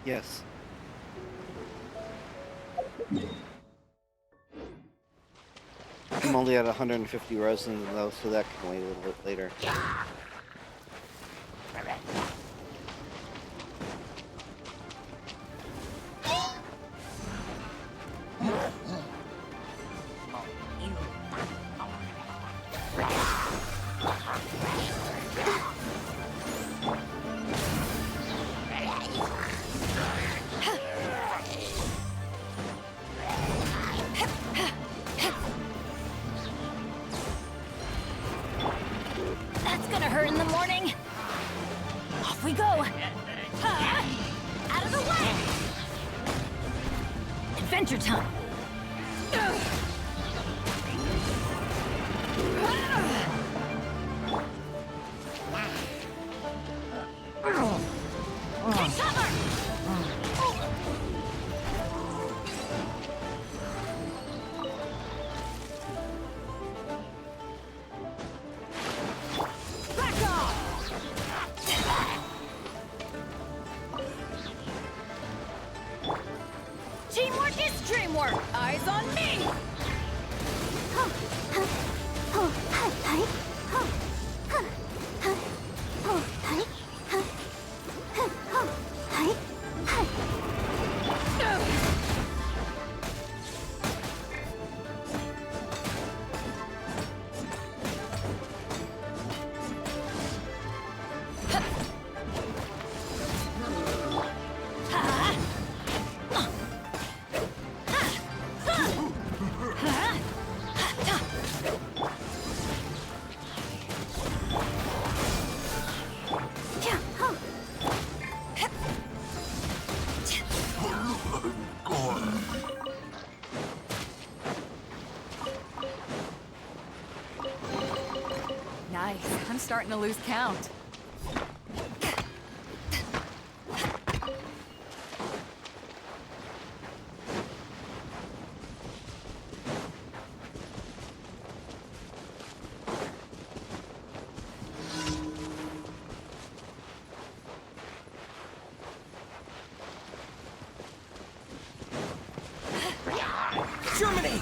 Yes. I'm only at 150 resin though, so that can wait a little bit later. That's gonna hurt in the morning. Off we go. Out of the way! Adventure time. Take cover! Back off! Teamwork is dreamwork! Eyes on me! Nice. I'm starting to lose count. Terminate!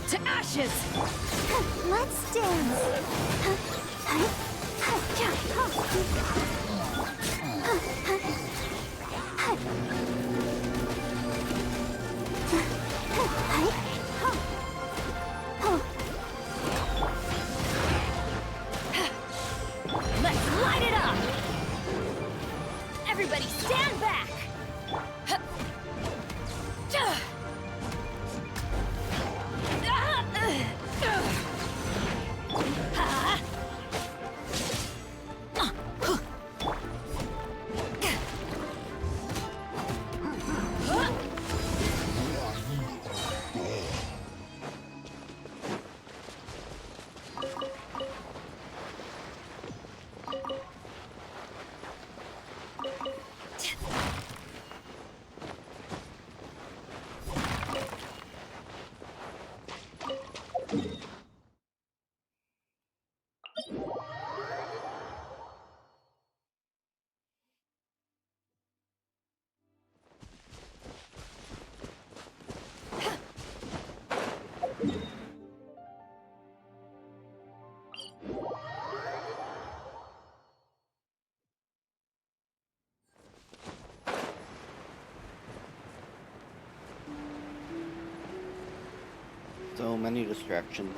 To ashes! Let's dance. Let's light it up! Everybody stand back! So many distractions.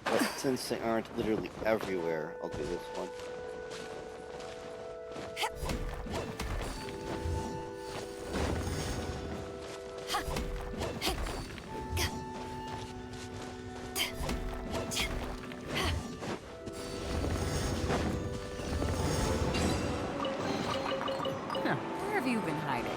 But since they aren't literally everywhere, I'll do this one. Where have you been hiding?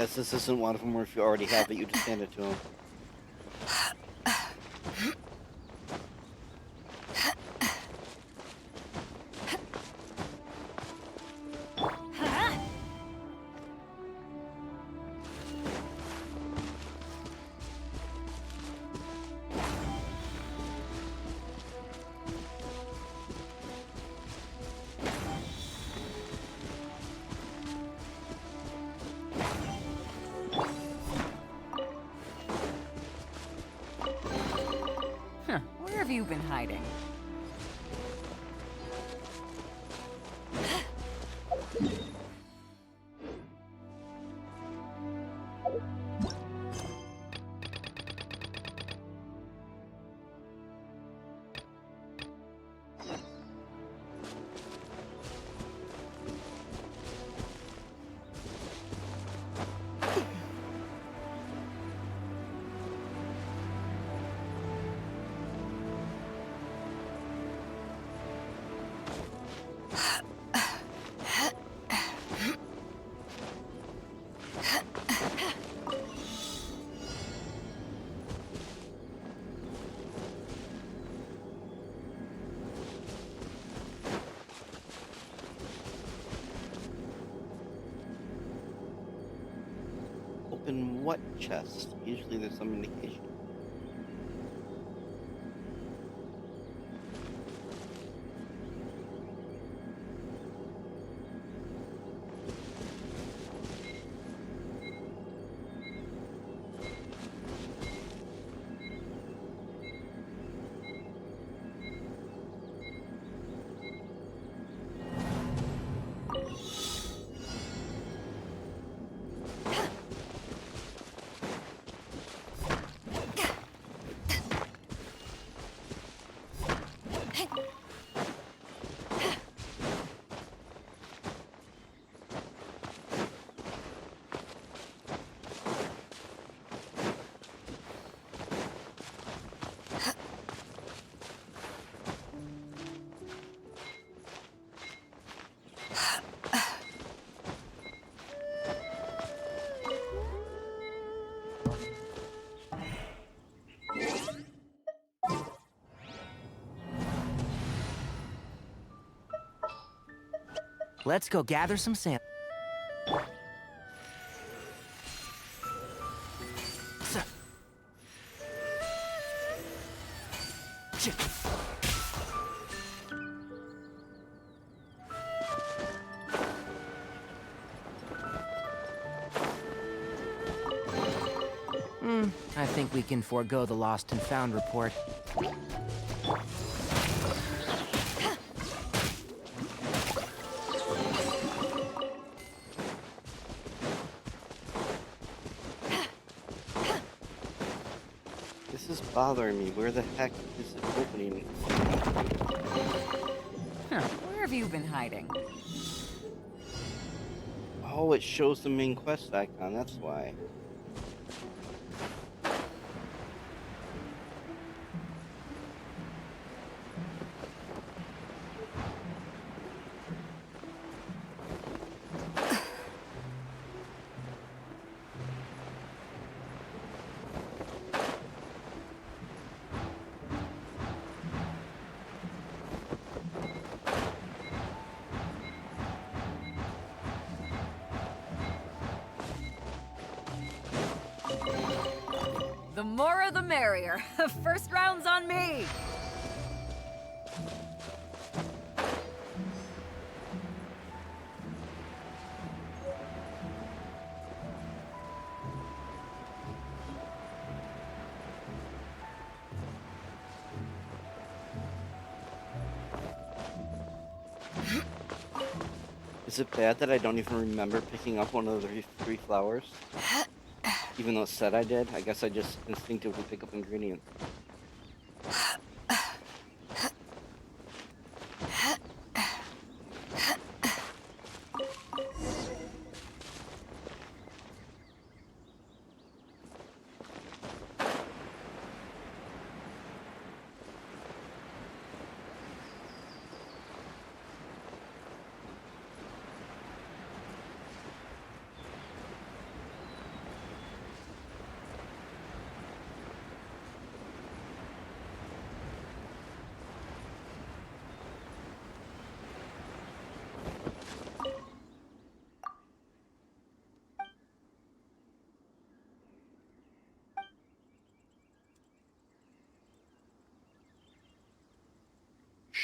Guess this isn't one of them where if you already have it, you just hand it to him. Huh, where have you been hiding? Open what chest? Usually there's some indication. Let's go gather some sand. I think we can forego the lost and found report. This is bothering me. Where the heck is it opening? Huh, where have you been hiding? Oh, it shows the main quest icon. That's why. The more the merrier. First round's on me. Is it bad that I don't even remember picking up one of the three flowers? Even though it said I did, I guess I just instinctively pick up ingredients.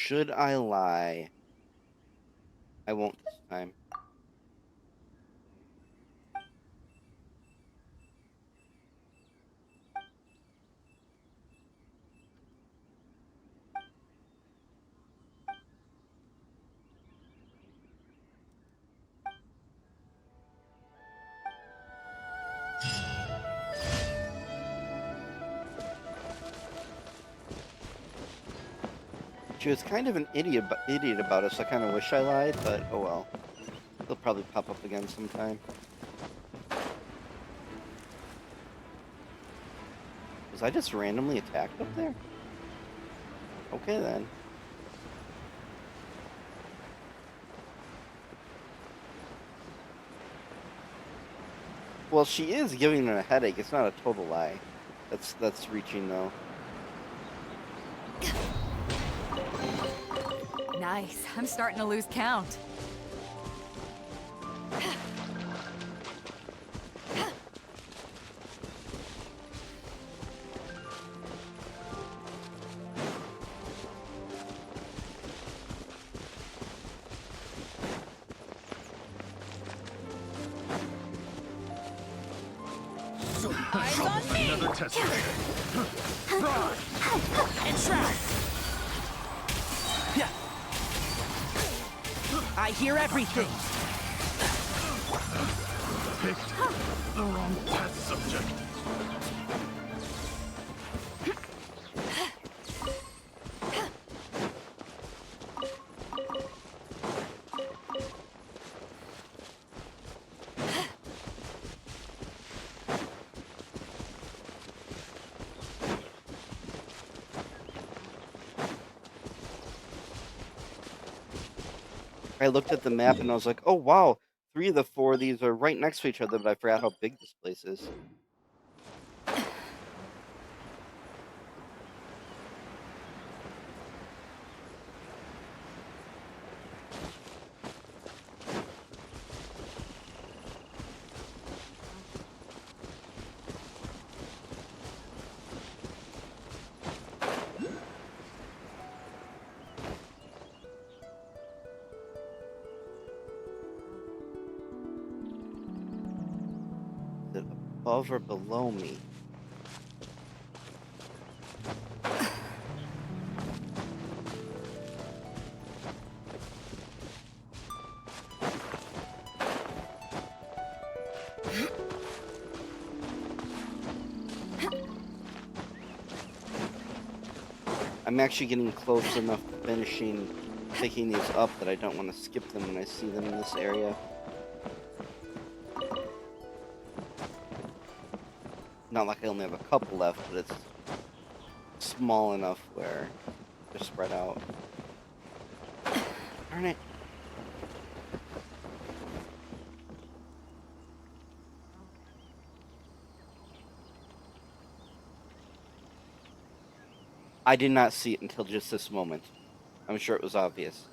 Should I lie? I won't this time. She was kind of an idiot about it, so I kind of wish I lied, but oh well. They'll probably pop up again sometime. Was I just randomly attacked up there? Okay then. Well, she is giving them a headache. It's not a total lie. That's reaching though. Nice. I'm starting to lose count. Eyes on me! Another test. And trap! Yeah. I hear everything. Picked the wrong test subject. I looked at the map and I was like, oh wow, 3 of the 4 of these are right next to each other, but I forgot how big this place is. Is it above or below me? I'm actually getting close enough to finishing picking these up that I don't want to skip them when I see them in this area. Not like I only have a couple left, but it's small enough where they're spread out. Darn it. I did not see it until just this moment. I'm sure it was obvious.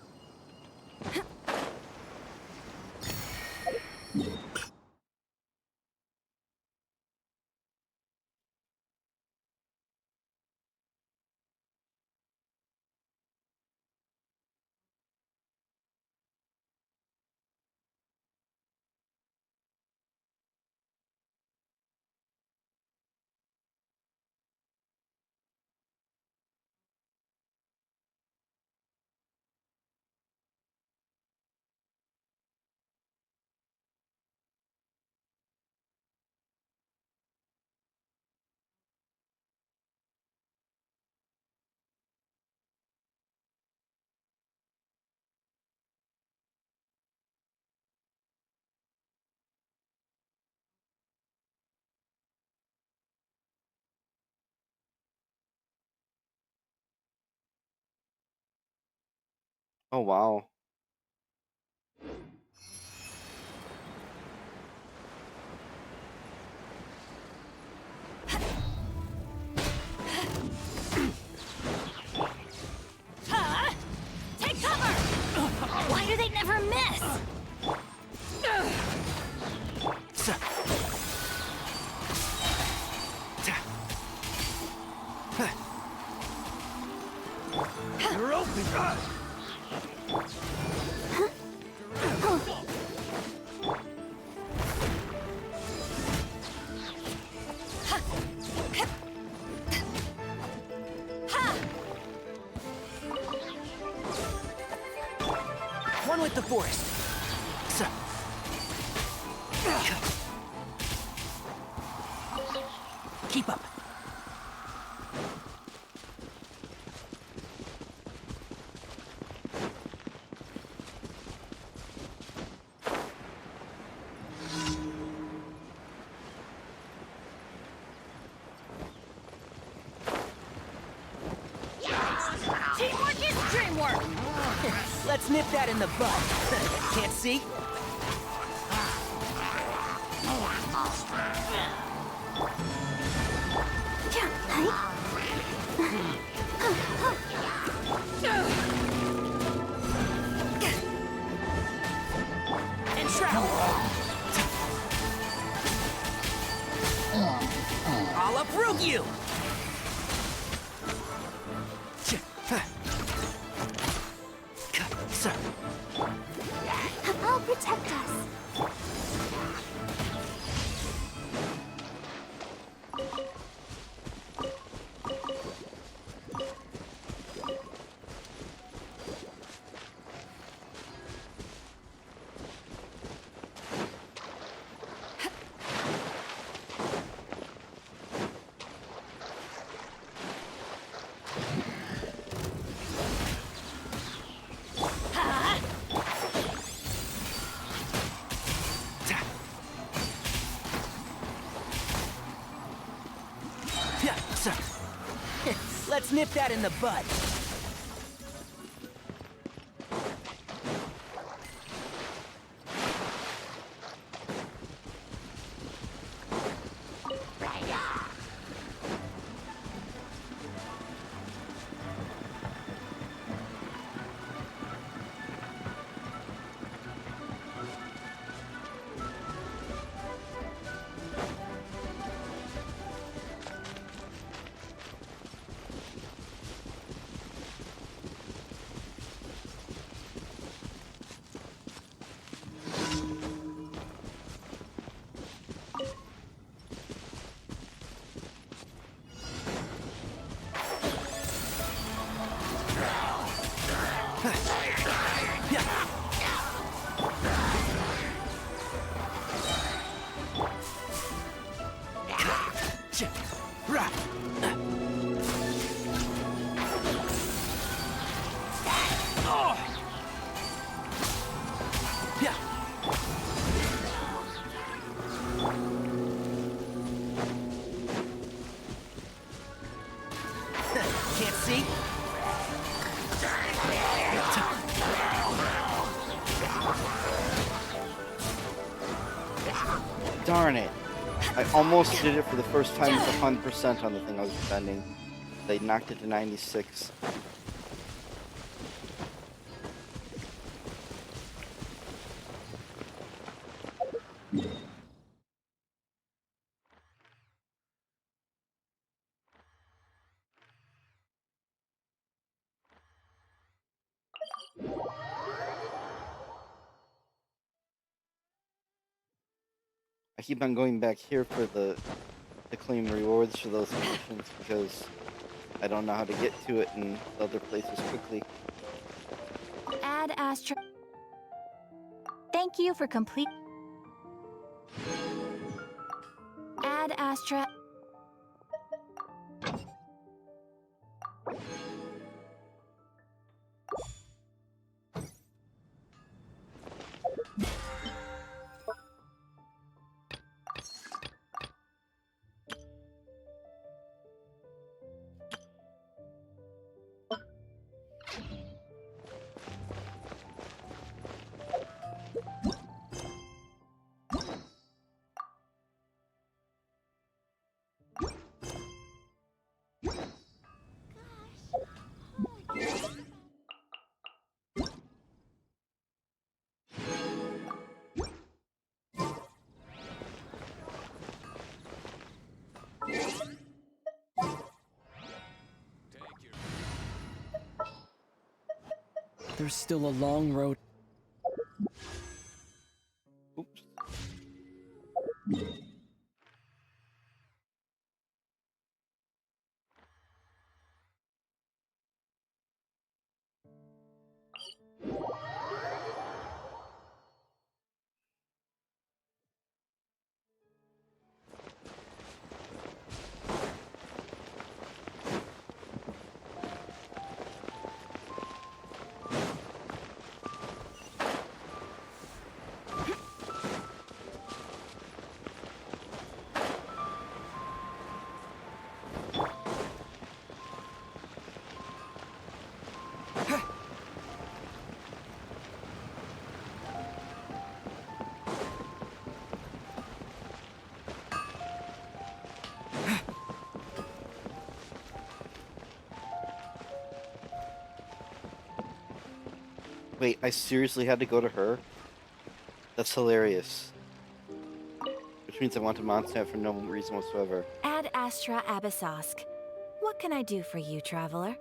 Oh wow. Huh? Take cover! Why do they never miss? You're open. One with the forest. So. Keep up. Teamwork is dreamwork! Let's nip that in the bud. Can't see? And shroud. I'll uproot you. I'll protect us. Let's nip that in the bud. Can't see? Darn it. I almost did it for the first time with 100% on the thing I was defending. They knocked it to 96. I keep on going back here for the to claim rewards for those missions because I don't know how to get to it in other places quickly. Add Astra. Thank you for complete. Add Astra. There's still a long road. Oops. Wait, I seriously had to go to her? That's hilarious. Which means I want to Mondstadt for no reason whatsoever. Ad Astra Abyssosk. What can I do for you, traveler?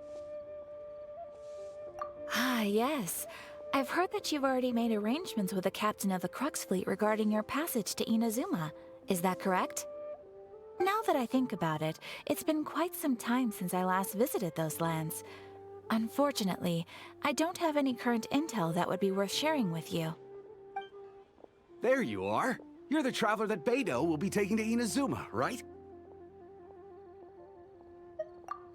Ah, yes. I've heard that you've already made arrangements with the captain of the Crux fleet regarding your passage to Inazuma. Is that correct? Now that I think about it, it's been quite some time since I last visited those lands. Unfortunately, I don't have any current intel that would be worth sharing with you. There you are. You're the traveler that Beidou will be taking to Inazuma, right?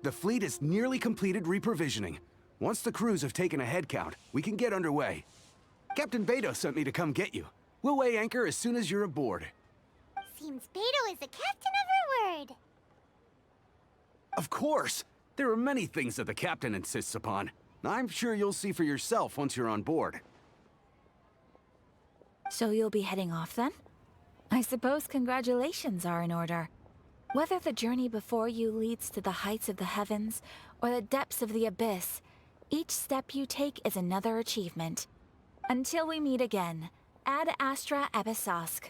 The fleet is nearly completed reprovisioning. Once the crews have taken a head count, we can get underway. Captain Beidou sent me to come get you. We'll weigh anchor as soon as you're aboard. Seems Beidou is the captain of her word. Of course! There are many things that the captain insists upon. I'm sure you'll see for yourself once you're on board. So you'll be heading off then? I suppose congratulations are in order. Whether the journey before you leads to the heights of the heavens or the depths of the abyss, each step you take is another achievement. Until we meet again, Ad Astra Abyssosk.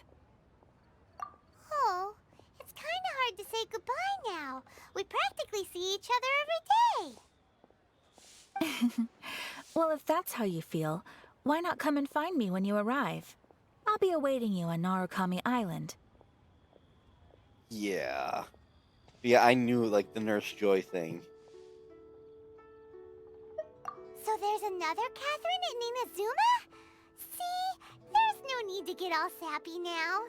Oh, it's kind of hard to say goodbye now. We practically see each other every day. Well, if that's how you feel, why not come and find me when you arrive? I'll be awaiting you on Narukami Island. Yeah. Yeah, I knew, like, the Nurse Joy thing. So there's another Catherine in Inazuma? See, there's no need to get all sappy now.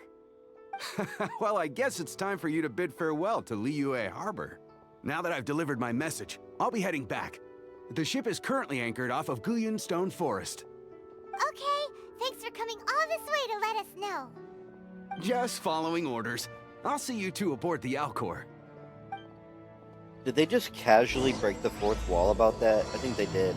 Well, I guess it's time for you to bid farewell to Liyue Harbor. Now that I've delivered my message, I'll be heading back. The ship is currently anchored off of Guyun Stone Forest. Okay, thanks for coming all this way to let us know. Just following orders. I'll see you two aboard the Alcor. Did they just casually break the fourth wall about that? I think they did.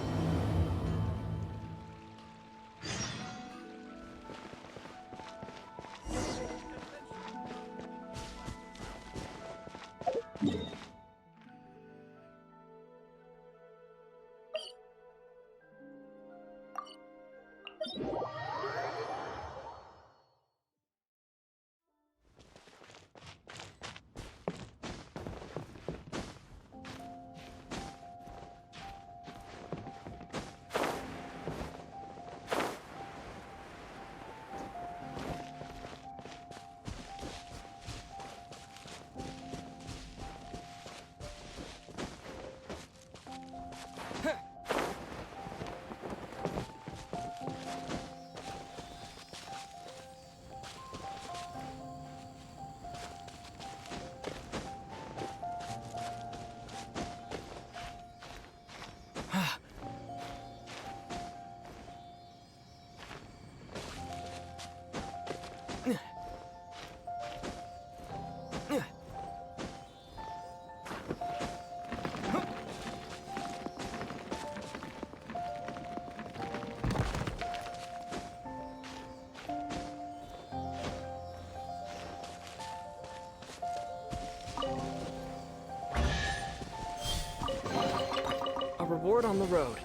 A reward on the road.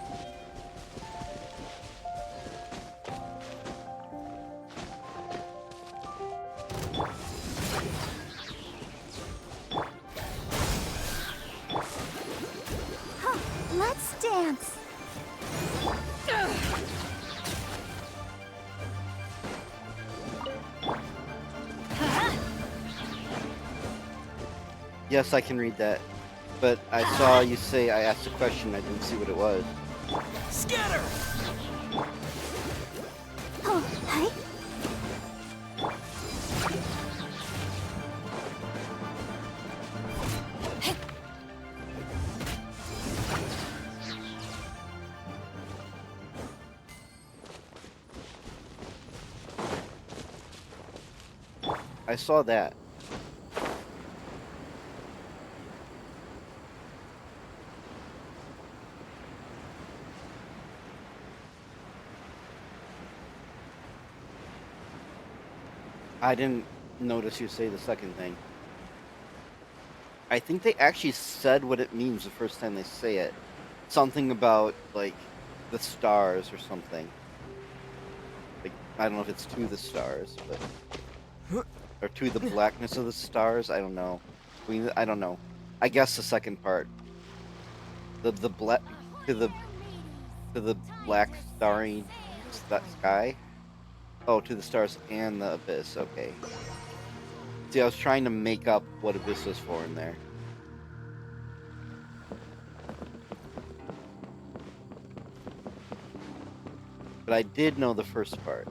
Let's dance. Yes, I can read that. But I saw you say I asked a question. I didn't see what it was. Scatter! Oh, hi. I saw that. I didn't notice you say the second thing. I think they actually said what it means the first time they say it. Something about, like, the stars or something. Like, I don't know if it's to the stars, but... Or to the blackness of the stars? I don't know. I don't know. I guess the second part. The black... To the black starry sky? Oh, to the stars and the abyss. Okay. See, I was trying to make up what abyss was for in there. But I did know the first part.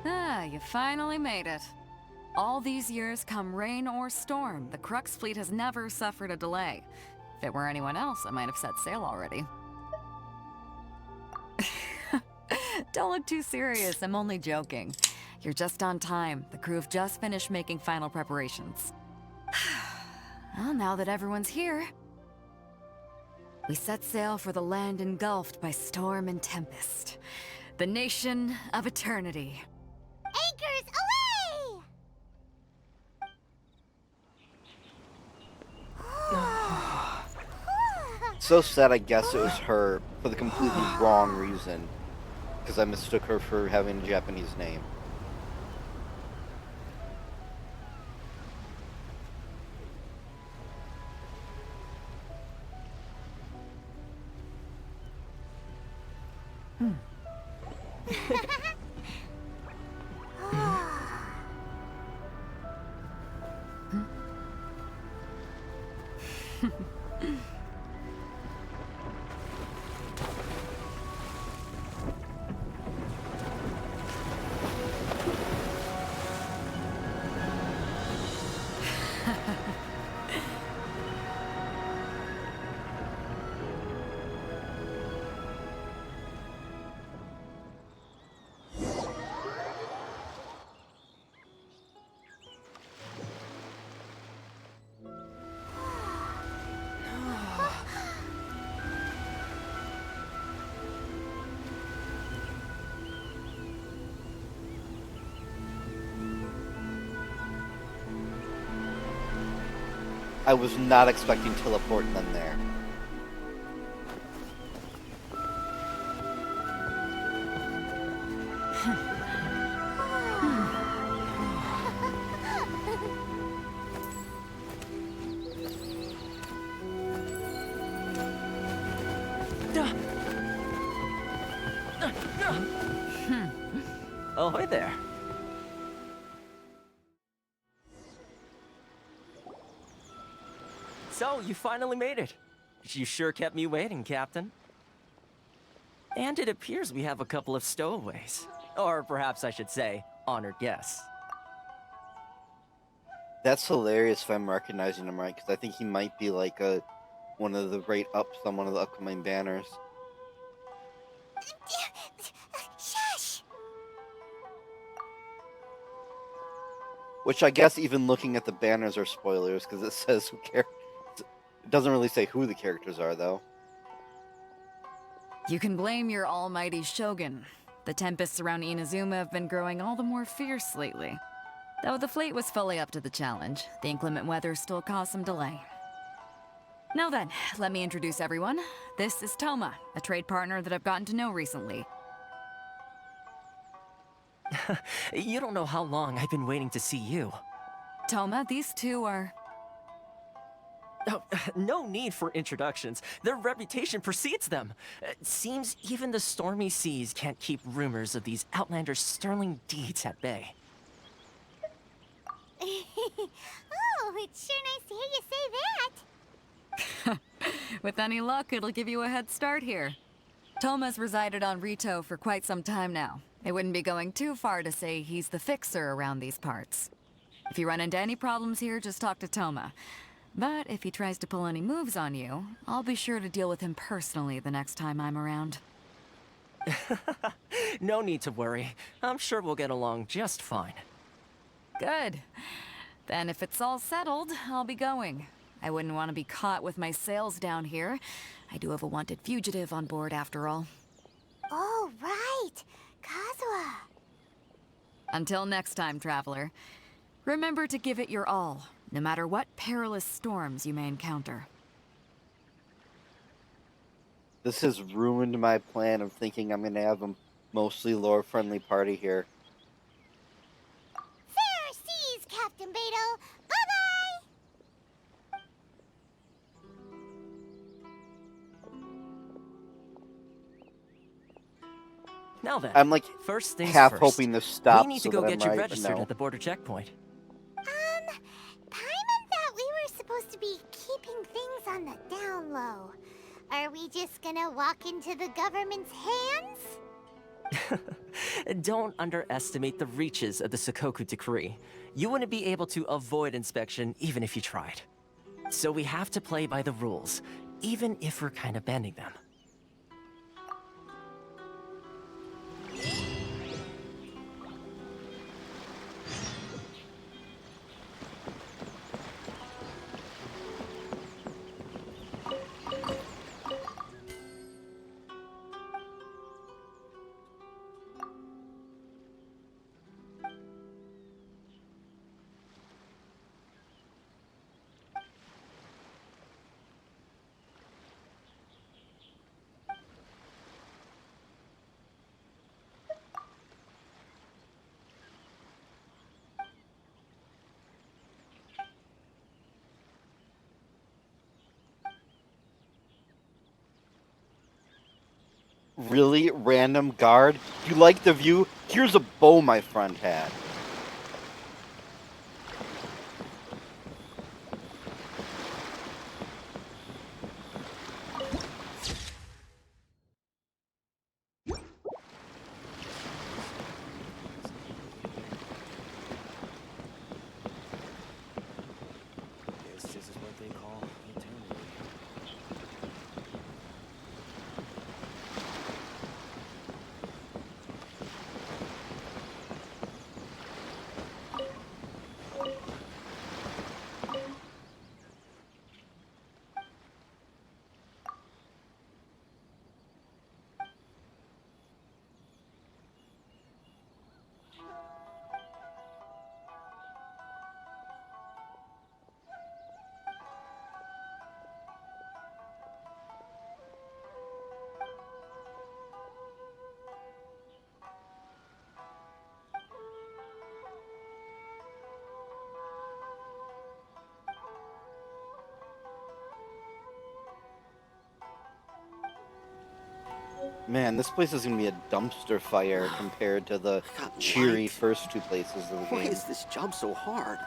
Ah, you finally made it. All these years, come rain or storm, the Crux fleet has never suffered a delay. If it were anyone else, I might have set sail already. Don't look too serious, I'm only joking. You're just on time. The crew have just finished making final preparations. Well, now that everyone's here, we set sail for the land engulfed by storm and tempest. The nation of eternity. Anchors away! So sad, I guess it was her for the completely wrong reason. Because I mistook her for having a Japanese name. I was not expecting teleporting them there. Ahoy there. So, you finally made it. You sure kept me waiting, Captain. And it appears we have a couple of stowaways. Or perhaps I should say, honored guests. That's hilarious if I'm recognizing him right, because I think he might be like one of the right ups on one of the upcoming banners. Shush! Which I guess even looking at the banners are spoilers, because it says who cares. It doesn't really say who the characters are, though. You can blame your almighty Shogun. The tempests around Inazuma have been growing all the more fierce lately. Though the fleet was fully up to the challenge, the inclement weather still caused some delay. Now then, let me introduce everyone. This is Toma, a trade partner that I've gotten to know recently. You don't know how long I've been waiting to see you. Toma, these two are... Oh, no need for introductions. Their reputation precedes them. It seems even the stormy seas can't keep rumors of these outlanders' sterling deeds at bay. Oh, it's sure nice to hear you say that. With any luck, it'll give you a head start here. Toma's resided on Rito for quite some time now. It wouldn't be going too far to say he's the fixer around these parts. If you run into any problems here, just talk to Toma. But if he tries to pull any moves on you, I'll be sure to deal with him personally the next time I'm around. No need to worry. I'm sure we'll get along just fine. Good. Then if it's all settled, I'll be going. I wouldn't want to be caught with my sails down here. I do have a wanted fugitive on board after all. Oh, right. Kazuha. Until next time, traveler. Remember to give it your all, no matter what perilous storms you may encounter. This has ruined my plan of thinking I'm gonna have a mostly lore-friendly party here. Fair seas, Captain Beto. Bye-bye. Now then, I'm like first things half first. hoping this stops. We need so to go that get I'm you right, registered no. at the border checkpoint. Paimon thought we were supposed to be keeping things on the down low. Are we just gonna walk into the government's hands? Don't underestimate the reaches of the Sakoku Decree. You wouldn't be able to avoid inspection even if you tried. So we have to play by the rules, even if we're kind of bending them. Really? Random guard? You like the view? Here's a bow my friend had. This is what they call eternity. Man, this place is gonna be a dumpster fire compared to the God, cheery light. first two places of the Why game. is this jump so hard?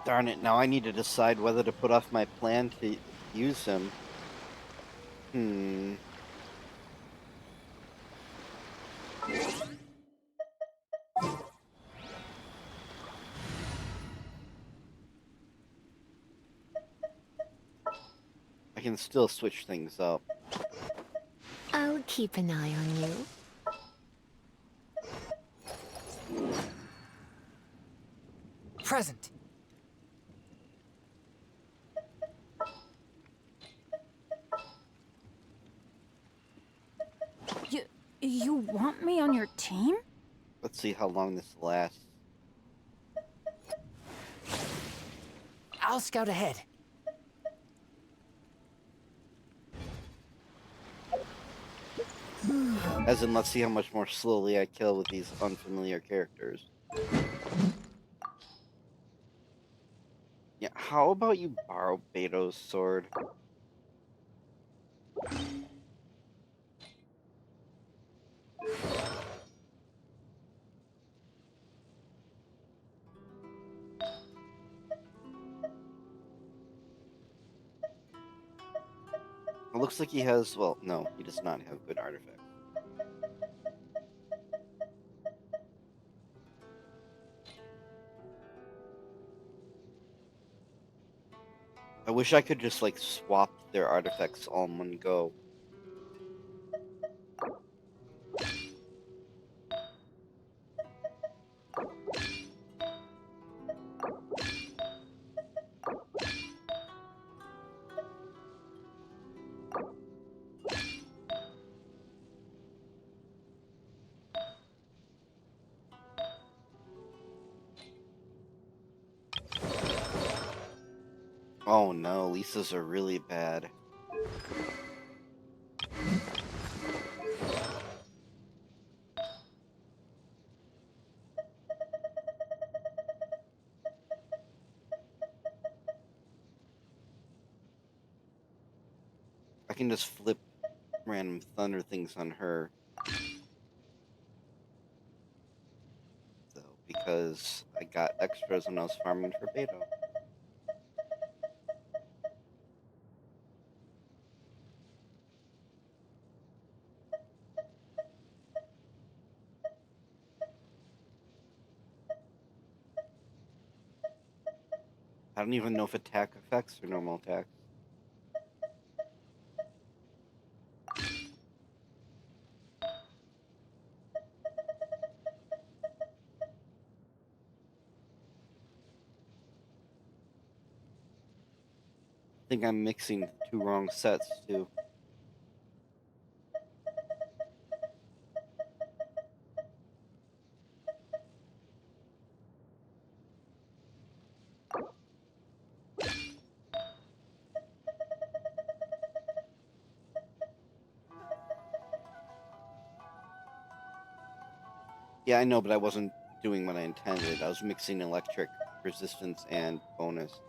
Darn it, now I need to decide whether to put off my plan to use him. I can still switch things up. I'll keep an eye on you. Present. You want me on your team? That Let's see how long this lasts. I'll scout ahead. As in, let's see how much more slowly I kill with these unfamiliar characters. Yeah, how about you borrow Beto's sword? It looks like he has, well, no, he does not have good artifacts. I wish I could just, like, swap their artifacts all in one go. Oh no, Lisa's are really bad. I can just flip random thunder things on her. Though, because I got extras when I was farming for Beto. I don't even know if attack effects or normal attacks. I think I'm mixing the two wrong sets too. Yeah, I know, but I wasn't doing what I intended. I was mixing electric resistance and bonus.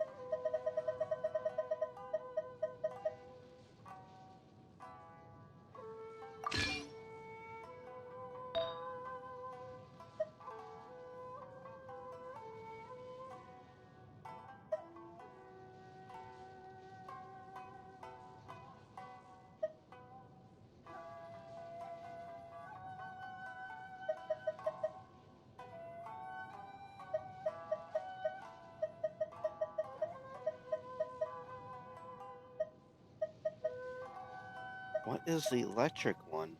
What is the electric one?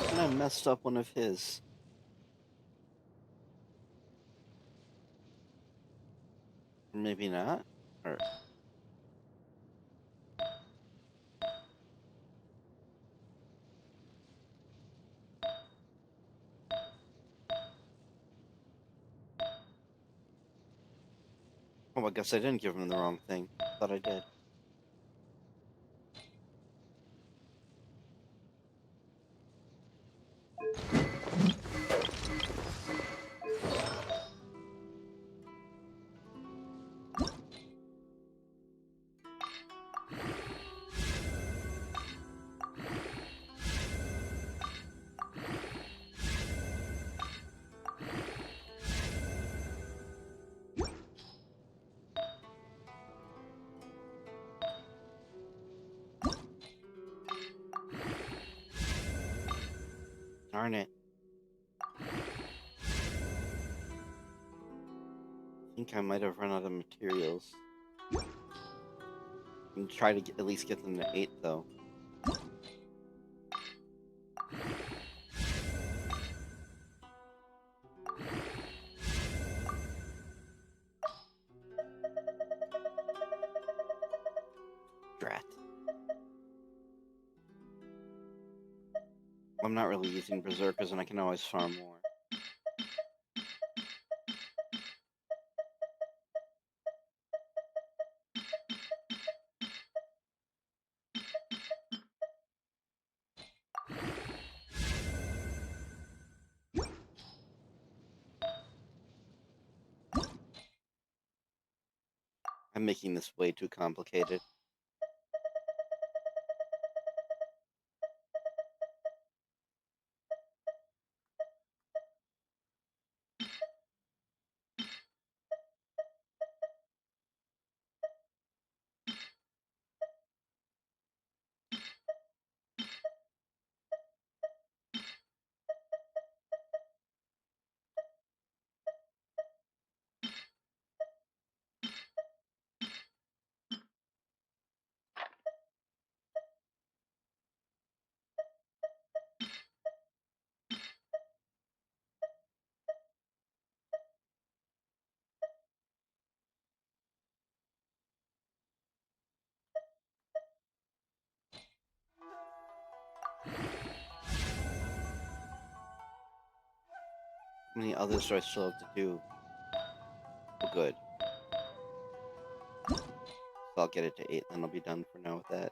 And I messed up one of his. Or maybe not? Or... Oh, I guess I didn't give him the wrong thing. Thought I did. Darn it. I think I might have run out of materials. And try to at least get them to 8, though. Drat. I'm not really using berserkers, and I can always farm more. I'm making this way too complicated. How many others do I still have to do? Oh, good. So I'll get it to 8, then I'll be done for now with that.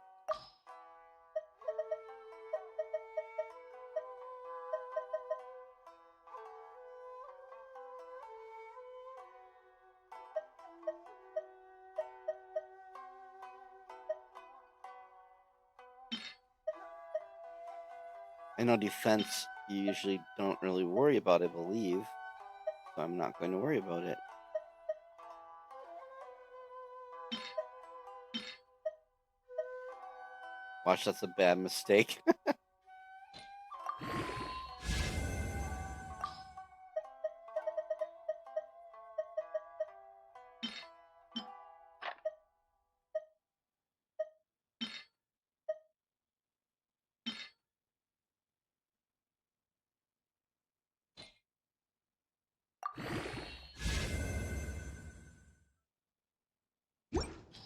I know defense, you usually don't really worry about, I believe. So I'm not going to worry about it. Watch, that's a bad mistake.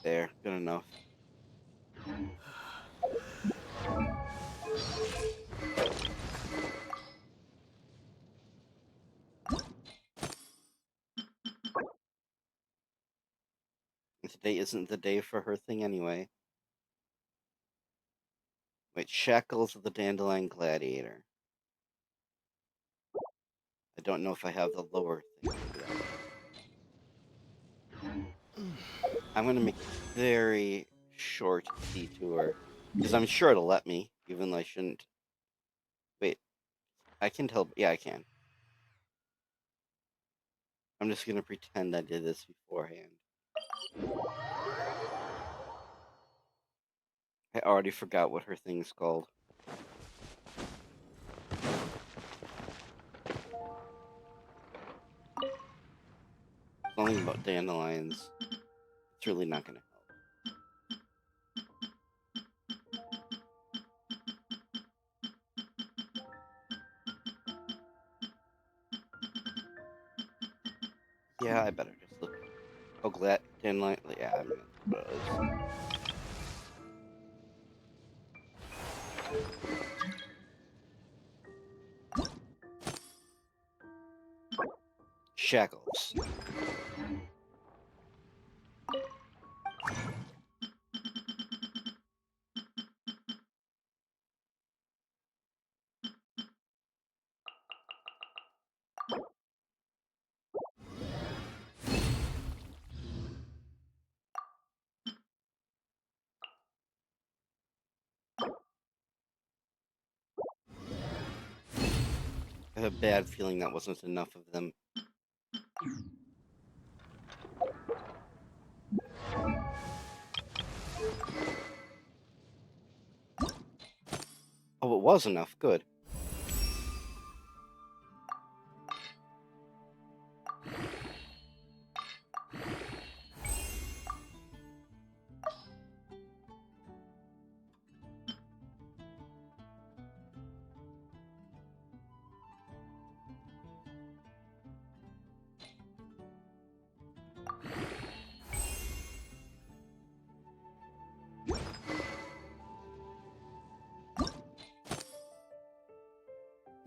There, good enough. Today isn't the day for her thing anyway. Wait, Shackles of the Dandelion Gladiator. I don't know if I have the lower thing for that. I'm gonna make a very short detour. Because I'm sure it'll let me, even though I shouldn't. Wait, I can tell. Yeah, I can. I'm just gonna pretend I did this beforehand. I already forgot what her thing's called. Something about dandelions. It's really not gonna help. Yeah, I better just look. Oh, glad dandelion. Yeah, I'm gonna. Shackles. I have a bad feeling that wasn't enough of them. Oh, it was enough. Good.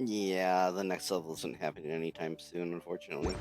Yeah, the next level isn't happening anytime soon, unfortunately.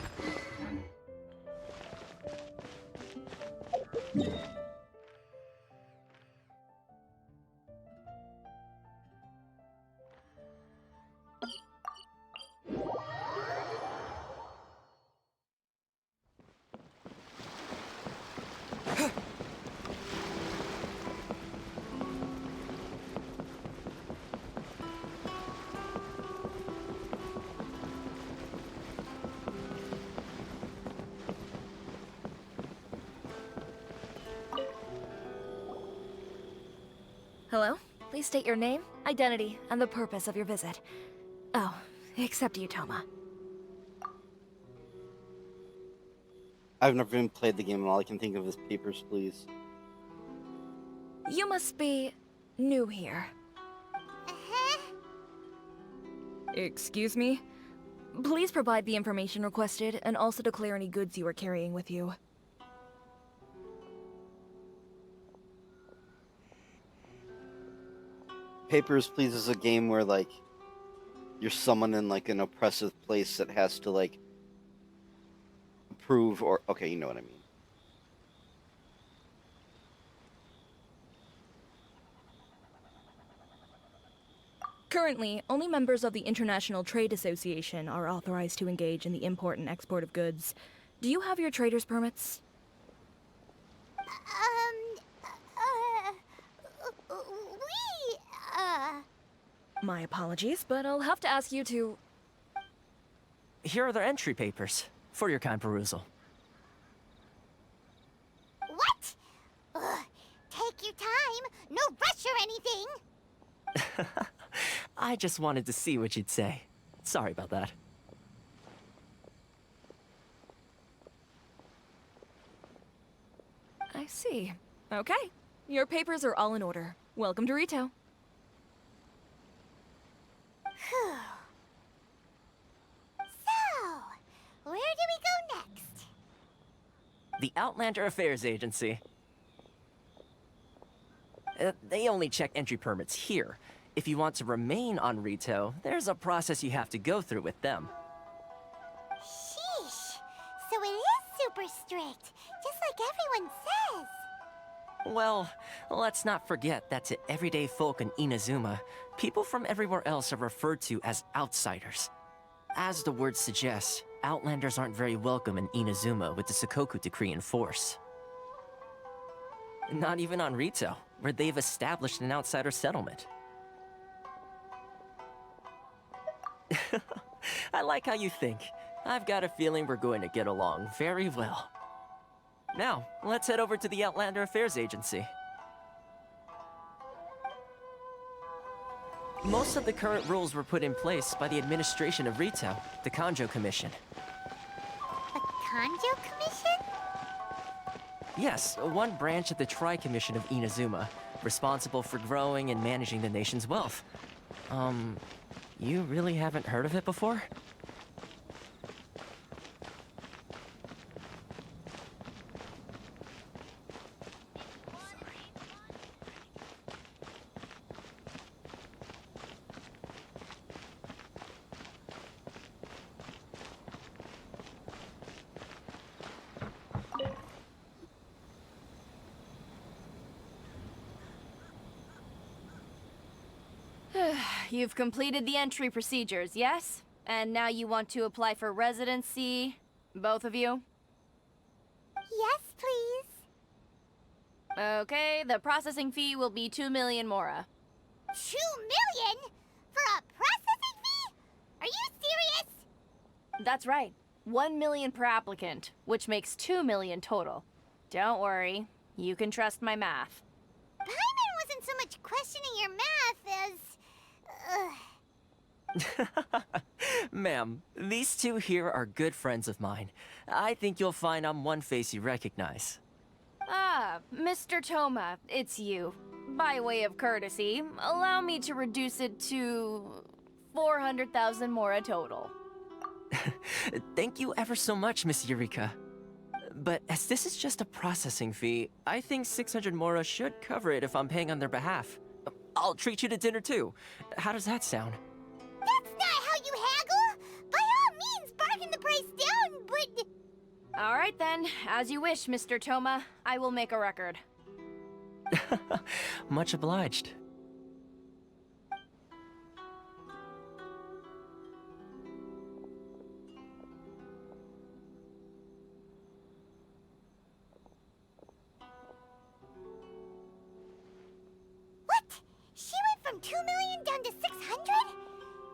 Hello? Please state your name, identity, and the purpose of your visit. Oh, except you, Toma. I've never even played the game, and all I can think of is Papers, Please. You must be new here. Uh-huh. Excuse me? Please provide the information requested, and also declare any goods you are carrying with you. Papers, Please is a game where, like, you're someone in, like, an oppressive place that has to, like, approve or... Okay, you know what I mean. Currently, only members of the International Trade Association are authorized to engage in the import and export of goods. Do you have your trader's permits? My apologies, but I'll have to ask you to... Here are their entry papers, for your kind perusal. What? Ugh, take your time. No rush or anything. I just wanted to see what you'd say. Sorry about that. I see. Okay. Your papers are all in order. Welcome to Rito. Phew. So, where do we go next? The Outlander Affairs Agency. They only check entry permits here. If you want to remain on Rito, there's a process you have to go through with them. Sheesh. So it is super strict, just like everyone says. Well, let's not forget that to everyday folk in Inazuma, people from everywhere else are referred to as outsiders. As the word suggests, Outlanders aren't very welcome in Inazuma with the Sakoku decree in force. Not even on Rito, where they've established an outsider settlement. I like how you think. I've got a feeling we're going to get along very well. Now, let's head over to the Outlander Affairs Agency. Most of the current rules were put in place by the administration of Rito, the Kanjo Commission. The Kanjo Commission? Yes, one branch of the Tri-Commission of Inazuma, responsible for growing and managing the nation's wealth. You really haven't heard of it before? You've completed the entry procedures, yes? And now you want to apply for residency? Both of you? Yes, please. Okay, the processing fee will be 2 million mora. 2 million? For a processing fee? Are you serious? That's right. 1 million per applicant, which makes 2 million total. Don't worry, you can trust my math. Paimon wasn't so much questioning your math as... Ma'am, these two here are good friends of mine. I think you'll find I'm one face you recognize. Ah, Mr. Toma, it's you. By way of courtesy, allow me to reduce it to 400,000 mora total. Thank you ever so much, Miss Eureka. But as this is just a processing fee, I think 600 mora should cover it if I'm paying on their behalf. I'll treat you to dinner too. How does that sound? That's not how But... All right then, as you wish, Mr. Toma. I will make a record. Much obliged. What? She went from 2 million down to 600?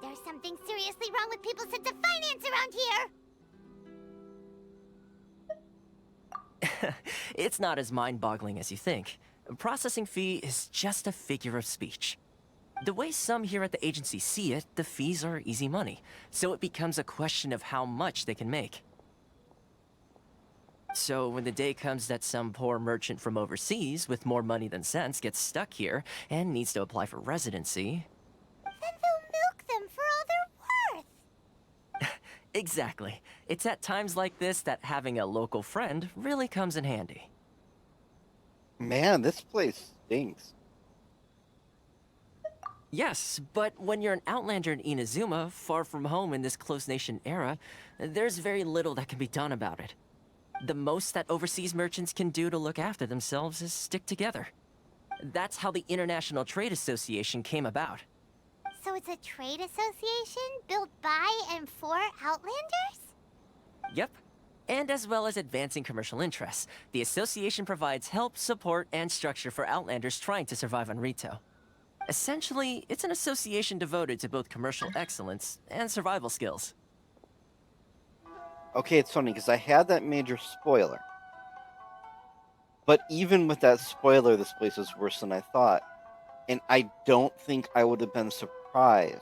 There's something seriously wrong with people's sense of finance around here! It's not as mind-boggling as you think. A processing fee is just a figure of speech. The way some here at the agency see it, the fees are easy money, so it becomes a question of how much they can make. So when the day comes that some poor merchant from overseas with more money than sense gets stuck here and needs to apply for residency... Then they'll milk them for all they're worth! Exactly. It's at times like this that having a local friend really comes in handy. Man, this place stinks. Yes, but when you're an outlander in Inazuma, far from home in this close nation era, there's very little that can be done about it. The most that overseas merchants can do to look after themselves is stick together. That's how the International Trade Association came about. So it's a trade association built by and for Outlanders? Yep. And as well as advancing commercial interests, the association provides help, support, and structure for Outlanders trying to survive on Rito. Essentially, it's an association devoted to both commercial excellence and survival skills. Okay, it's funny because I had that major spoiler. But even with that spoiler, this place is worse than I thought. And I don't think I would have been surprised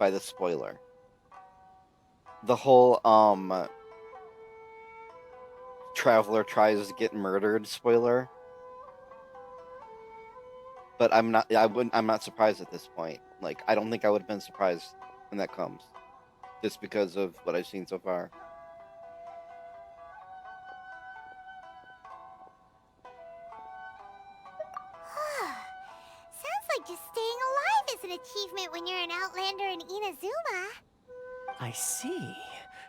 by the spoiler. The whole, Traveler tries to get murdered spoiler. But I'm not surprised at this point. Like, I don't think I would have been surprised when that comes. Just because of what I've seen so far. Sounds like just staying alive is an achievement when you're an Outlander in Inazuma. I see.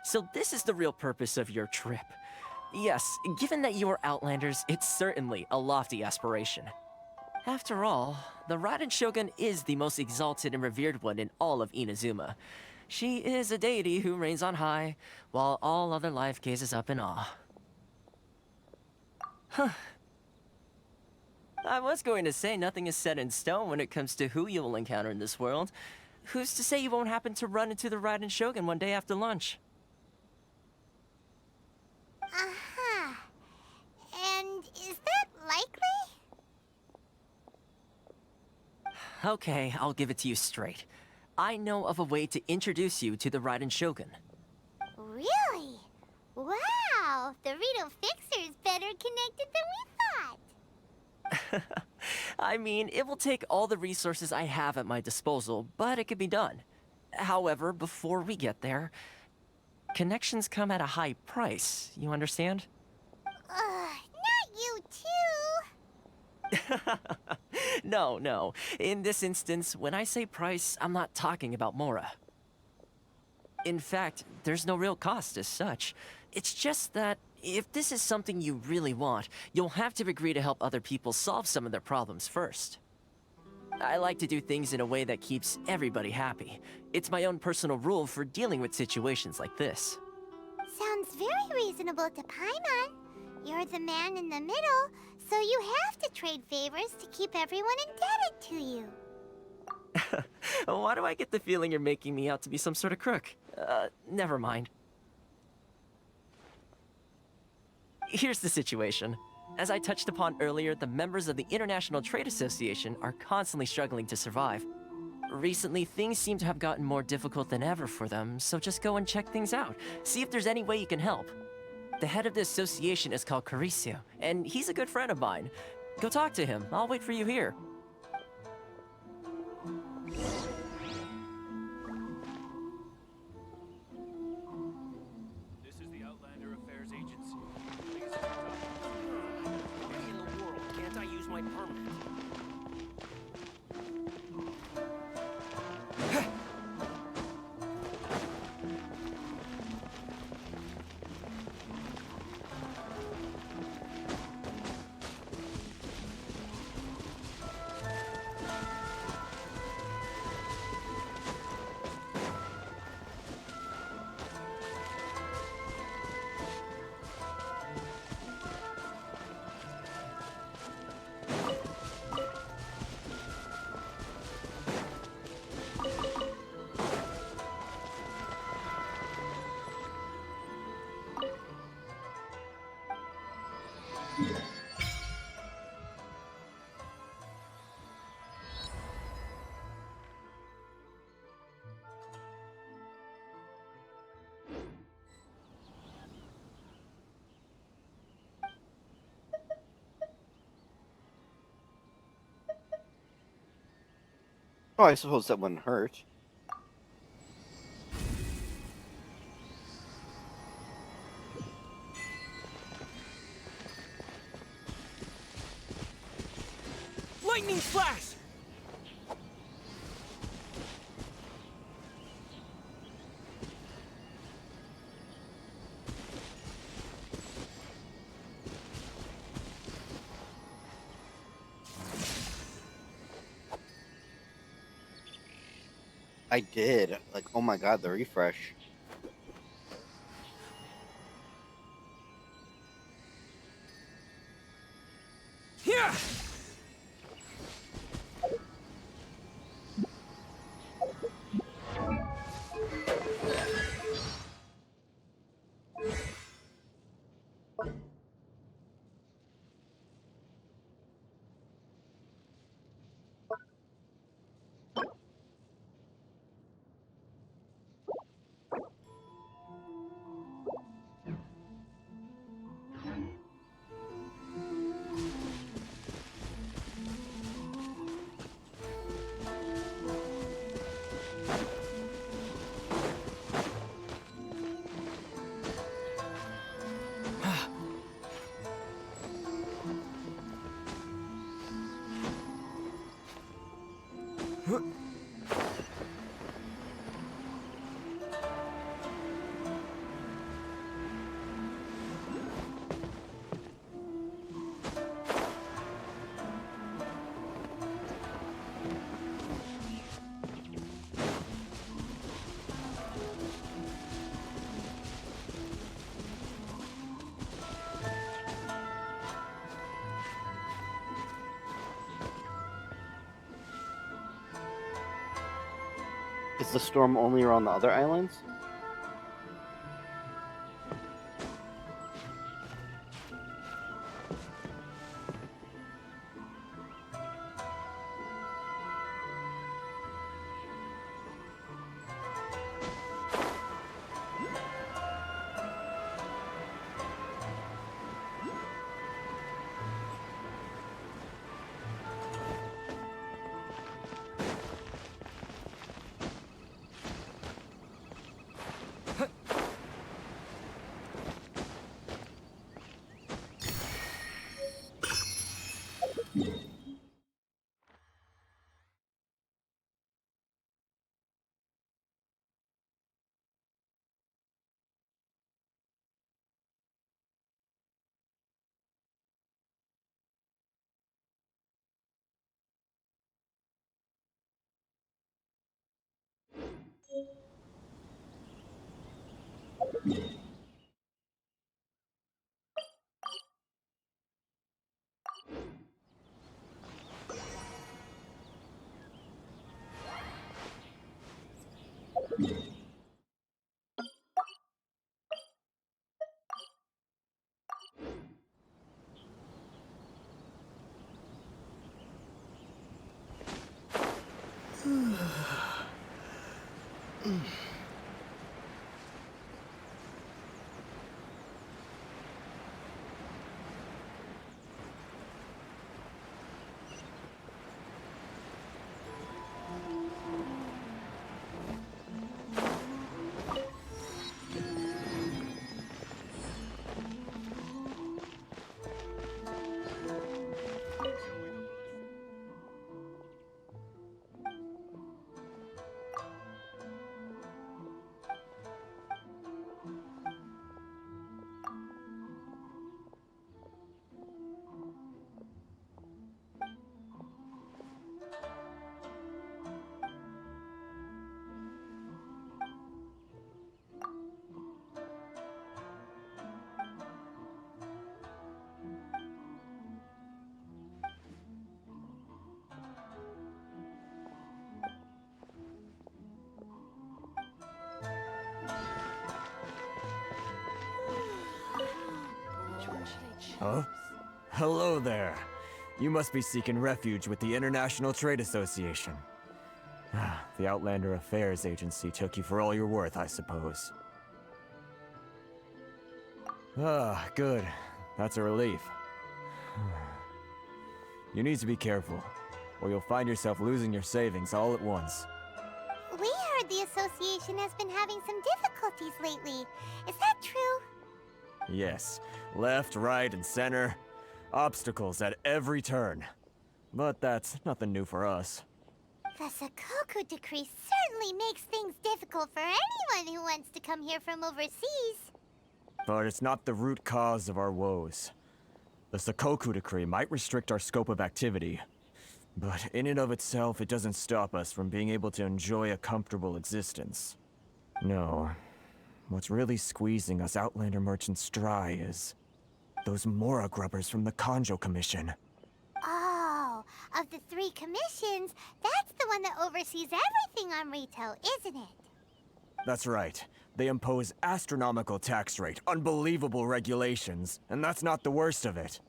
So this is the real purpose of your trip. Yes, given that you are Outlanders, it's certainly a lofty aspiration. After all, the Raiden Shogun is the most exalted and revered one in all of Inazuma. She is a deity who reigns on high, while all other life gazes up in awe. Huh. I was going to say nothing is set in stone when it comes to who you will encounter in this world. Who's to say you won't happen to run into the Raiden Shogun one day after lunch? Uh-huh. And is that likely? Okay, I'll give it to you straight. I know of a way to introduce you to the Raiden Shogun. Really? Wow! The Rito Fixer is better connected than we thought! I mean, it will take all the resources I have at my disposal, but it can be done. However, before we get there, connections come at a high price, you understand? Not you too! No. In this instance, when I say price, I'm not talking about Mora. In fact, there's no real cost as such. It's just that if this is something you really want, you'll have to agree to help other people solve some of their problems first. I like to do things in a way that keeps everybody happy. It's my own personal rule for dealing with situations like this. Sounds very reasonable to Paimon. You're the man in the middle, so you have to trade favors to keep everyone indebted to you. Why do I get the feeling you're making me out to be some sort of crook? Never mind. Here's the situation. As I touched upon earlier, the members of the International Trade Association are constantly struggling to survive. Recently, things seem to have gotten more difficult than ever for them, so just go and check things out. See if there's any way you can help. The head of the association is called Caricio, and he's a good friend of mine. Go talk to him. I'll wait for you here. This is the Outlander Affairs Agency. Why in the world can't I use my permanent? Oh, I suppose that wouldn't hurt. Lightning flash! I did. Like, oh my god, the refresh. Yeah! Is the storm only around the other islands? Huh? Hello there. You must be seeking refuge with the International Trade Association. The Outlander Affairs Agency took you for all you're worth, I suppose. Ah, good. That's a relief. You need to be careful. or you'll find yourself losing your savings all at once. We heard the association has been having some difficulties lately. Is that true? Yes, left, right, and center. Obstacles at every turn. But that's nothing new for us. The Sakoku decree certainly makes things difficult for anyone who wants to come here from overseas. But it's not the root cause of our woes. The Sakoku decree might restrict our scope of activity, but in and of itself, it doesn't stop us from being able to enjoy a comfortable existence. No. What's really squeezing us Outlander merchants dry is those Mora grubbers from the Kanjo Commission. Oh, of the 3 commissions, that's the one that oversees everything on retail, isn't it? That's right. They impose astronomical tax rate, unbelievable regulations, and that's not the worst of it.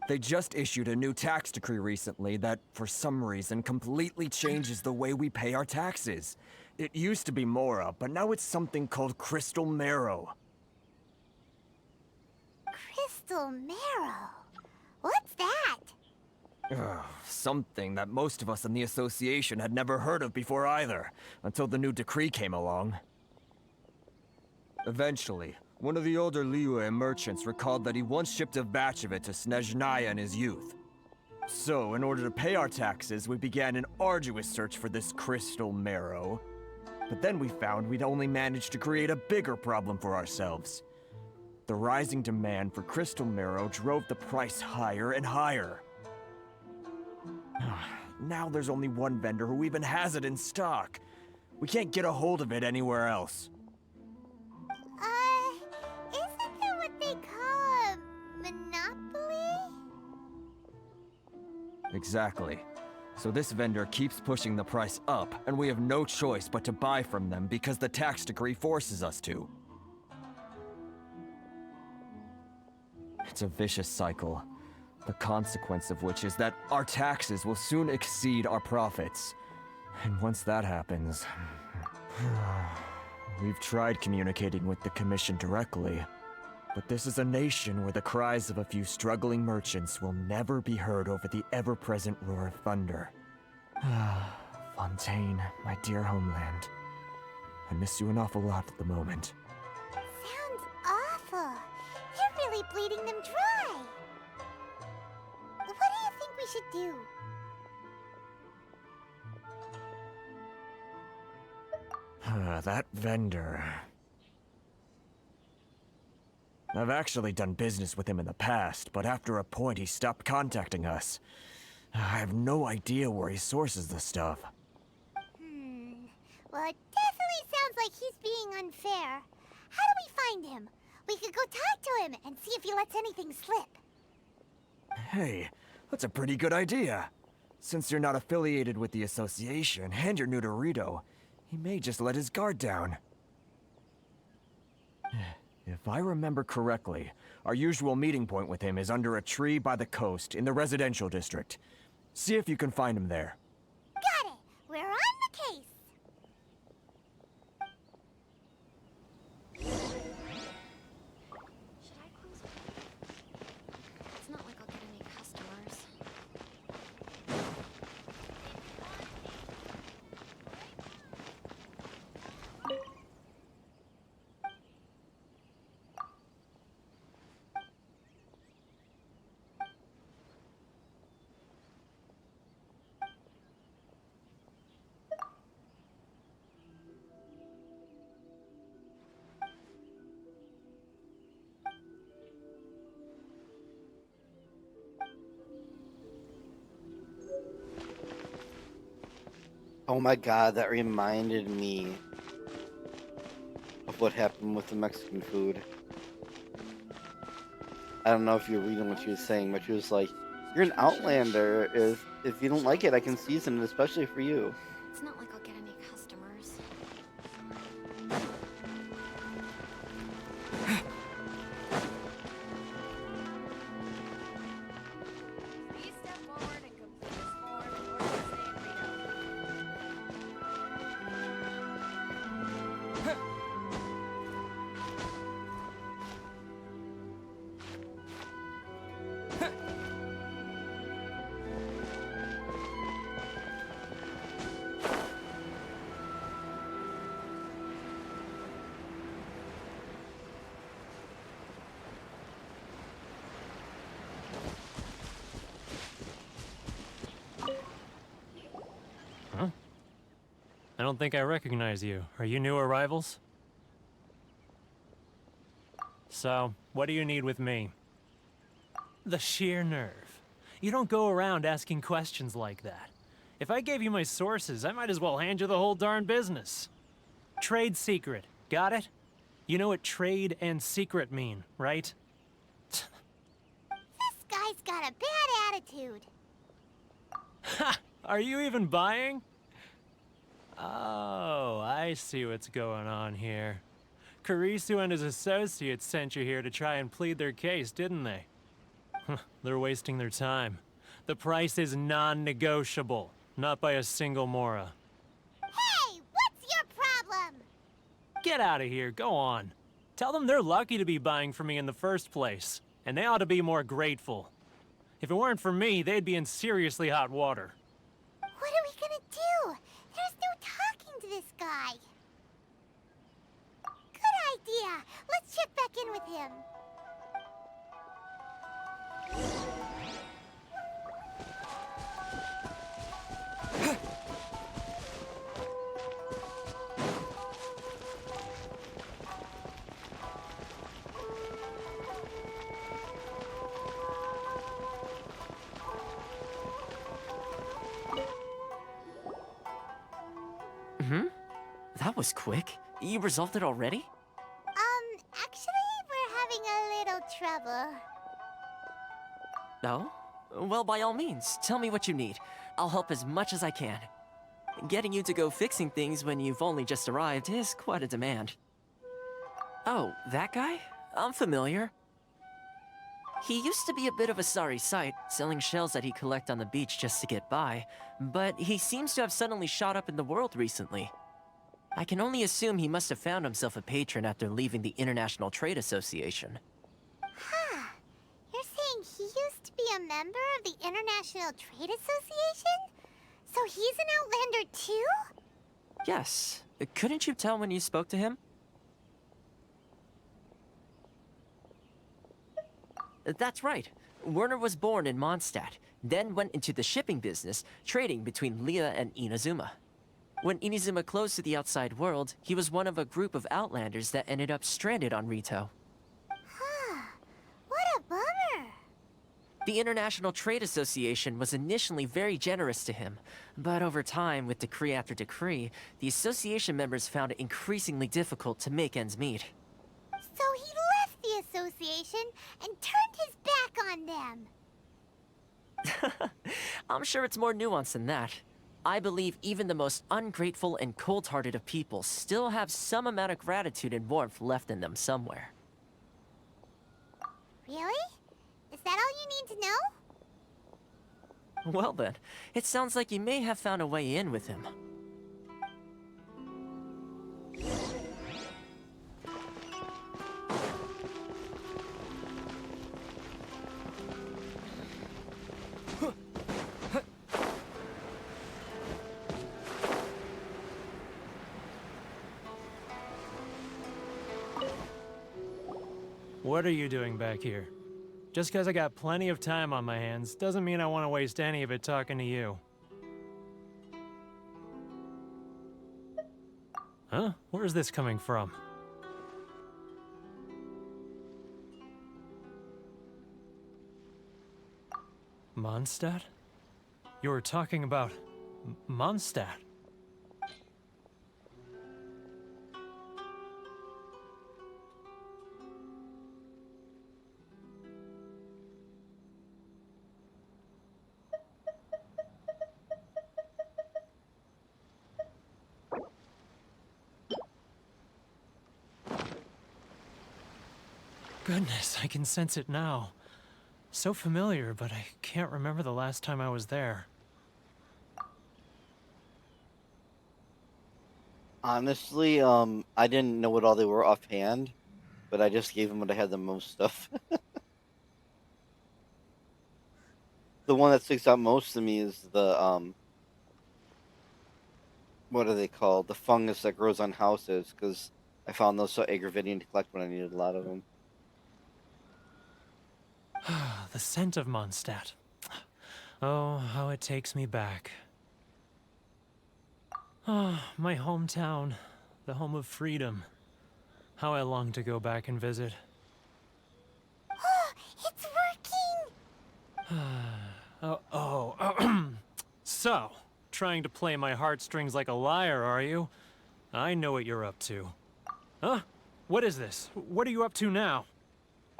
They just issued a new tax decree recently that, for some reason, completely changes the way we pay our taxes. It used to be Mora, but now it's something called Crystal Marrow. Crystal Marrow? What's that? Something that most of us in the association had never heard of before either, until the new decree came along. Eventually, one of the older Liyue merchants recalled that he once shipped a batch of it to Snezhnaya in his youth. So, in order to pay our taxes, we began an arduous search for this crystal marrow. But then we found we'd only managed to create a bigger problem for ourselves. The rising demand for crystal marrow drove the price higher and higher. Now there's only one vendor who even has it in stock. We can't get a hold of it anywhere else. Isn't that what they call a monopoly? Exactly. So this vendor keeps pushing the price up, and we have no choice but to buy from them because the tax decree forces us to. It's a vicious cycle. The consequence of which is that our taxes will soon exceed our profits. And once that happens... We've tried communicating with the Commission directly, but this is a nation where the cries of a few struggling merchants will never be heard over the ever-present roar of thunder. Fontaine, my dear homeland. I miss you an awful lot at the moment. Sounds awful. You're really bleeding them dry. What do you think we should do? That vendor... I've actually done business with him in the past, but after a point he stopped contacting us. I have no idea where he sources the stuff. Well, it definitely sounds like he's being unfair. How do we find him? We could go talk to him and see if he lets anything slip. Hey, that's a pretty good idea. Since you're not affiliated with the association and you're new to Rito, he may just let his guard down. If I remember correctly, our usual meeting point with him is under a tree by the coast in the residential district. See if you can find him there. Got it! We're on the case! Should I close it? It's not like I'll get any customers. Oh my god, that reminded me of what happened with the Mexican food. I don't know if you're reading what she was saying, but she was like, "You're an outlander. If you don't like it, I can season it, especially for you." It's not like I'll get any customers. Please step forward and complete this form in order to stay in Reno. I don't think I recognize you. Are you new arrivals? So, what do you need with me? The sheer nerve. You don't go around asking questions like that. If I gave you my sources, I might as well hand you the whole darn business. Trade secret. Got it? You know what trade and secret mean, right? This guy's got a bad attitude. Ha! Are you even buying? Oh, I see what's going on here. Kurisu and his associates sent you here to try and plead their case, didn't they? They're wasting their time. The price is non-negotiable, not by a single Mora. Hey, what's your problem? Get out of here, go on. Tell them they're lucky to be buying from me in the first place, and they ought to be more grateful. If it weren't for me, they'd be in seriously hot water. What are we gonna do? There's no talking to this guy. Good idea. Let's check back in with him. That was quick. You resolved it already? Actually, we're having a little trouble. No? Well, by all means, tell me what you need. I'll help as much as I can. Getting you to go fixing things when you've only just arrived is quite a demand. Oh, that guy? I'm familiar. He used to be a bit of a sorry sight, selling shells that he collect on the beach just to get by, but he seems to have suddenly shot up in the world recently. I can only assume he must have found himself a patron after leaving the International Trade Association. Huh. You're saying he used to be a member of the International Trade Association? So he's an Outlander too? Yes. Couldn't you tell when you spoke to him? That's right. Werner was born in Mondstadt, then went into the shipping business, trading between Leah and Inazuma. When Inazuma closed to the outside world, he was one of a group of Outlanders that ended up stranded on Rito. Huh. What a bummer. The International Trade Association was initially very generous to him, but over time, with decree after decree, the association members found it increasingly difficult to make ends meet. So he left the association and turned his back on them. I'm sure it's more nuanced than that. I believe even the most ungrateful and cold-hearted of people still have some amount of gratitude and warmth left in them somewhere. Really? Is that all you need to know? Well then, it sounds like you may have found a way in with him. What are you doing back here? Just because I got plenty of time on my hands doesn't mean I want to waste any of it talking to you. Huh? Where's this coming from? Mondstadt? You were talking about Mondstadt. Goodness, I can sense it now. So familiar, but I can't remember the last time I was there. Honestly, I didn't know what all they were offhand, but I just gave them what I had the most stuff. The one that sticks out most to me is the, what are they called? The fungus that grows on houses, because I found those so aggravating to collect when I needed a lot of them. The scent of Mondstadt. Oh, how it takes me back. Ah, my hometown, the home of freedom. How I long to go back and visit. It's working! So, trying to play my heartstrings like a liar, are you? I know what you're up to. Huh? What is this? What are you up to now?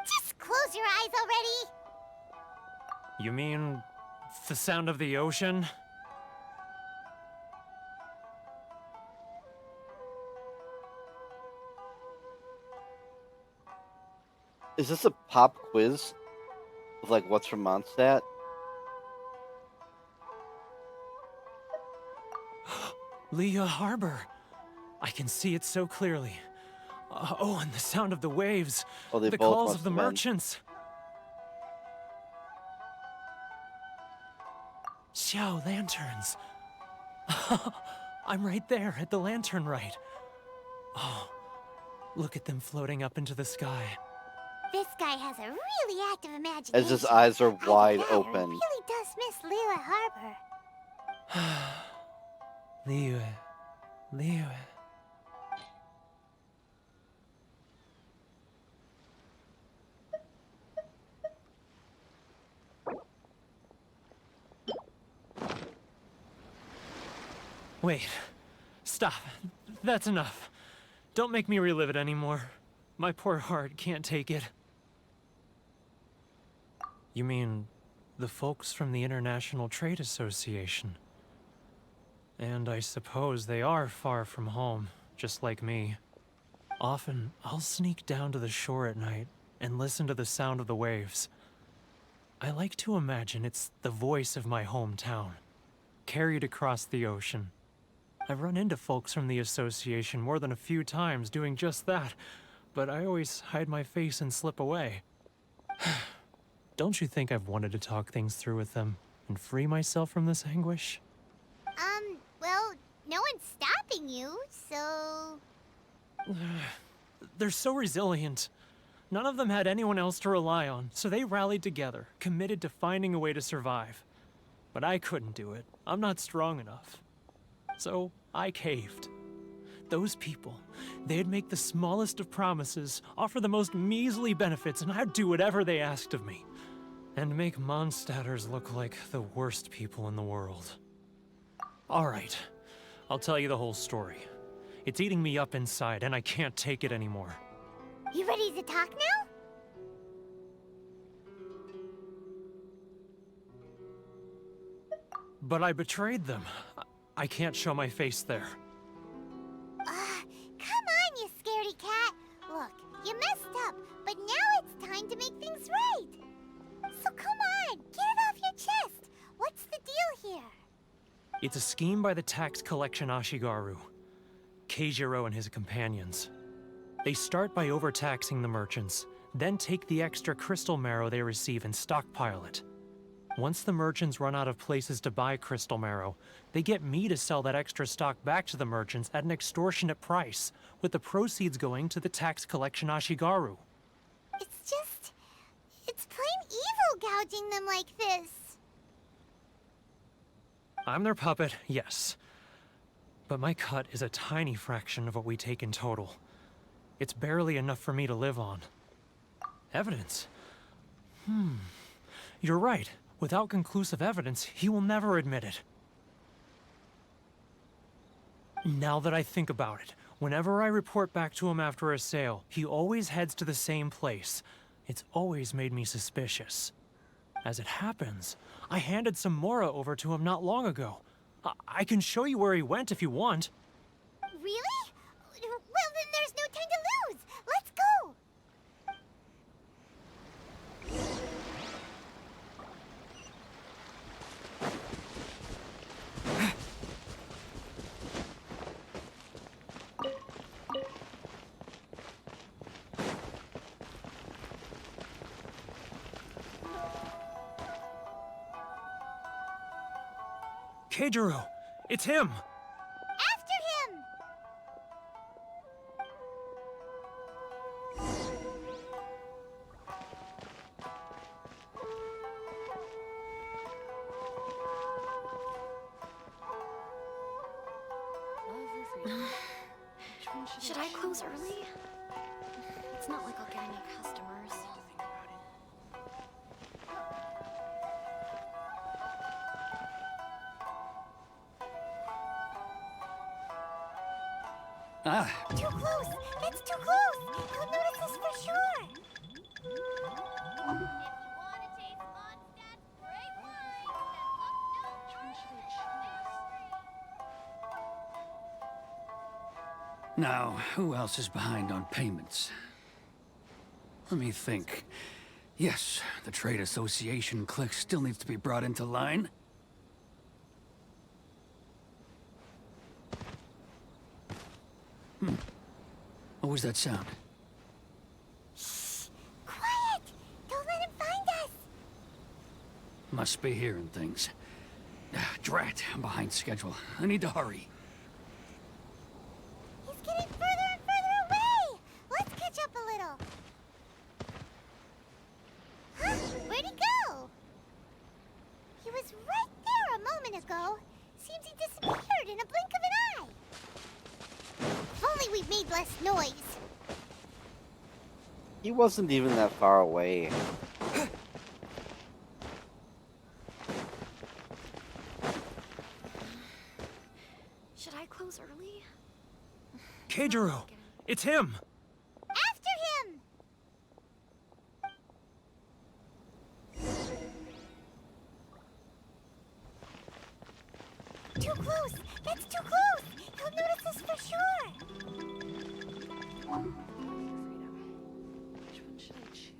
Just close your eyes already! You mean the sound of the ocean? Is this a pop quiz? Of like what's from Mondstadt? Leah Harbor. I can see it so clearly. Oh, and the sound of the waves. Oh, they the both calls must of the have been. merchants. Xiao lanterns. I'm right there at the lantern right. Oh, look at them floating up into the sky. This guy has a really active imagination. As his eyes are wide Either that or open. he really does miss Lila Harbor. Liyue. Wait. Stop. That's enough. Don't make me relive it anymore. My poor heart can't take it. You mean the folks from the International Trade Association? And I suppose they are far from home, just like me. Often, I'll sneak down to the shore at night and listen to the sound of the waves. I like to imagine it's the voice of my hometown, carried across the ocean. I've run into folks from the association more than a few times doing just that, but I always hide my face and slip away. Don't you think I've wanted to talk things through with them and free myself from this anguish? Well, no one's stopping you, so... They're so resilient. None of them had anyone else to rely on, so they rallied together, committed to finding a way to survive. But I couldn't do it. I'm not strong enough. So I caved. Those people, they'd make the smallest of promises, offer the most measly benefits, and I'd do whatever they asked of me. And make Mondstadters look like the worst people in the world. All right, I'll tell you the whole story. It's eating me up inside, and I can't take it anymore. You ready to talk now? But I betrayed them. I can't show my face there. Come on, you scaredy cat. Look, you messed up, but now it's time to make things right. So come on, get it off your chest. What's the deal here? It's a scheme by the tax collection Ashigaru, Keijiro and his companions. They start by overtaxing the merchants, then take the extra crystal marrow they receive and stockpile it. Once the merchants run out of places to buy crystal marrow, they get me to sell that extra stock back to the merchants at an extortionate price, with the proceeds going to the tax collection Ashigaru. It's plain evil gouging them like this. I'm their puppet, yes. But my cut is a tiny fraction of what we take in total. It's barely enough for me to live on. Evidence? You're right. Without conclusive evidence, he will never admit it. Now that I think about it, whenever I report back to him after a sale, he always heads to the same place. It's always made me suspicious. As it happens, I handed some Mora over to him not long ago. I can show you where he went if you want. Really? Well, then there's no time to lose. Let's go. Keijiro! It's him! After him! close early? It's not like I'll get any customers. Ah, Too close! That's too close! He'll notice us for sure! If you want to taste Mondstadt's great wine, then look no further. now, who else is behind on payments? Let me think. Yes, the Trade Association clique still needs to be brought into line. What was that sound? Quiet! Don't let him find us! Must be hearing things. Drat, I'm behind schedule. I need to hurry. He's getting further and further away! Let's catch up a little. Huh? Where'd he go? He was right there a moment ago. Seems he disappeared in a blink of an eye. If only we'd made less noise. He wasn't even that far away. Should I close early? Keijiro! It's him! After him! Too close! That's too close! He'll notice us for sure! Which one should I choose?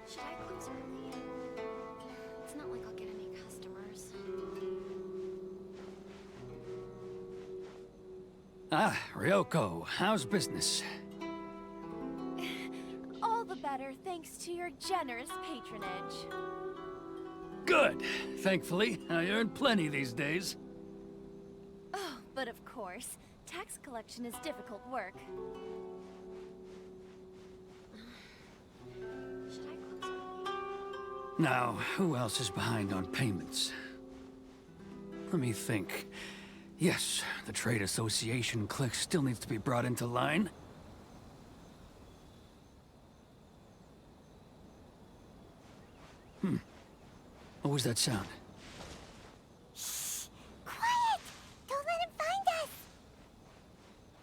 Should I close early? It's not like I'll get any customers. Ah, Ryoko, how's business? All the better thanks to your generous patronage. Good. Thankfully, I earn plenty these days. Oh, but of course, tax collection is difficult work. Should I close early? Now, who else is behind on payments? Let me think. Yes, the Trade Association clique still needs to be brought into line. What was that sound? Quiet! Don't let him find us!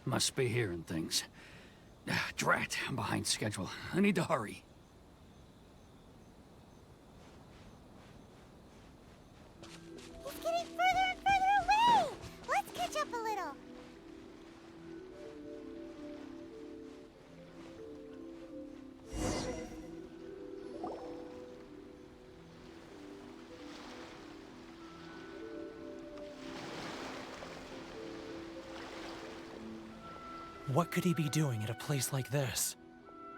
Must be hearing things. Drat, I'm behind schedule. I need to hurry. He's getting further and further away! Let's catch up a little. What could he be doing at a place like this?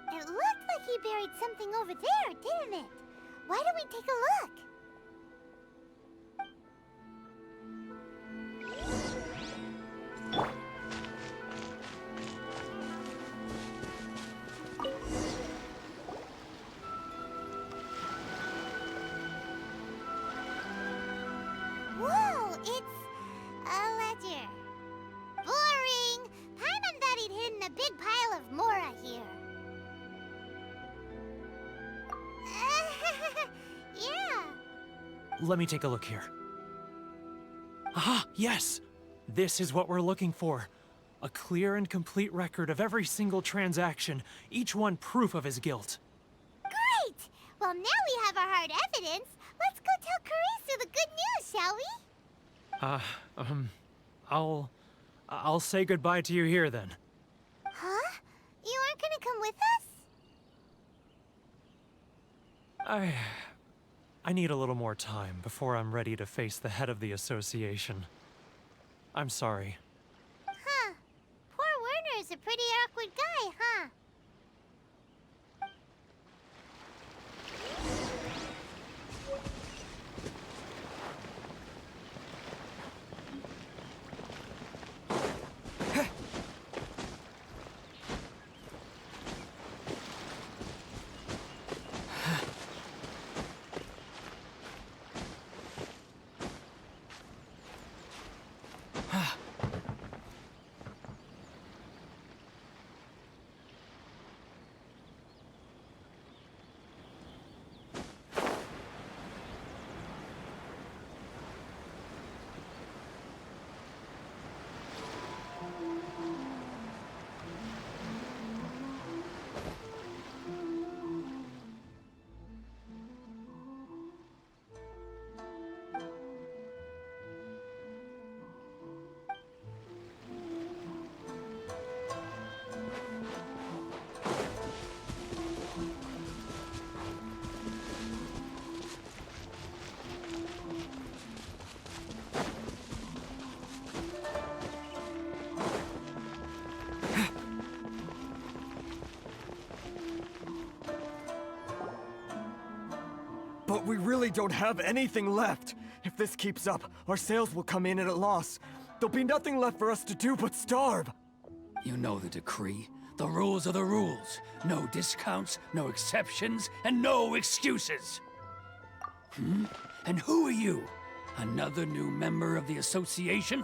It looked like he buried something over there, didn't it? Why don't we take a look? Whoa, it's a ledger. Boring! Paimon thought he'd hidden a big pile of Mora here. Yeah. Let me take a look here. Aha! Yes! This is what we're looking for. A clear and complete record of every single transaction, each one proof of his guilt. Great! Well, now we have our hard evidence. Let's go tell Karisu the good news, shall we? I'll say goodbye to you here then. Huh? You aren't gonna come with us? I need a little more time before I'm ready to face the head of the association. I'm sorry. Huh. Poor Werner's a pretty awkward guy, huh? We really don't have anything left. If this keeps up, our sales will come in at a loss. There'll be nothing left for us to do but starve. You know the decree. The rules are the rules. No discounts, no exceptions, and no excuses. And who are you? Another new member of the association?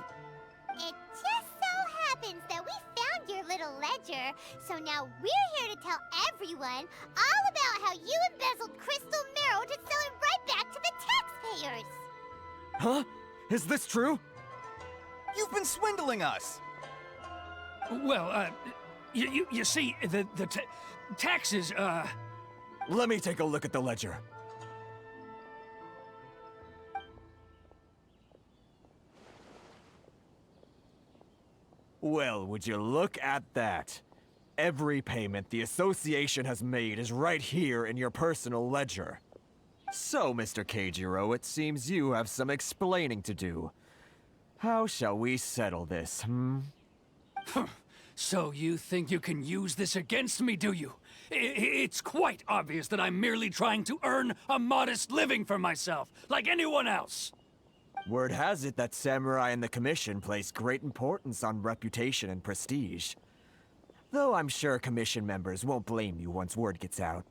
It just so happens that we found your little ledger, so now we're here to tell everyone all about how you embezzled crystal marrow to sell it right back to the taxpayers. Huh? Is this true? You've been swindling us! Well, you see, the taxes, Let me take a look at the ledger. Well, would you look at that? Every payment the association has made is right here in your personal ledger. So, Mr. Keijiro, it seems you have some explaining to do. How shall we settle this, So you think you can use this against me, do you? It's quite obvious that I'm merely trying to earn a modest living for myself, like anyone else. Word has it that samurai and the commission place great importance on reputation and prestige. Though I'm sure commission members won't blame you once word gets out.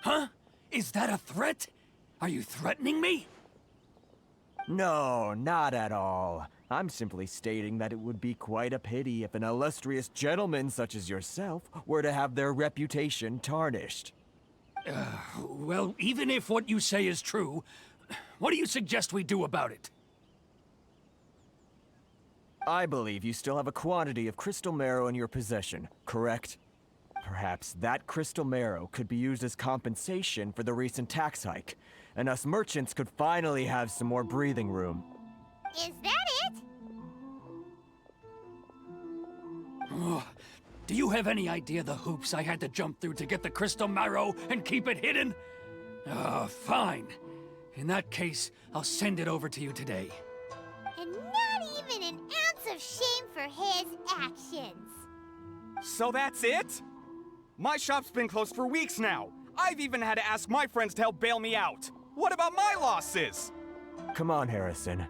Huh? Is that a threat? Are you threatening me? No, not at all. I'm simply stating that it would be quite a pity if an illustrious gentleman such as yourself were to have their reputation tarnished. Well, even if what you say is true, what do you suggest we do about it? I believe you still have a quantity of crystal marrow in your possession, correct? Perhaps that crystal marrow could be used as compensation for the recent tax hike, and us merchants could finally have some more breathing room. Is that it? Oh, do you have any idea the hoops I had to jump through to get the crystal marrow and keep it hidden? Fine. In that case, I'll send it over to you today. And not even an ounce of shame for his actions. So that's it? My shop's been closed for weeks now. I've even had to ask my friends to help bail me out. What about my losses? Come on, Harrison.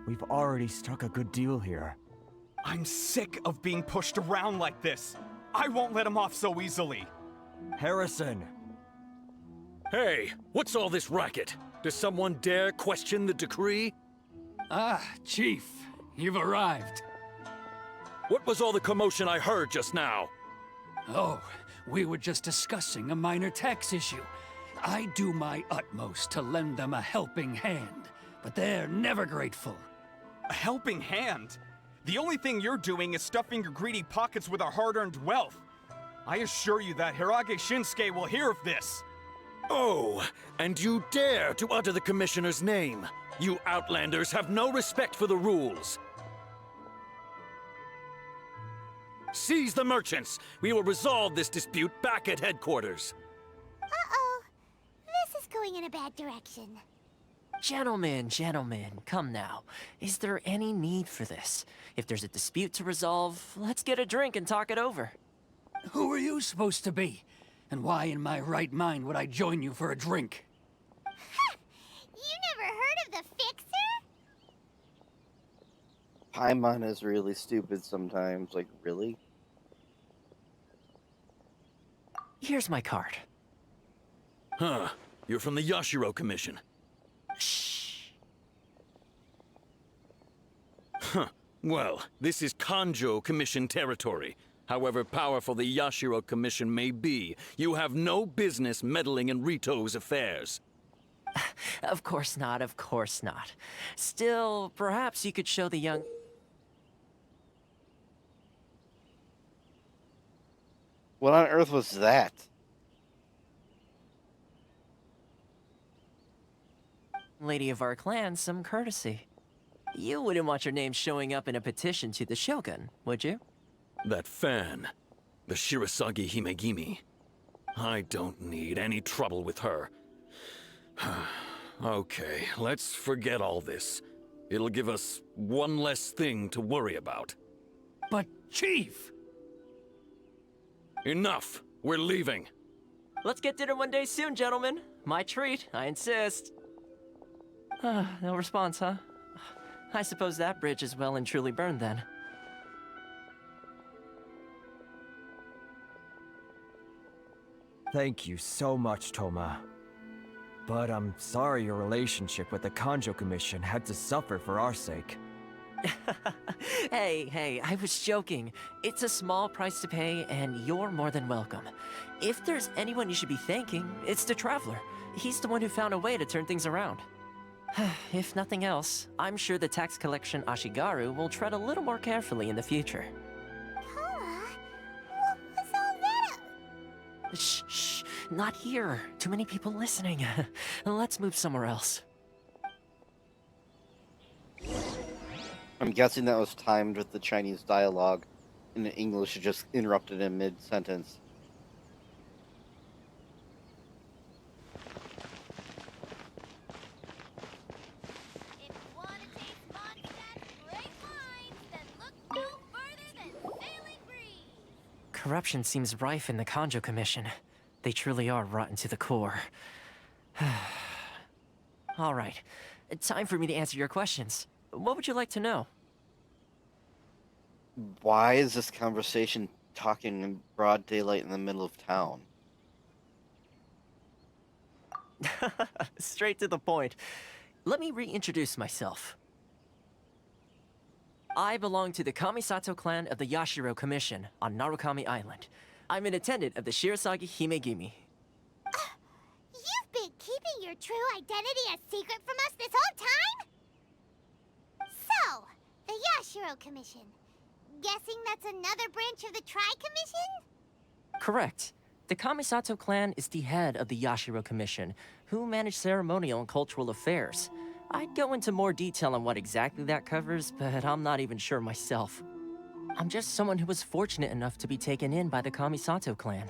We've already struck a good deal here. I'm sick of being pushed around like this. I won't let him off so easily. Harrison! Hey, what's all this racket? Does someone dare question the decree? Ah, Chief, you've arrived. What was all the commotion I heard just now? Oh, we were just discussing a minor tax issue. I do my utmost to lend them a helping hand, but they're never grateful. A helping hand? The only thing you're doing is stuffing your greedy pockets with our hard-earned wealth. I assure you that Hirage Shinsuke will hear of this. Oh, and you dare to utter the Commissioner's name. You Outlanders have no respect for the rules. Seize the merchants. We will resolve this dispute back at headquarters. Uh-oh. This is going in a bad direction. Gentlemen, come now. Is there any need for this? If there's a dispute to resolve, let's get a drink and talk it over. Who are you supposed to be? And why in my right mind would I join you for a drink? Ha! You never heard of the Fixer? Paimon is really stupid sometimes, like, really? Here's my card. Huh. You're from the Yashiro Commission. Shh. Huh. Well, this is Kanjo Commission territory. However powerful the Yashiro Commission may be, you have no business meddling in Rito's affairs. Of course not, of course not. Still, perhaps you could show the young... What on earth was that? lady of our clan some courtesy. You wouldn't want your name showing up in a petition to the Shogun, would you? That fan, the Shirasagi Himegimi. I don't need any trouble with her. Okay, let's forget all this. It'll give us one less thing to worry about. But, Chief! Enough! We're leaving. Let's get dinner one day soon, gentlemen. My treat, I insist. No response, huh? I suppose that bridge is well and truly burned then. Thank you so much, Toma. But I'm sorry your relationship with the Kanjo Commission had to suffer for our sake. Hey, I was joking. It's a small price to pay, and you're more than welcome. If there's anyone you should be thanking, it's the Traveler. He's the one who found a way to turn things around. If nothing else, I'm sure the tax collection Ashigaru will tread a little more carefully in the future. Toma, what was all that? Shh, not here. Too many people listening. Let's move somewhere else. I'm guessing that was timed with the Chinese dialogue, and the English just interrupted in mid-sentence. If you want to taste Mondstadt's great wines, then look no further than Sailing Breeze. Corruption seems rife in the Kanjo Commission. They truly are rotten to the core. All right, time for me to answer your questions. What would you like to know? Why is this conversation talking in broad daylight in the middle of town? Straight to the point. Let me reintroduce myself. I belong to the Kamisato clan of the Yashiro Commission on Narukami Island. I'm an attendant of the Shirasagi Himegimi. You've been keeping your true identity a secret from us this whole time? So, the Yashiro Commission. Guessing that's another branch of the Tri-Commission? Correct. The Kamisato clan is the head of the Yashiro Commission, who manage ceremonial and cultural affairs. I'd go into more detail on what exactly that covers, but I'm not even sure myself. I'm just someone who was fortunate enough to be taken in by the Kamisato clan.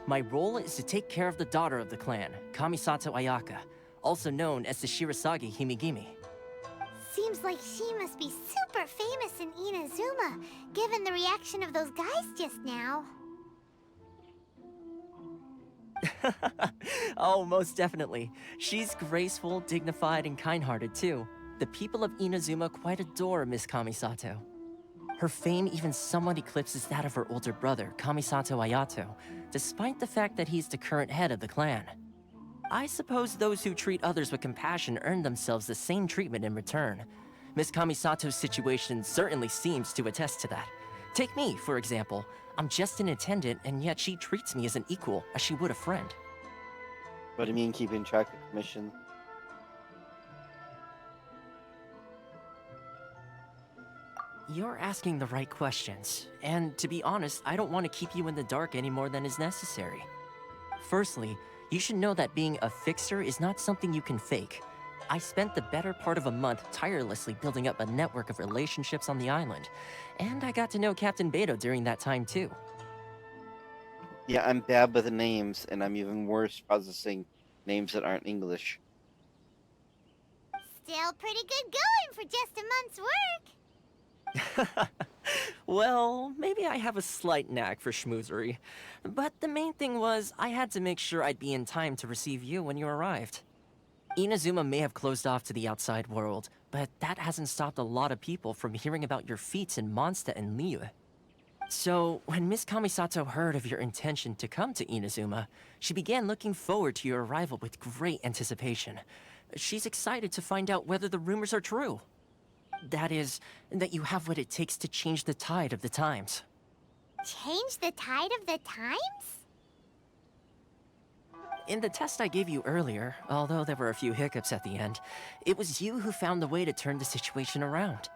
My role is to take care of the daughter of the clan, Kamisato Ayaka, also known as the Shirasagi Himegimi. Seems like she must be super famous in Inazuma, given the reaction of those guys just now. Oh, most definitely. She's graceful, dignified, and kind-hearted too. The people of Inazuma quite adore Miss Kamisato. Her fame even somewhat eclipses that of her older brother, Kamisato Ayato, despite the fact that he's the current head of the clan. I suppose those who treat others with compassion earn themselves the same treatment in return. Miss Kamisato's situation certainly seems to attest to that. Take me, for example. I'm just an attendant, and yet she treats me as an equal, as she would a friend. What do you mean keeping track of commission? You're asking the right questions, and to be honest, I don't want to keep you in the dark any more than is necessary. Firstly, you should know that being a fixer is not something you can fake. I spent the better part of a month tirelessly building up a network of relationships on the island, and I got to know Captain Beto during that time too. Yeah, I'm bad with the names, and I'm even worse processing names that aren't English. Still pretty good going for just a month's work. Well, maybe I have a slight knack for schmoozery, but the main thing was I had to make sure I'd be in time to receive you when you arrived. Inazuma may have closed off to the outside world, but that hasn't stopped a lot of people from hearing about your feats in Mondstadt and Liyue. So, when Miss Kamisato heard of your intention to come to Inazuma, she began looking forward to your arrival with great anticipation. She's excited to find out whether the rumors are true. That is, that you have what it takes to change the tide of the times. Change the tide of the times? In the test I gave you earlier, although there were a few hiccups at the end, it was you who found the way to turn the situation around.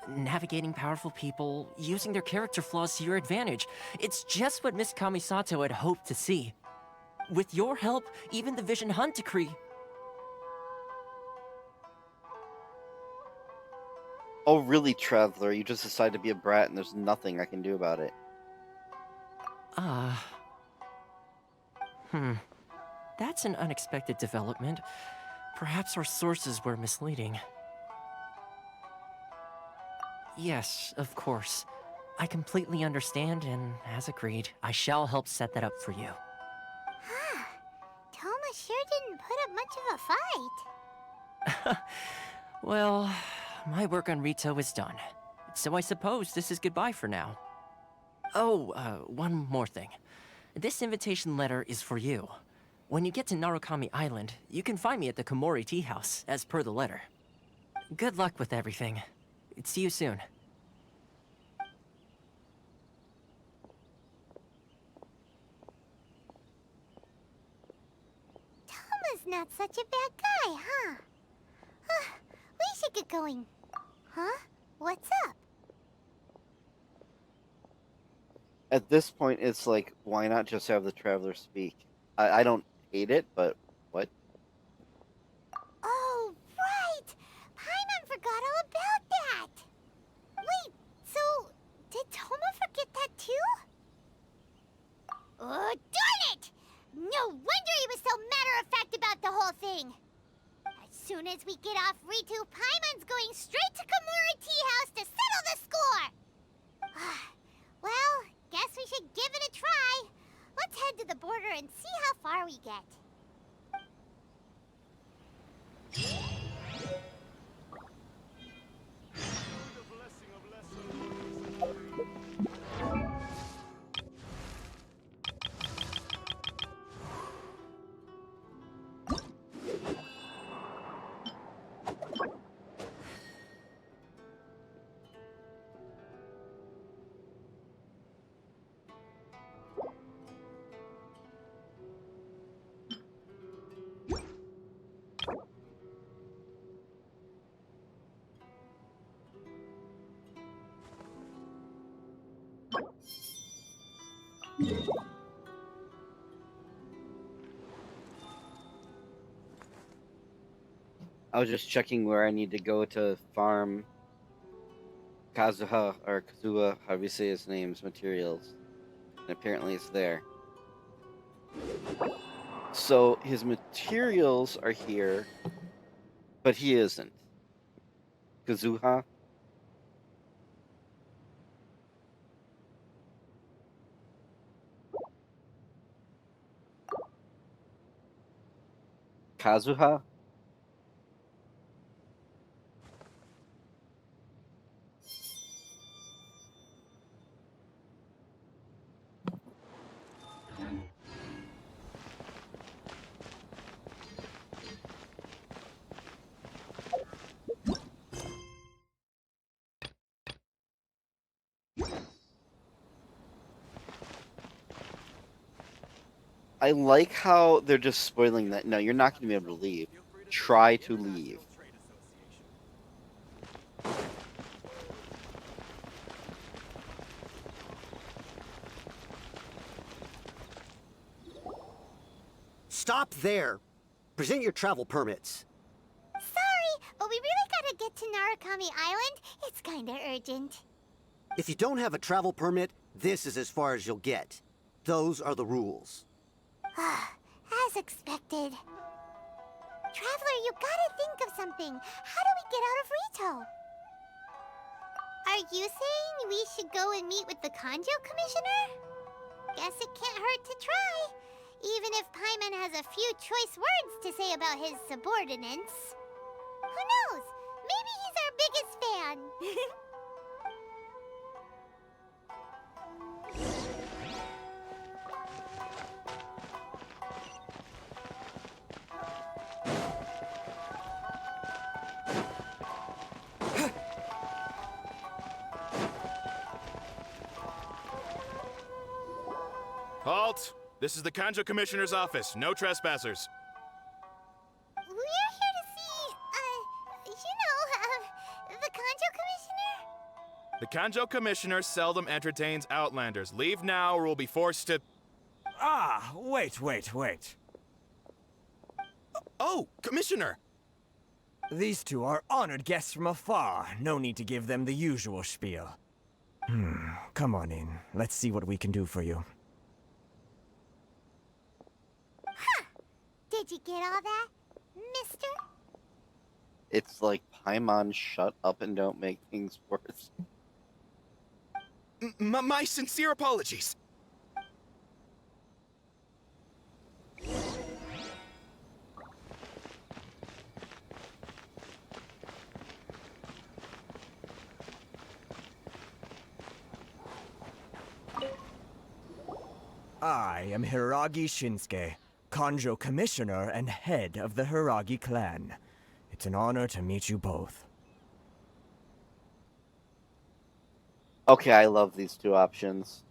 Navigating powerful people, using their character flaws to your advantage. It's just what Miss Kamisato had hoped to see. With your help, even the Vision Hunt Decree... Oh, really, Traveler? You just decided to be a brat and there's nothing I can do about it. That's an unexpected development. Perhaps our sources were misleading. Yes, of course. I completely understand, and as agreed, I shall help set that up for you. Toma sure didn't put up much of a fight. Well, my work on Rito is done. So I suppose this is goodbye for now. Oh, one more thing. This invitation letter is for you. When you get to Narukami Island, you can find me at the Komori Tea House, as per the letter. Good luck with everything. See you soon. Toma's not such a bad guy, huh? We should get going. Huh? What's up? At this point, it's like, why not just have the traveler speak? I don't hate it, but what? Oh, right! Paimon forgot all about that! Wait, so did Toma forget that too? Oh, darn it! No wonder he was so matter-of-fact about the whole thing! As soon as we get off Ritu, Paimon's going straight to Komori Tea House to settle the score! Well, guess we should give it a try. Let's head to the border and see how far we get. I was just checking where I need to go to farm Kazuha, or Kazuha, however you say his name's materials. And apparently it's there. So his materials are here, but he isn't. Kazuha? Kazuha? I like how they're just spoiling that. No, you're not going to be able to leave. Try to leave. Stop there! Present your travel permits. Sorry, but we really gotta get to Narukami Island. It's kinda urgent. If you don't have a travel permit, this is as far as you'll get. Those are the rules. As expected. Traveler, you gotta think of something. How do we get out of Rito? Are you saying we should go and meet with the Kanjo Commissioner? Guess it can't hurt to try. Even if Paimon has a few choice words to say about his subordinates. Who knows? Maybe he's our biggest fan. Halt! This is the Kanjo Commissioner's office. No trespassers. We're here to see, the Kanjo Commissioner? The Kanjo Commissioner seldom entertains Outlanders. Leave now or we'll be forced to... Ah, wait. Oh, Commissioner! These two are honored guests from afar. No need to give them the usual spiel. Come on in. Let's see what we can do for you. Did you get all that, mister? It's like, Paimon, shut up and don't make things worse. My sincere apologies. I am Hiragi Shinsuke, Kanjo Commissioner and head of the Hiragi clan. It's an honor to meet you both. Okay, I love these two options.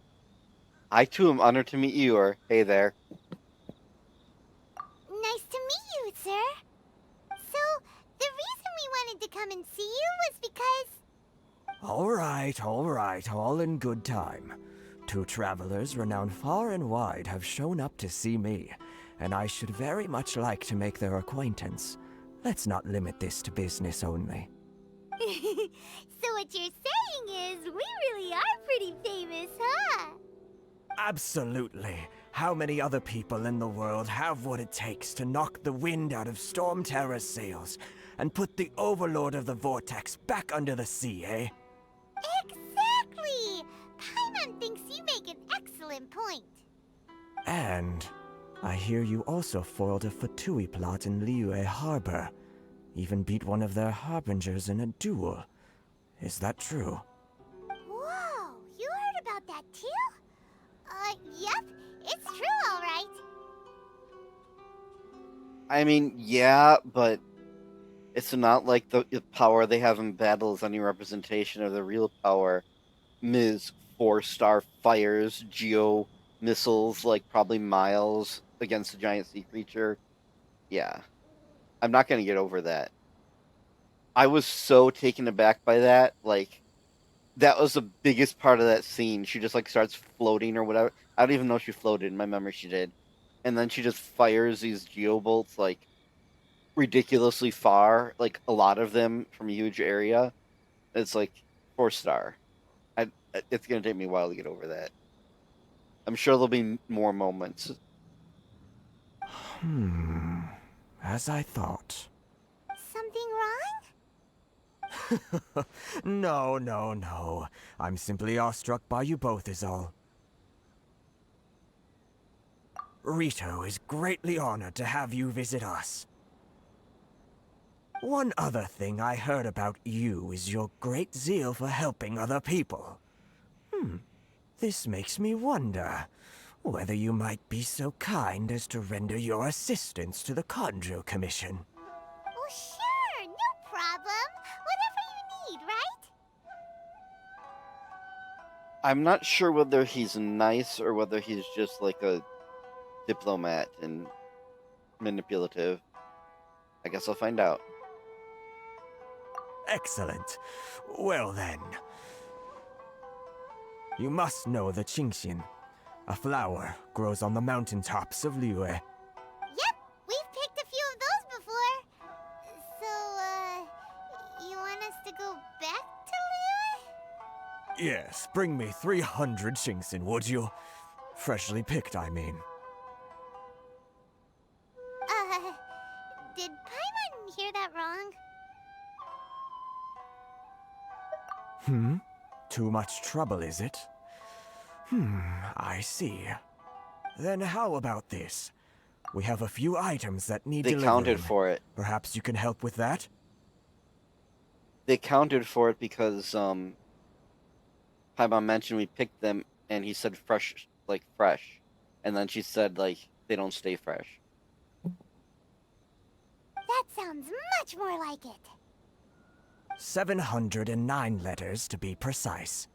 I too am honored to meet you, or hey there. Nice to meet you, sir. So, the reason we wanted to come and see you was because... All right, all in good time. Two travelers renowned far and wide have shown up to see me, and I should very much like to make their acquaintance. Let's not limit this to business only. So what you're saying is, we really are pretty famous, huh? Absolutely. How many other people in the world have what it takes to knock the wind out of Storm Terror's sails and put the Overlord of the Vortex back under the sea, eh? Exactly! Paimon thinks you make an excellent point. And I hear you also foiled a Fatui plot in Liyue Harbor. Even beat one of their harbingers in a duel. Is that true? Whoa, you heard about that too? Yep, it's true, all right. I mean, yeah, but it's not like the power they have in battle is any representation of the real power. Ms. 4-star fires geo missiles like probably miles against a giant sea creature. Yeah. I'm not gonna get over that. I was so taken aback by that. Like, that was the biggest part of that scene. She just like starts floating or whatever. I don't even know if she floated. In my memory, she did. And then she just fires these geobolts like ridiculously far, like a lot of them from a huge area. It's like 4-star. It's gonna take me a while to get over that. I'm sure there'll be more moments. As I thought. Something wrong? No. I'm simply awestruck by you both is all. Rito is greatly honored to have you visit us. One other thing I heard about you is your great zeal for helping other people. This makes me wonder whether you might be so kind as to render your assistance to the Kanjo Commission. Well, sure, no problem. Whatever you need, right? I'm not sure whether he's nice or whether he's just like a diplomat and manipulative. I guess I'll find out. Excellent. Well then. You must know the Genshin. A flower grows on the mountaintops of Liyue. Yep, we've picked a few of those before. So, you want us to go back to Liyue? Yes, bring me 300 Genshin, would you? Freshly picked, I mean. Did Paimon hear that wrong? Too much trouble, is it? I see. Then how about this? We have a few items that need delivering. They counted for it. Perhaps you can help with that? They counted for it because Paimon mentioned we picked them, and he said fresh, like fresh, and then she said like they don't stay fresh. That sounds much more like it. 709 letters to be precise.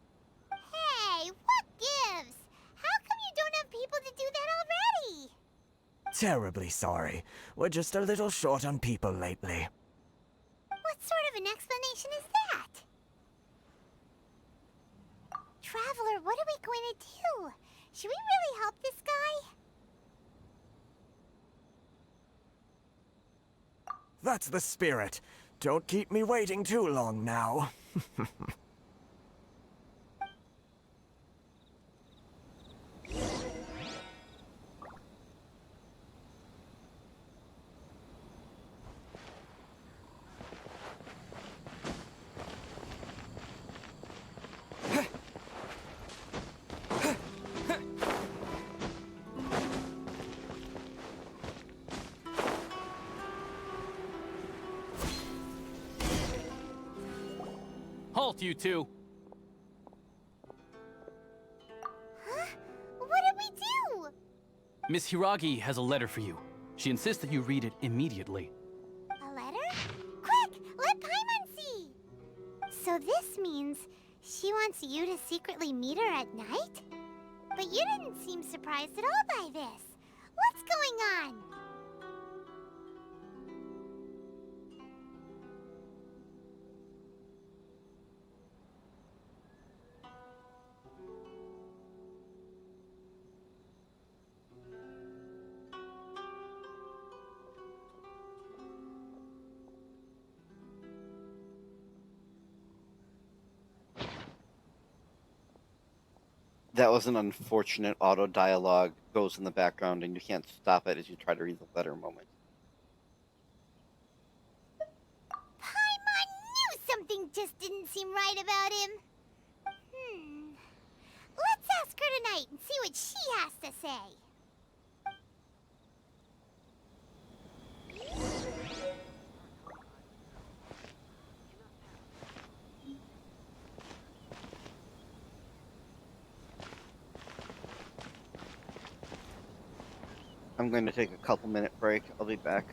Hey, what gives? How come you don't have people to do that already? Terribly sorry. We're just a little short on people lately. What sort of an explanation is that? Traveler, what are we going to do? Should we really help this guy? That's the spirit. Don't keep me waiting too long now. Halt, you two! Huh? What did we do? Miss Hiragi has a letter for you. She insists that you read it immediately. A letter? Quick! Let Paimon see! So this means she wants you to secretly meet her at night? But you didn't seem surprised at all by this. What's going on? That was an unfortunate auto dialogue goes in the background and you can't stop it as you try to read the letter moment. Paimon knew something just didn't seem right about him. Let's ask her tonight and see what she has to say. I'm going to take a couple-minute break. I'll be back.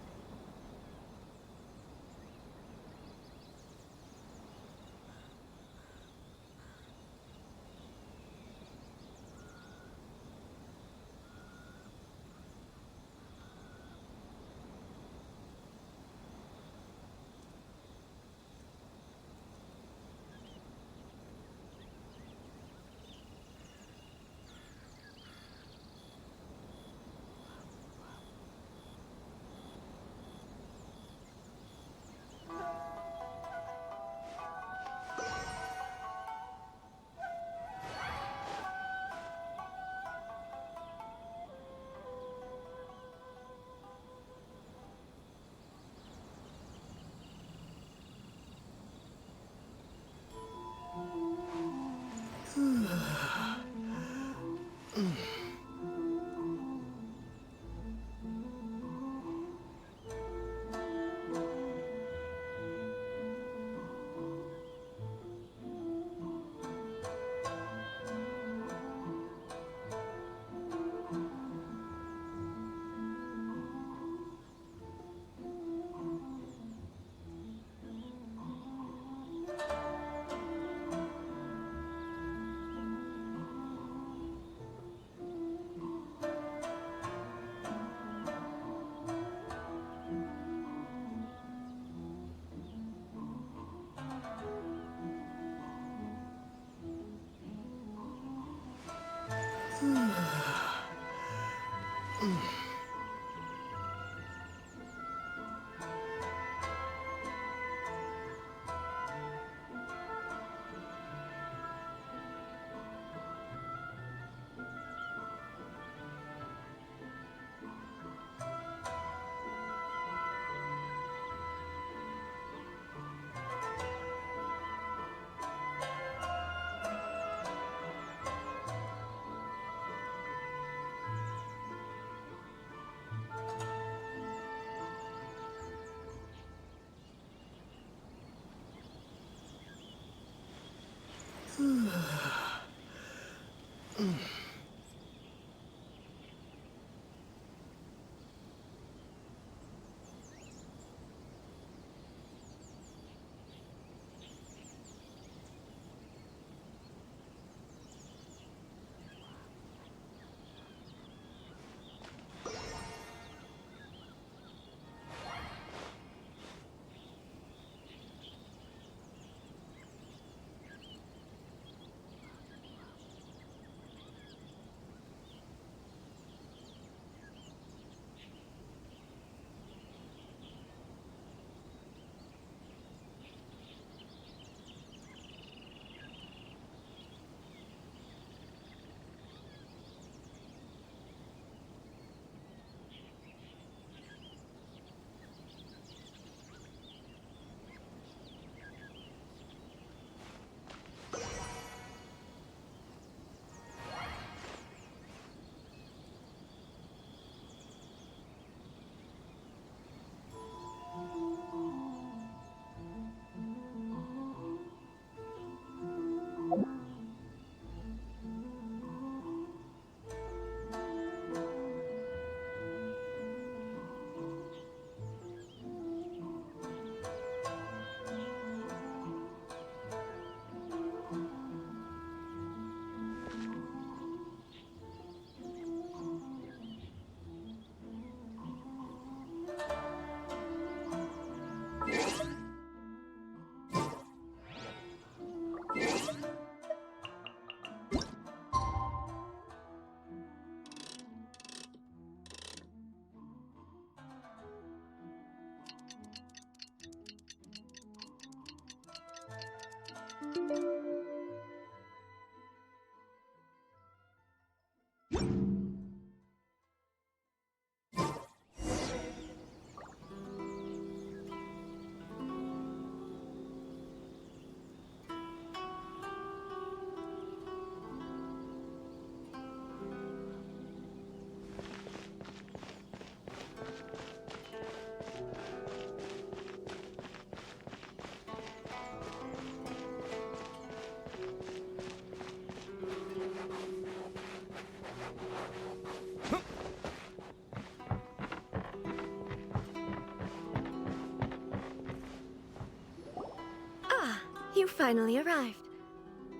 finally arrived.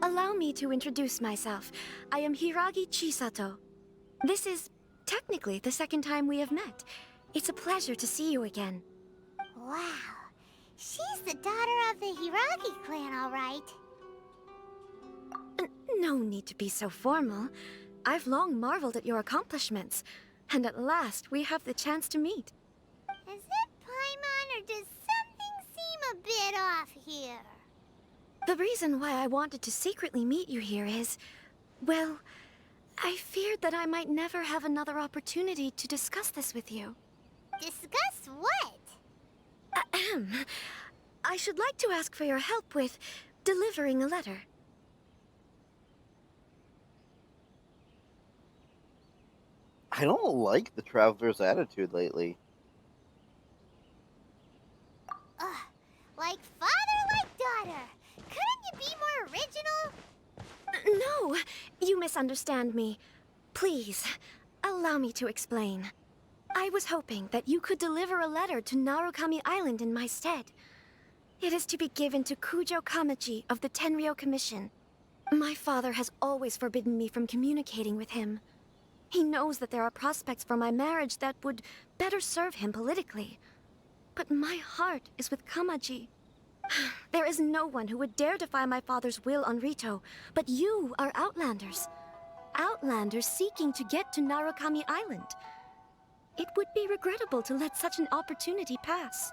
Allow me to introduce myself. I am Hiragi Chisato. This is technically the second time we have met. It's a pleasure to see you again. Wow. She's the daughter of the Hiragi clan, all right. No need to be so formal. I've long marveled at your accomplishments, and at last we have the chance to meet. Is it Paimon, or does something seem a bit off here? The reason why I wanted to secretly meet you here is, well, I feared that I might never have another opportunity to discuss this with you. Discuss what? Ahem. I should like to ask for your help with delivering a letter. I don't like the Traveler's attitude lately. Like father, like daughter. Couldn't you be more original? No, you misunderstand me. Please, allow me to explain. I was hoping that you could deliver a letter to Narukami Island in my stead. It is to be given to Kujo Kamaji of the Tenryou Commission. My father has always forbidden me from communicating with him. He knows that there are prospects for my marriage that would better serve him politically. But my heart is with Kamaji. There is no one who would dare defy my father's will on Rito, but you are Outlanders. Outlanders seeking to get to Narukami Island. It would be regrettable to let such an opportunity pass.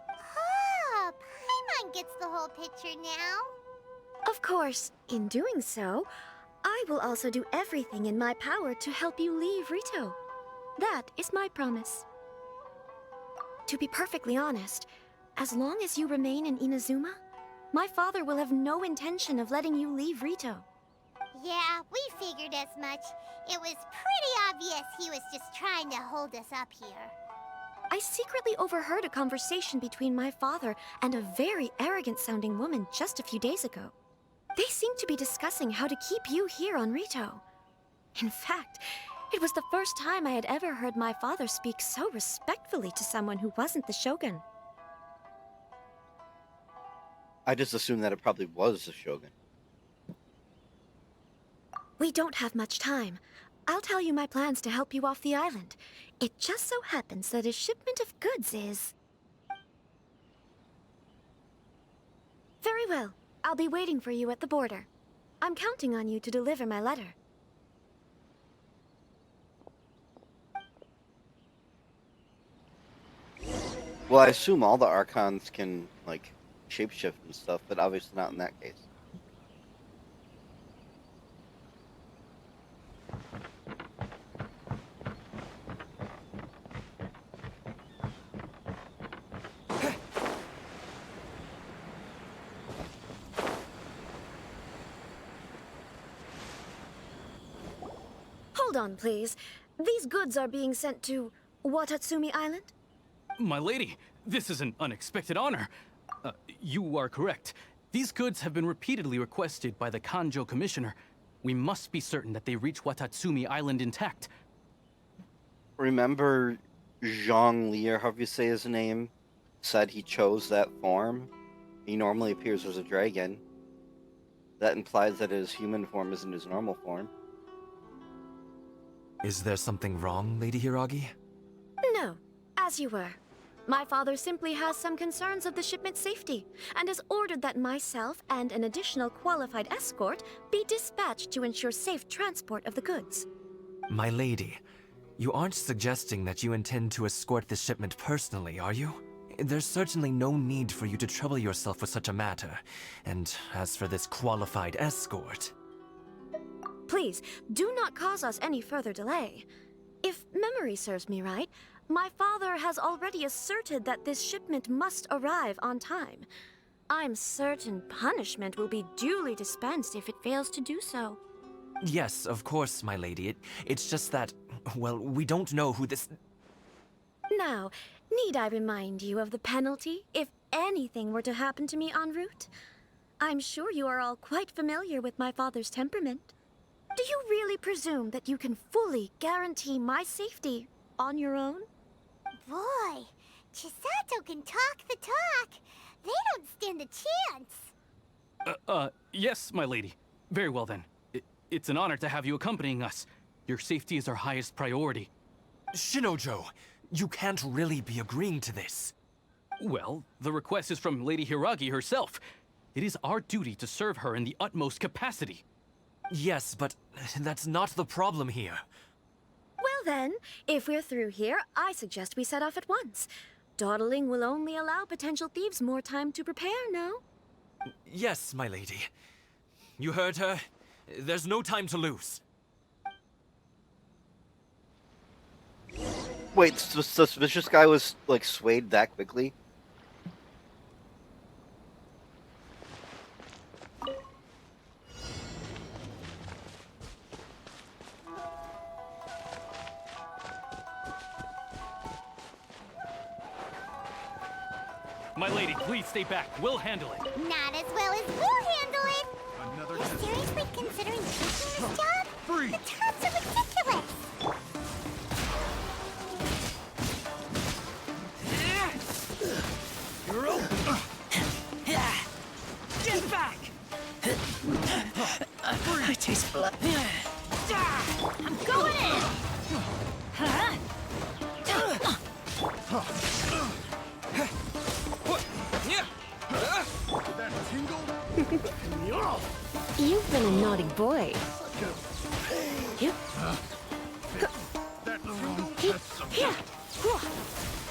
Oh, Paimon gets the whole picture now. Of course, in doing so, I will also do everything in my power to help you leave Rito. That is my promise. To be perfectly honest, as long as you remain in Inazuma, my father will have no intention of letting you leave Rito. Yeah, we figured as much. It was pretty obvious he was just trying to hold us up here. I secretly overheard a conversation between my father and a very arrogant-sounding woman just a few days ago. They seemed to be discussing how to keep you here on Rito. In fact, it was the first time I had ever heard my father speak so respectfully to someone who wasn't the Shogun. I just assumed that it probably was the Shogun. We don't have much time. I'll tell you my plans to help you off the island. It just so happens that a shipment of goods is... Very well. I'll be waiting for you at the border. I'm counting on you to deliver my letter. Well, I assume all the Archons can, like, shapeshift and stuff, but obviously not in that case. Hold on, please. These goods are being sent to Watatsumi Island? My lady, this is an unexpected honor. You are correct. These goods have been repeatedly requested by the Kanjo Commissioner. We must be certain that they reach Watatsumi Island intact. Remember Zhongli, or however you say his name, said he chose that form? He normally appears as a dragon. That implies that his human form isn't his normal form. Is there something wrong, Lady Hiragi? No, as you were. My father simply has some concerns of the shipment's safety, and has ordered that myself and an additional qualified escort be dispatched to ensure safe transport of the goods. My lady, you aren't suggesting that you intend to escort this shipment personally, are you? There's certainly no need for you to trouble yourself with such a matter. And as for this qualified escort... Please, do not cause us any further delay. If memory serves me right, my father has already asserted that this shipment must arrive on time. I'm certain punishment will be duly dispensed if it fails to do so. Yes, of course, my lady. It's just that, well, we don't know who this... Now, need I remind you of the penalty if anything were to happen to me en route? I'm sure you are all quite familiar with my father's temperament. Do you really presume that you can fully guarantee my safety on your own? Boy, Chisato can talk the talk. They don't stand a chance. Yes, my lady. Very well then. It's an honor to have you accompanying us. Your safety is our highest priority. Shinojo, you can't really be agreeing to this. Well, the request is from Lady Hiragi herself. It is our duty to serve her in the utmost capacity. Yes, but that's not the problem here. Well then, if we're through here, I suggest we set off at once. Dawdling will only allow potential thieves more time to prepare, no? Yes, my lady. You heard her. There's no time to lose. Wait, so the suspicious guy was, like, swayed that quickly? My lady, please stay back. We'll handle it. Not as well as we'll handle it. You're seriously considering taking this job? The terms are ridiculous. Get back! I taste blood. I'm going in! Huh? You've been a naughty boy.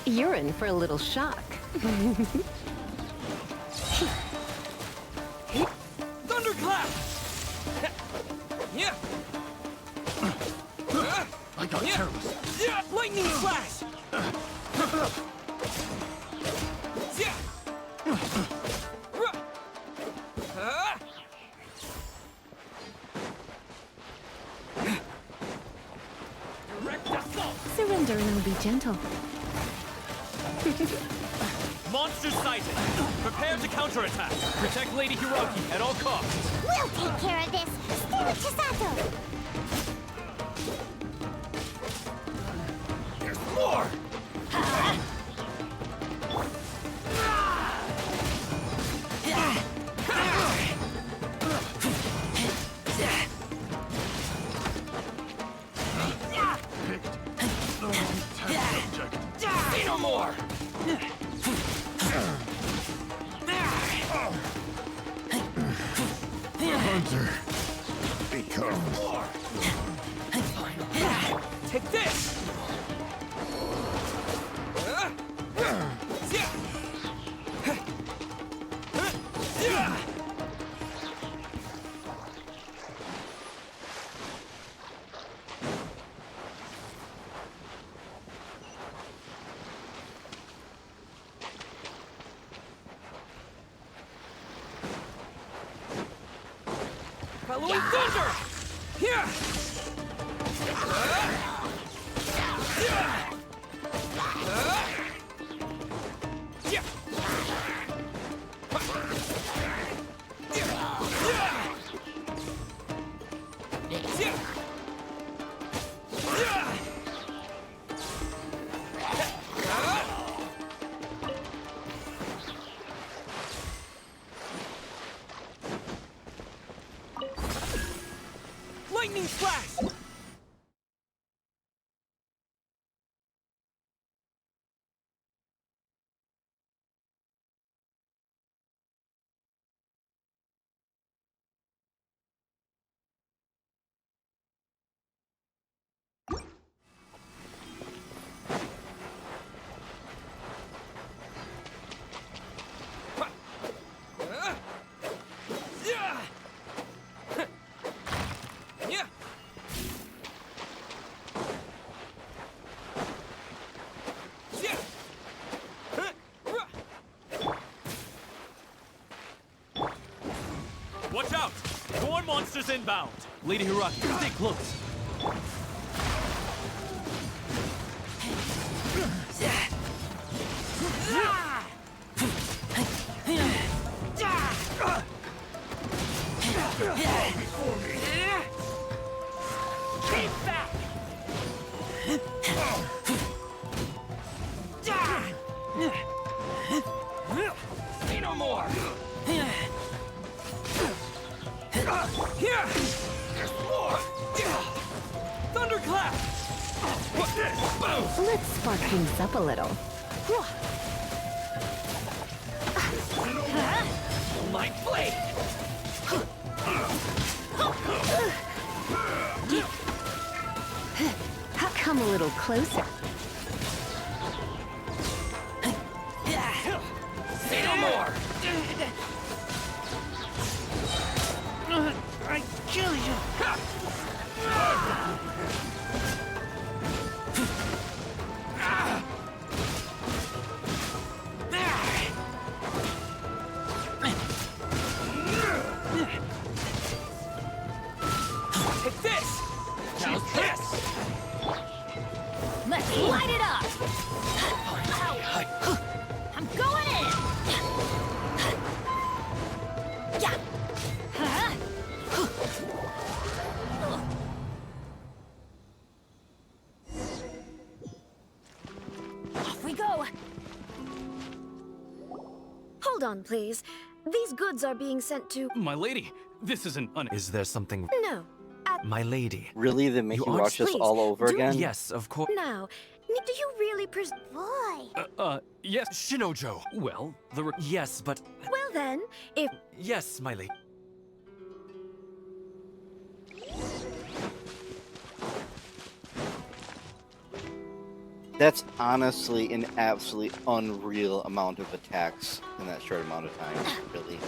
You're in for a little shock. Thunderclap! Yeah. I got careless. Yeah. Lightning flash! Yeah. Surrender and I'll be gentle. Monster sighted! Prepare to counterattack! Protect Lady Hiragi at all costs. We'll take care of this. Stay with Chisato. There's more! Say no more! Hunter, become. Take this! Following thunder! Here! Lightning flash! Watch out! More monsters inbound! Lady Hiragi, stay close. Keep back! Say no more! Here! There's more! Thunderclap! Let's spark things up a little. My blade! Come a little closer. Say no more! I kill you. Take this! Now this! Let's light it up. I'm going in. Yeah. Off we go. Hold on, please. These goods are being sent to... My lady, this is an Is there something... No. My lady. Really? They make you aren't- watch this Please, all over do- again? Yes, of course. Now, do you really Boy! Yes. Shinojo. Well, Yes, but... Well then, if... Yes, my lady. That's honestly an absolutely unreal amount of attacks in that short amount of time, really.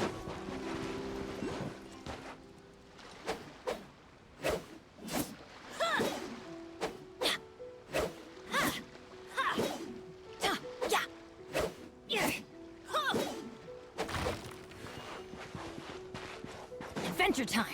Adventure time.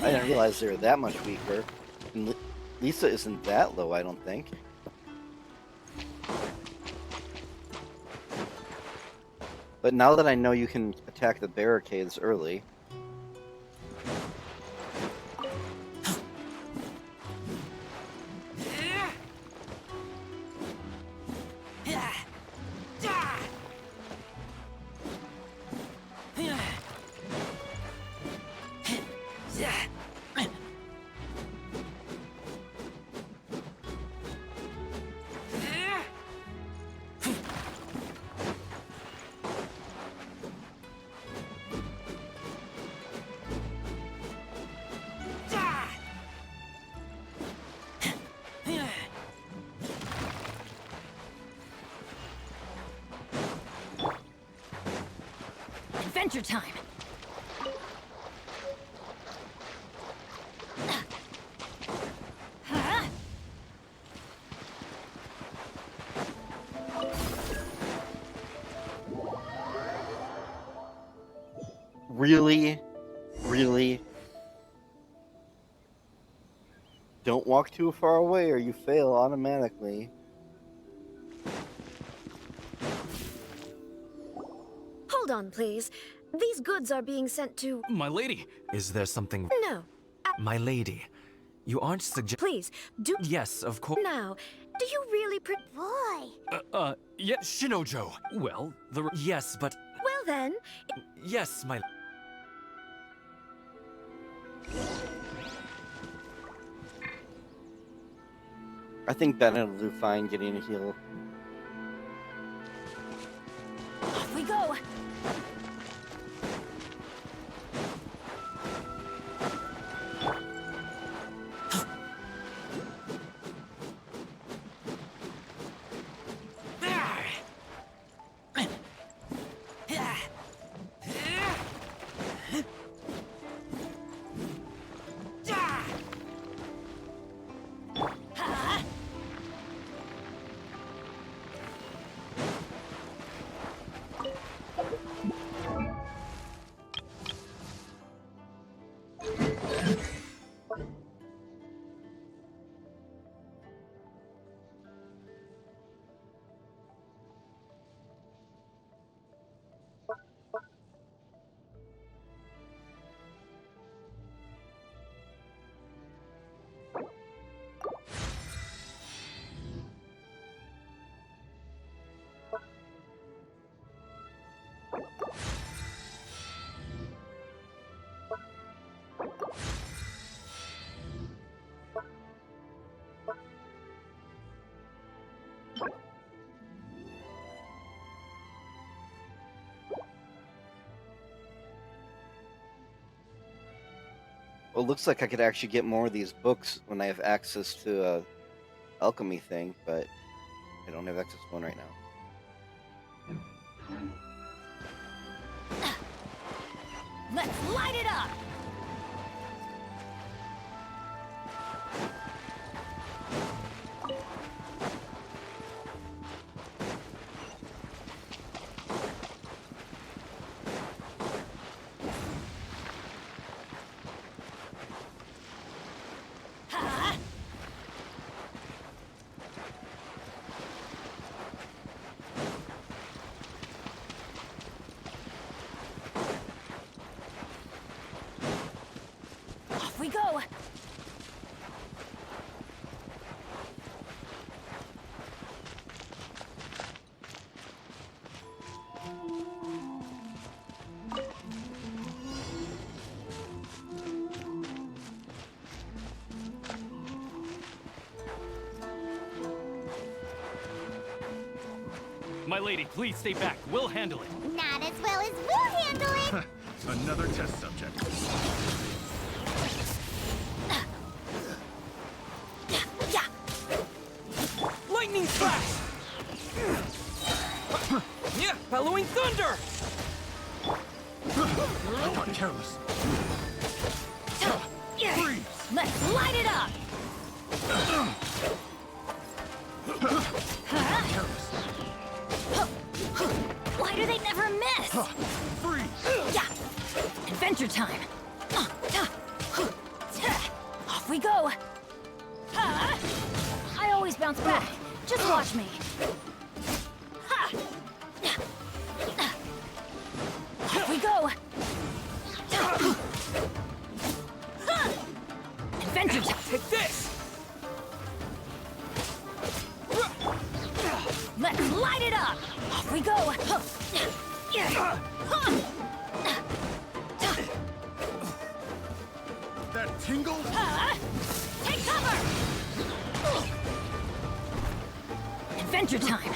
I didn't realize they were that much weaker. And Lisa isn't that low, I don't think. But now that I know you can attack the barricades early... Adventure time. Really? Really? Don't walk too far away or you fail automatically. Hold on, please. These goods are being sent to... My lady. Is there something... No. My lady. You aren't Please, do... Yes, of course. Now, do you really Boy! Yes. Shinojo. Well, Yes, but... Well then, Yes, my... I think Bennett will do fine getting a heal. Off we go. Well, it looks like I could actually get more of these books when I have access to a alchemy thing, but I don't have access to one right now. Let's light it up! Off we go! My lady, please stay back. We'll handle it. Not as well as we'll handle it. Another test subject. Lightning slash! Yeah, bellowing thunder! I got careless. Let's light it up! Why do they never miss? Yeah. Adventure time! Off we go! I always bounce back. Just watch me. Off we go! Adventure time! Take this! Let's light it up! Off we go! That tingle? Take cover! Adventure time!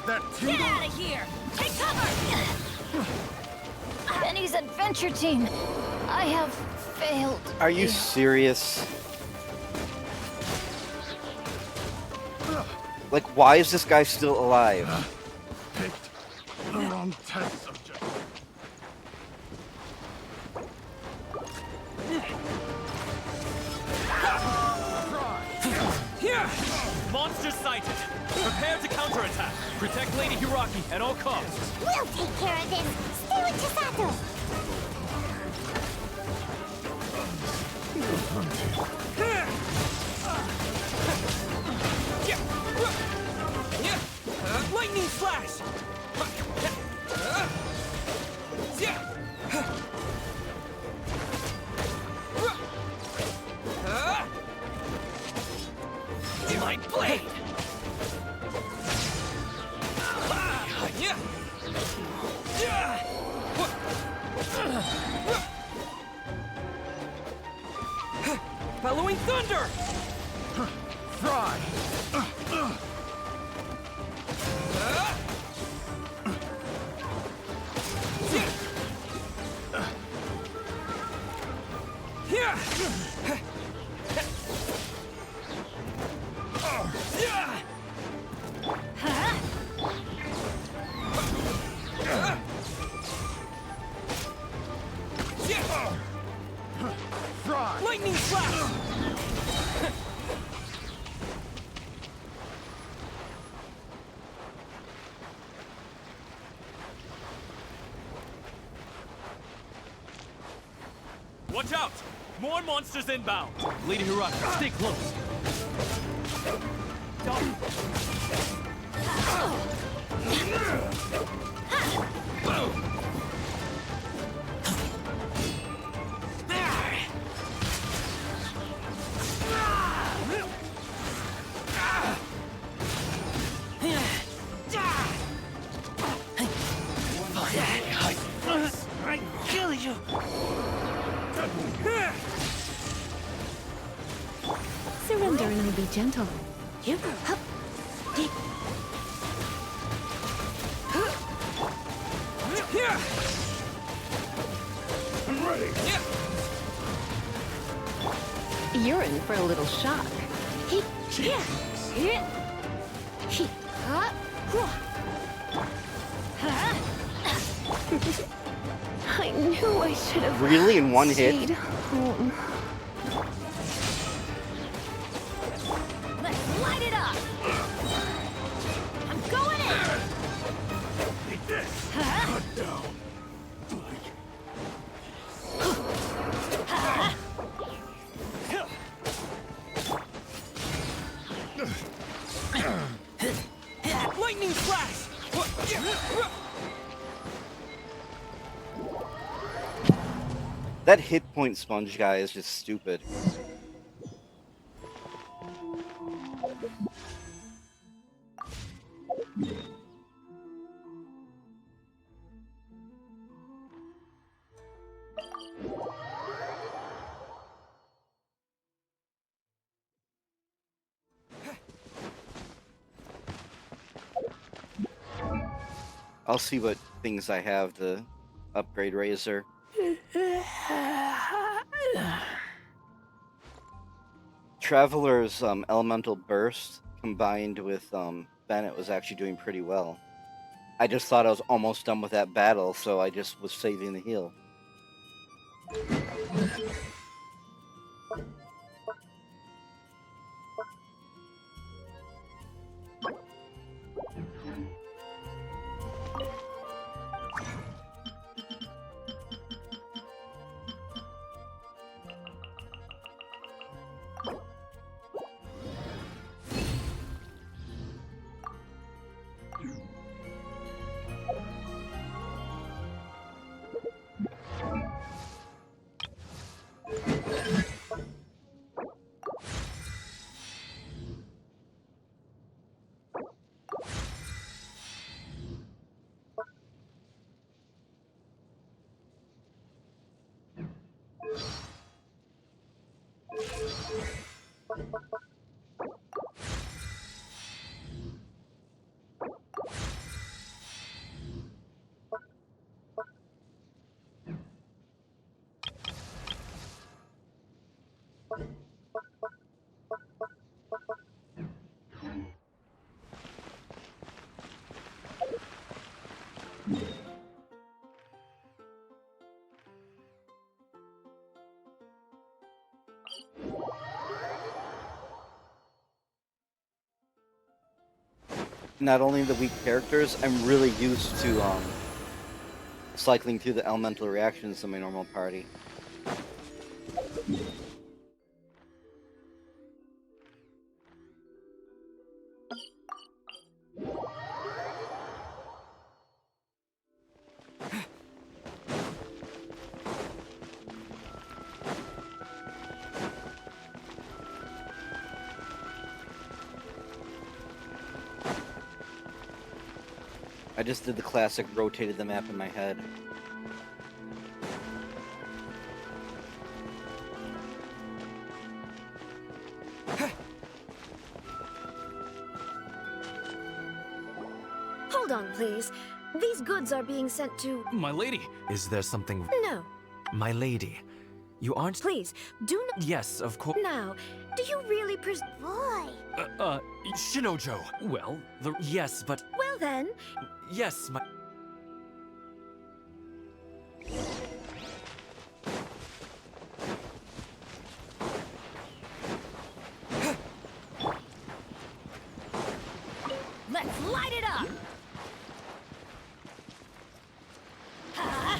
That Get tingle? out of here! Take cover! Benny's adventure team. I have failed. Are you serious? Like, why is this guy still alive? Picked the wrong test subject. Here! Monster sighted. Prepare to counterattack. Protect Lady Hiraki at all costs. We'll take care of this. Stay with Chisato. Lightning slash! My blade! Bellowing thunder! Fry! Fry! Lightning slash! Watch out! More monsters inbound. Lady Hiraki, stay close. I kill you! gentle. I'm ready. You're in for a little shock. I knew I should have Really, in one hit? stayed home. Let's light it up! I'm going in! Take this! Huh? Cut down! Lightning flash! That hit point sponge guy is just stupid. I'll see what things I have to upgrade Razor. Traveler's elemental burst combined with Bennett was actually doing pretty well. I just thought I was almost done with that battle, so I just was saving the heal. Not only the weak characters, I'm really used to cycling through the elemental reactions in my normal party. I just did the classic rotated the map in my head. Hold on, please. These goods are being sent to... My lady! Is there something... No. My lady, you aren't... Please, do not... Yes, of course... Now, do you really Boy! Shinojo! Well, the... Yes, but... Well then... Yes, my... Let's light it up! Huh?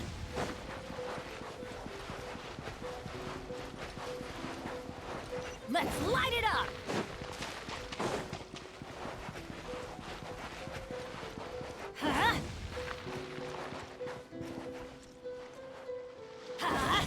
Let's light it up! Huh? Huh?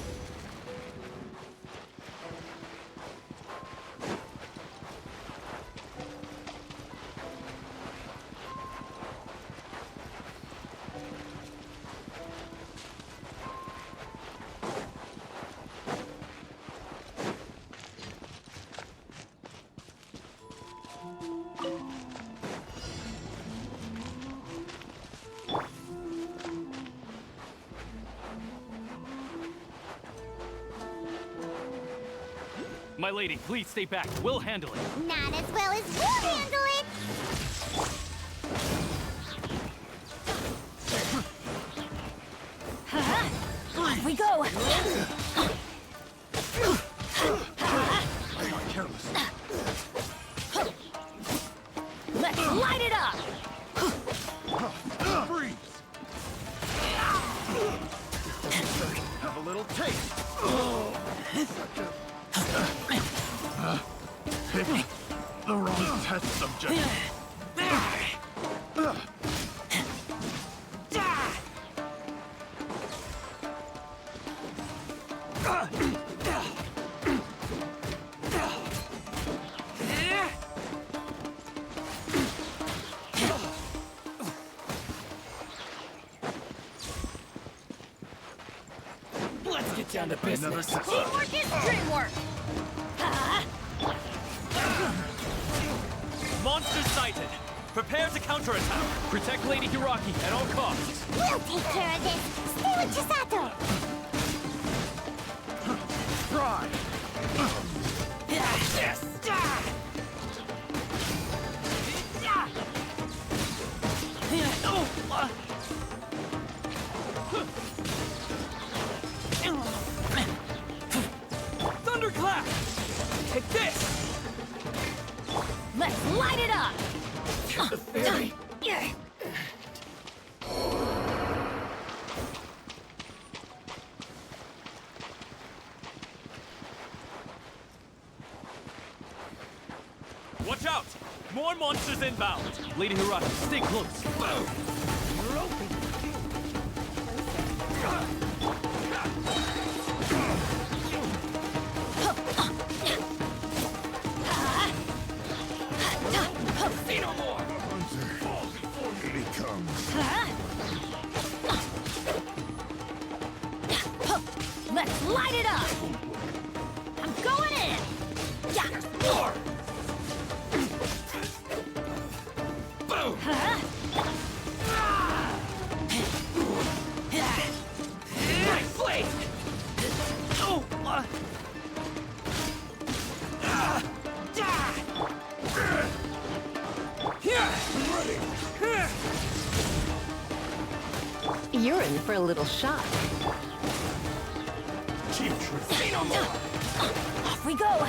My lady, please stay back. We'll handle it. Not as well as you handle it! Off we go! Let's light it up! Freeze! Have a little taste. Pick the wrong test subject. Let's get down to business. Teamwork is dreamwork! Monster sighted! Prepare to counterattack! Protect Lady Hiraki at all costs. We'll take care of this! Stay with Chisato! Try. Yes! Thunderclap! Take this! Let's light it up! Watch out! More monsters inbound! Lady Hiraki, stay close. See no more! Fall before he comes. Let's light it up! I'm going in! Yeah! More! Boom! Nice blade! Oh! You're in for a little shock. Say no more! Off we go!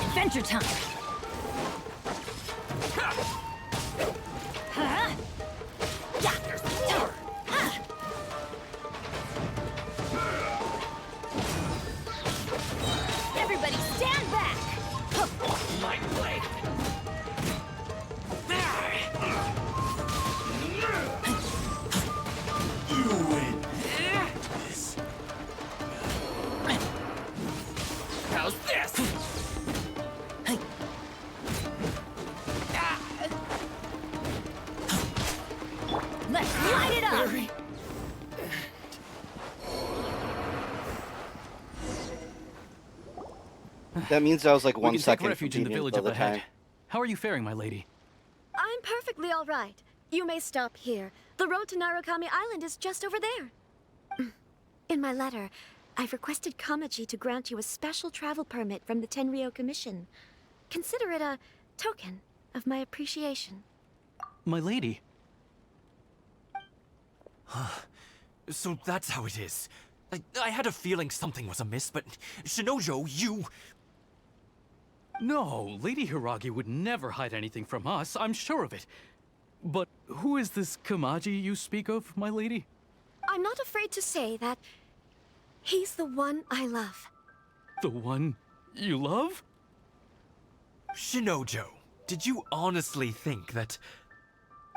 Adventure time! Everybody stand back! My blade! You win. How's this? Let's light it up! That means I was like We 1 can take second refuge from in the beating village it up the other ahead. time. How are you faring, my lady? I'm perfectly all right. You may stop here. The road to Narukami Island is just over there. In my letter, I've requested Kamaji to grant you a special travel permit from the Tenryou Commission. Consider it a token of my appreciation. My lady. So that's how it is. I had a feeling something was amiss, but Shinojo, you... No, Lady Hiragi would never hide anything from us, I'm sure of it. But who is this Kamaji you speak of, my lady? I'm not afraid to say that he's the one I love. The one you love? Shinojo, did you honestly think that...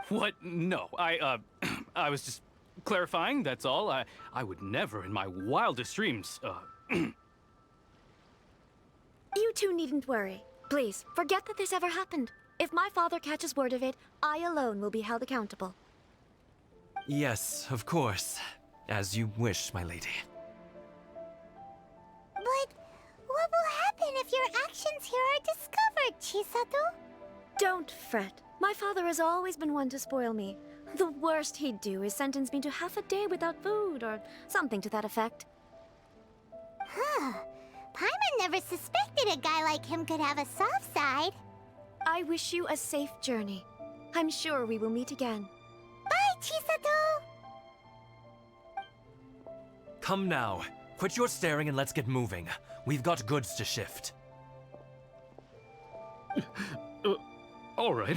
What? No, I was just clarifying, that's all. I would never in my wildest dreams, You two needn't worry. Please, forget that this ever happened. If my father catches word of it, I alone will be held accountable. Yes, of course. As you wish, my lady. But what will happen if your actions here are discovered, Chisato? Don't fret. My father has always been one to spoil me. The worst he'd do is sentence me to half a day without food, or something to that effect. Huh. Paimon never suspected a guy like him could have a soft side. I wish you a safe journey. I'm sure we will meet again. Bye, Chisato! Come now. Quit your staring and let's get moving. We've got goods to shift. All right.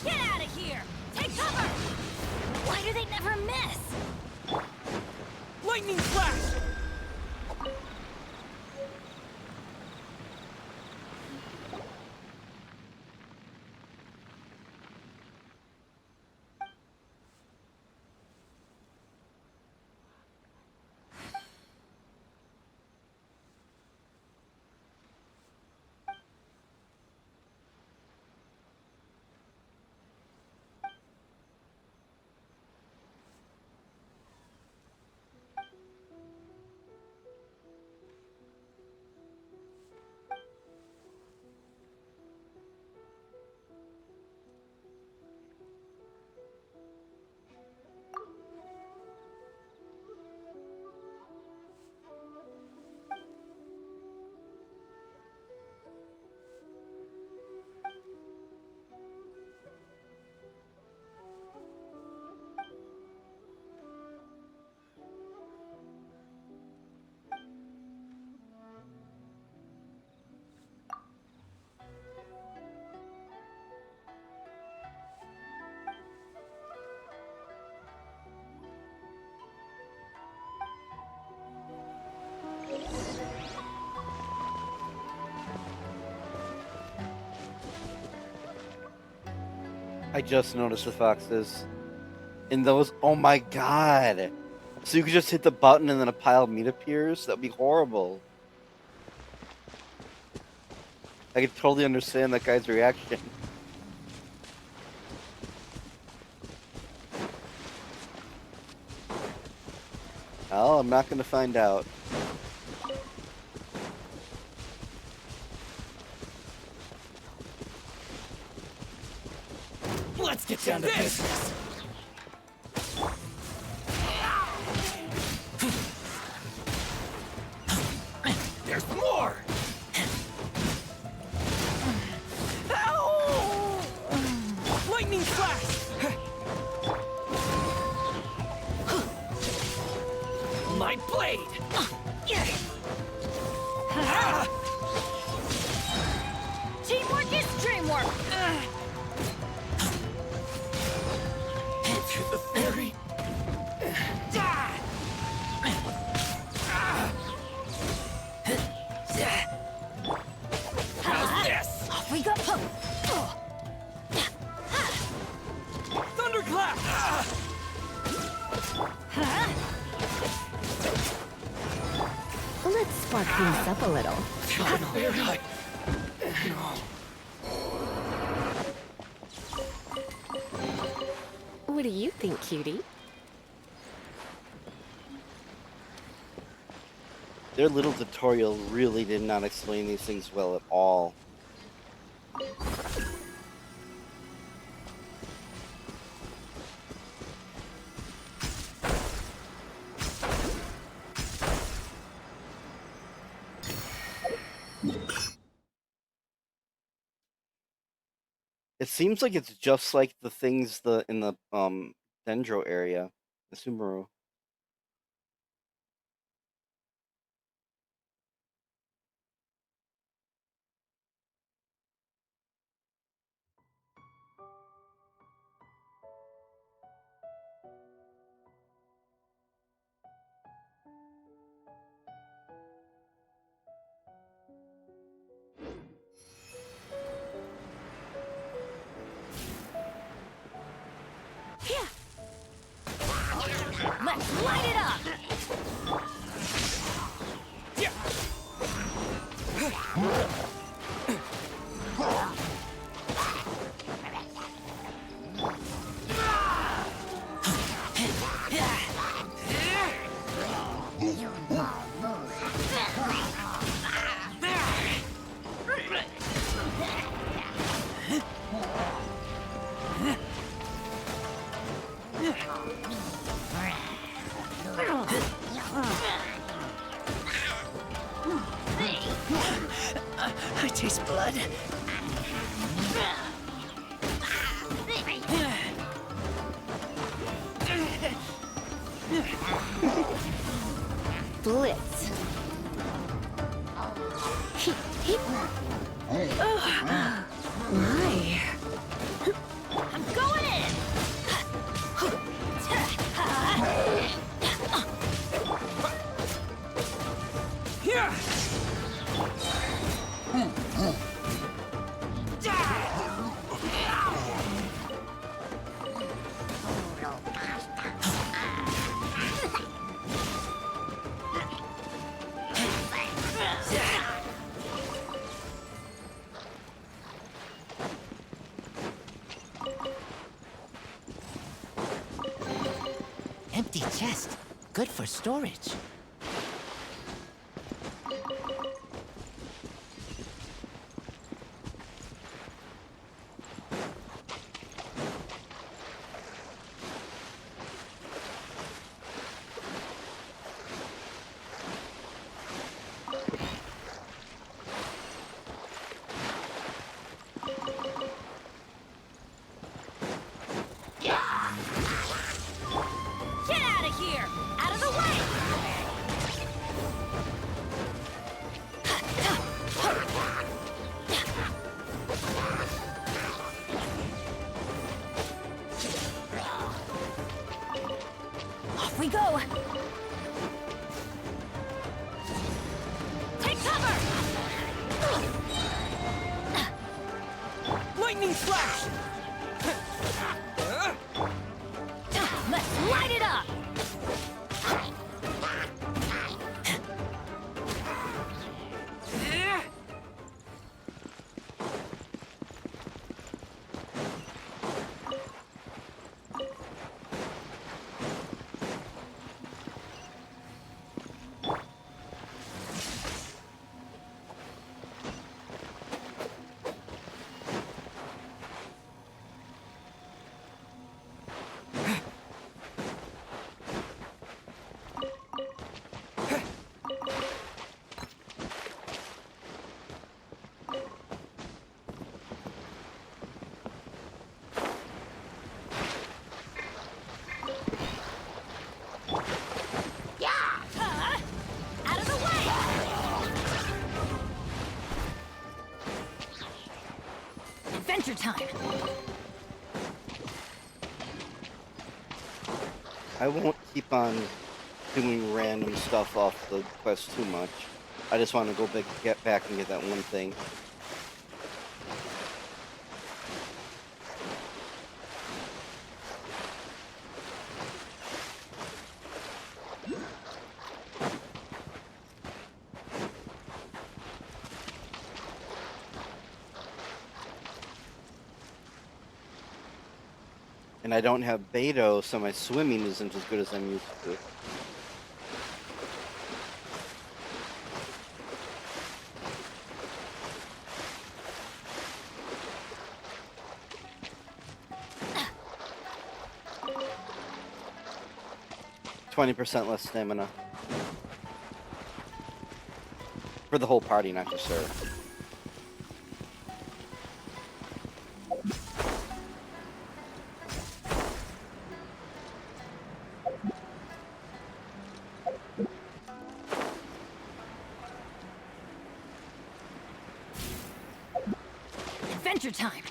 Get out of here! Take cover! Why do they never miss? Lightning flash! I just noticed the foxes. And those, oh my god! So you could just hit the button and then a pile of meat appears? That'd be horrible. I could totally understand that guy's reaction. Well, I'm not gonna find out. Let's get down to business! There's more! Ow! Lightning flash! My blade! Teamwork is dreamwork! To the fairy! How's this? Off we go! Thunderclap! Let's spark things up a little. What do you think, cutie? Their little tutorial really did not explain these things well at all. It seems like it's just like the things in the Dendro area, the Sumeru. I taste blood. Blitz. Oh, my. I'm going in. Here. Empty chest. Good for storage. Get out of here! Out of the way! Off we go! Take cover! Lightning flash! Let's light it up! Out of the way! Adventure time! I won't keep on doing random stuff off the quest too much. I just want to go get back and get that one thing. And I don't have Beto, so my swimming isn't as good as I'm used to. %20 less stamina. For the whole party, not just her. Adventure time!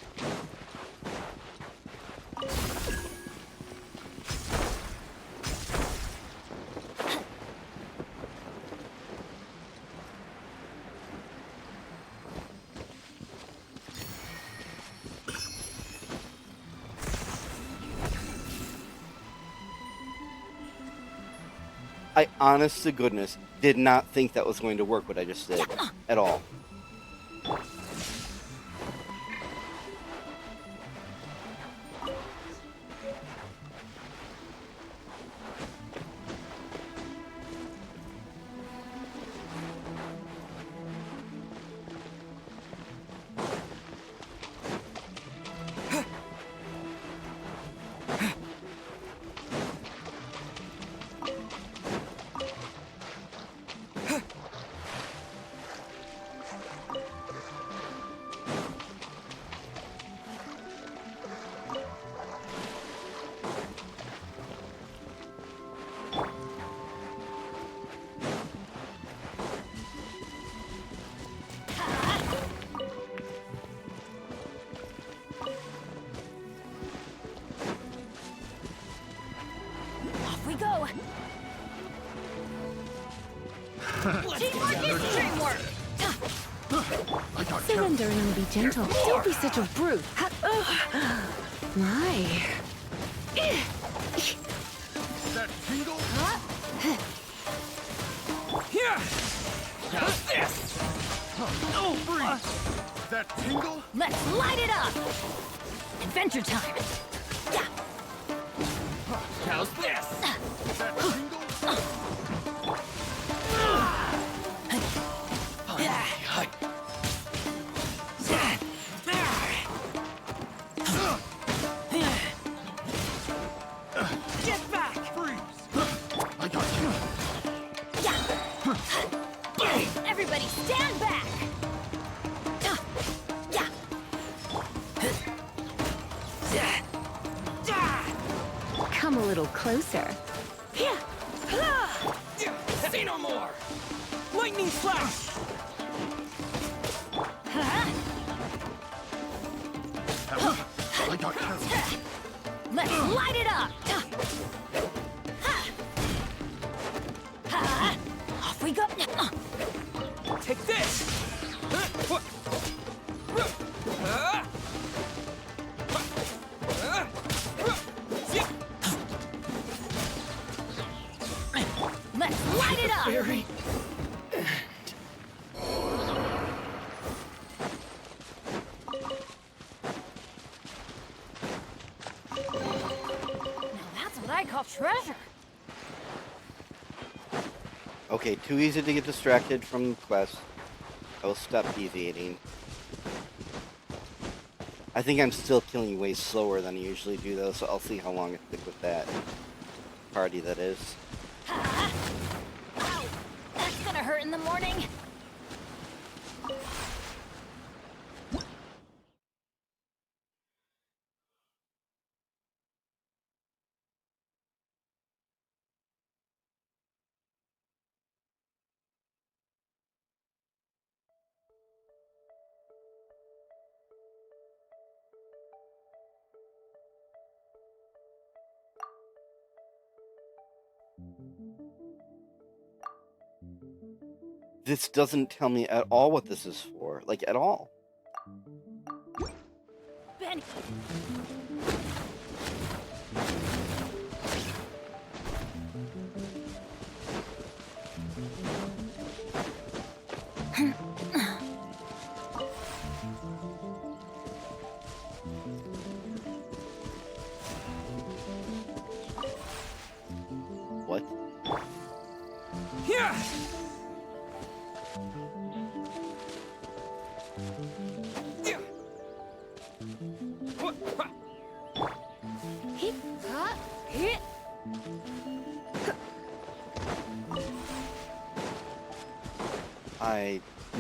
I, honest to goodness, did not think that was going to work what I just did. At all. Teamwork is dreamwork! Surrender and be gentle. Don't be such a brute. My. That tingle? Here! How's this? Oh, freeze! That tingle? Let's light it up! Adventure time! Yeah. How's this? That tingle? Get back! Freeze! I got you. Everybody stand back! Come a little closer. Say no more! Lightning flash! I got you. Let's light it up! Off we go! Take this! Let's light it up! Very... Now that's what I call treasure! Okay, too easy to get distracted from the quest. I will stop deviating. I think I'm still killing you way slower than I usually do, though, so I'll see how long I stick with that party, that is. Ow! That's gonna hurt in the morning! This doesn't tell me at all what this is for. Like, at all. Benny! What? Here!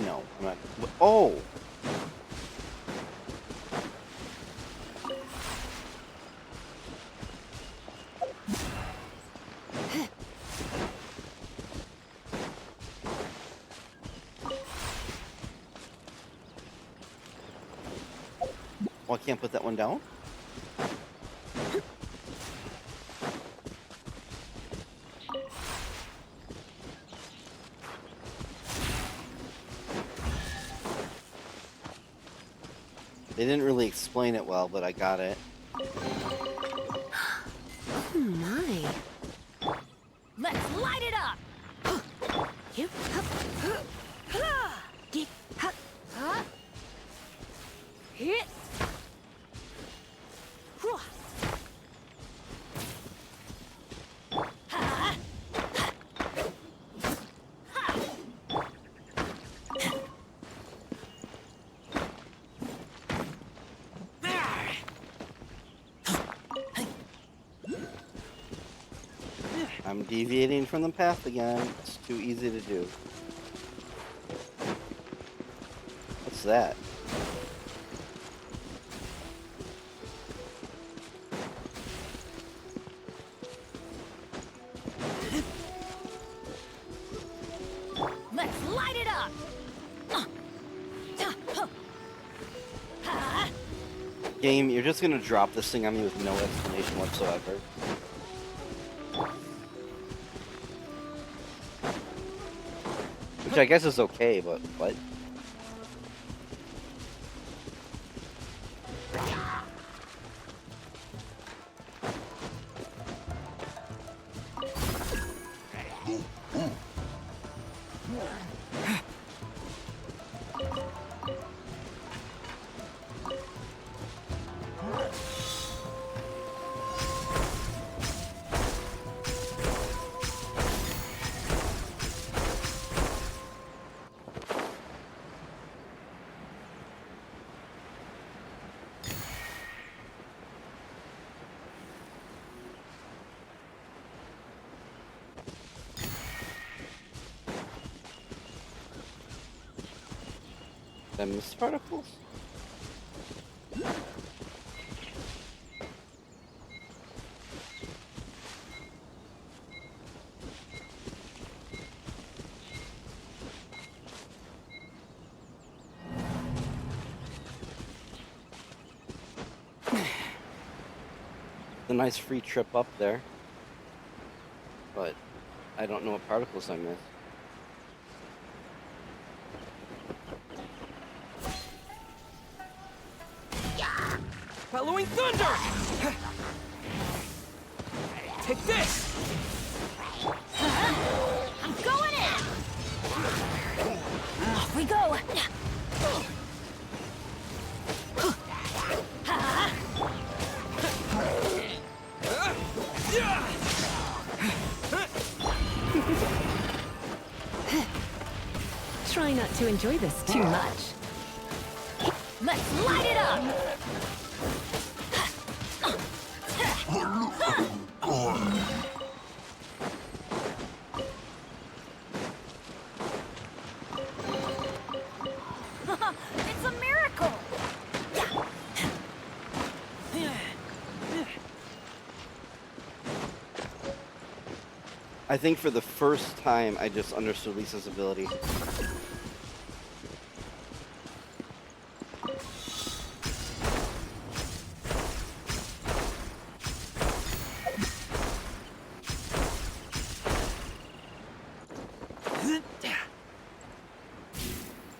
No, I'm not. Oh! Well, I can't put that one down? They didn't really explain it well, but I got it. Oh my. Let's light it up! You. Hit! I'm deviating from the path again. It's too easy to do. What's that? Let's light it up! Game, you're just gonna drop this thing on me with no explanation whatsoever. Which I guess is okay, but what? Did I miss particles? A nice free trip up there, but I don't know what particles I missed. Following thunder! Take this! I'm going in! Off we go! Try not to enjoy this too much. Let's light it up! It's a miracle! I think for the first time, I just understood Lisa's ability.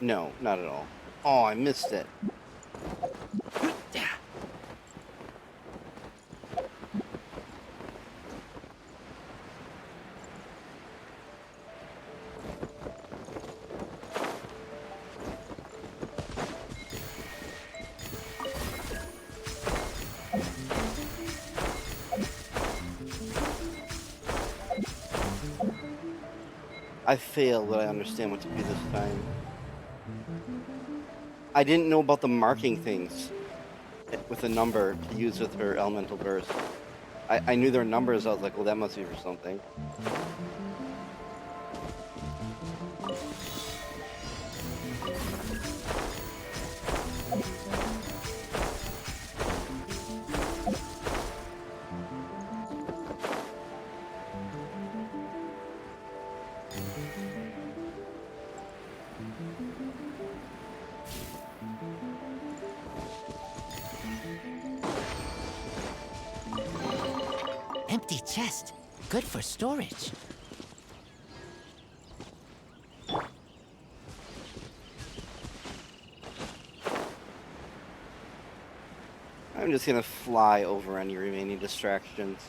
No, not at all. Oh, I missed it. I failed, but I understand what to do this time. I didn't know about the marking things with a number to use with her elemental burst. I knew their numbers. I was like, well, that must be for something. Empty chest. Good for storage. I'm just gonna fly over any remaining distractions.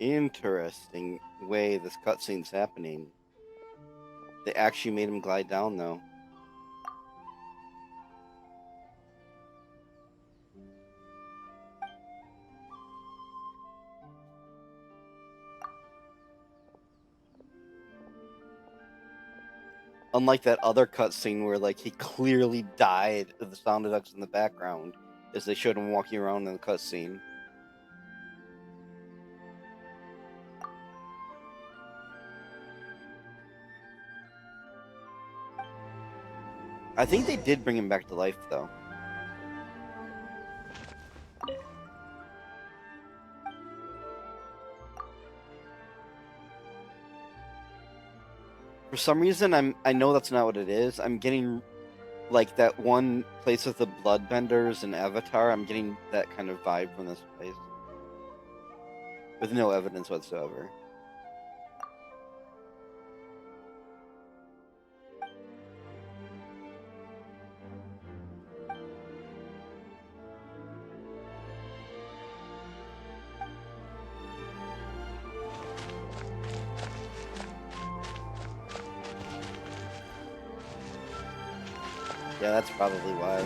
Interesting way this cutscene's happening. They actually made him glide down, though. Unlike that other cutscene where, like, he clearly died of the sound effects in the background, as they showed him walking around in the cutscene. I think they did bring him back to life, though. For some reason, I know that's not what it is. I'm getting like that one place with the bloodbenders and Avatar. I'm getting that kind of vibe from this place, with no evidence whatsoever. Yeah, that's probably why.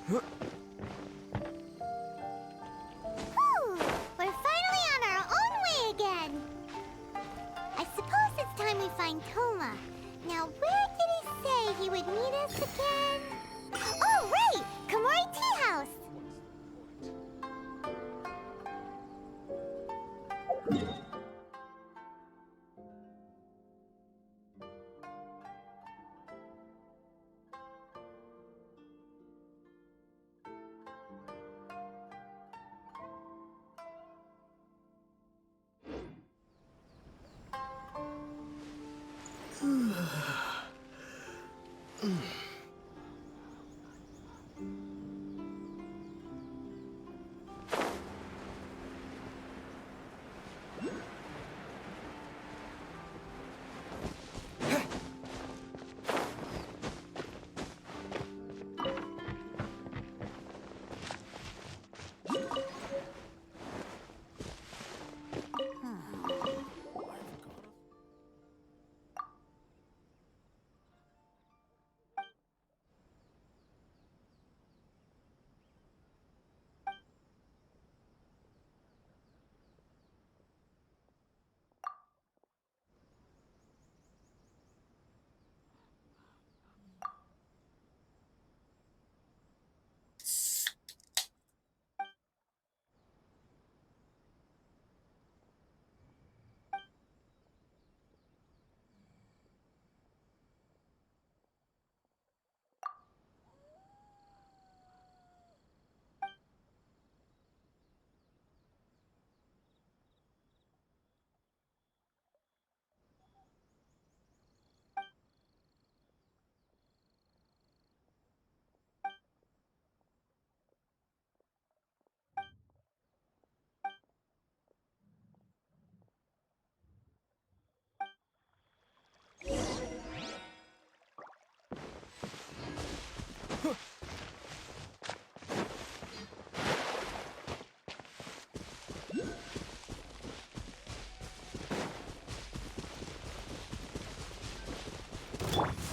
Whew, we're finally on our own way again. I suppose it's time we find Toma. Now, where did he say he would meet us again? Oh, right! Kamori Tea House!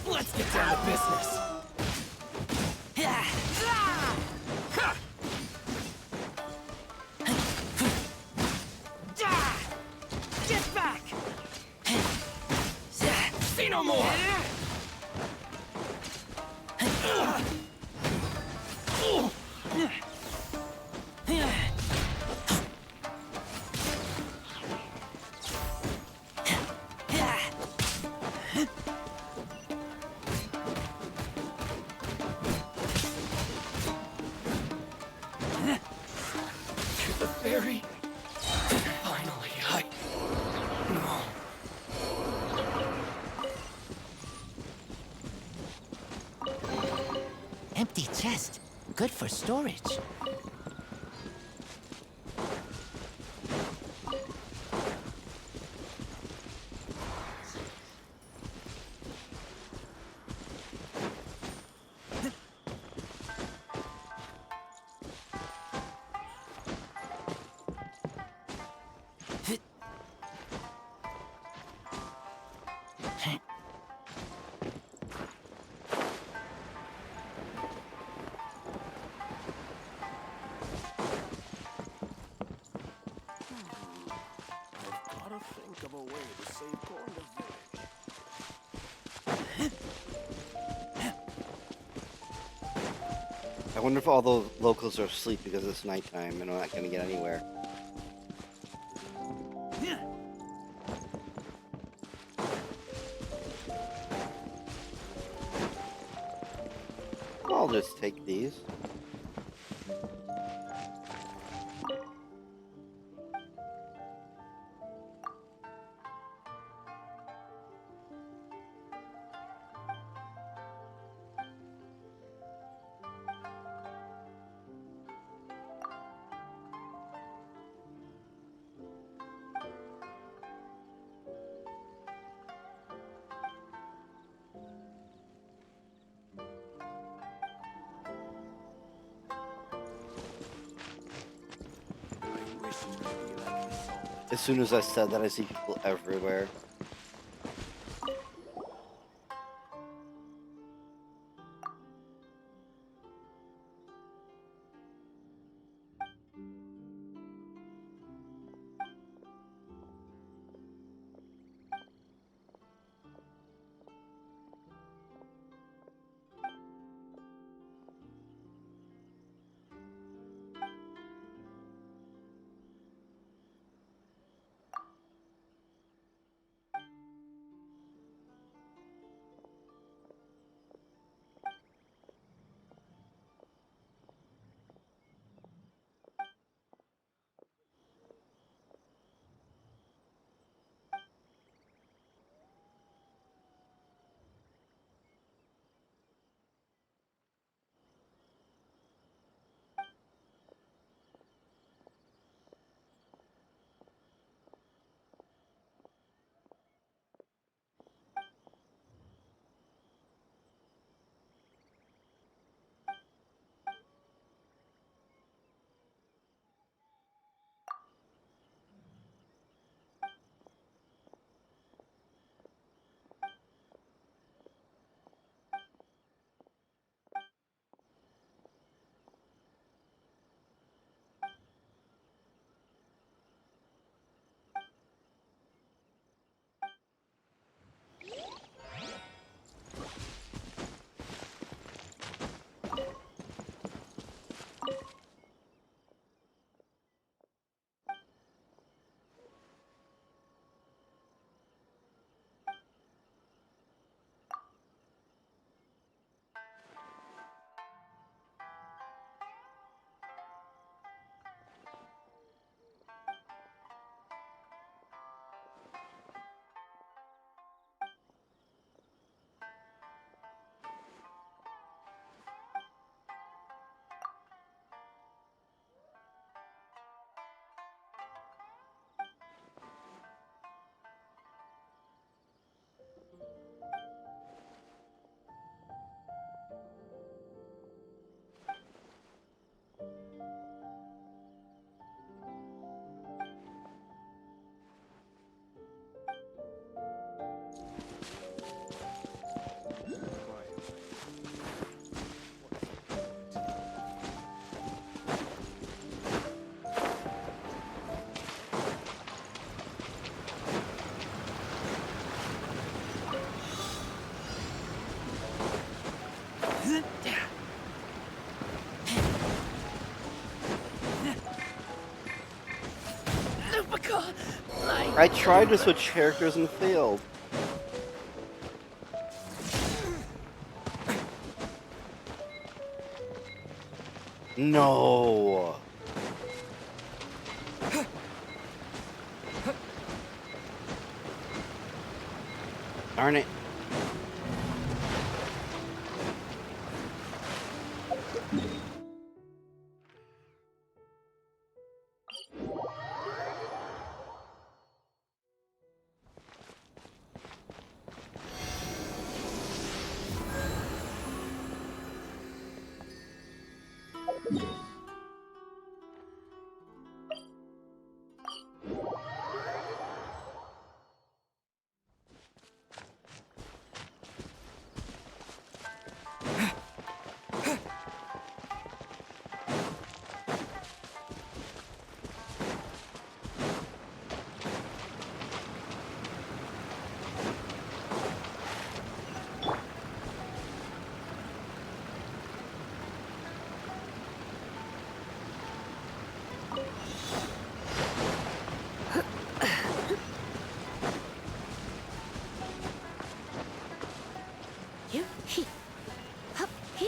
Let's get down to business. Get back! Say no more! Hurry! Finally, No. Empty chest. Good for storage. Gotta think of a way to save Cornda Village. I wonder if all the locals are asleep because it's nighttime and we're not gonna get anywhere. I'll just take these. As soon as I said that, I see people everywhere. I tried to switch characters and failed. No. Darn it.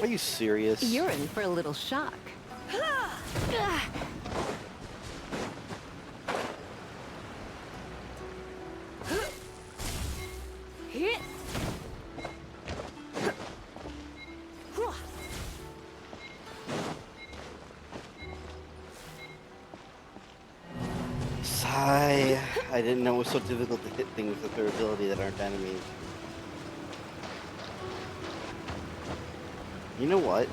Are you serious? You're in for a little shock. Sigh. I didn't know it was so difficult to hit things with their ability that aren't enemies. You know what?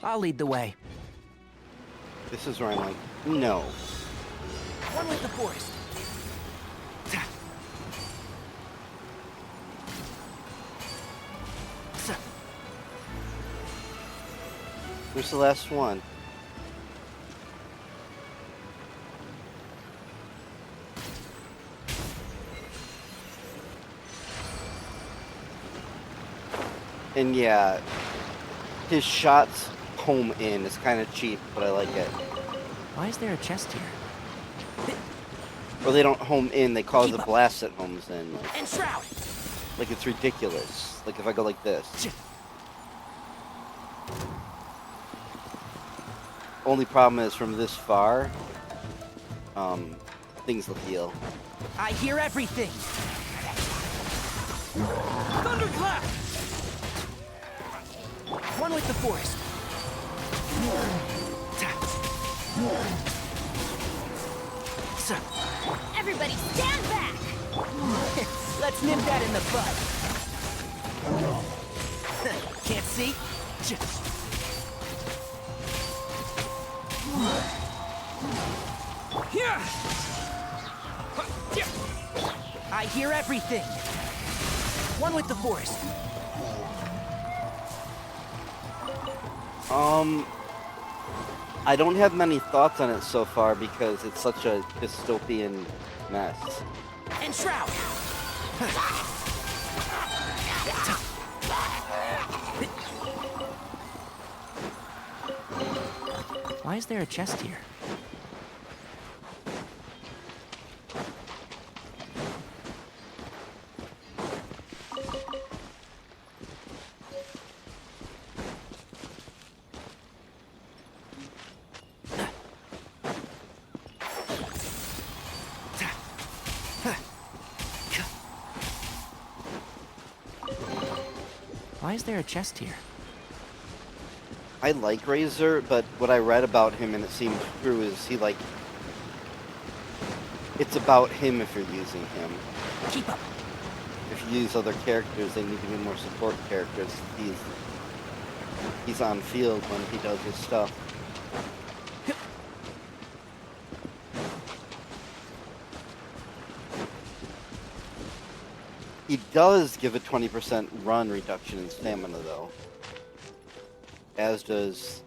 I'll lead the way. This is where I'm like, no. One with the forest. Where's the last one? And yeah, his shots home in. It's kind of cheap, but I like it. Why is there a chest here? Or they don't home in, they cause a blast that homes in. Like, And shroud. Like it's ridiculous. Like if I go like this. Only problem is from this far, things will heal. I hear everything. Thunderclap. One with the forest. Everybody stand back! Let's nip that in the bud. Can't see? I hear everything. One with the forest. I don't have many thoughts on it so far because it's such a dystopian mess. And shroud. Why is there a chest here? Why is there a chest here? I like Razor, but what I read about him and it seems true is he like... It's about him if you're using him. Keep up. If you use other characters, they need to be more support characters. He's on field when he does his stuff. He does give a 20% run reduction in stamina, though. As does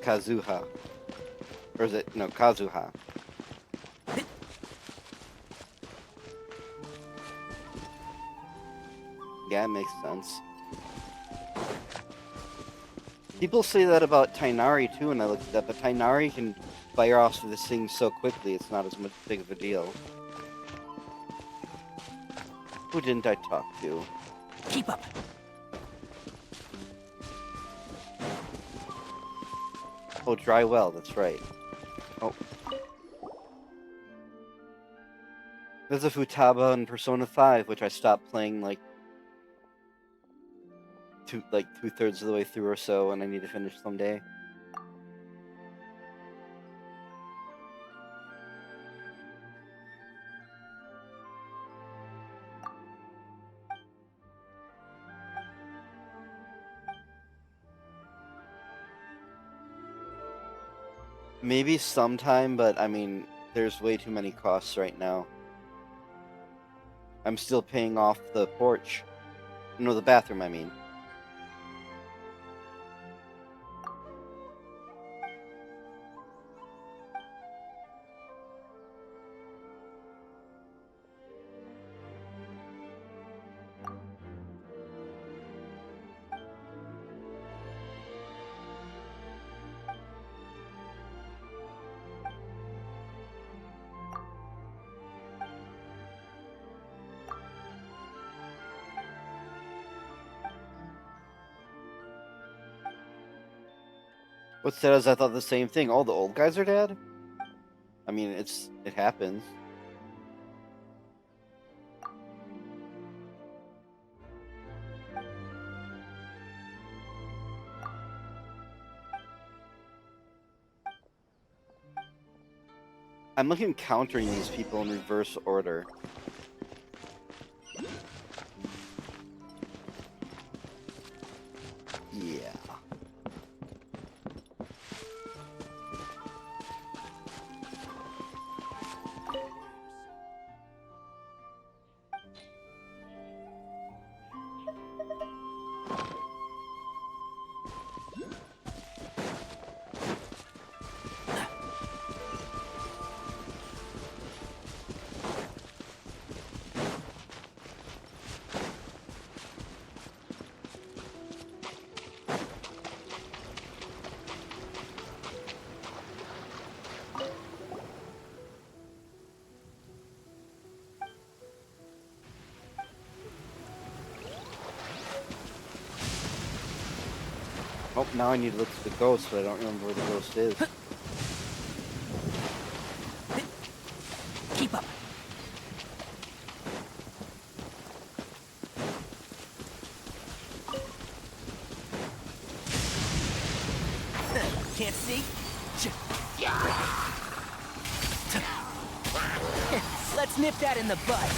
Kazuha. Or is it? No, Kazuha. Yeah, it makes sense. People say that about Tainari, too, and I looked at that, but Tainari can fire off this thing so quickly, it's not as much big of a deal. Who didn't I talk to? Keep up. Oh, dry well, that's right. Oh. There's a Futaba in Persona 5, which I stopped playing like two-thirds of the way through or so, and I need to finish someday. Maybe sometime, but I mean, there's way too many costs right now. I'm still paying off the porch. No, the bathroom, I mean. What's that? Is I thought the same thing. All the old guys are dead? I mean, it happens. I'm looking at countering these people in reverse order. Yeah. Oh, now I need to look for the ghost, but I don't remember where the ghost is. Keep up. Can't see? Let's nip that in the bud.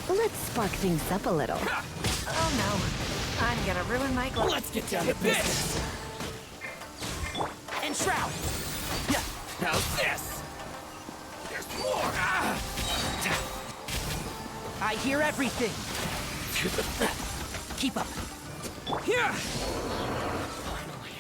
Let's spark things up a little. Oh no, I'm gonna ruin my glow. Let's get down to business. Enshroud. Yeah. How's this? There's more. I hear everything. Keep up. Here. Finally,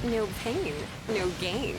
No pain, no gain.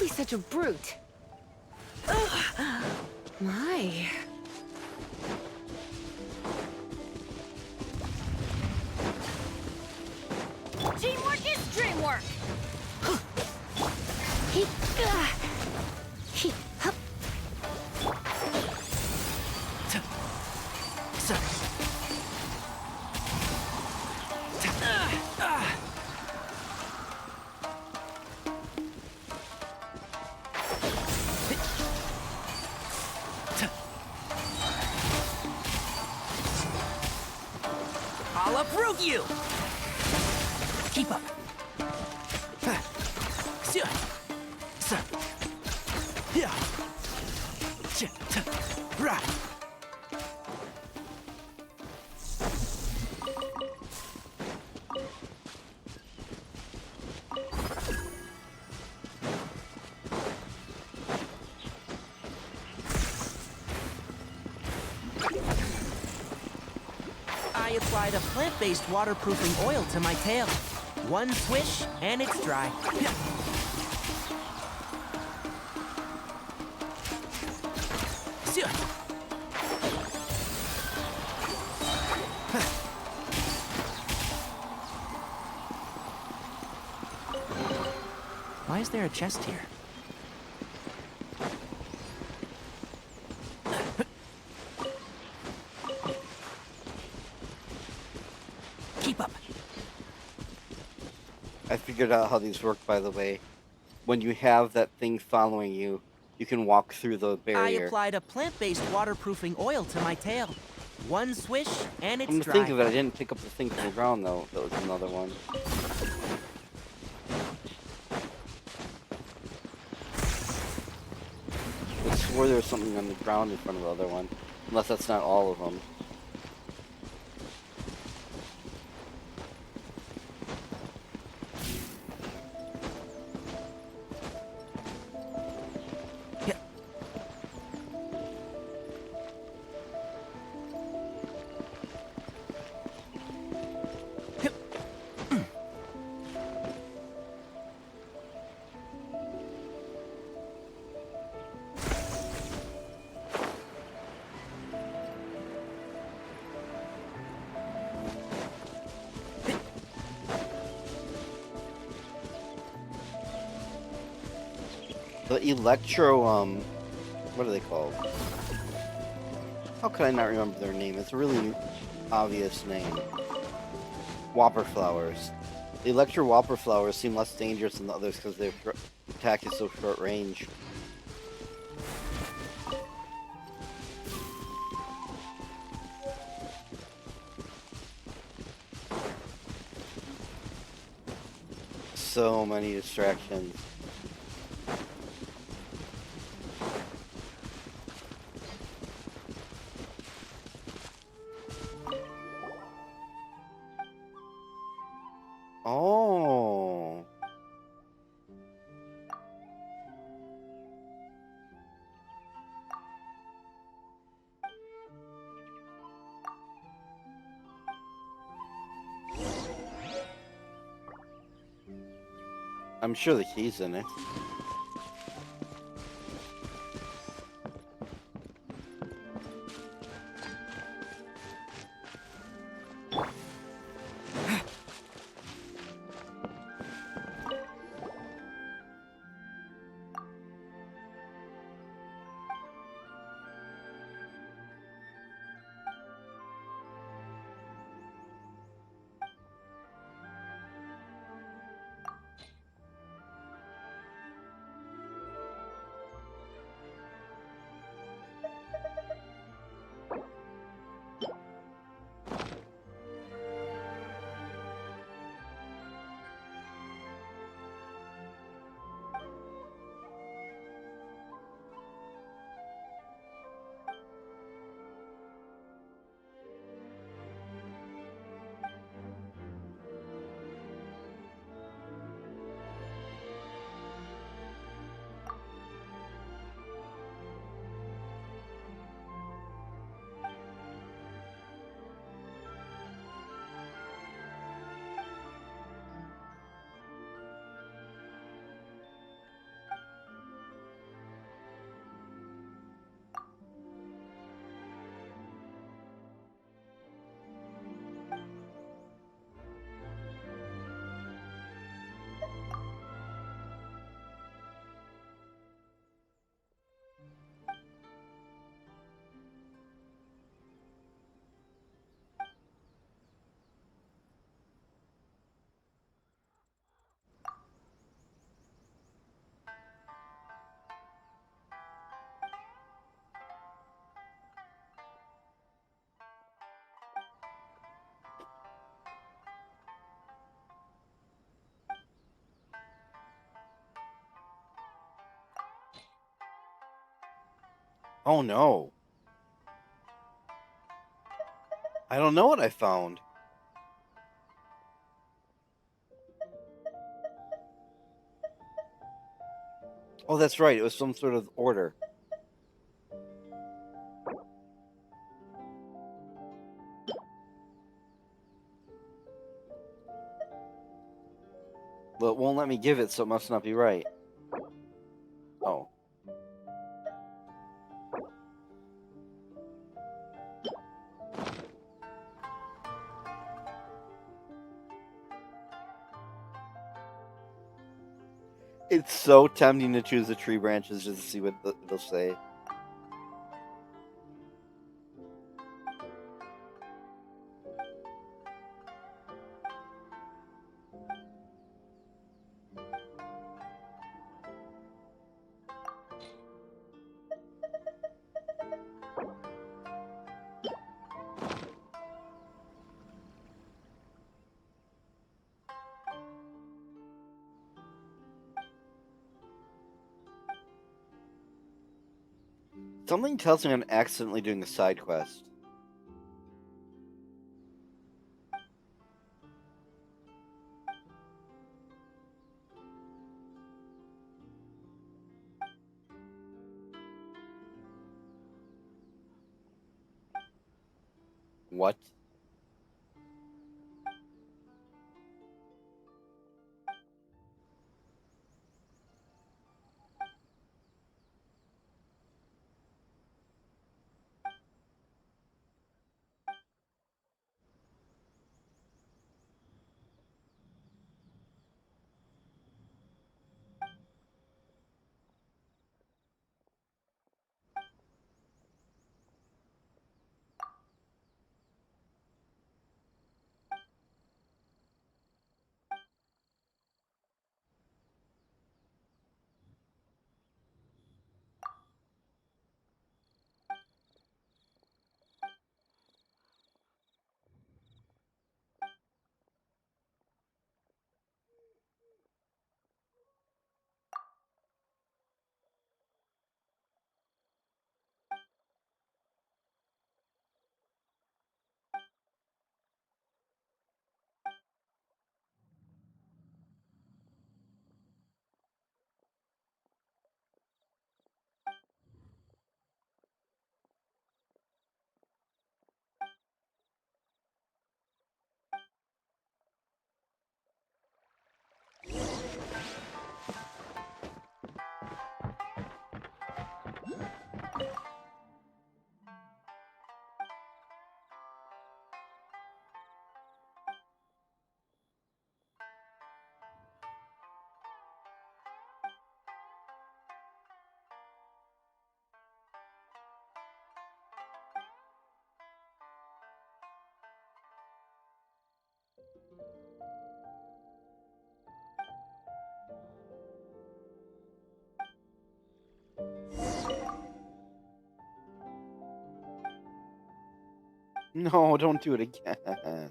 be such a brute? Ugh. My. Teamwork is dreamwork! I'll uproot you! Keep up. I applied a plant-based waterproofing oil to my tail. One swish, and it's dry. Why is there a chest here? Keep up. I figured out how these work, by the way. When you have that thing following you, you can walk through the barrier. I applied a plant-based waterproofing oil to my tail. One swish, and it's Come to dry. think of it, I didn't pick up the thing from the ground, though. That was another one. I swore there was something on the ground in front of the other one. Unless that's not all of them. The Electro, what are they called? How could I not remember their name? It's a really obvious name. Whopper flowers. The Electro Whopper flowers seem less dangerous than the others because their attack is so short range. So many distractions. Oh. I'm sure the key's in it. Oh no. I don't know what I found. Oh, that's right. It was some sort of order. Well, it won't let me give it, so it must not be right. Oh. It's so tempting to choose the tree branches just to see what they'll say. Something tells me I'm accidentally doing a side quest. What? No, don't do it again.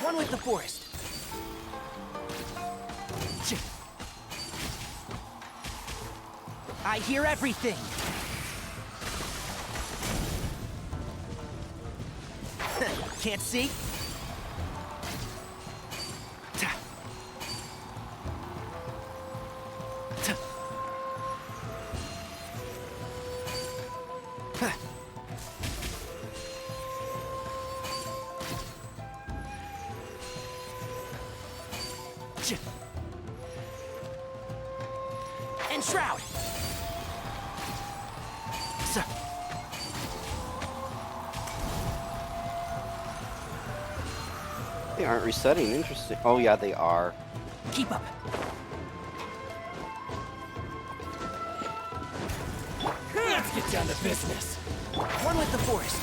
One with the forest. I hear everything. Can't see? And shroud. They aren't resetting. Interesting. Oh yeah, they are. Keep up. Let's get down to business. One with the forest.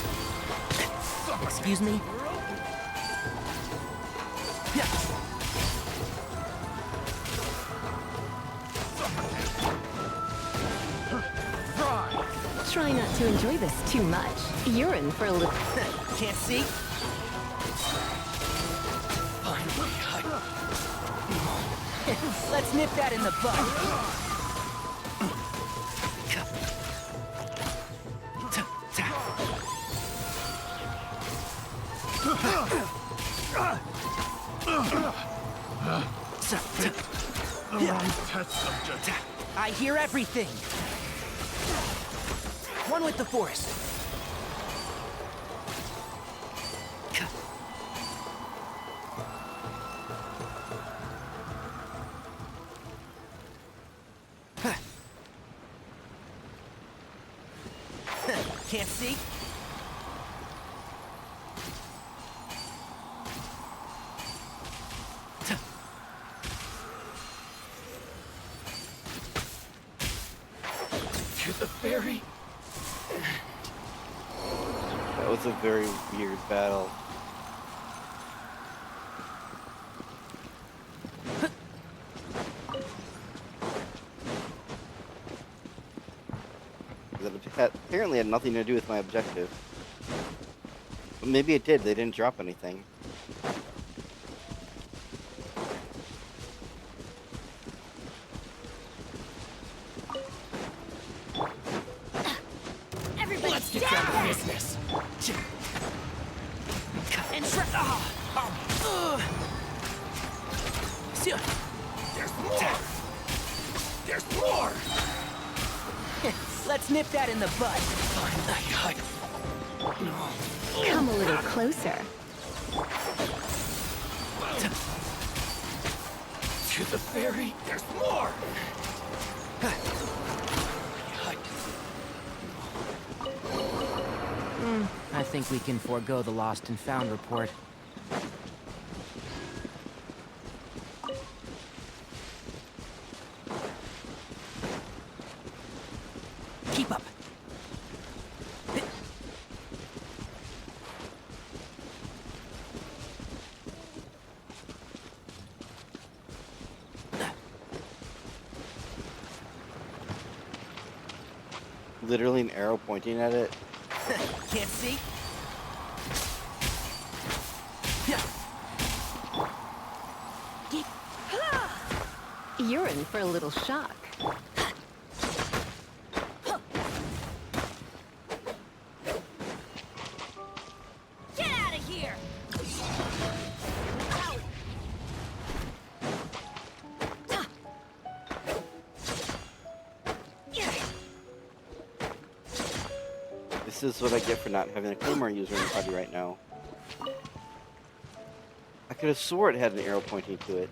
Excuse me? Yeah. Try not to enjoy this too much. You're in for a little... Can't see? Let's nip that in the bud. I hear everything. One with the forest. Can't see? To the ferry. That was a very weird battle. That apparently had nothing to do with my objective. But maybe it did, they didn't drop anything. Let's get down to business. And There's more! There's more! Let's nip that in the bud. Come a little closer. To the ferry, there's more! I think we can forego the lost and found report. Keep up. Literally an arrow pointing at it. Can't see? You're in for a little shock. Get out of here! This is what I get for not having a claymore user in the party right now. I could have swore it had an arrow pointing to it.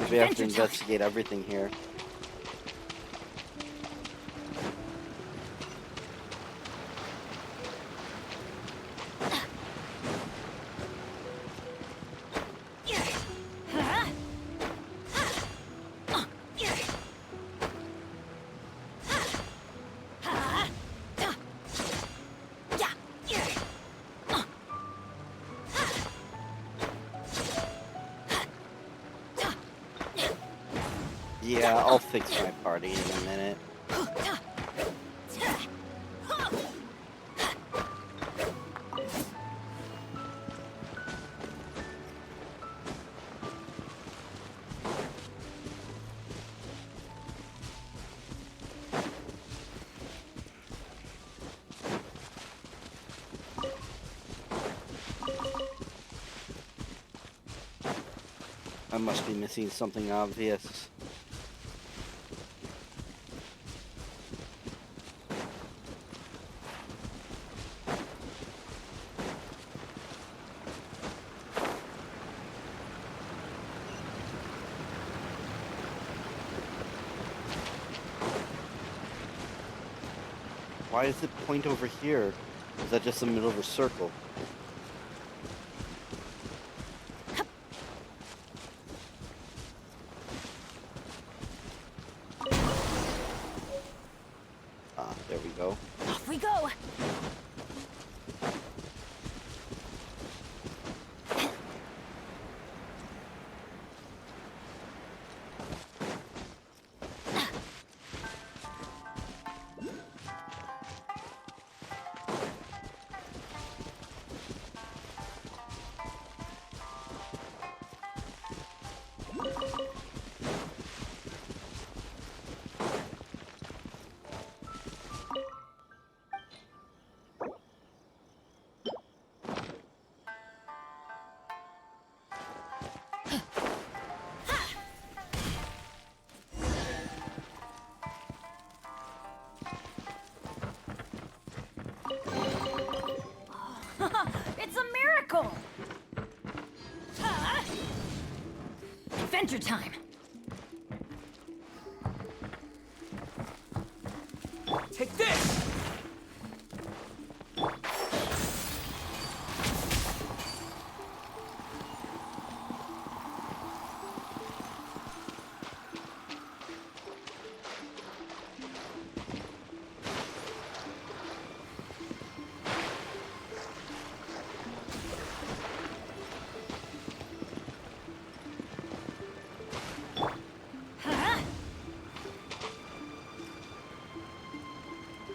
We have to investigate everything here. Yeah, I'll fix my party in a minute. I must be missing something obvious. Why does it point over here? Is that just the middle of a circle? Ah, there we go. Off we go. It's a miracle! Adventure time! Take this!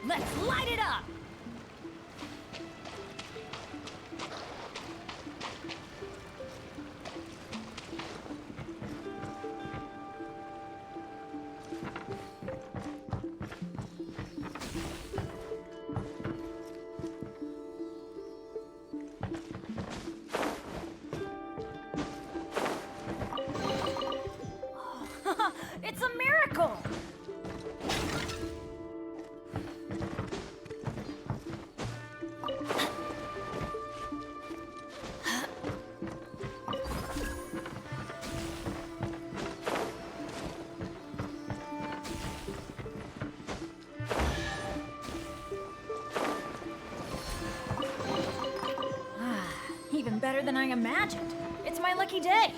Let's light it up! It's a miracle! Even better than I imagined. It's my lucky day.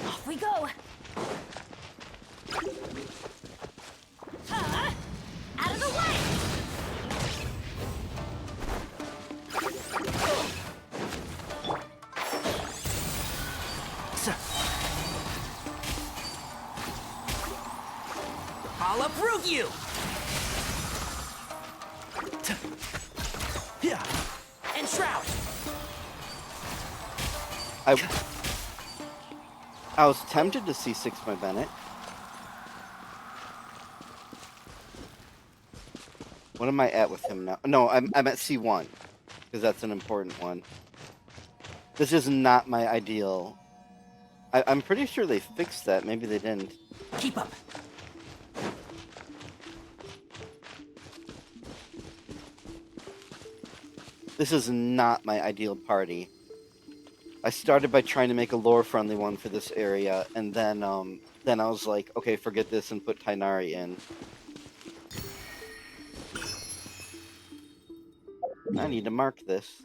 Off we go. Out of the way! I'll uproot you! Yeah. And shroud! I was tempted to C6 my Bennett. What am I at with him now? No, I'm at C1, because that's an important one. This is not my ideal. I'm pretty sure they fixed that. Maybe they didn't. Keep up. This is not my ideal party. I started by trying to make a lore-friendly one for this area, and then I was like, okay, forget this and put Tainari in. I need to mark this.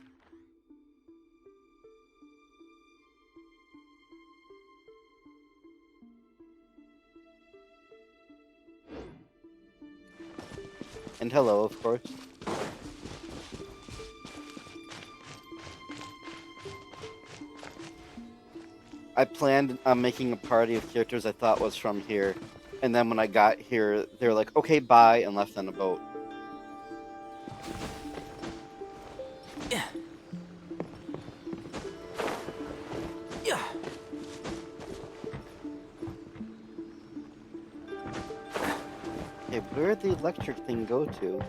And hello, of course. I planned on making a party of characters I thought was from here, and then when I got here, they were like, okay, bye, and left on a boat. Yeah. Yeah. Okay, where'd the electric thing go to?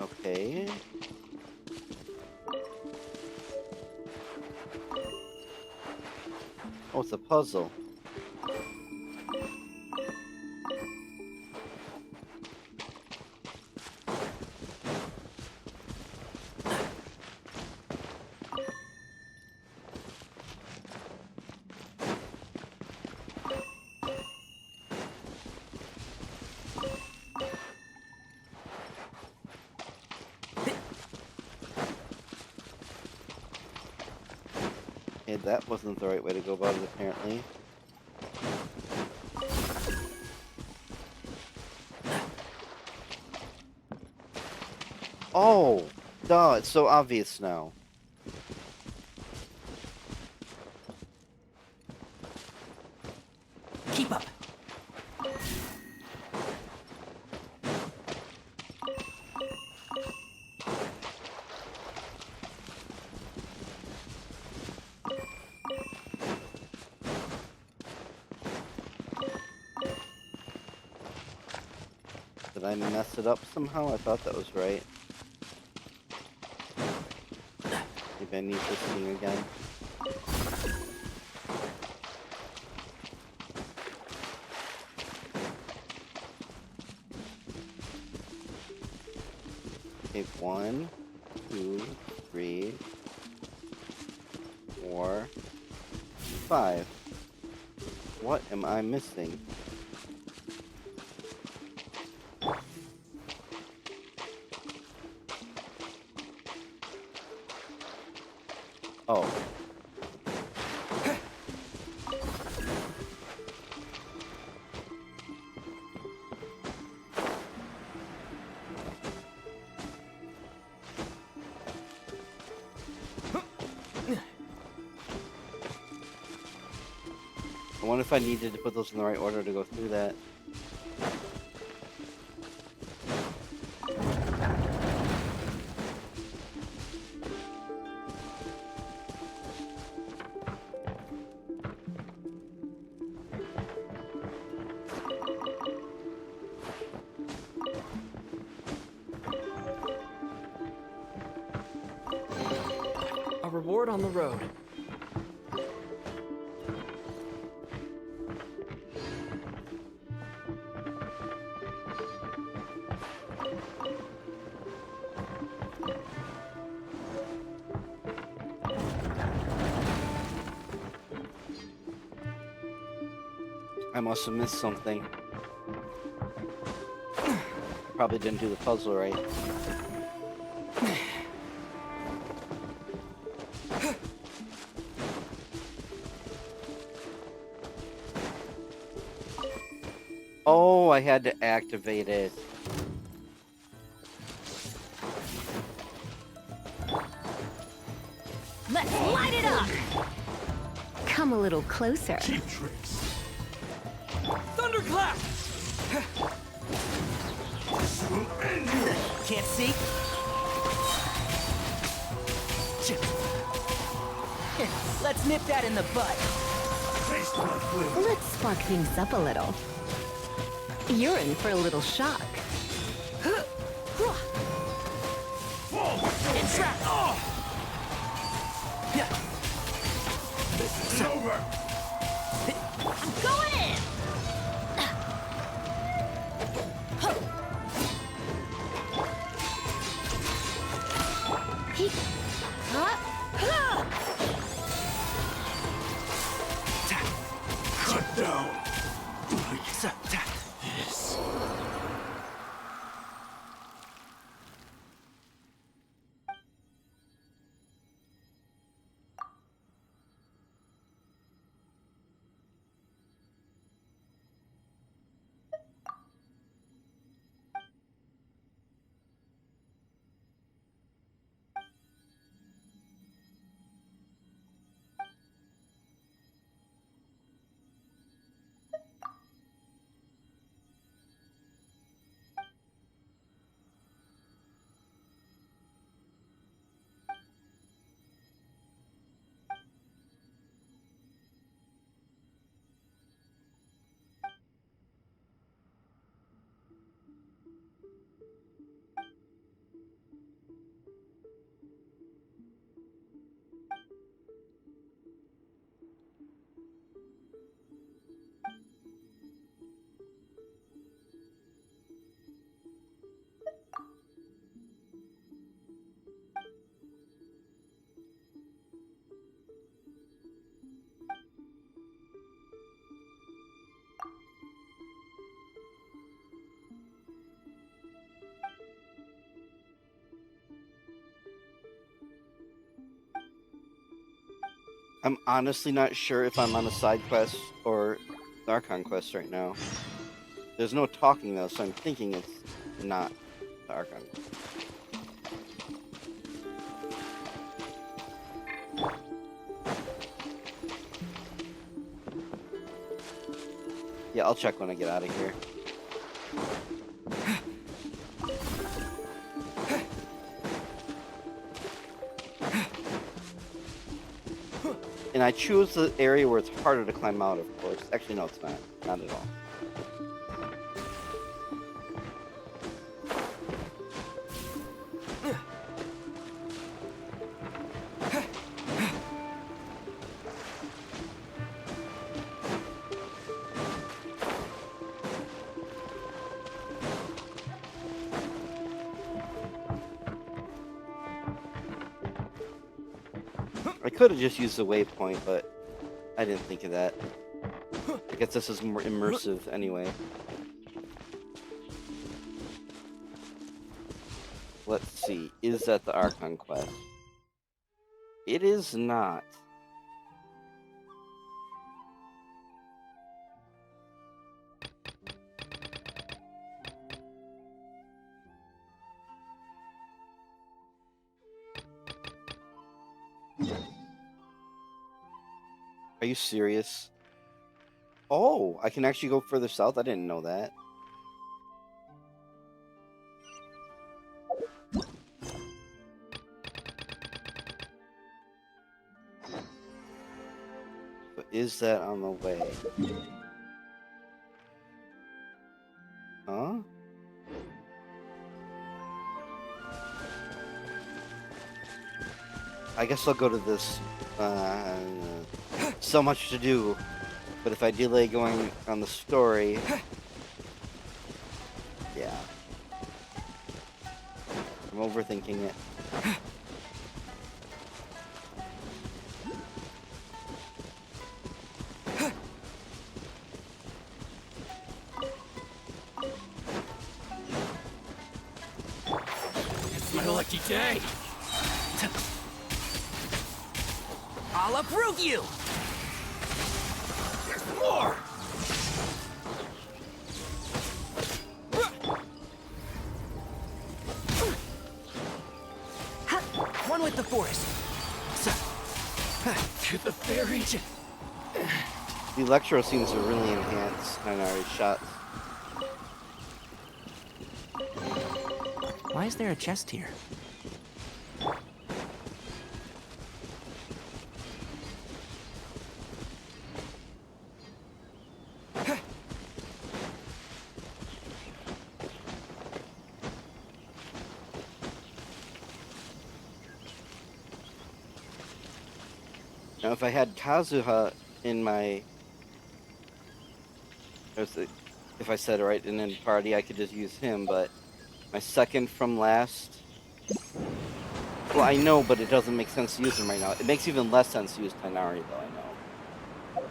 Okay. Oh, it's a puzzle. Okay, that wasn't the right way to go about it, apparently. Oh! Duh, it's so obvious now. Keep up. Did I mess it up somehow? I thought that was right. Maybe I need this thing again. Okay, 1, 2, 3, 4, 5. What am I missing? Oh. I wonder if I needed to put those in the right order to go through that. A reward on the road. I must have missed something. Probably didn't do the puzzle right. Oh, I had to activate it. Let's light it up! Come a little closer. Cheap tricks. Thunderclap! This will end you. Can't see? Let's nip that in the bud. Taste my flavor. Let's spark things up a little. You're in for a little shock. Entrap! This is over. I'm going in! Cut down. Yes. I'm honestly not sure if I'm on a side quest or the Archon quest right now. There's no talking though, so I'm thinking it's not the Archon. Yeah, I'll check when I get out of here. And I choose the area where it's harder to climb out, of course. Actually, no, it's not. Not at all. I could have just used the waypoint, but I didn't think of that. I guess this is more immersive anyway. Let's see. Is that the Archon quest? It is not. Are you serious? Oh, I can actually go further south? I didn't know that. But is that on the way? Huh? I guess I'll go to this. So much to do. But if I delay going on the story... Yeah. I'm overthinking it. It's my lucky day. I'll approve you. There's more. One with the forest. To the fairy. The Electro seems to really enhance Kainari's shots. Why is there a chest here? Now, if I had Kazuha in my... If I said it right, in the party, I could just use him, but my second from last... Well, I know, but it doesn't make sense to use him right now. It makes even less sense to use Kainari, though, I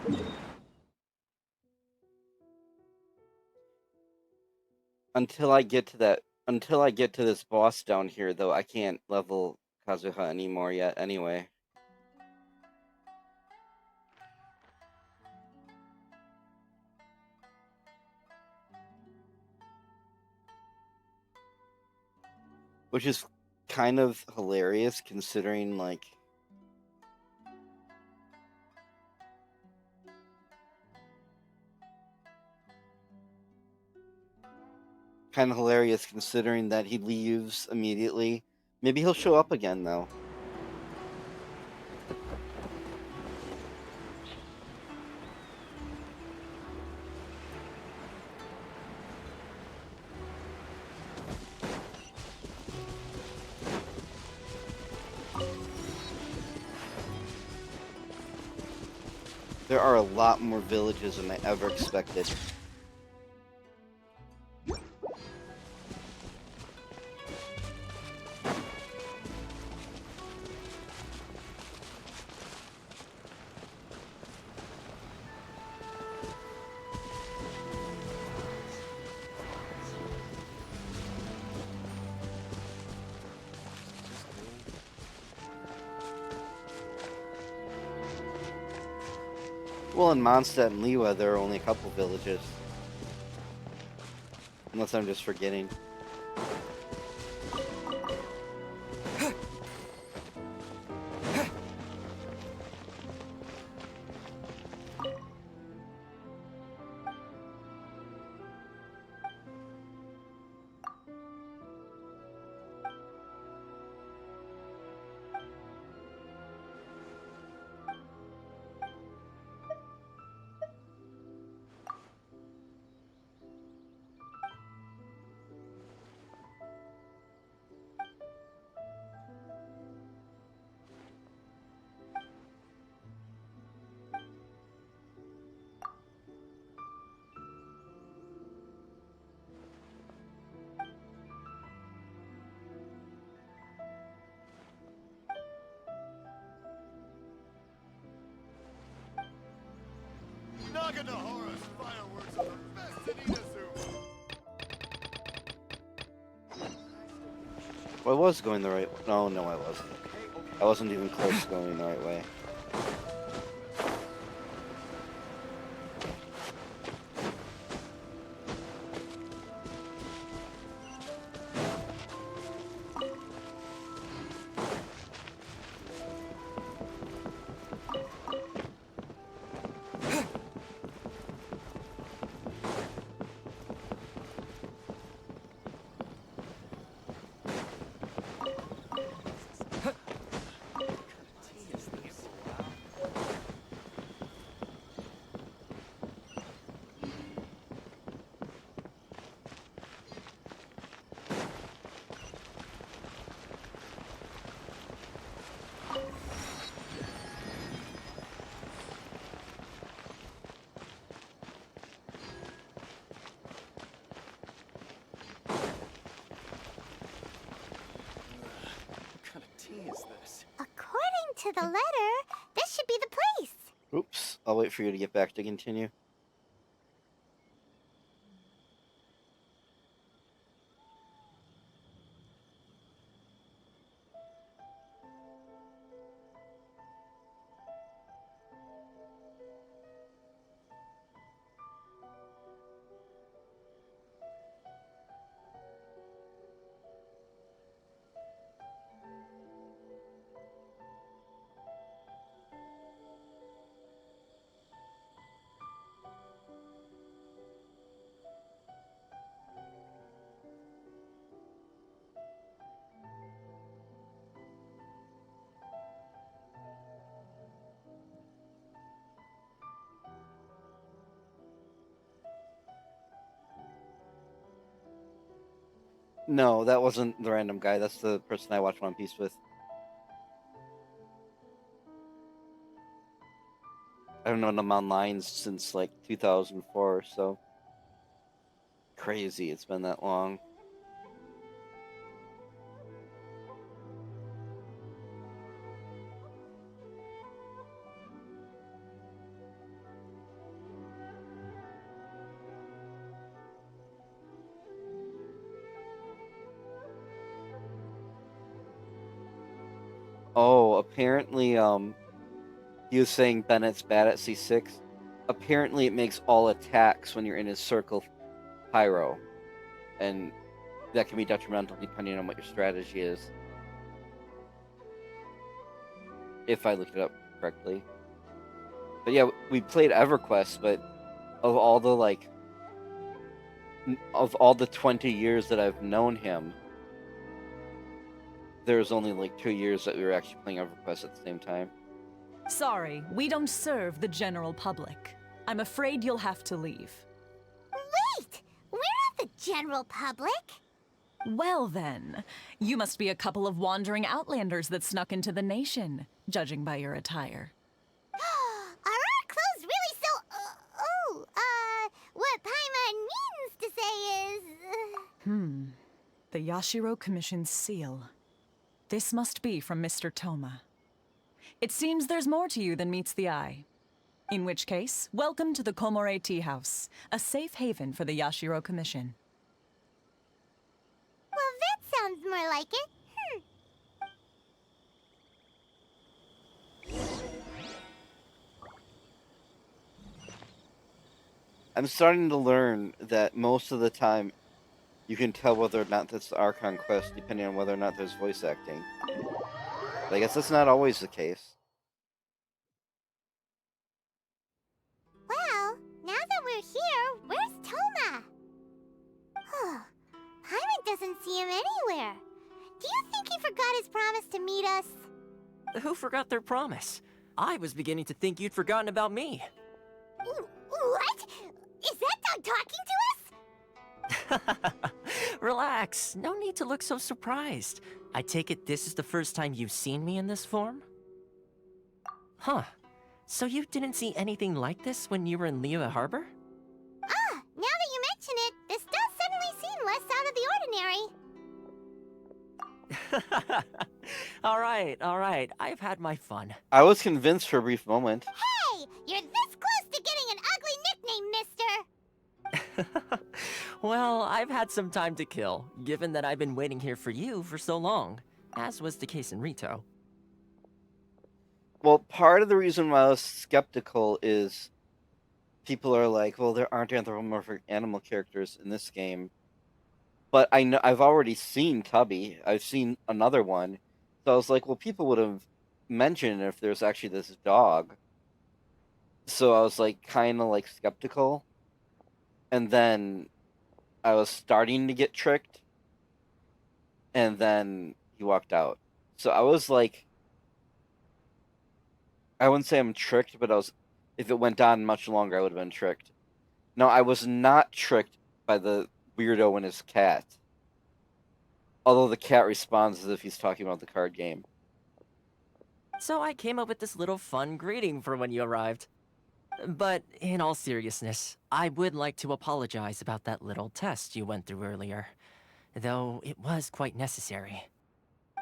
know. Until I get to this boss down here, though, I can't level Kazuha anymore yet, anyway. Which is kind of hilarious, considering, like... Kind of hilarious, considering that he leaves immediately. Maybe he'll show up again, though. There are a lot more villages than I ever expected. Well, in Mondstadt and Liwa, there are only a couple villages. Unless I'm just forgetting. Naganohara's fireworks are the best in Inazuma. Well, I was going the right way. No, I wasn't. I wasn't even close to going the right way. According to the letter, this should be the place. Oops. I'll wait for you to get back to continue. No, that wasn't the random guy. That's the person I watch One Piece with. I've known him online since like 2004, so crazy it's been that long. Oh, apparently, he was saying Bennett's bad at C6. Apparently, it makes all attacks when you're in his circle pyro, and that can be detrimental depending on what your strategy is. If I looked it up correctly. But yeah, we played EverQuest, but of all the 20 years that I've known him, there's only like 2 years that we were actually playing EverQuest at the same time. Sorry, we don't serve the general public. I'm afraid you'll have to leave. Wait! We're not the general public! Well then, you must be a couple of wandering outlanders that snuck into the nation, judging by your attire. Are our clothes really so... what Paimon means to say is... The Yashiro Commission's seal. This must be from Mr. Toma. It seems there's more to you than meets the eye. In which case, welcome to the Komore Tea House, a safe haven for the Yashiro Commission. Well, that sounds more like it. I'm starting to learn that most of the time you can tell whether or not that's the Archon quest depending on whether or not there's voice acting. But I guess that's not always the case. Well, now that we're here, where's Toma? Paimon doesn't see him anywhere. Do you think he forgot his promise to meet us? Who forgot their promise? I was beginning to think you'd forgotten about me. What? Is that dog talking to us? Relax, no need to look so surprised. I take it this is the first time you've seen me in this form? Huh. So you didn't see anything like this when you were in Liyue Harbor? Ah, now that you mention it, this does suddenly seem less out of the ordinary. Alright, I've had my fun. I was convinced for a brief moment. Hey, you're this close to getting an ugly nickname, mister! Well, I've had some time to kill, given that I've been waiting here for you for so long, as was the case in Rito. Well, part of the reason why I was skeptical is people are like, well, there aren't anthropomorphic animal characters in this game. But I know I've already seen Tubby. I've seen another one. So I was like, well, people would have mentioned if there's actually this dog. So I was like kind of like skeptical. And then I was starting to get tricked. And then he walked out. So I was like, I wouldn't say I'm tricked, but if it went on much longer, I would have been tricked. No, I was not tricked by the weirdo and his cat. Although the cat responds as if he's talking about the card game. So I came up with this little fun greeting for when you arrived. But in all seriousness, I would like to apologize about that little test you went through earlier. Though it was quite necessary.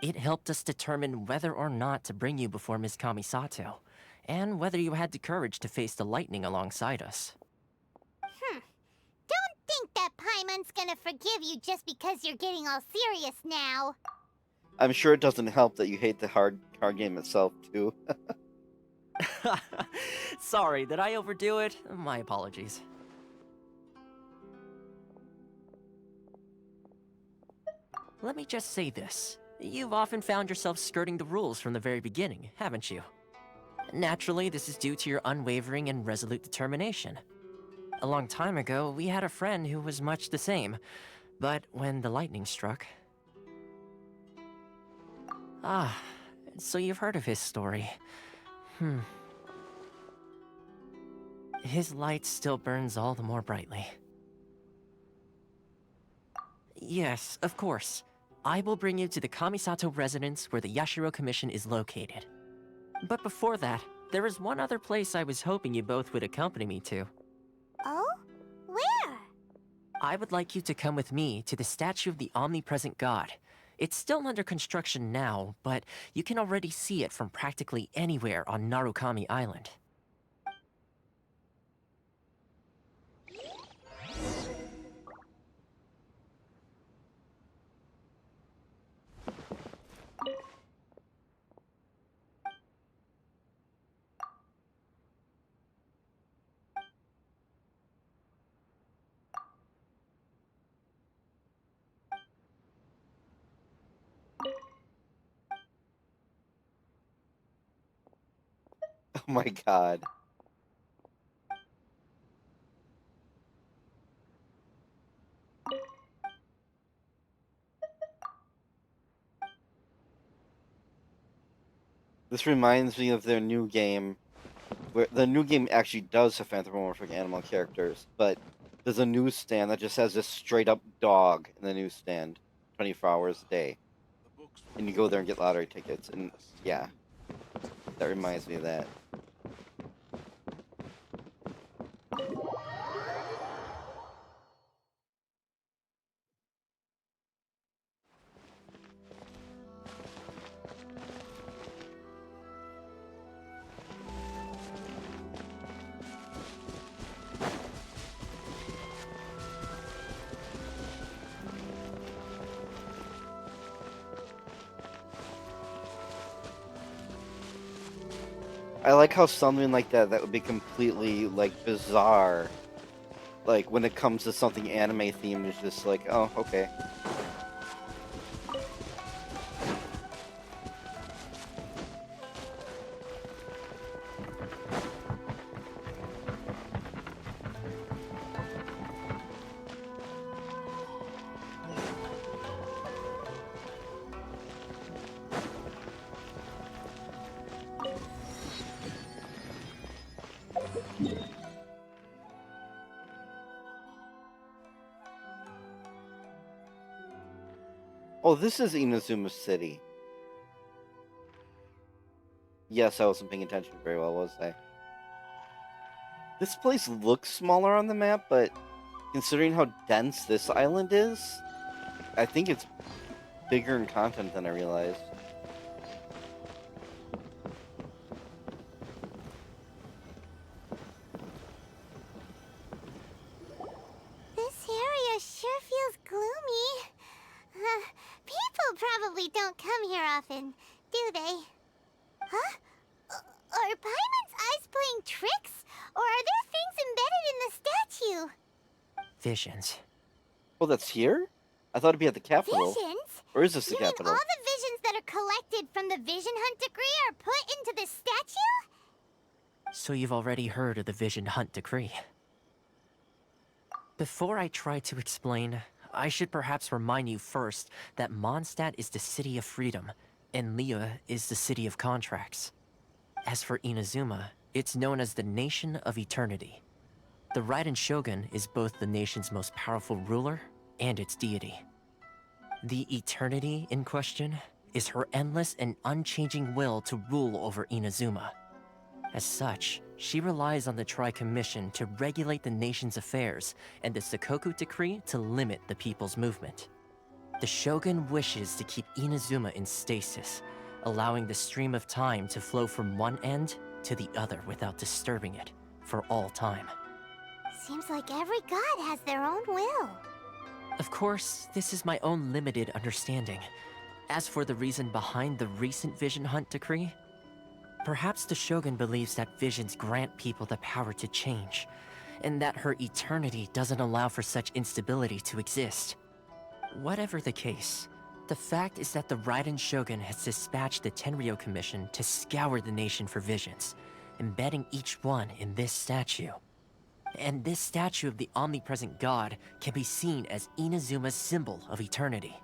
It helped us determine whether or not to bring you before Miss Kamisato, and whether you had the courage to face the lightning alongside us. Don't think that Paimon's gonna forgive you just because you're getting all serious now. I'm sure it doesn't help that you hate the card game itself, too. Sorry, did I overdo it? My apologies. Let me just say this. You've often found yourself skirting the rules from the very beginning, haven't you? Naturally, this is due to your unwavering and resolute determination. A long time ago, we had a friend who was much the same, but when the lightning struck... Ah, so you've heard of his story. His light still burns all the more brightly. Yes, of course. I will bring you to the Kamisato residence where the Yashiro Commission is located. But before that, there is one other place I was hoping you both would accompany me to. Oh? Where? I would like you to come with me to the statue of the omnipresent god. It's still under construction now, but you can already see it from practically anywhere on Narukami Island. Oh my god. This reminds me of their new game, where the new game actually does have anthropomorphic animal characters, but there's a newsstand that just has this straight up dog in the newsstand 24 hours a day. And you go there and get lottery tickets, and yeah, that reminds me of that. I like how something like that would be completely, like, bizarre Like, when it comes to something anime themed, it's just like, oh, okay. Oh, this is Inazuma City. Yes, I wasn't paying attention very well, was I? This place looks smaller on the map, but considering how dense this island is, I think it's bigger in content than I realized. This area sure feels gloomy. People probably don't come here often, do they? Huh? Are Paimon's eyes playing tricks? Or are there things embedded in the statue? Visions. Oh, that's here? I thought it'd be at the capital. Visions? Or is this the You mean capital? all the visions that are collected from the Vision Hunt decree are put into this statue? So you've already heard of the Vision Hunt decree. Before I try to explain, I should perhaps remind you first that Mondstadt is the city of freedom, and Liyue is the city of contracts. As for Inazuma, it's known as the Nation of Eternity. The Raiden Shogun is both the nation's most powerful ruler and its deity. The Eternity in question is her endless and unchanging will to rule over Inazuma. As such, she relies on the Tri-Commission to regulate the nation's affairs and the Sakoku Decree to limit the people's movement. The Shogun wishes to keep Inazuma in stasis, allowing the stream of time to flow from one end to the other without disturbing it for all time. Seems like every god has their own will. Of course, this is my own limited understanding. As for the reason behind the recent Vision Hunt decree, perhaps the Shogun believes that visions grant people the power to change, and that her eternity doesn't allow for such instability to exist. Whatever the case, the fact is that the Raiden Shogun has dispatched the Tenryou Commission to scour the nation for visions, embedding each one in this statue. And this statue of the omnipresent god can be seen as Inazuma's symbol of eternity.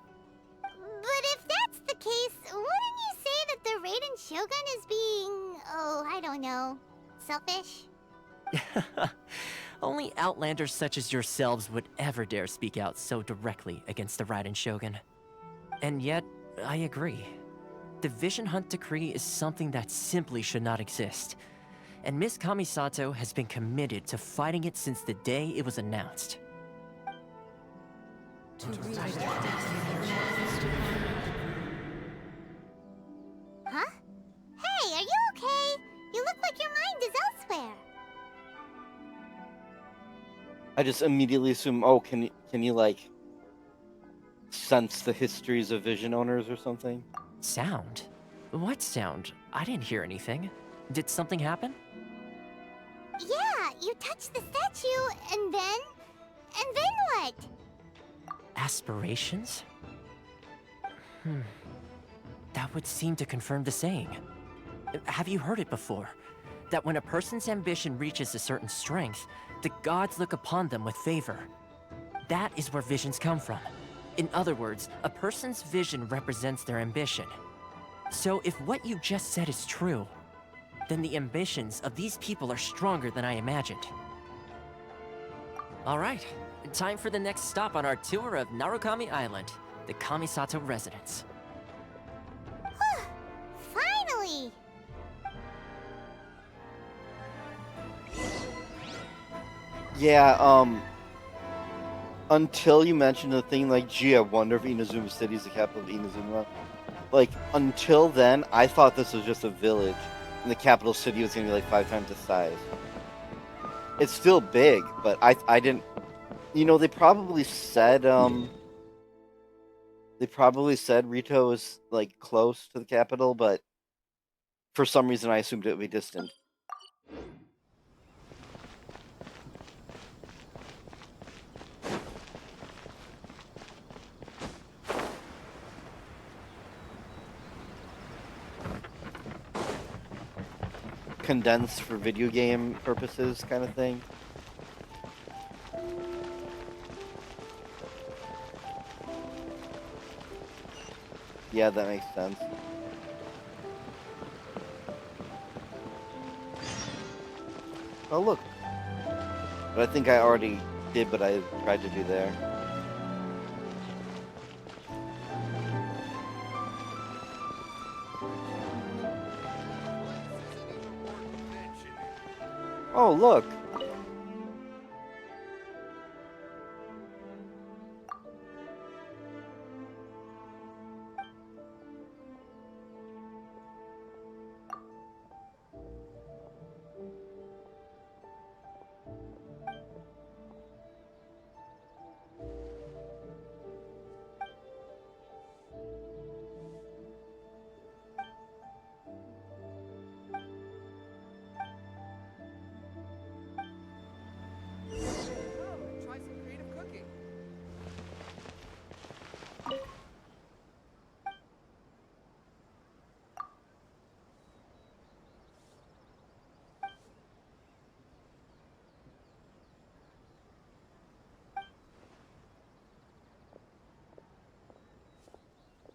But if that's the case, wouldn't you say that the Raiden Shogun is being, oh, I don't know, selfish? Only outlanders such as yourselves would ever dare speak out so directly against the Raiden Shogun. And yet, I agree. The Vision Hunt decree is something that simply should not exist. And Miss Kamisato has been committed to fighting it since the day it was announced. Huh? Hey, are you okay? You look like your mind is elsewhere. I just immediately assume, oh, can you like sense the histories of vision owners or something? Sound? What sound? I didn't hear anything. Did something happen? Yeah, you touched the statue, and then what? Aspirations? That would seem to confirm the saying. Have you heard it before? That when a person's ambition reaches a certain strength, the gods look upon them with favor. That is where visions come from. In other words, a person's vision represents their ambition. So if what you just said is true, then the ambitions of these people are stronger than I imagined. Alright, time for the next stop on our tour of Narukami Island, the Kamisato residence. Finally! Yeah, until you mentioned the thing like, gee, I wonder if Inazuma City is the capital of Inazuma. Like, until then, I thought this was just a village, and the capital city was gonna be like 5 times the size. It's still big, but I didn't... You know, they probably said Rito is, like, close to the capital, but for some reason I assumed it would be distant. condensed for video game purposes kind of thing. Yeah, that makes sense. Oh, look. But I think I already did what I tried to do there. Oh, look.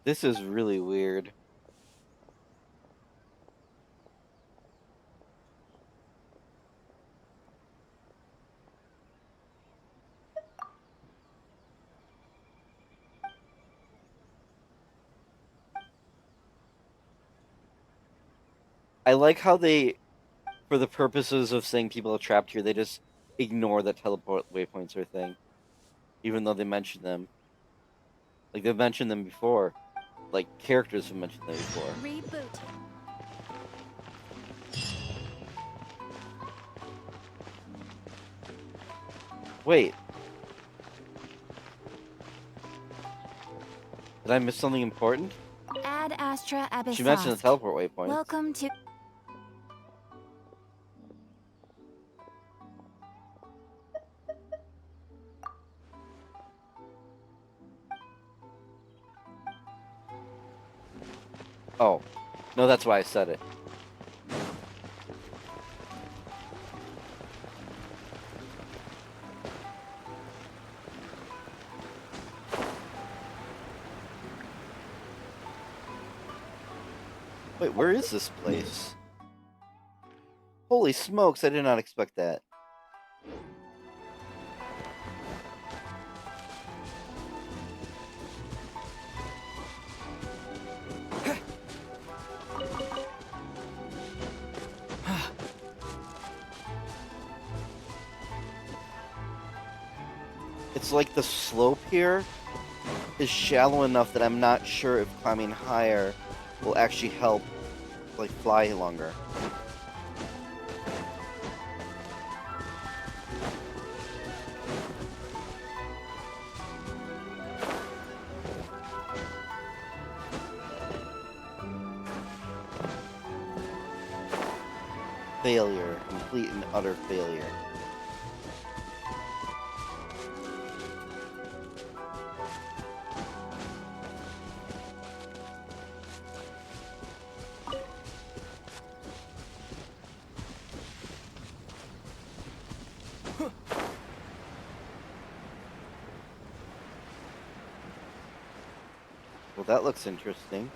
This is really weird. I like how they, for the purposes of saying people are trapped here, they just ignore that teleport waypoints are a thing. Even though they mention them. Like, they've mentioned them before. Like, characters have mentioned them before. Reboot. Wait. Did I miss something important? Ad Astra Abyssosque. She mentioned the teleport waypoint. Welcome to... Oh. No, that's why I said it. Wait, where is this place? Holy smokes, I did not expect that. It's like the slope here is shallow enough that I'm not sure if climbing higher will actually help, like, fly longer. Failure. Complete and utter failure. Well, that looks interesting.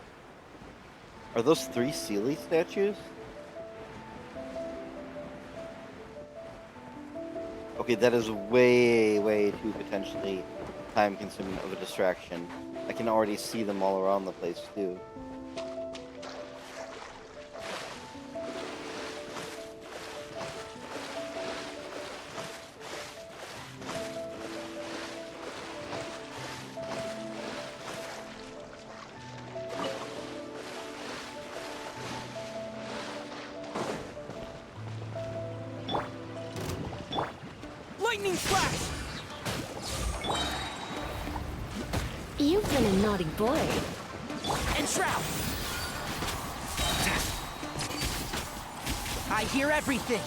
Are those 3 Sealy statues? Okay, that is way, way too potentially time-consuming of a distraction. I can already see them all around the place, too. Lightning flash! You've been a naughty boy. Entrap! I hear everything.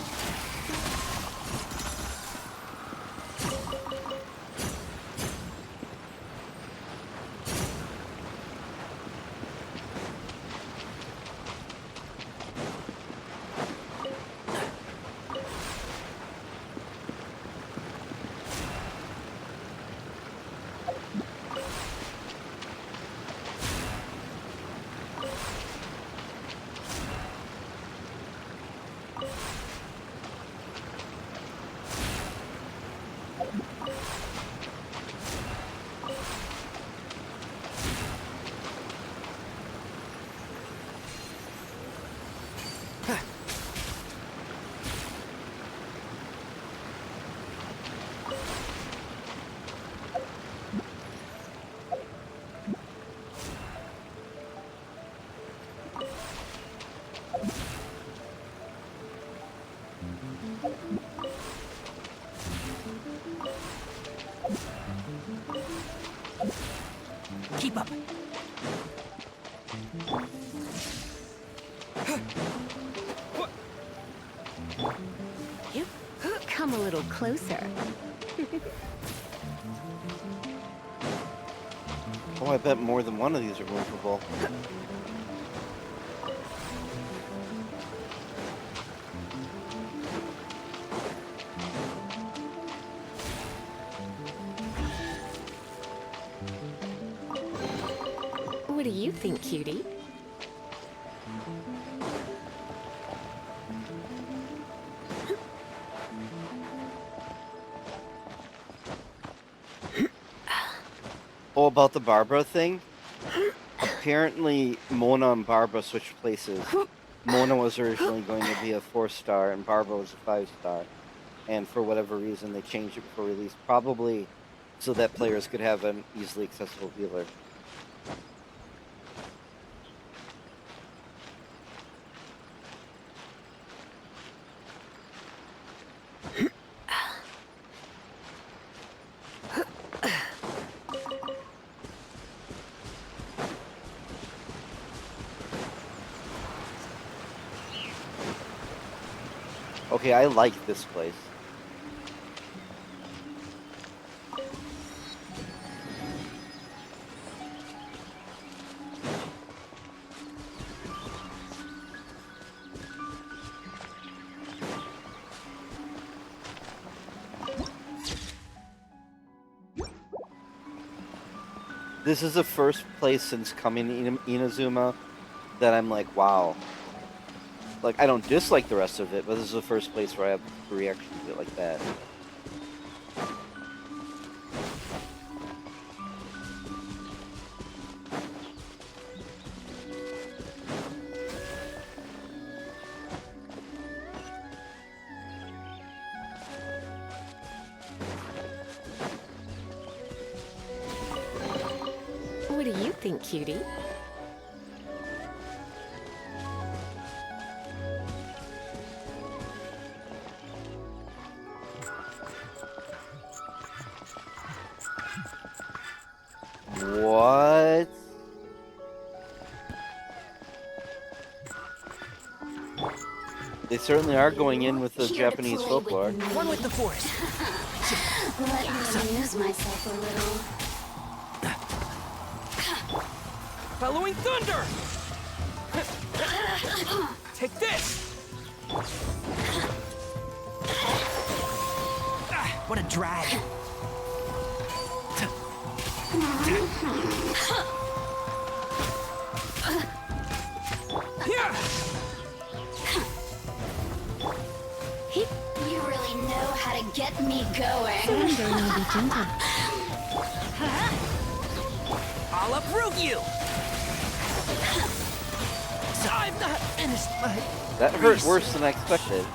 Keep up. Come a little closer. Oh, I bet more than one of these are movable. What do you think, cutie? Oh, about the Barbara thing? Apparently, Mona and Barbara switched places. Mona was originally going to be a 4-star, and Barbara was a 5-star. And for whatever reason, they changed it before release, probably so that players could have an easily accessible healer. Okay, I like this place. This is the first place since coming to Inazuma that I'm like, wow. Like, I don't dislike the rest of it, but this is the first place where I have a reaction to it like that. What do you think, cutie? What? They certainly are going in with the Japanese folklore. One with the force. Let me amuse myself a little. Following thunder! Take this! What a drag. You really know how to get me going. Surrender and be gentle. I'll uproot you! So I'm not finished my... That hurt worse than I expected.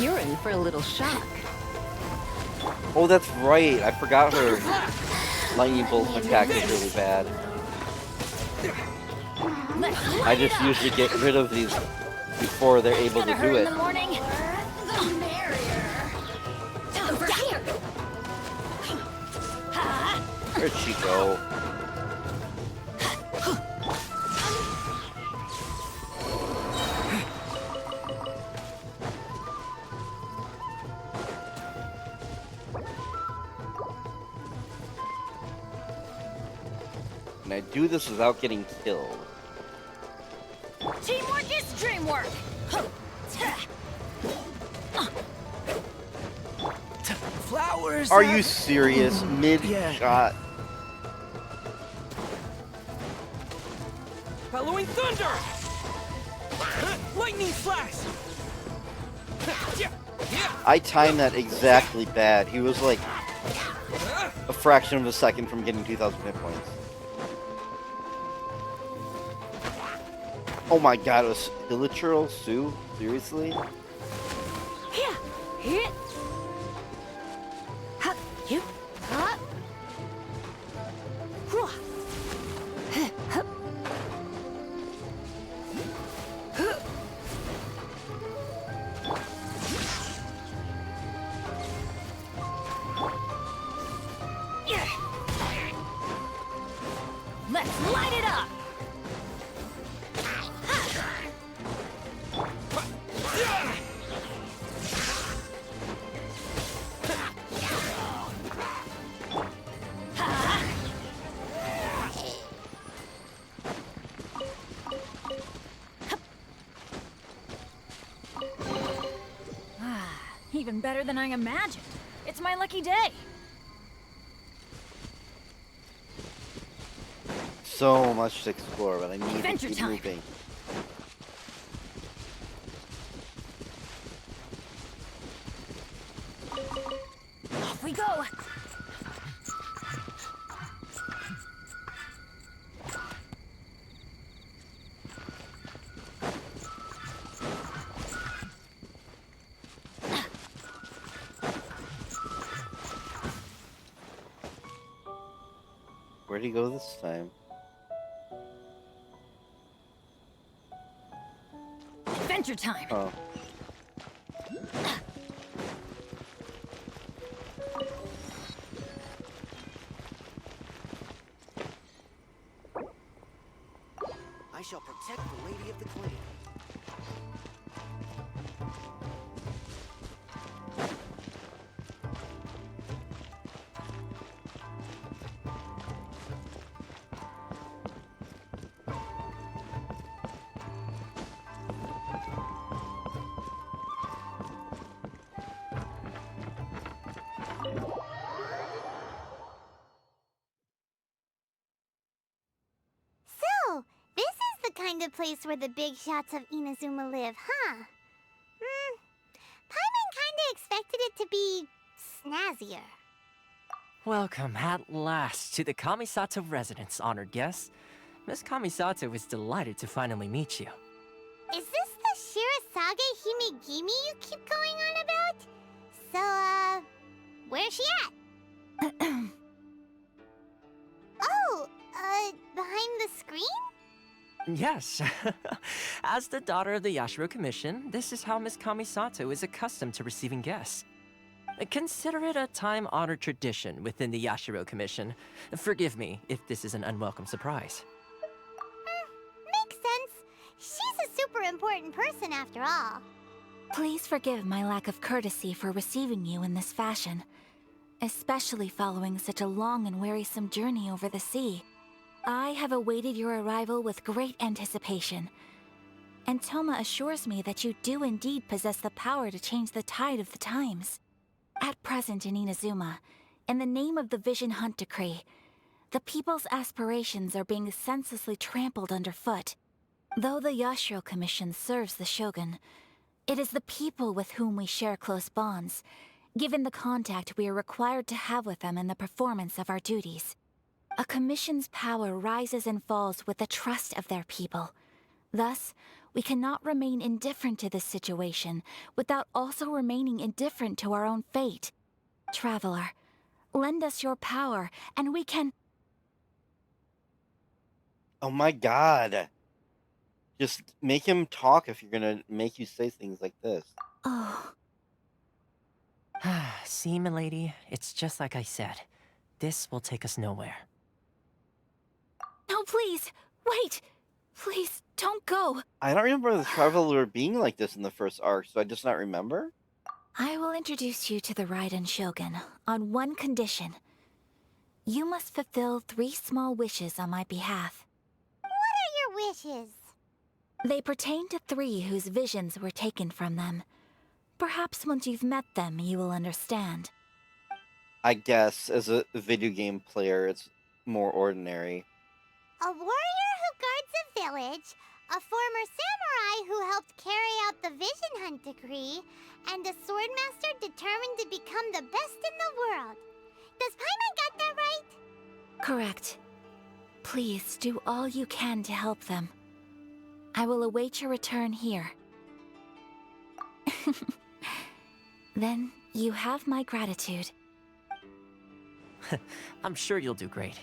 You're in for a little shock. Oh, that's right. I forgot her lightning bolt attack is really bad. I just usually get rid of these before they're able to do it. In the morning, the merrier. Over here. Where'd she go? Can I do this without getting killed? Teamwork is dreamwork. Flowers. Are you serious? Mid-shot. Following thunder! Lightning flash! I timed that exactly bad. He was like a fraction of a second from getting 2,000 hit points. Oh my god, it was Hilichurl Sue? Seriously? Let's light it up! Even better than I imagined. It's my lucky day. So much to explore, but I need Adventure to keep time. moving. Off we go! Where'd he go this time? Adventure time! Oh. I shall protect the lady of the clan. So, this is the kind of place where the big shots of Inazuma live, huh? Paimon kinda expected it to be snazzier. Welcome at last to the Kamisato residence, honored guests. Miss Kamisato is delighted to finally meet you. Is this the Shirasage Himegimi you keep going on about? So, where's she at? Oh, behind the screen? Yes. As the daughter of the Yashiro Commission, this is how Miss Kamisato is accustomed to receiving guests. Consider it a time-honored tradition within the Yashiro Commission. Forgive me if this is an unwelcome surprise. Makes sense. She's a super important person after all. Please forgive my lack of courtesy for receiving you in this fashion, especially following such a long and wearisome journey over the sea. I have awaited your arrival with great anticipation, and Toma assures me that you do indeed possess the power to change the tide of the times. At present in Inazuma, in the name of the Vision Hunt Decree, the people's aspirations are being senselessly trampled underfoot. Though the Yashiro Commission serves the Shogun, it is the people with whom we share close bonds, given the contact we are required to have with them in the performance of our duties. A commission's power rises and falls with the trust of their people. Thus, we cannot remain indifferent to this situation without also remaining indifferent to our own fate. Traveler, lend us your power, and we can... Oh my god. Just make him talk if you're gonna make you say things like this. Oh. See, milady, it's just like I said. This will take us nowhere. No, please! Wait! Please, don't go! I don't remember the Traveler being like this in the first arc, so I just not remember? I will introduce you to the Raiden Shogun on one condition. You must fulfill 3 small wishes on my behalf. What are your wishes? They pertain to 3 whose visions were taken from them. Perhaps once you've met them, you will understand. I guess, as a video game player, it's more ordinary. A warrior who guards a village, a former samurai who helped carry out the Vision Hunt Decree, and a swordmaster determined to become the best in the world. Does Paimon got that right? Correct. Please do all you can to help them. I will await your return here. Then you have my gratitude. I'm sure you'll do great.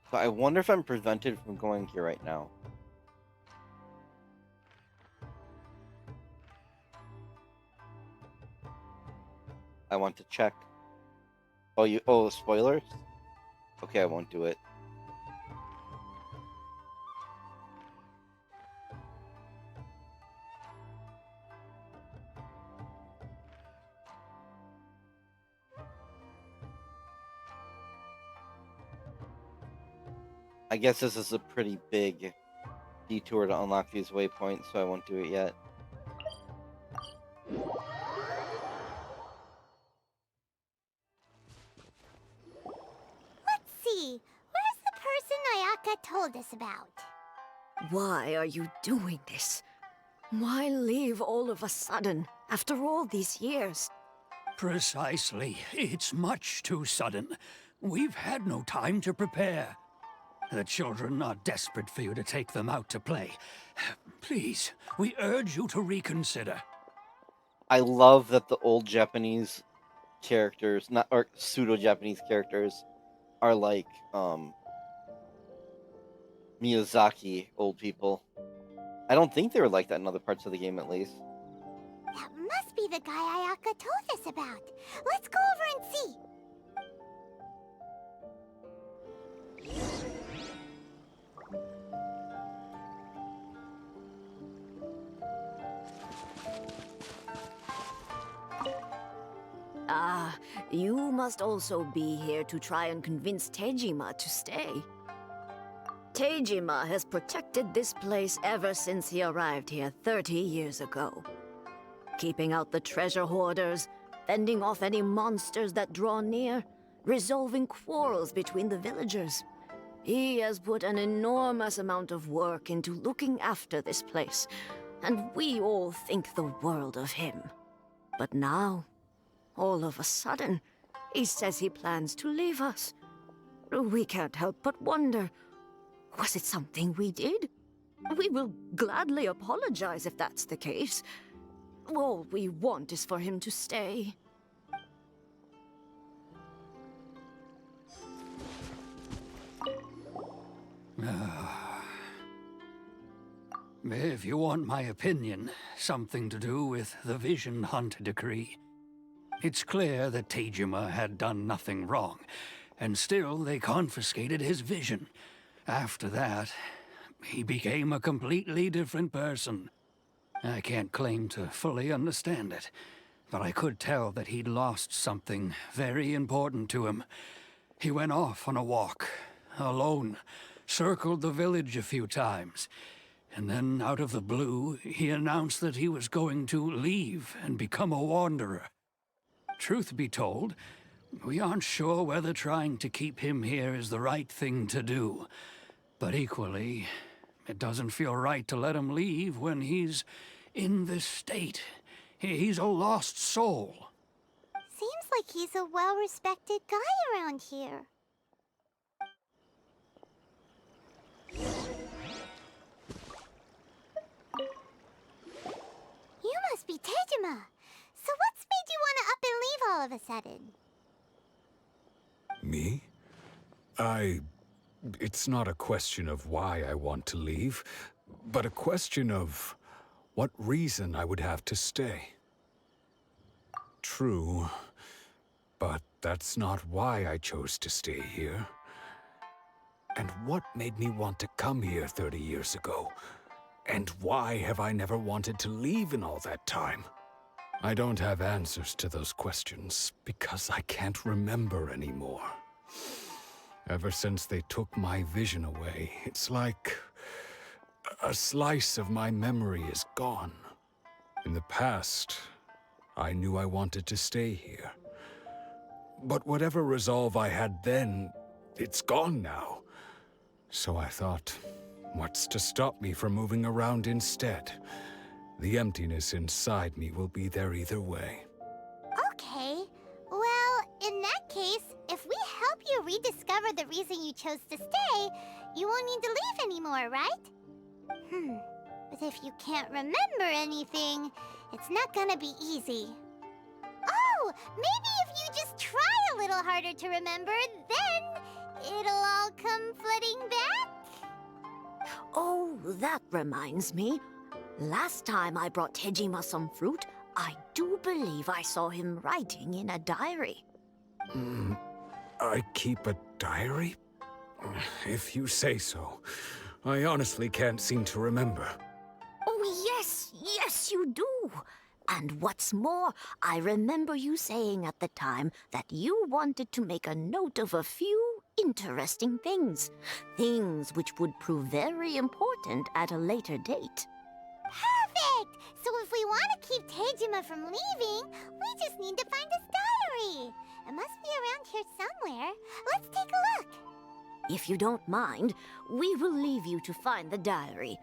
So I wonder if I'm prevented from going here right now. I want to check. Oh, spoilers? Okay, I won't do it. I guess this is a pretty big detour to unlock these waypoints, so I won't do it yet. Let's see. Where's the person Ayaka told us about? Why are you doing this? Why leave all of a sudden, after all these years? Precisely. It's much too sudden. We've had no time to prepare. The children are desperate for you to take them out to play. Please, we urge you to reconsider. I love that the old Japanese characters, or pseudo-Japanese characters, are like Miyazaki old people. I don't think they were like that in other parts of the game, at least. That must be the guy Ayaka told us about. Let's go over and see. Ah, you must also be here to try and convince Tejima to stay. Tejima has protected this place ever since he arrived here 30 years ago. Keeping out the treasure hoarders, fending off any monsters that draw near, resolving quarrels between the villagers. He has put an enormous amount of work into looking after this place, and we all think the world of him. But now, all of a sudden, he says he plans to leave us. We can't help but wonder, was it something we did? We will gladly apologize if that's the case. All we want is for him to stay. If you want my opinion, something to do with the Vision Hunt decree. It's clear that Tejima had done nothing wrong, and still they confiscated his vision. After that, he became a completely different person. I can't claim to fully understand it, but I could tell that he'd lost something very important to him. He went off on a walk, alone, circled the village a few times, and then out of the blue, he announced that he was going to leave and become a wanderer. Truth be told, we aren't sure whether trying to keep him here is the right thing to do. But equally, it doesn't feel right to let him leave when he's in this state. He's a lost soul. Seems like he's a well-respected guy around here. You must be Tejima. So what's made you want to up and leave all of a sudden? Me? It's not a question of why I want to leave, but a question of what reason I would have to stay. True, but that's not why I chose to stay here. And what made me want to come here 30 years ago? And why have I never wanted to leave in all that time? I don't have answers to those questions because I can't remember anymore. Ever since they took my vision away, it's like a slice of my memory is gone. In the past, I knew I wanted to stay here. But whatever resolve I had then, it's gone now. So I thought, what's to stop me from moving around instead? The emptiness inside me will be there either way. Okay. Well, in that case, if we help you rediscover the reason you chose to stay, you won't need to leave anymore, right? But if you can't remember anything, it's not gonna be easy. Oh, maybe if you just try a little harder to remember, then it'll all come flooding Oh, that reminds me. Last time I brought Tejima some fruit, I do believe I saw him writing in a diary. I keep a diary? If you say so. I honestly can't seem to remember. Oh, yes, you do. And what's more, I remember you saying at the time that you wanted to make a note of a few interesting things. Things which would prove very important at a later date. Perfect! So if we want to keep Tejima from leaving, we just need to find his diary. It must be around here somewhere. Let's take a look. If you don't mind, we will leave you to find the diary.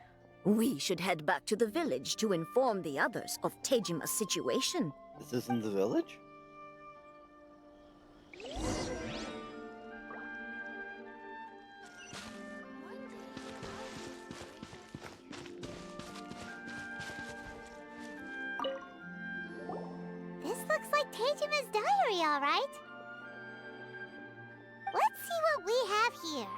We should head back to the village to inform the others of Tejima's situation. This isn't the village? This looks like Tejima's diary, all right. Let's see what we have here.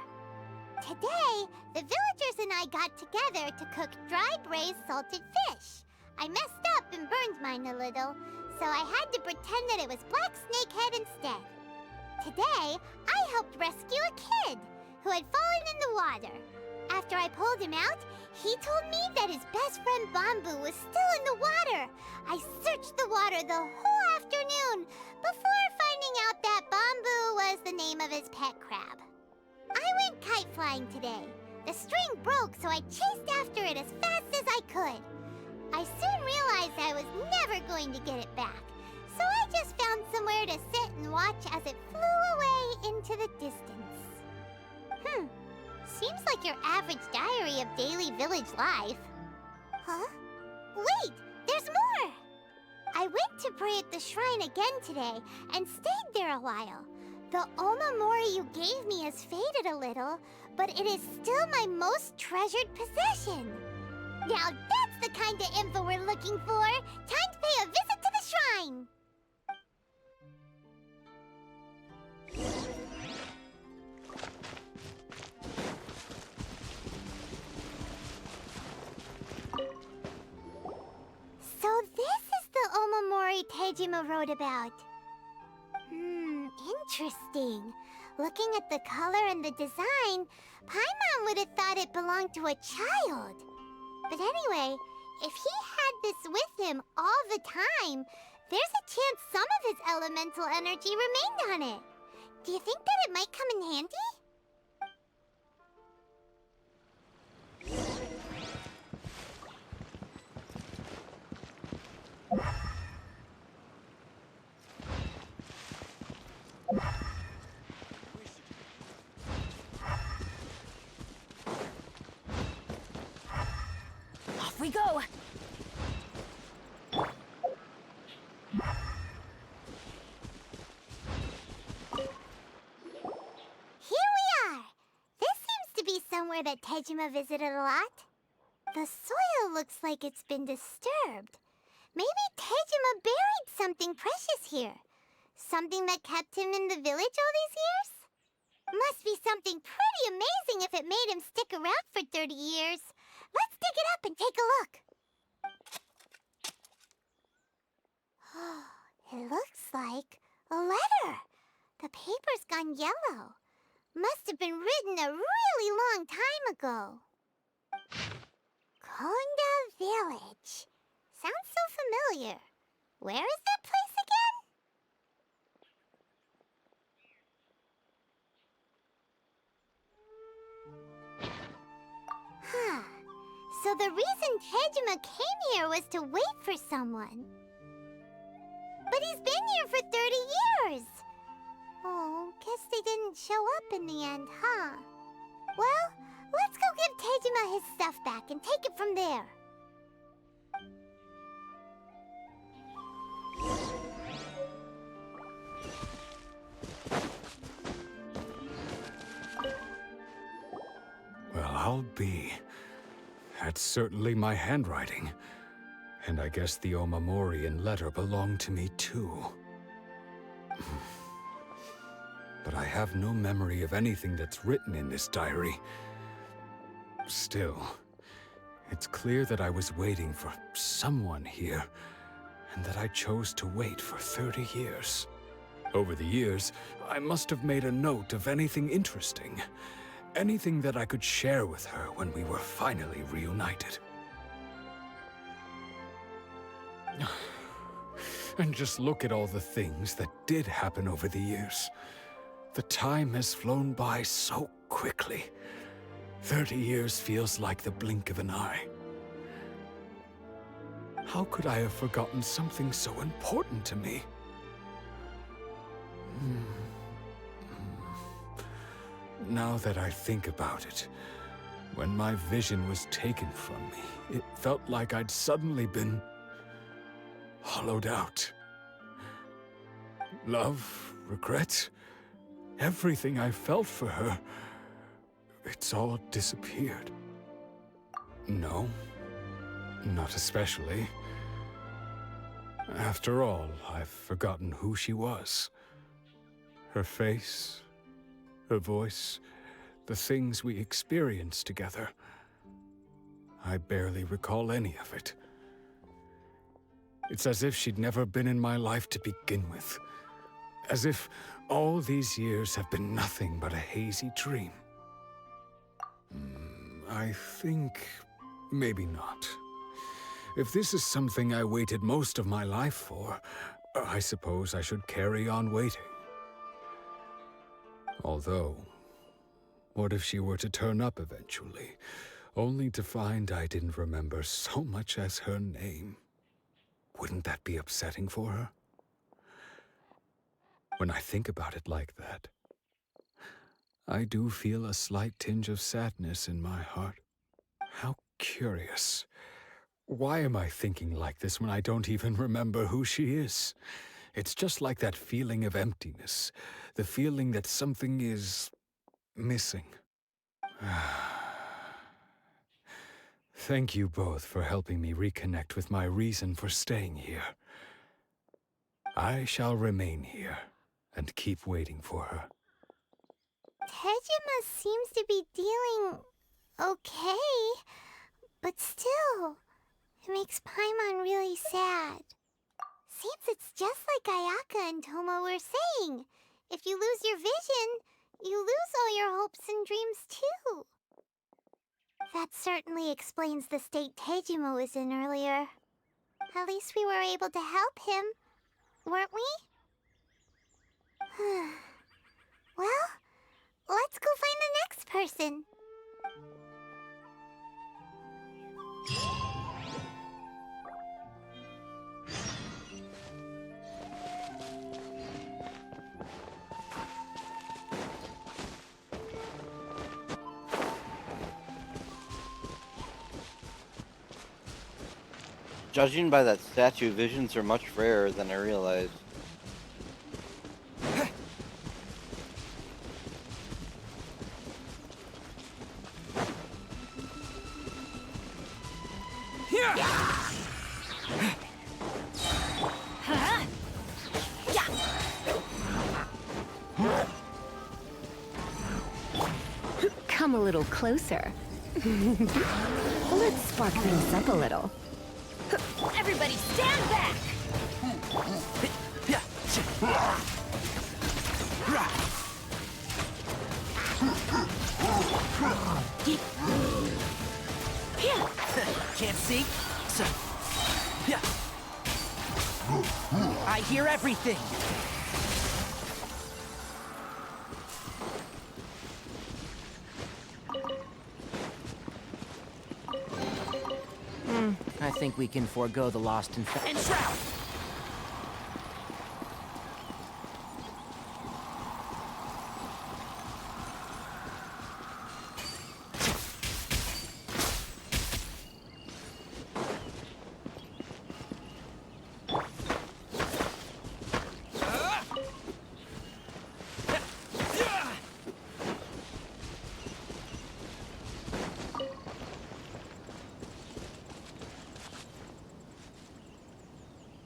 Today, the villagers and I got together to cook dry braised salted fish. I messed up and burned mine a little, so I had to pretend that it was black snakehead instead. Today, I helped rescue a kid who had fallen in the water. After I pulled him out, he told me that his best friend Bamboo was still in the water. I searched the water the whole afternoon before finding out that Bamboo was the name of his pet crab. I went kite flying today. The string broke, so I chased after it as fast as I could. I soon realized I was never going to get it back, so I just found somewhere to sit and watch as it flew away into the distance. Seems like your average diary of daily village life. Huh? Wait, there's more! I went to pray at the shrine again today and stayed there a while. The Omamori you gave me has faded a little, but it is still my most treasured possession. Now that's the kind of info we're looking for. Time to pay a visit to the shrine. So this is the Omamori Tejima wrote about. Interesting. Looking at the color and the design, Paimon would have thought it belonged to a child. But anyway, if he had this with him all the time, there's a chance some of his elemental energy remained on it. Do you think that it might come in handy? Off we go! Here we are! This seems to be somewhere that Tejima visited a lot. The soil looks like it's been disturbed. Maybe Tejima buried something precious here. Something that kept him in the village all these years? Must be something pretty amazing if it made him stick around for 30 years. Let's dig it up and take a look. It looks like a letter. The paper's gone yellow. Must have been written a really long time ago. Konda Village. Sounds so familiar. Where is that place again? So the reason Tejima came here was to wait for someone. But he's been here for 30 years. Oh, guess they didn't show up in the end, huh? Well, let's go give Tejima his stuff back and take it from there. Well, I'll be. That's certainly my handwriting. And I guess the Omamorian letter belonged to me too. But I have no memory of anything that's written in this diary. Still, It's clear that I was waiting for someone here, and that I chose to wait for 30 years. Over the years, I must have made a note of anything interesting, anything that I could share with her when we were finally reunited. And just look at all the things that did happen over the years. The time has flown by so quickly. 30 years feels like the blink of an eye. How could I have forgotten something so important to me? Now that I think about it, when my vision was taken from me, it felt like I'd suddenly been hollowed out. Love, regret, everything I felt for her, it's all disappeared. No, not especially. After all, I've forgotten who she was. Her face, her voice, the things we experienced together. I barely recall any of it. It's as if she'd never been in my life to begin with. As if all these years have been nothing but a hazy dream. I think maybe not. If this is something I waited most of my life for, I suppose I should carry on waiting. Although, what if she were to turn up eventually, only to find I didn't remember so much as her name? Wouldn't that be upsetting for her? When I think about it like that, I do feel a slight tinge of sadness in my heart. How curious. Why am I thinking like this when I don't even remember who she is? It's just like that feeling of emptiness, the feeling that something is missing. Thank you both for helping me reconnect with my reason for staying here. I shall remain here and keep waiting for her. Tejima seems to be dealing okay, but still, it makes Paimon really sad. Seems it's just like Ayaka and Toma were saying. If you lose your vision, you lose all your hopes and dreams too. That certainly explains the state Tejima was in earlier. At least we were able to help him, weren't we? Well, let's go find the next person. Judging by that statue, visions are much rarer than I realized. Come a little closer. Let's spark things up a little. Everybody stand back! Can't see? So, yeah. I hear everything. I think we can forego the lost and Enshroud!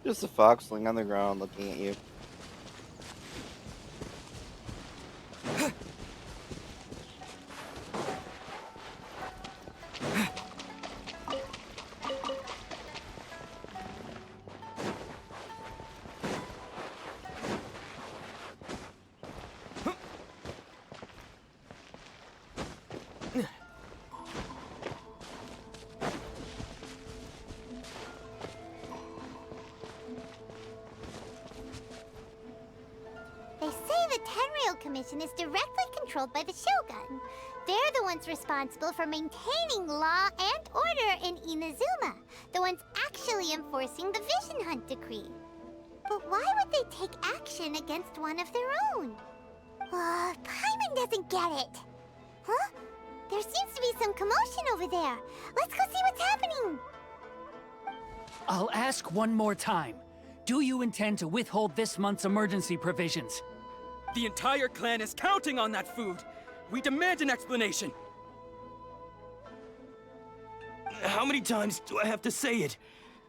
Just a foxling on the ground looking at you. Commission is directly controlled by the Shogun. They're the ones responsible for maintaining law and order in Inazuma, the ones actually enforcing the Vision Hunt decree. But why would they take action against one of their own? Paimon doesn't get it. Huh? There seems to be some commotion over there. Let's go see what's happening. I'll ask one more time. Do you intend to withhold this month's emergency provisions? The entire clan is counting on that food. We demand an explanation. How many times do I have to say it?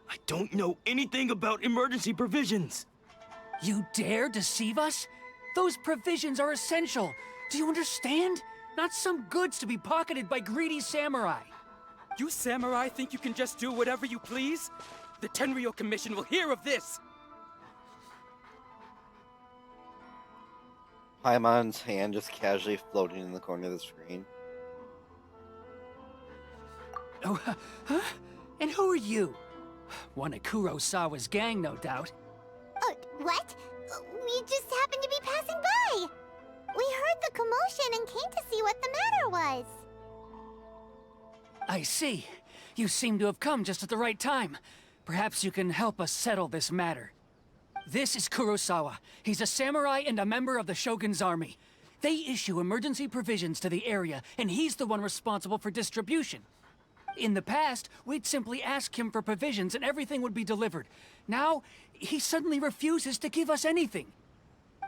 I don't know anything about emergency provisions. You dare deceive us? Those provisions are essential. Do you understand? Not some goods to be pocketed by greedy samurai. You samurai think you can just do whatever you please? The Tenryou Commission will hear of this! Paimon's hand just casually floating in the corner of the screen. Oh, huh? And who are you? One of Kurosawa's gang, no doubt. What? We just happened to be passing by. We heard the commotion and came to see what the matter was. I see. You seem to have come just at the right time. Perhaps you can help us settle this matter. This is Kurosawa. He's a samurai and a member of the Shogun's army. They issue emergency provisions to the area, and he's the one responsible for distribution. In the past, we'd simply ask him for provisions and everything would be delivered. Now, he suddenly refuses to give us anything.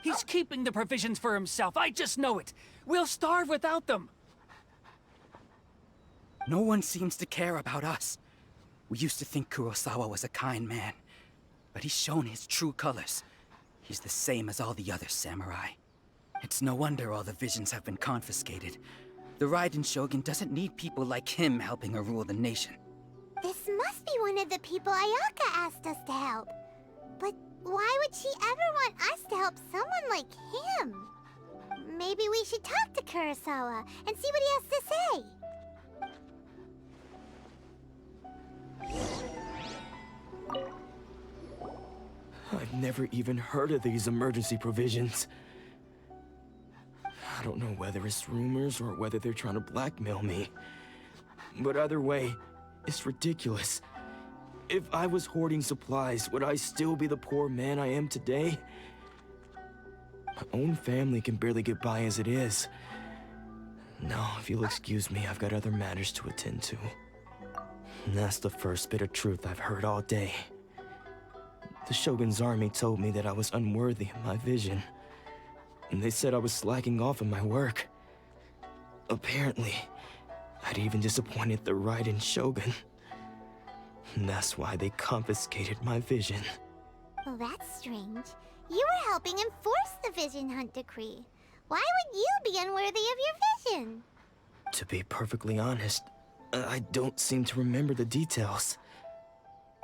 He's keeping the provisions for himself. I just know it. We'll starve without them. No one seems to care about us. We used to think Kurosawa was a kind man, but he's shown his true colors. He's the same as all the other samurai. It's no wonder all the visions have been confiscated. The Raiden Shogun doesn't need people like him helping her rule the nation. This must be one of the people Ayaka asked us to help. But why would she ever want us to help someone like him? Maybe we should talk to Kurosawa and see what he has to say. I've never even heard of these emergency provisions. I don't know whether it's rumors or whether they're trying to blackmail me. But either way, it's ridiculous. If I was hoarding supplies, would I still be the poor man I am today? My own family can barely get by as it is. Now, if you'll excuse me, I've got other matters to attend to. And that's the first bit of truth I've heard all day. The Shogun's army told me that I was unworthy of my vision. And they said I was slacking off in my work. Apparently, I'd even disappointed the Raiden Shogun. And that's why they confiscated my vision. Well, that's strange. You were helping enforce the Vision Hunt decree. Why would you be unworthy of your vision? To be perfectly honest, I don't seem to remember the details.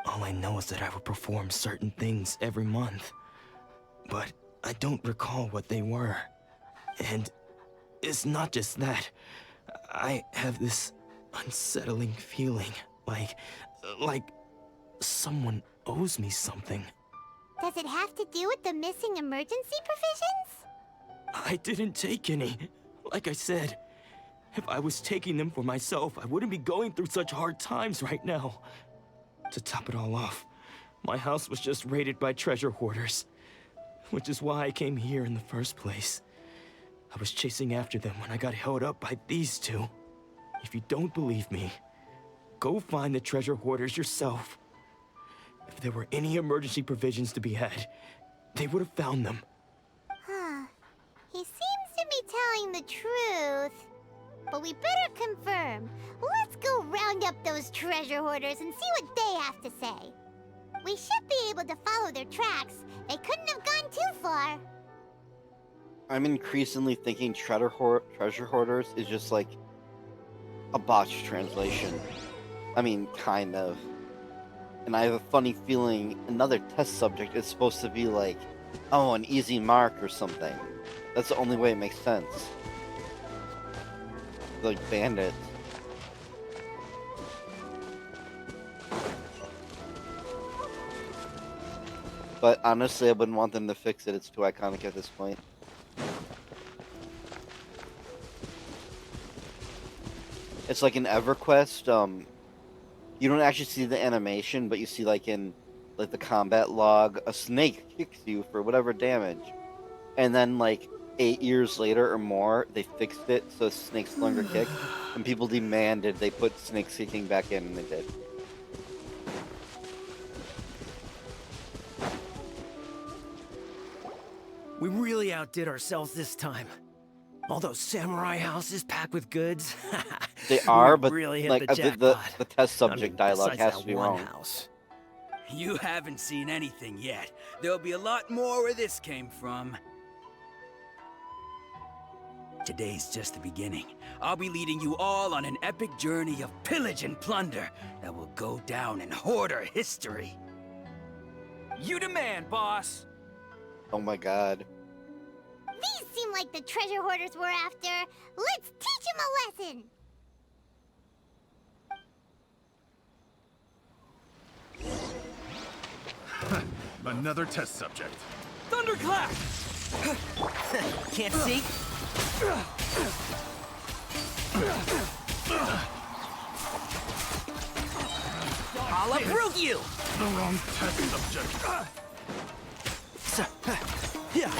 All I know is that I would perform certain things every month. But I don't recall what they were. And it's not just that. I have this unsettling feeling, like someone owes me something. Does it have to do with the missing emergency provisions? I didn't take any. Like I said, if I was taking them for myself, I wouldn't be going through such hard times right now. To top it all off, my house was just raided by treasure hoarders. Which is why I came here in the first place. I was chasing after them when I got held up by these two. If you don't believe me, go find the treasure hoarders yourself. If there were any emergency provisions to be had, they would have found them. Huh. He seems to be telling the truth. But we better confirm. Let's go round up those treasure hoarders and see what they have to say. We should be able to follow their tracks. They couldn't have gone too far. I'm increasingly thinking treasure hoarders is just like a botched translation. I mean, kind of. And I have a funny feeling another test subject is supposed to be like, oh, an easy mark or something. That's the only way it makes sense. Like bandits. But honestly, I wouldn't want them to fix it. It's too iconic at this point. It's like in EverQuest. You don't actually see the animation, but you see like in like the combat log, a snake kicks you for whatever damage, and then like 8 years later or more, they fixed it so snakes no longer kick, and people demanded they put snakes kicking back in, and they did. We really outdid ourselves this time. All those samurai houses packed with goods. They are, We but really hit like the jackpot. the test subject dialogue besides has that to be one wrong. house. You haven't seen anything yet. There'll be a lot more where this came from. Today's just the beginning. I'll be leading you all on an epic journey of pillage and plunder that will go down in Hoarder history. You demand, boss! Oh my god. These seem like the treasure hoarders we're after. Let's teach them a lesson! Another test subject. Thunderclap! Can't see? I'll uproot you! The wrong test subject. Yeah.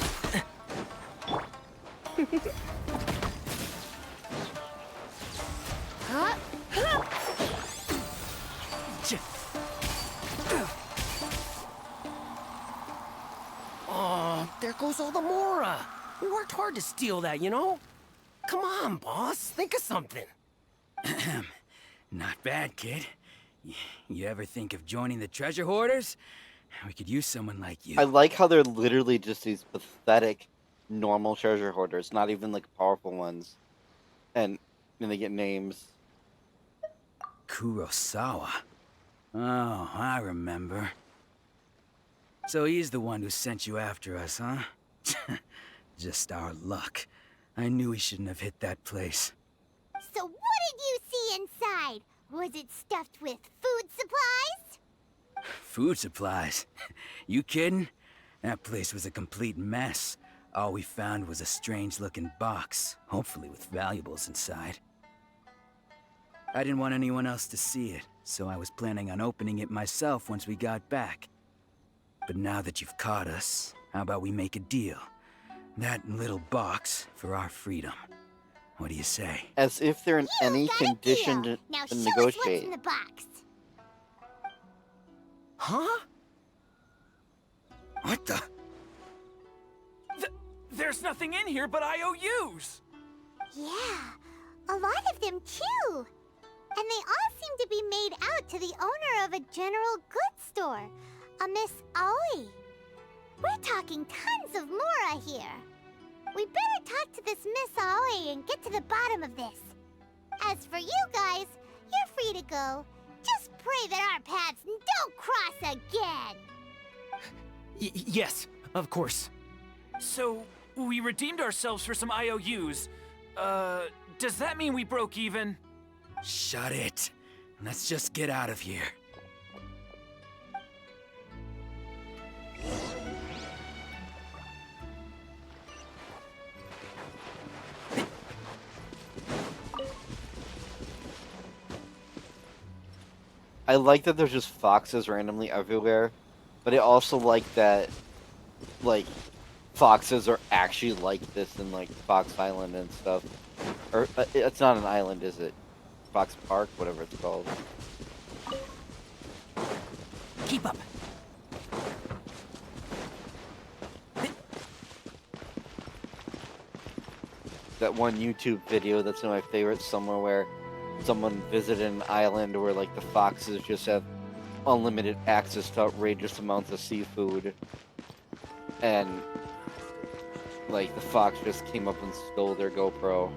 Oh, there goes all the Mora. We worked hard to steal that, you know? Come on, boss. Think of something. Not bad, kid. You ever think of joining the treasure hoarders? We could use someone like you. I like how they're literally just these pathetic, normal treasure hoarders, not even like powerful ones. And then they get names. Kurosawa. Oh, I remember. So he's the one who sent you after us, huh? Just our luck. I knew he shouldn't have hit that place. So what did you see inside? Was it stuffed with food supplies? Food supplies? You kidding? That place was a complete mess. All we found was a strange-looking box, hopefully with valuables inside. I didn't want anyone else to see it, so I was planning on opening it myself once we got back. But now that you've caught us, how about we make a deal? That little box for our freedom. What do you say? As if they're in any condition to Now show negotiate. us what's in the box. Huh? What the? There's nothing in here but IOUs! Yeah, a lot of them too. And they all seem to be made out to the owner of a general goods store, a Miss Aoi. We're talking tons of Mora here. We better talk to this Miss Aoi and get to the bottom of this. As for you guys, you're free to go. Just pray that our paths don't cross again. Yes, of course. So, we redeemed ourselves for some IOUs. Does that mean we broke even? Shut it. Let's just get out of here. I like that there's just foxes randomly everywhere, but I also like that, like, foxes are actually like this in, like, Fox Island and stuff. Or, it's not an island, is it? Fox Park, whatever it's called. Keep up. That one YouTube video that's one of my favorites somewhere where someone visited an island where, like, the foxes just have unlimited access to outrageous amounts of seafood. And, like, the fox just came up and stole their GoPro.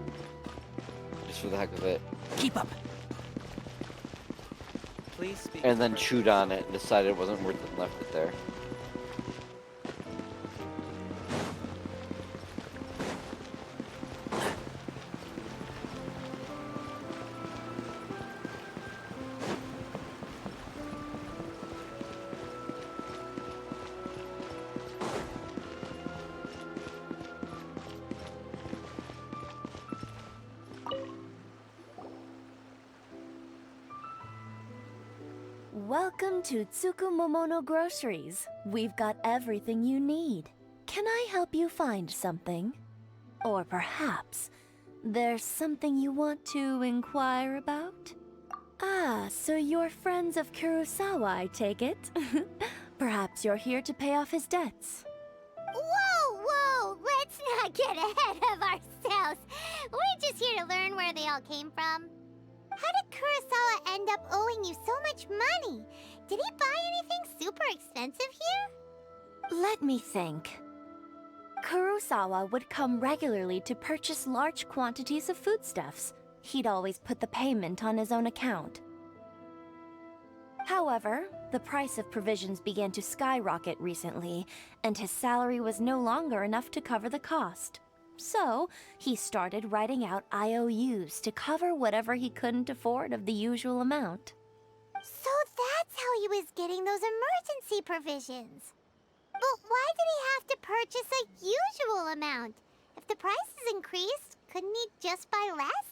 Just for the heck of it. Keep up. Please speak. And then chewed on it and decided it wasn't worth it and left it there. Welcome to Tsukumomono Groceries. We've got everything you need. Can I help you find something? Or perhaps there's something you want to inquire about? Ah, so you're friends of Kurosawa, I take it? Perhaps you're here to pay off his debts. Whoa, whoa! Let's not get ahead of ourselves. We're just here to learn where they all came from. How did Kurosawa end up owing you so much money? Did he buy anything super expensive here? Let me think. Kurosawa would come regularly to purchase large quantities of foodstuffs. He'd always put the payment on his own account. However, the price of provisions began to skyrocket recently, and his salary was no longer enough to cover the cost. So, he started writing out IOUs to cover whatever he couldn't afford of the usual amount. So that's how he was getting those emergency provisions. But why did he have to purchase a usual amount? If the prices increased, couldn't he just buy less?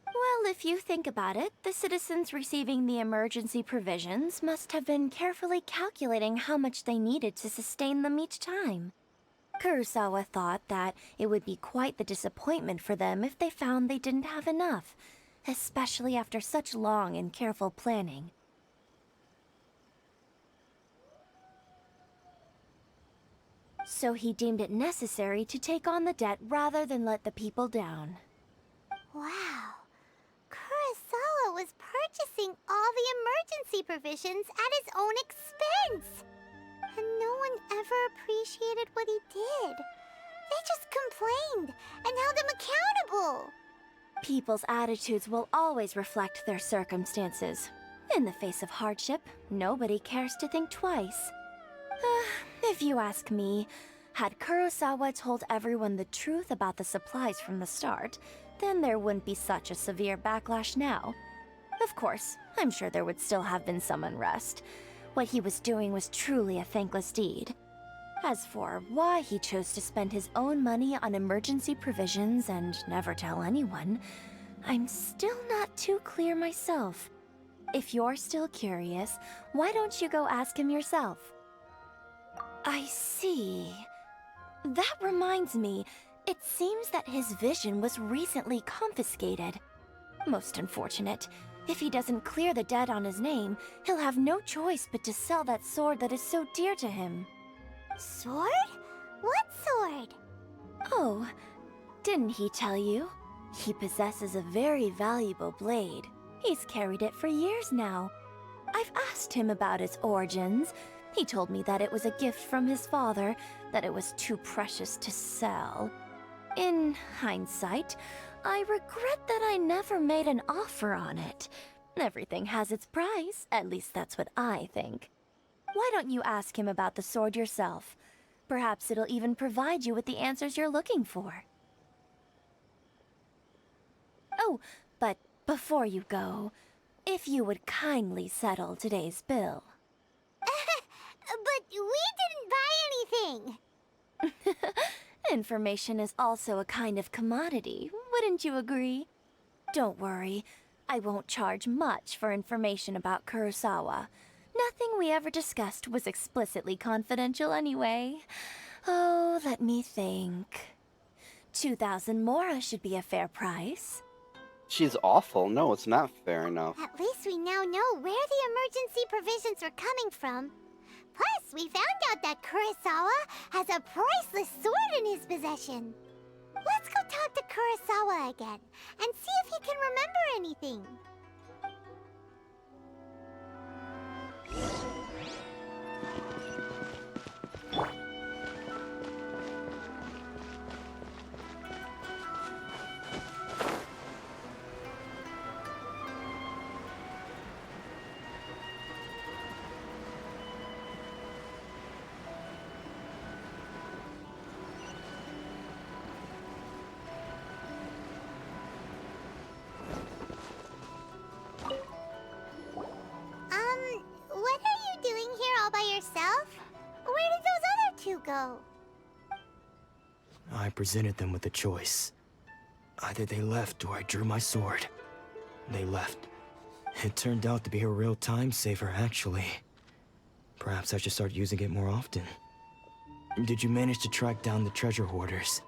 Well, if you think about it, the citizens receiving the emergency provisions must have been carefully calculating how much they needed to sustain them each time. Kurosawa thought that it would be quite the disappointment for them if they found they didn't have enough, especially after such long and careful planning. So he deemed it necessary to take on the debt rather than let the people down. Wow. Kurosawa was purchasing all the emergency provisions at his own expense. And no one ever appreciated what he did. They just complained and held him accountable. People's attitudes will always reflect their circumstances. In the face of hardship, nobody cares to think twice. If you ask me, had Kurosawa told everyone the truth about the supplies from the start, then there wouldn't be such a severe backlash now. Of course, I'm sure there would still have been some unrest. What he was doing was truly a thankless deed. As for why he chose to spend his own money on emergency provisions and never tell anyone, I'm still not too clear myself. If you're still curious, why don't you go ask him yourself? I see. That reminds me, it seems that his vision was recently confiscated. Most unfortunate. If he doesn't clear the debt on his name, he'll have no choice but to sell that sword that is so dear to him. Sword? What sword? Oh, didn't he tell you? He possesses a very valuable blade. He's carried it for years now. I've asked him about its origins. He told me that it was a gift from his father, that it was too precious to sell. In hindsight, I regret that I never made an offer on it. Everything has its price, at least that's what I think. Why don't you ask him about the sword yourself? Perhaps it'll even provide you with the answers you're looking for. Oh, but before you go, if you would kindly settle today's bill. But we didn't buy anything! Information is also a kind of commodity, wouldn't you agree? Don't worry, I won't charge much for information about Kurosawa. Nothing we ever discussed was explicitly confidential anyway. Oh, let me think. 2,000 mora should be a fair price. She's awful. No, it's not fair enough. At least we now know where the emergency provisions are coming from. Plus, we found out that Kurosawa has a priceless sword in his possession. Let's go talk to Kurosawa again and see if he can remember anything. What are you doing here all by yourself? Where did those other two go? I presented them with a choice. Either they left or I drew my sword. They left. It turned out to be a real time saver, actually. Perhaps I should start using it more often. Did you manage to track down the treasure hoarders?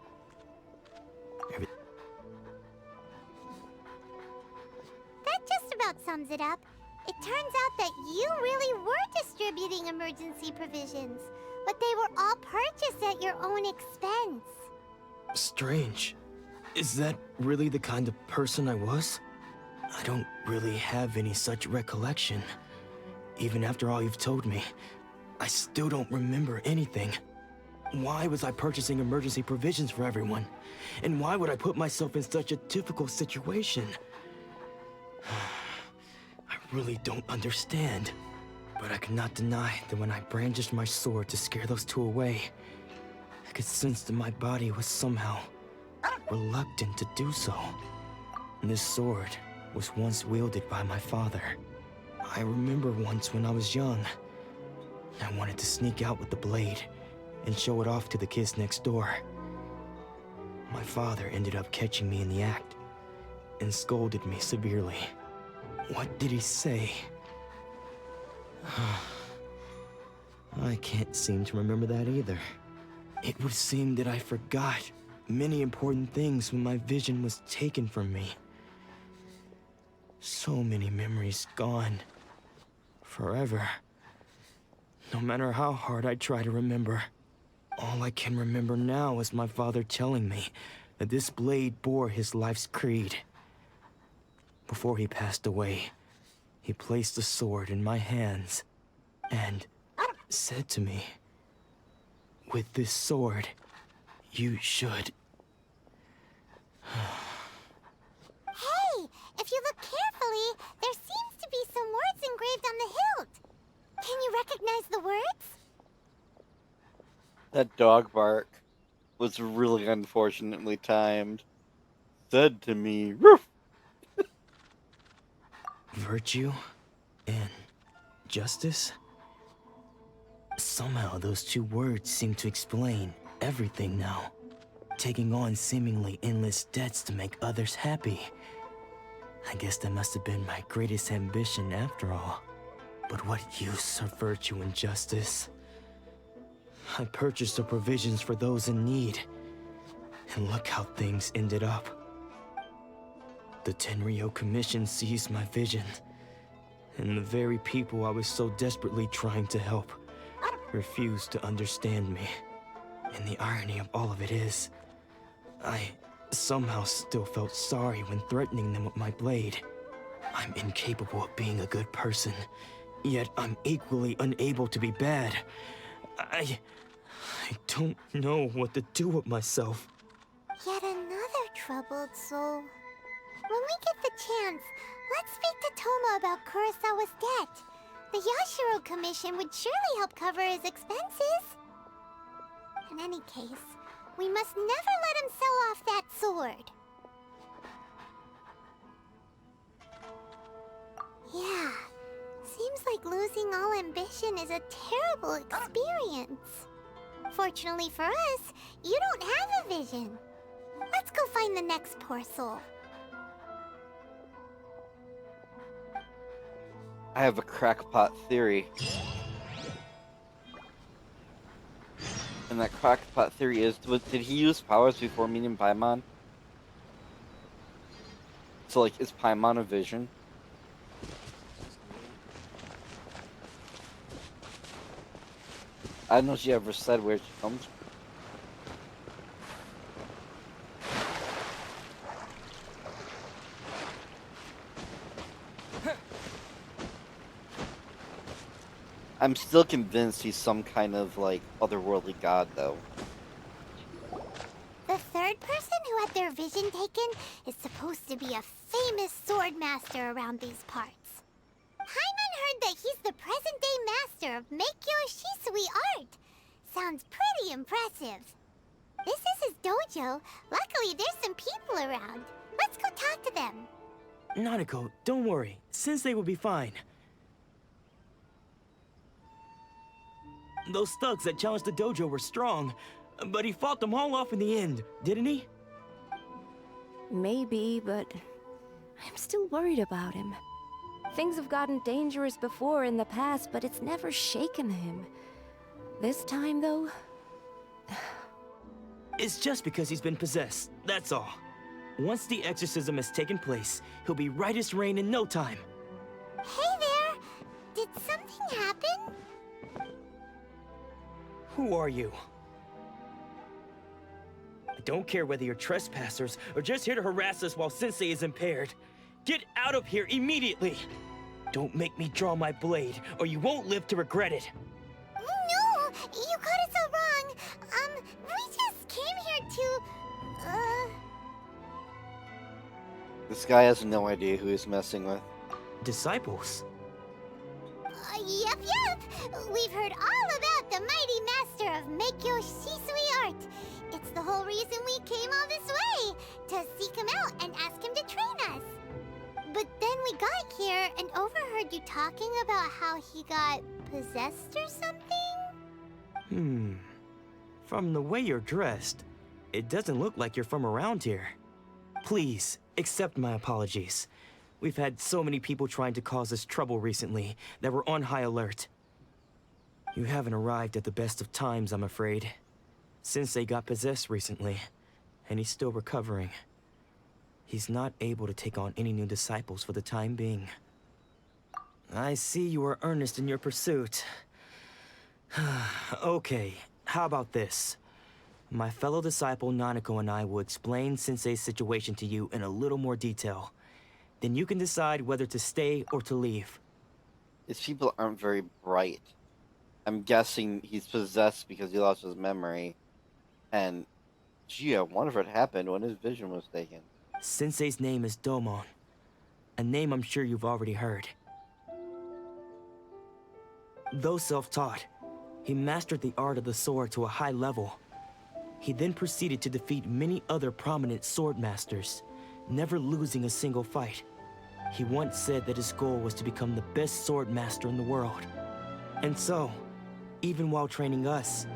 That just about sums it up. It turns out that you really were distributing emergency provisions, but they were all purchased at your own expense. Strange. Is that really the kind of person I was? I don't really have any such recollection. Even after all you've told me, I still don't remember anything. Why was I purchasing emergency provisions for everyone? And why would I put myself in such a difficult situation? I really don't understand. But I cannot deny that when I brandished my sword to scare those two away, I could sense that my body was somehow reluctant to do so. This sword was once wielded by my father. I remember once when I was young, I wanted to sneak out with the blade and show it off to the kids next door. My father ended up catching me in the act and scolded me severely. What did he say? I can't seem to remember that either. It would seem that I forgot many important things when my vision was taken from me. So many memories gone. Forever. No matter how hard I try to remember, all I can remember now is my father telling me that this blade bore his life's creed. Before he passed away, he placed the sword in my hands and said to me, "With this sword, you should..." Hey, if you look carefully, there seems to be some words engraved on the hilt. Can you recognize the words? That dog bark was really unfortunately timed. Said to me, "Roof!" Virtue and justice? Somehow those two words seem to explain everything now. Taking on seemingly endless debts to make others happy. I guess that must have been my greatest ambition after all. But what use of virtue and justice? I purchased the provisions for those in need. And look how things ended up. The Tenryo Commission seized my vision. And the very people I was so desperately trying to help refused to understand me. And the irony of all of it is, I somehow still felt sorry when threatening them with my blade. I'm incapable of being a good person, yet I'm equally unable to be bad. I don't know what to do with myself. Yet another troubled soul. When we get the chance, let's speak to Toma about Kurosawa's debt. The Yashiro Commission would surely help cover his expenses. In any case, we must never let him sell off that sword. Yeah, seems like losing all ambition is a terrible experience. Fortunately for us, you don't have a vision. Let's go find the next poor soul. I have a crackpot theory. And that crackpot theory is, did he use powers before meeting Paimon? So, like, is Paimon a vision? I don't know if she ever said where she comes from. I'm still convinced he's some kind of, like, otherworldly god, though. The third person who had their vision taken is supposed to be a famous sword master around these parts. Paimon heard that he's the present-day master of Meikyo Shisui art. Sounds pretty impressive. This is his dojo. Luckily, there's some people around. Let's go talk to them. Nanako, don't worry. Sensei will be fine. Those thugs that challenged the dojo were strong, but he fought them all off in the end, didn't he? Maybe, but I'm still worried about him. Things have gotten dangerous before in the past, but it's never shaken him. This time, though... It's just because he's been possessed, that's all. Once the exorcism has taken place, he'll be right as rain in no time. Hey there! Did something happen? Who are you? I don't care whether you're trespassers or just here to harass us while Sensei is impaired. Get out of here immediately! Don't make me draw my blade, or you won't live to regret it. No! You got it so wrong! We just came here to... This guy has no idea who he's messing with. Disciples? Yep. We've heard all about the mighty master of Meikyo Shisui art. It's the whole reason we came all this way, to seek him out and ask him to train us. But then we got here and overheard you talking about how he got possessed or something? From the way you're dressed, it doesn't look like you're from around here. Please, accept my apologies. We've had so many people trying to cause us trouble recently that we're on high alert. You haven't arrived at the best of times, I'm afraid. Sensei got possessed recently, and he's still recovering. He's not able to take on any new disciples for the time being. I see you are earnest in your pursuit. Okay, how about this? My fellow disciple Nanako and I will explain Sensei's situation to you in a little more detail. Then you can decide whether to stay or to leave. These people aren't very bright. I'm guessing he's possessed because he lost his memory. And, gee, I wonder if it happened when his vision was taken. Sensei's name is Domon. A name I'm sure you've already heard. Though self-taught, he mastered the art of the sword to a high level. He then proceeded to defeat many other prominent sword masters, never losing a single fight. He once said that his goal was to become the best sword master in the world. And so, even while training us,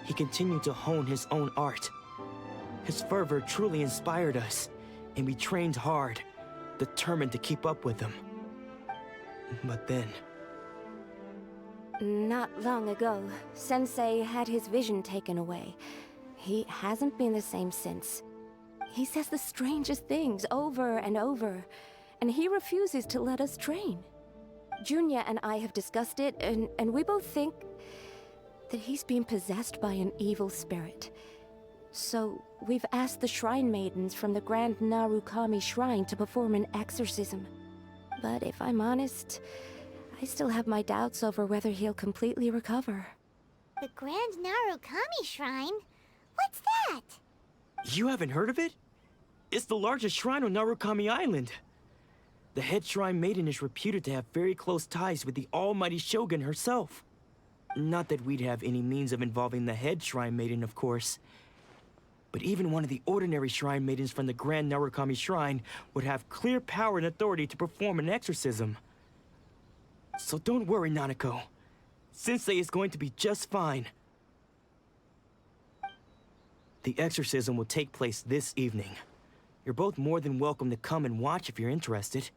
he continued to hone his own art. His fervor truly inspired us, and we trained hard, determined to keep up with him. But then... Not long ago, Sensei had his vision taken away. He hasn't been the same since. He says the strangest things over and over, and he refuses to let us train. Junya and I have discussed it, and we both think that he's being possessed by an evil spirit. So, we've asked the Shrine Maidens from the Grand Narukami Shrine to perform an exorcism. But if I'm honest, I still have my doubts over whether he'll completely recover. The Grand Narukami Shrine? What's that? You haven't heard of it? It's the largest shrine on Narukami Island. The head shrine maiden is reputed to have very close ties with the almighty Shogun herself. Not that we'd have any means of involving the head shrine maiden, of course. But even one of the ordinary shrine maidens from the Grand Narukami Shrine would have clear power and authority to perform an exorcism. So don't worry, Nanako. Sensei is going to be just fine. The exorcism will take place this evening. You're both more than welcome to come and watch if you're interested.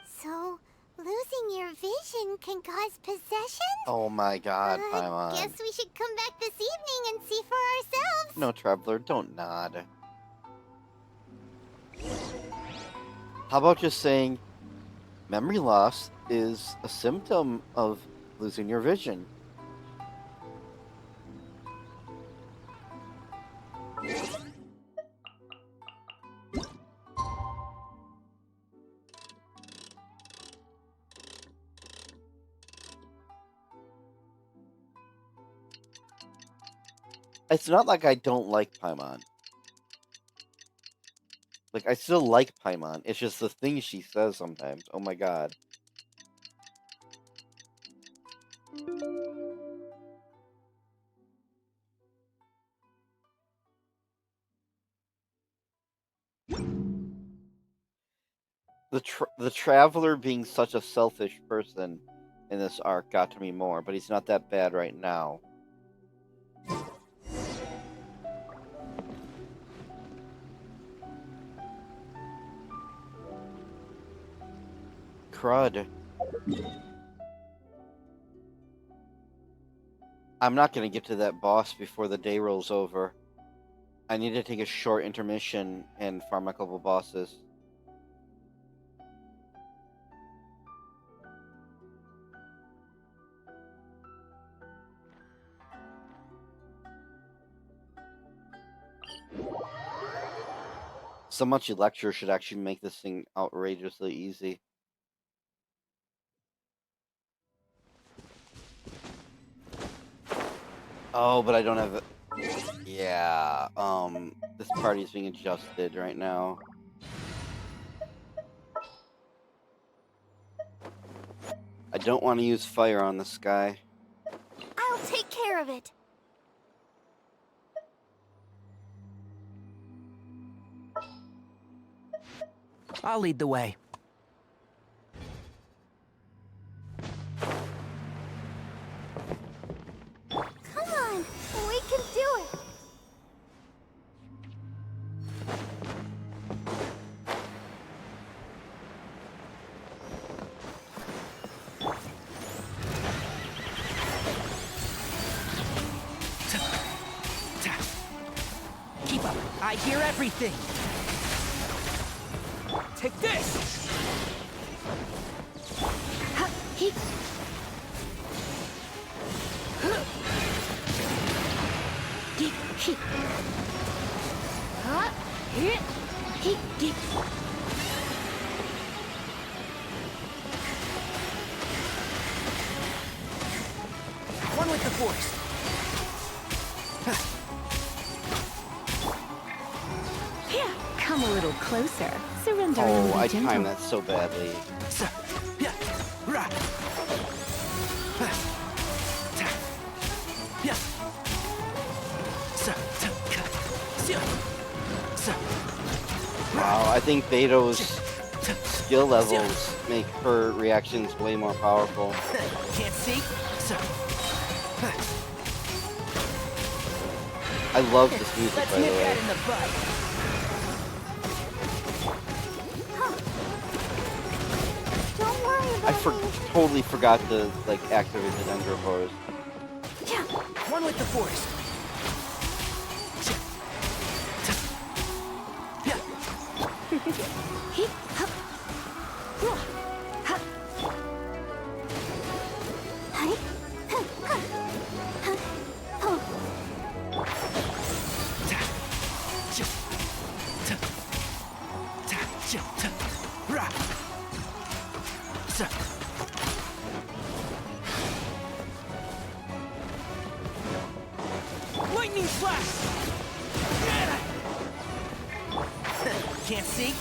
So, losing your vision can cause possession? Oh my god, Paimon. Guess we should come back this evening and see for ourselves. No, Traveler, don't nod. How about just saying, memory loss is a symptom of losing your vision? It's not like I don't like Paimon. Like, I still like Paimon. It's just the things she says sometimes. Oh my god. The Traveler being such a selfish person in this arc got to me more, but he's not that bad right now. Crud. I'm not going to get to that boss before the day rolls over. I need to take a short intermission and farm a couple bosses. So much lecture should actually make this thing outrageously easy. Oh, but I don't have it. Yeah, this party is being adjusted right now. I don't want to use fire on this guy. I'll take care of it. I'll lead the way. Come on, we can do it. Keep up. I hear everything. Take this! One with the force. Come a little closer. Surrender. Oh, I timed that so badly. Wow, I think Beto's skill levels make her reactions way more powerful. Can't see? I love this music, Let's by the nip way. that in the bud. Don't worry about I totally forgot to activate the Dendrophores. One with the force. Lightning flash! Can't see?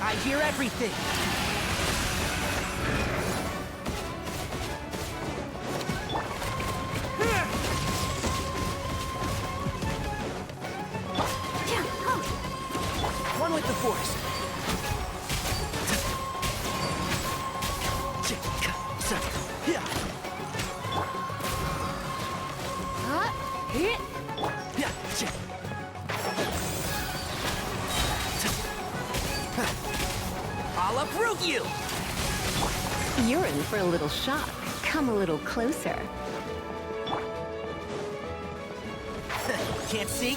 I hear everything. One with the force. I'll uproot you! You're in for a little shock. Come a little closer. Can't see?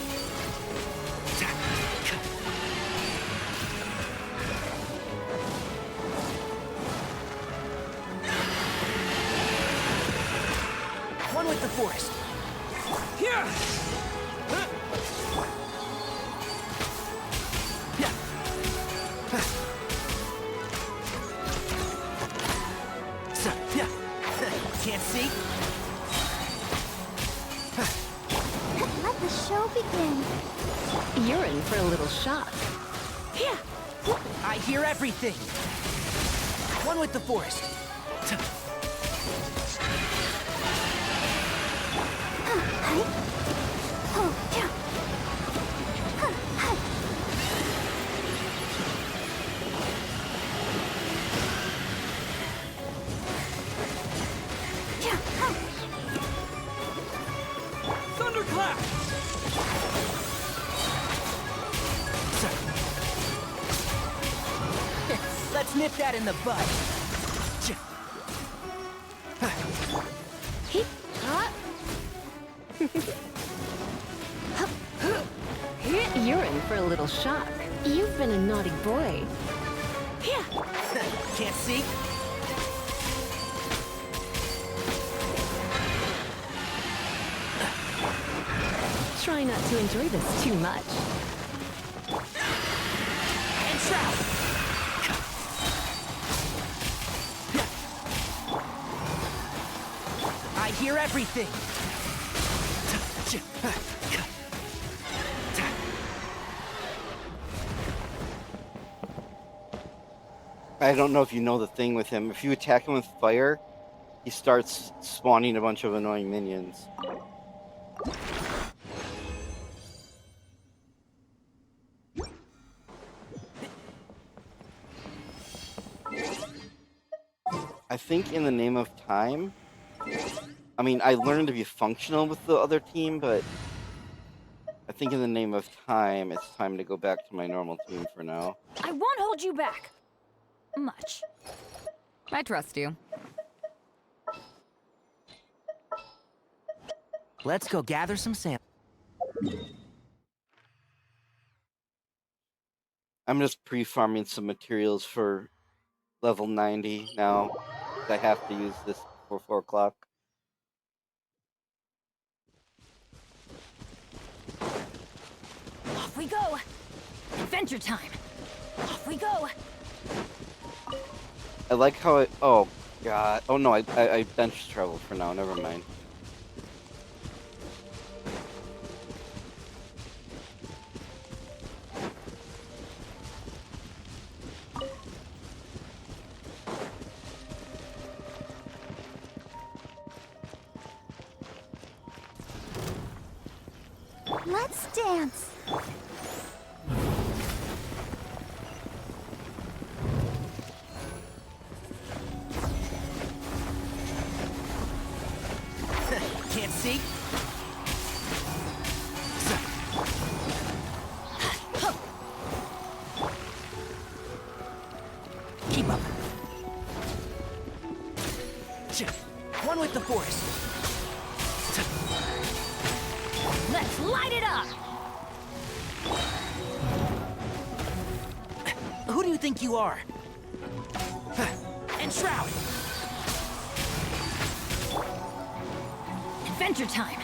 One with the force. Here! Can't see? Let the show begin. You're in for a little shock. I hear everything. One with the force. Thunderclap! Let's nip that in the bud. You're in for a little shock. You've been a naughty boy. Can't see? Try not to enjoy this too much. And trap! I hear everything. I don't know if you know the thing with him. If you attack him with fire, he starts spawning a bunch of annoying minions. I think in the name of time, I mean, I learned to be functional with the other team, but I think in the name of time, it's time to go back to my normal team for now. I won't hold you back. Much. I trust you. Let's go gather some samples. I'm just pre-farming some materials for level 90 now. I have to use this before 4 o'clock. Off we go. Adventure time. Off we go. I like how it... Oh, God. Oh, no, I bench travel for now. Never mind. Let's dance. Can't see? Keep up. One with the force. Let's light it up. Who do you think you are? And Shroud! Adventure time.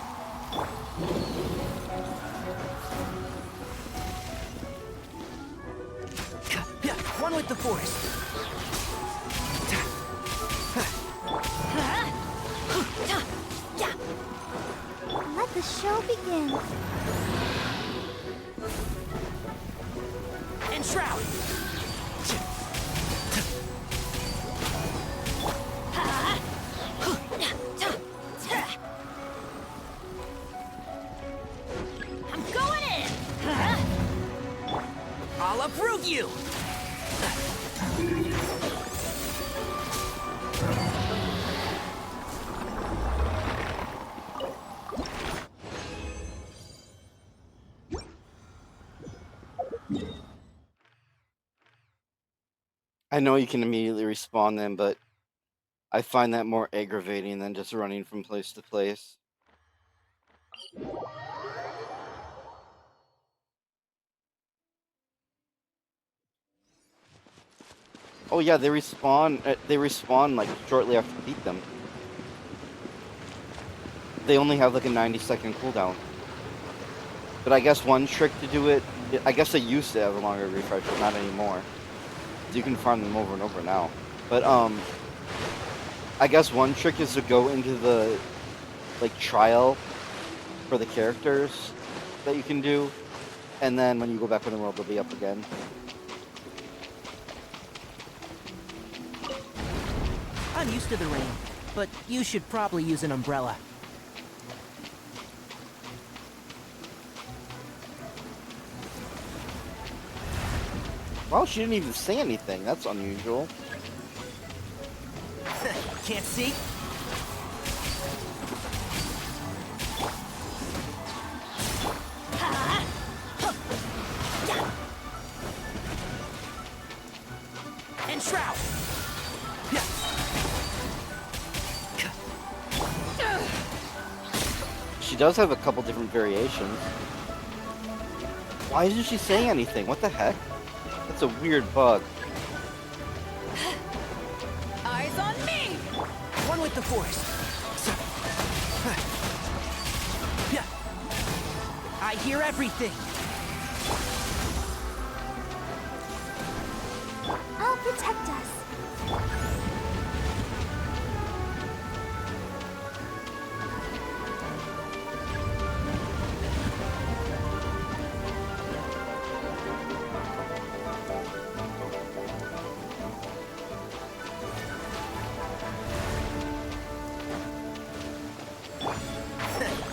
One with the force. Let the show begin. And Shroud! I'm going in. I'll uproot you! I know you can immediately respawn them, but I find that more aggravating than just running from place to place. Oh yeah, they respawn. They respawn like shortly after you beat them. They only have like a 90-second cooldown. But I guess one trick to do it, I guess they used to have a longer refresh, but not anymore. You can farm them over and over now. But I guess one trick is to go into the like trial for the characters that you can do, and then when you go back in the world, they'll be up again. I'm used to the rain, but you should probably use an umbrella. Well, she didn't even say anything. That's unusual. Can't see? And Shroud! she does have a couple different variations. Why isn't she saying anything? What the heck? That's a weird bug. Eyes on me! One with the force. I hear everything. I'll protect us.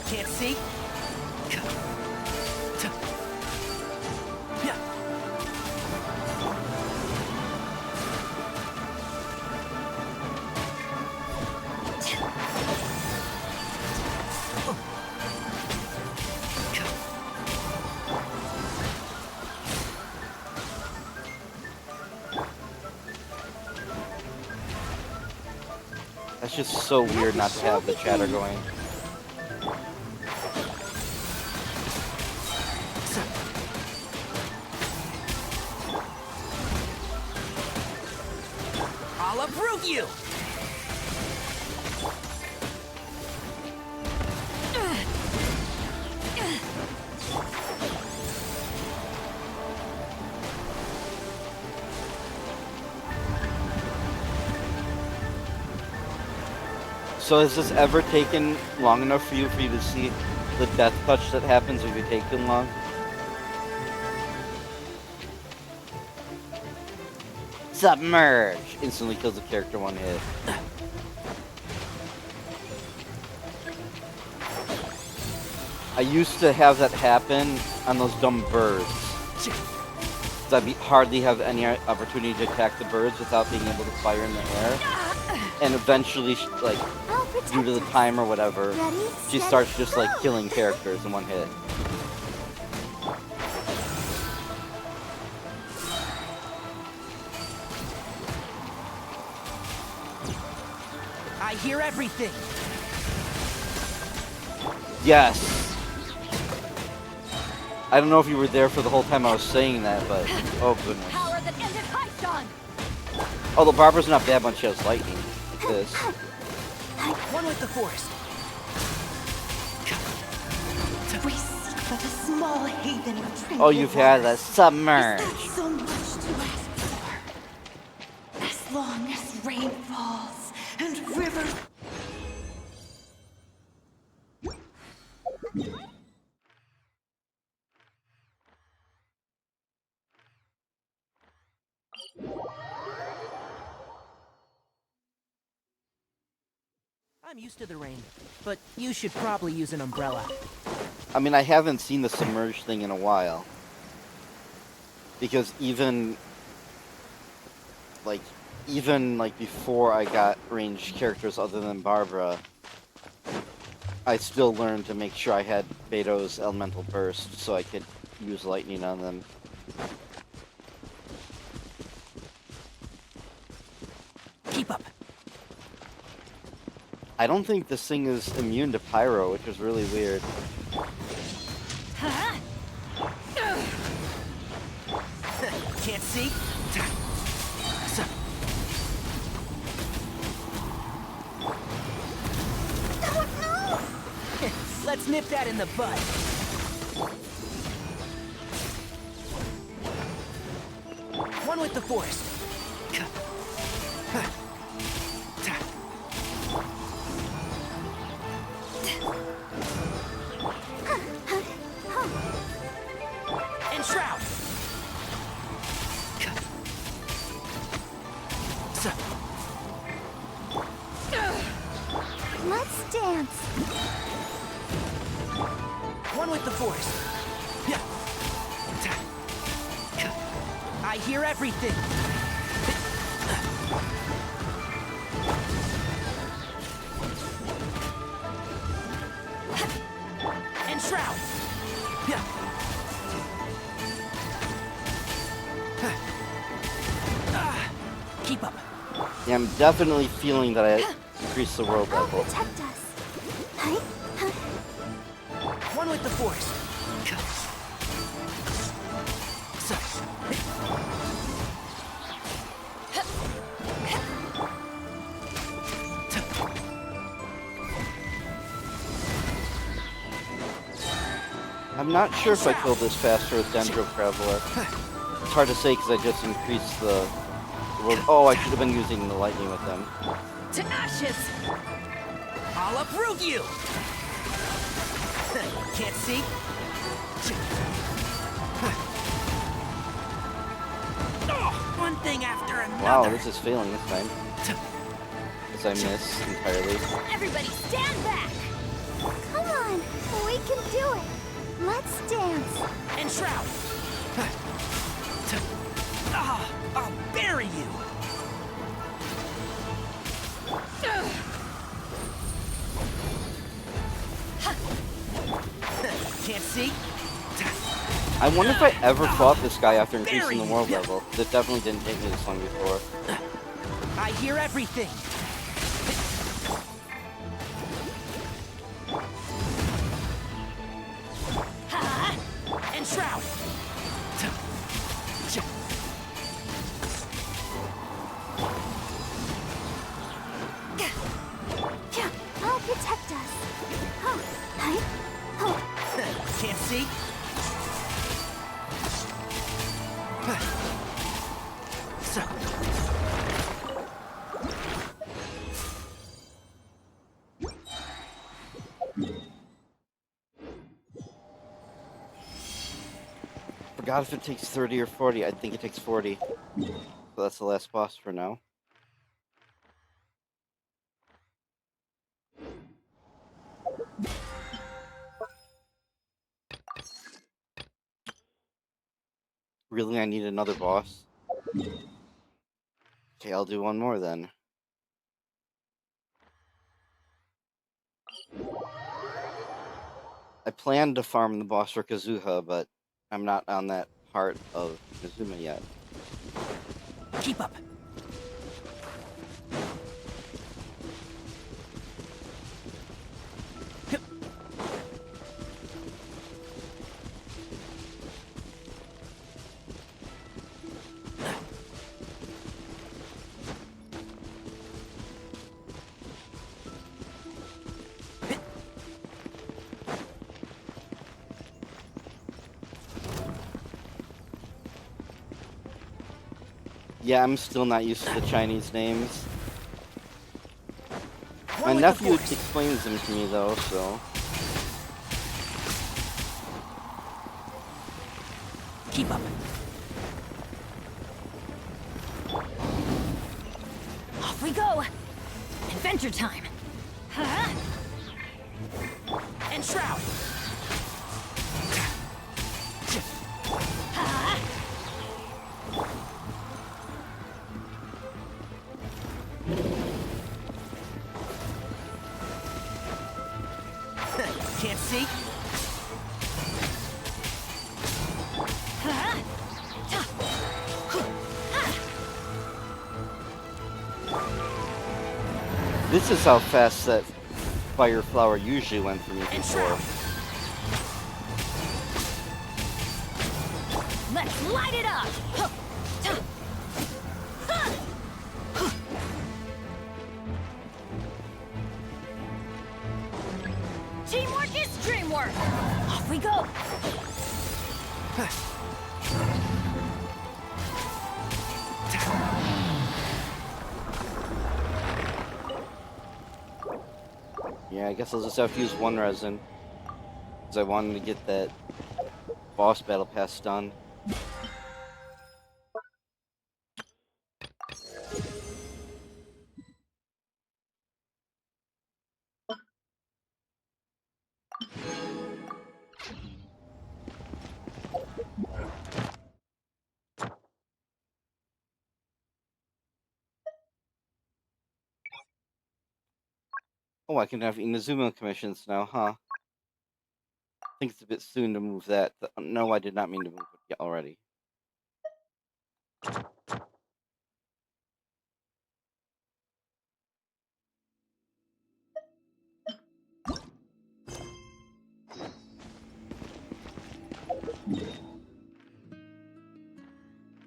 Can't see? That's just so weird not to have the chatter going. I'll approve you! So has this ever taken long enough for you to see the death touch that happens if you take too long? Submerge! Instantly kills the character one hit. I used to have that happen on those dumb birds. I'd hardly have any opportunity to attack the birds without being able to fire in the air. And eventually, like, due to the time or whatever, she starts just like killing characters in one hit. I hear everything. Yes. I don't know if you were there for the whole time I was saying that, but oh goodness. Power that ended Python! Although Barbara's not bad when she has lightning. Like this. One with the force. We seek but a small haven of tranquil Oh, you've had that waters. submerge. Is that so much to ask for? As long as rain falls and rivers. I'm used to the rain, but you should probably use an umbrella. I mean, I haven't seen the submerge thing in a while. Because even before I got ranged characters other than Barbara, I still learned to make sure I had Beto's elemental burst so I could use lightning on them. Keep up. I don't think this thing is immune to pyro, which is really weird. Can't see? Let's nip that in the bud. One with the force. Enshroud. Let's dance. One with the force. I hear everything. Enshroud. Keep up. Yeah, I'm definitely feeling that I increased the rope level. Protect us. with the force. I'm not sure if I killed this faster with Dendro Traveler. It's hard to say because I just increased the... Oh, I should have been using the lightning with them. To ashes! I'll uproot you! Can't see? Oh, one thing after another. Wow, this is failing this time. Because I missed entirely. Everybody stand back! Come on, we can do it. Let's dance. And Shroud! I'll bury you! Can't see? I wonder if I ever fought this guy after increasing the world level. 'Cause it definitely didn't take me this long before. I hear everything. And Shroud! I'll protect us. Can't see? So. Forgot if it takes 30 or 40. I think it takes 40. So that's the last boss for now. Really, I need another boss? Okay, I'll do one more then. I planned to farm the boss for Kazuha, but I'm not on that part of Inazuma yet. Keep up. Yeah, I'm still not used to the Chinese names. My One with nephew the force. explains them to me though, so... Keep up. Off we go! Adventure time! Huh? And Shroud! Can't see? This is how fast that fire flower usually went for me before. Let's light it up! Teamwork is dreamwork! Off we go! Yeah, I guess I'll just have to use one resin. Because I wanted to get that boss battle pass done. Oh, I can have Inazuma commissions now, huh? I think it's a bit soon to move that. No, I did not mean to move it yet already.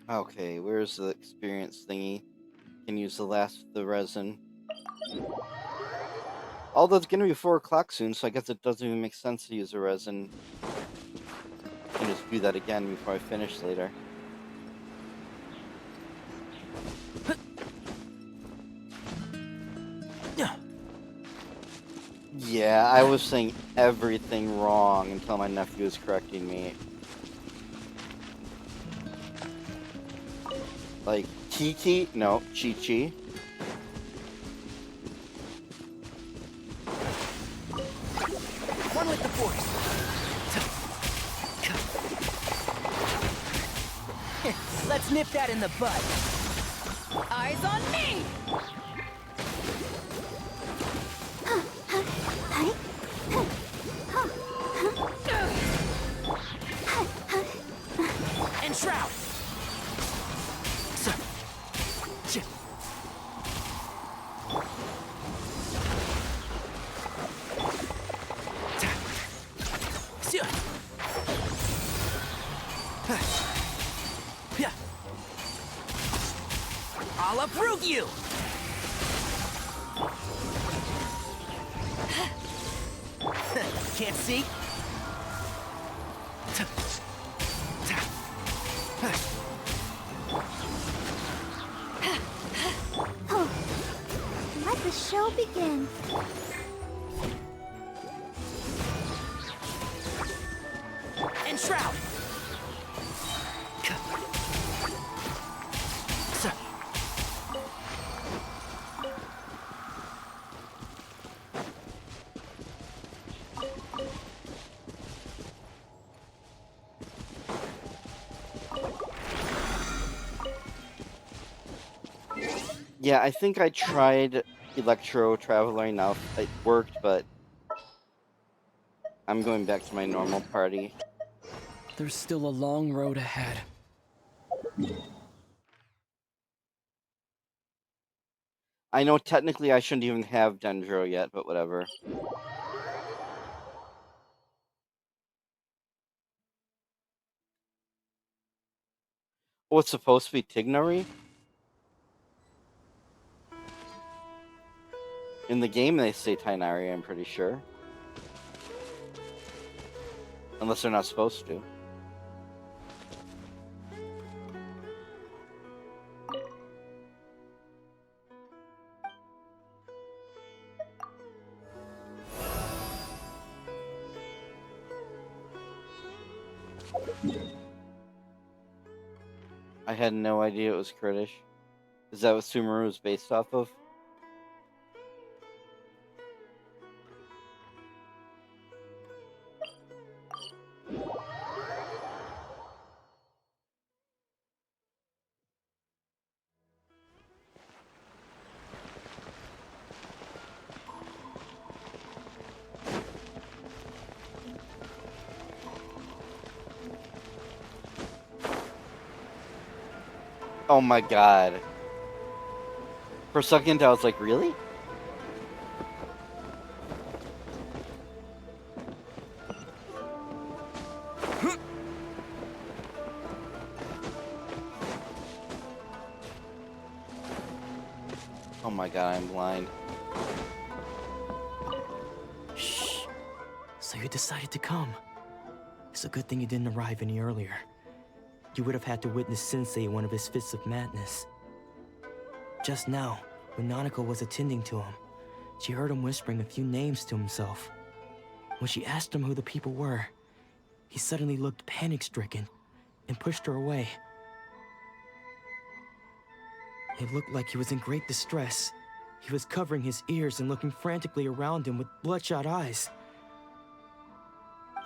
Okay, where's the experience thingy? Can use the last of the resin. Although it's gonna be 4 o'clock soon, so I guess it doesn't even make sense to use the resin. I can just do that again before I finish later. Yeah, I was saying everything wrong until my nephew was correcting me. Like, Kiki? No, Chi-Chi. One with the force. Let's nip that in the bud. Eyes on me! And shroud. I'll approve you. Can't see? Oh, let the show begin. And shroud. Yeah, I think I tried Electro Traveler enough. It worked, but I'm going back to my normal party. There's still a long road ahead. I know technically I shouldn't even have Dendro yet, but whatever. Oh, it's supposed to be Tignari? In the game they say Tighnari, I'm pretty sure. Unless they're not supposed to. I had no idea it was Kritish. Is that what Sumeru is based off of? Oh my god. For a second I was like, really? Oh my god, I'm blind. Shh. So you decided to come. It's a good thing you didn't arrive any earlier. You would have had to witness Sensei in one of his fits of madness. Just now, when Nanako was attending to him, she heard him whispering a few names to himself. When she asked him who the people were, he suddenly looked panic-stricken and pushed her away. It looked like he was in great distress. He was covering his ears and looking frantically around him with bloodshot eyes.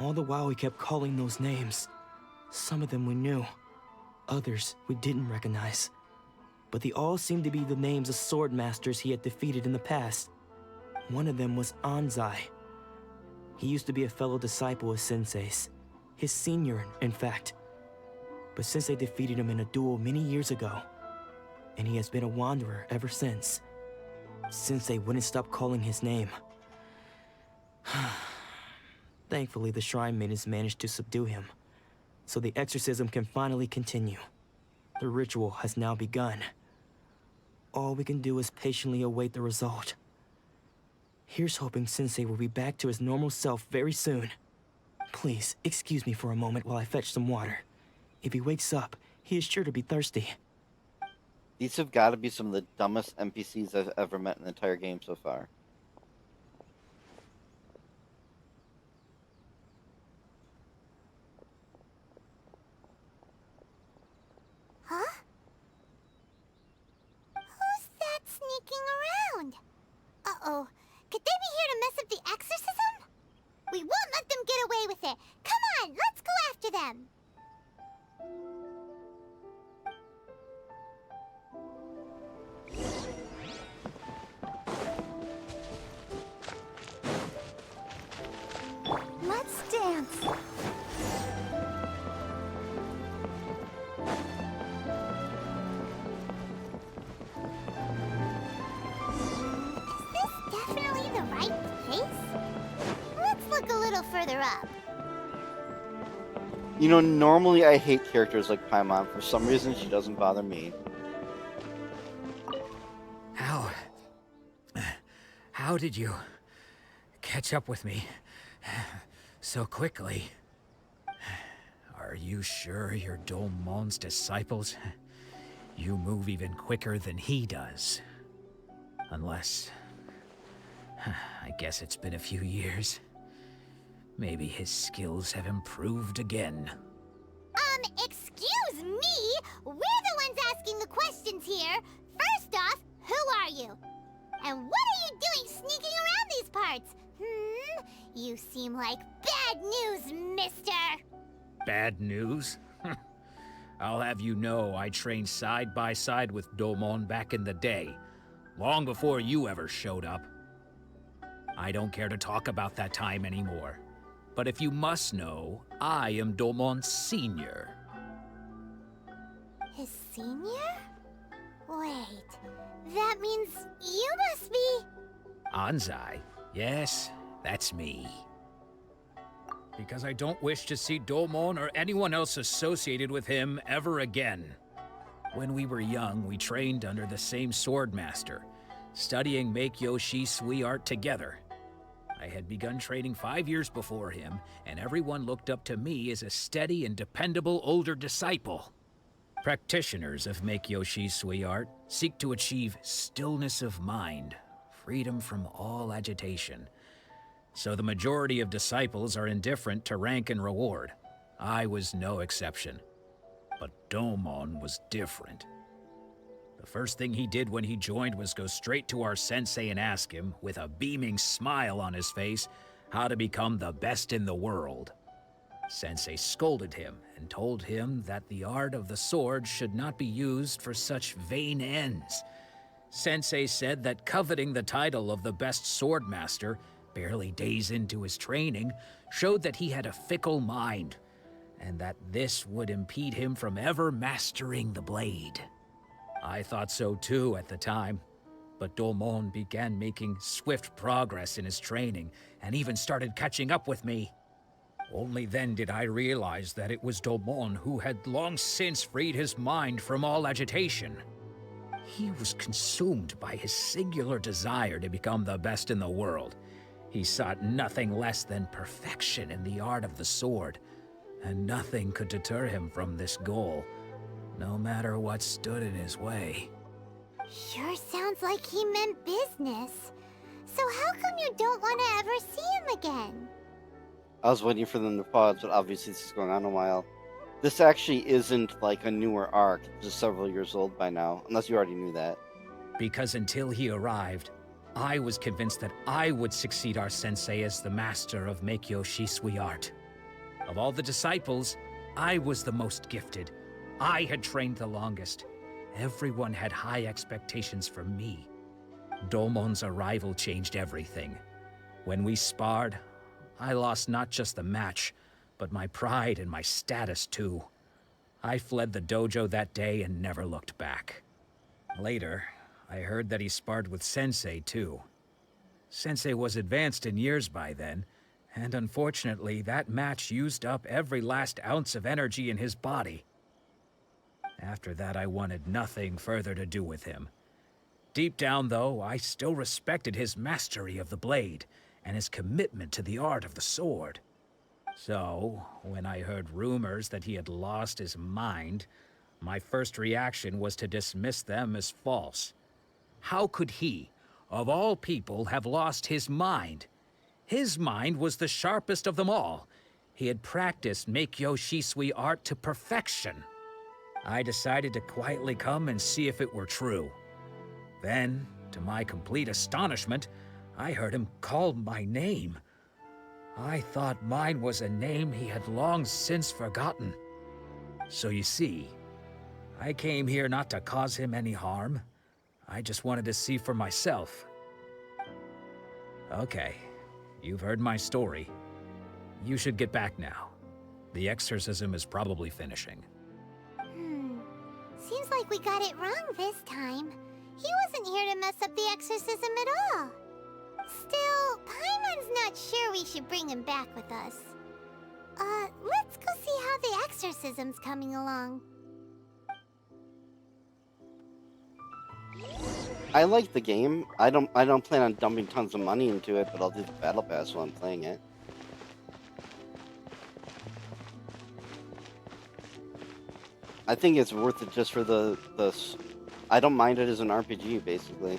All the while he kept calling those names. Some of them we knew, others we didn't recognize. But they all seemed to be the names of sword masters he had defeated in the past. One of them was Anzai. He used to be a fellow disciple of Sensei's. His senior, in fact. But Sensei defeated him in a duel many years ago, and he has been a wanderer ever since. Sensei wouldn't stop calling his name. Thankfully, the shrine maidens managed to subdue him, so the exorcism can finally continue. The ritual has now begun. All we can do is patiently await the result. Here's hoping Sensei will be back to his normal self very soon. Please, excuse me for a moment while I fetch some water. If he wakes up, he is sure to be thirsty. These have got to be some of the dumbest NPCs I've ever met in the entire game so far. Huh? Who's that sneaking around? Uh-oh. Could they be here to mess up the exorcism? We won't let them get away with it. Come on, let's go after them. Let's dance. Definitely the right place? Let's look a little further up. You know, normally I hate characters like Paimon. For some reason, she doesn't bother me. How did you catch up with me so quickly? Are you sure you're Domon's disciples? You move even quicker than he does. Unless... I guess it's been a few years. Maybe his skills have improved again. Excuse me? We're the ones asking the questions here. First off, who are you? And what are you doing sneaking around these parts? You seem like bad news, mister. Bad news? I'll have you know I trained side by side with Domon back in the day, long before you ever showed up. I don't care to talk about that time anymore. But if you must know, I am Domon's senior. His senior? Wait, that means you must be... Anzai? Yes, that's me. Because I don't wish to see Domon or anyone else associated with him ever again. When we were young, we trained under the same swordmaster, studying Meikyo Shisui art together. I had begun training 5 years before him, and everyone looked up to me as a steady and dependable older disciple. Practitioners of Meikyo Shisui art seek to achieve stillness of mind, freedom from all agitation. So the majority of disciples are indifferent to rank and reward. I was no exception. But Domon was different. The first thing he did when he joined was go straight to our sensei and ask him, with a beaming smile on his face, how to become the best in the world. Sensei scolded him and told him that the art of the sword should not be used for such vain ends. Sensei said that coveting the title of the best swordmaster, barely days into his training, showed that he had a fickle mind, and that this would impede him from ever mastering the blade. I thought so too at the time, but Domon began making swift progress in his training and even started catching up with me. Only then did I realize that it was Domon who had long since freed his mind from all agitation. He was consumed by his singular desire to become the best in the world. He sought nothing less than perfection in the art of the sword, and nothing could deter him from this goal, no matter what stood in his way. Sure sounds like he meant business. So how come you don't want to ever see him again? I was waiting for them to pause, but obviously this is going on a while. This actually isn't like a newer arc, it's just several years old by now, unless you already knew that. Because until he arrived, I was convinced that I would succeed our sensei as the master of Meikyo Shisui art. Of all the disciples, I was the most gifted. I had trained the longest. Everyone had high expectations from me. Domon's arrival changed everything. When we sparred, I lost not just the match, but my pride and my status too. I fled the dojo that day and never looked back. Later, I heard that he sparred with Sensei too. Sensei was advanced in years by then, and unfortunately that match used up every last ounce of energy in his body. After that, I wanted nothing further to do with him. Deep down, though, I still respected his mastery of the blade and his commitment to the art of the sword. So, when I heard rumors that he had lost his mind, my first reaction was to dismiss them as false. How could he, of all people, have lost his mind? His mind was the sharpest of them all. He had practiced Meikyo Shisui art to perfection. I decided to quietly come and see if it were true. Then, to my complete astonishment, I heard him call my name. I thought mine was a name he had long since forgotten. So you see, I came here not to cause him any harm. I just wanted to see for myself. Okay, you've heard my story. You should get back now. The exorcism is probably finishing. Seems like we got it wrong this time. He wasn't here to mess up the exorcism at all. Still, Paimon's not sure we should bring him back with us. Let's go see how the exorcism's coming along. I like the game. I don't plan on dumping tons of money into it, but I'll do the battle pass while I'm playing it. I think it's worth it just for the I don't mind it as an RPG, basically.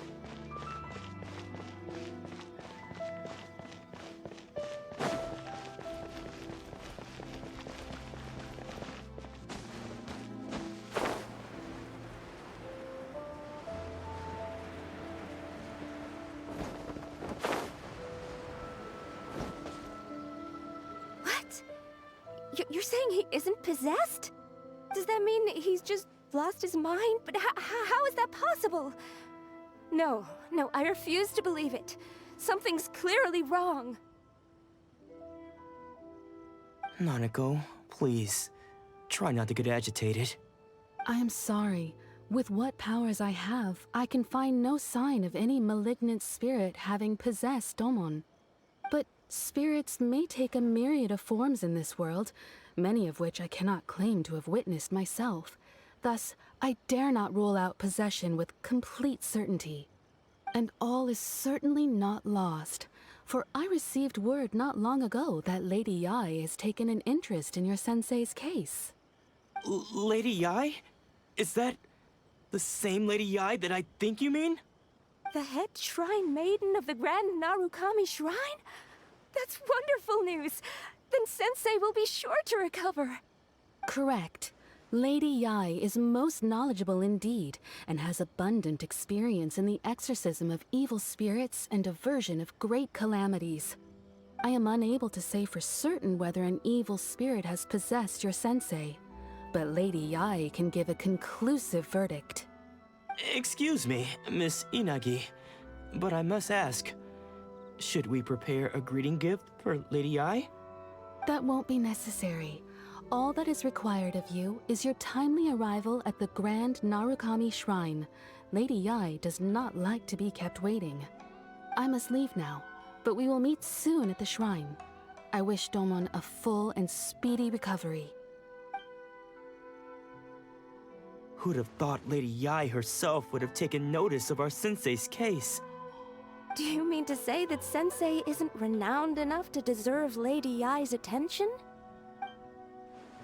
What? You're saying he isn't possessed? Does that mean he's just lost his mind? But how is that possible? No, I refuse to believe it. Something's clearly wrong. Nanako, please. Try not to get agitated. I am sorry. With what powers I have, I can find no sign of any malignant spirit having possessed Domon. But spirits may take a myriad of forms in this world, many of which I cannot claim to have witnessed myself. Thus, I dare not rule out possession with complete certainty. And all is certainly not lost, for I received word not long ago that Lady Yae has taken an interest in your sensei's case. Lady Yae? Is that the same Lady Yae that I think you mean? The head shrine maiden of the Grand Narukami Shrine? That's wonderful news! Then Sensei will be sure to recover. Correct. Lady Yae is most knowledgeable indeed, and has abundant experience in the exorcism of evil spirits and aversion of great calamities. I am unable to say for certain whether an evil spirit has possessed your sensei, but Lady Yae can give a conclusive verdict. Excuse me, Miss Inagi, but I must ask, should we prepare a greeting gift for Lady Yae? That won't be necessary. All that is required of you is your timely arrival at the Grand Narukami Shrine. Lady Yae does not like to be kept waiting. I must leave now, but we will meet soon at the shrine. I wish Domon a full and speedy recovery. Who'd have thought Lady Yae herself would have taken notice of our sensei's case? Do you mean to say that Sensei isn't renowned enough to deserve Lady Yae's attention?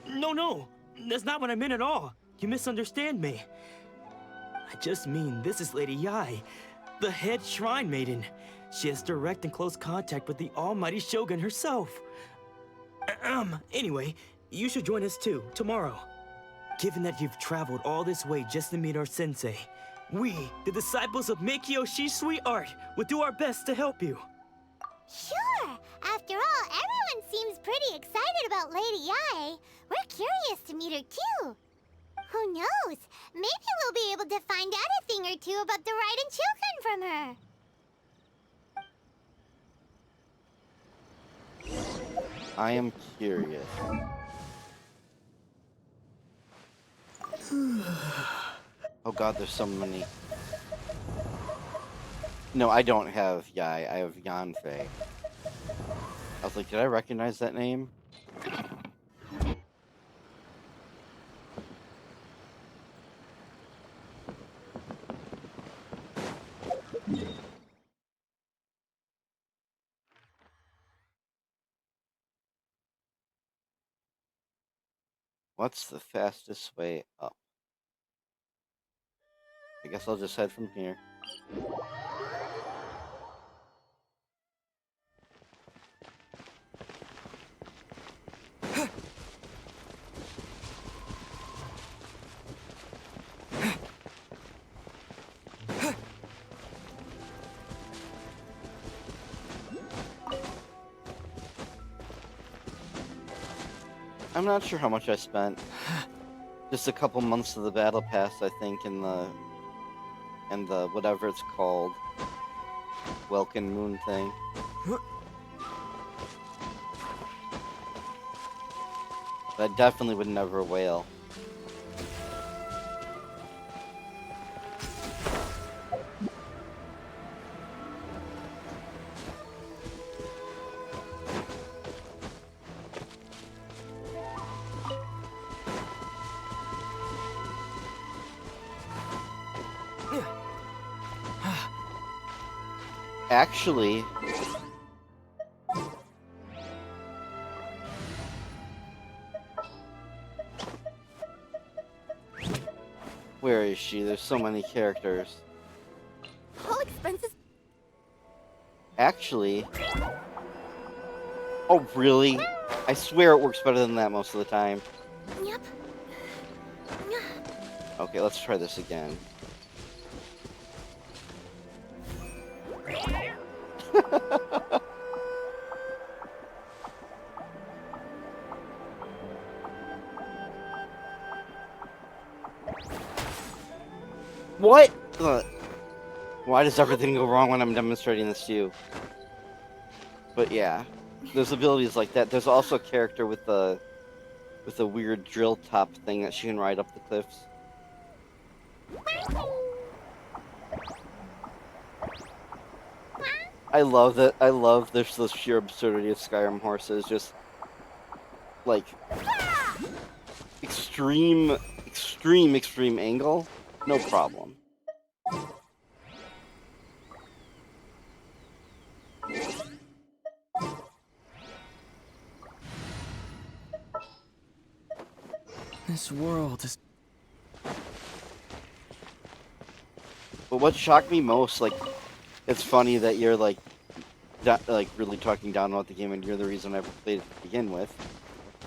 No, that's not what I meant at all. You misunderstand me. I just mean this is Lady Yae, the head shrine maiden. She has direct and close contact with the almighty Shogun herself. Anyway, you should join us too, tomorrow. Given that you've traveled all this way just to meet our sensei, we, the disciples of Meikyo Shisui art, will do our best to help you. Sure! After all, everyone seems pretty excited about Lady Yae. We're curious to meet her too. Who knows? Maybe we'll be able to find out a thing or two about the Raiden Shogun from her. I am curious. Oh god, there's so many. No, I don't have Yae, I have Yanfei. I was like, did I recognize that name? What's the fastest way up? I guess I'll just head from here. I'm not sure how much I spent. Just a couple months of the battle pass, I think, in the whatever it's called, Welkin Moon thing. But I definitely would never whale. Actually, where is she? There's so many characters. All expenses. Actually, oh really? I swear it works better than that most of the time. Yep. Okay, let's try this again. What? Why does everything go wrong when I'm demonstrating this to you? But yeah, there's abilities like that. There's also a character with a weird drill top thing that she can ride up the cliffs. I love that. I love the sheer absurdity of Skyrim horses. Just like extreme angle, no problem. This world is... But what shocked me most, like, it's funny that you're like really talking down about the game, and you're the reason I ever played it to begin with.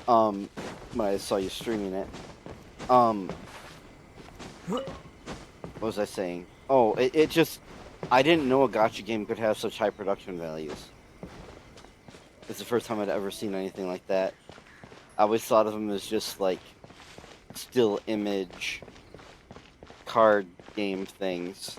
When I saw you streaming it. What was I saying? Oh, it just, I didn't know a gacha game could have such high production values. It's the first time I'd ever seen anything like that. I always thought of them as just like still image card game things.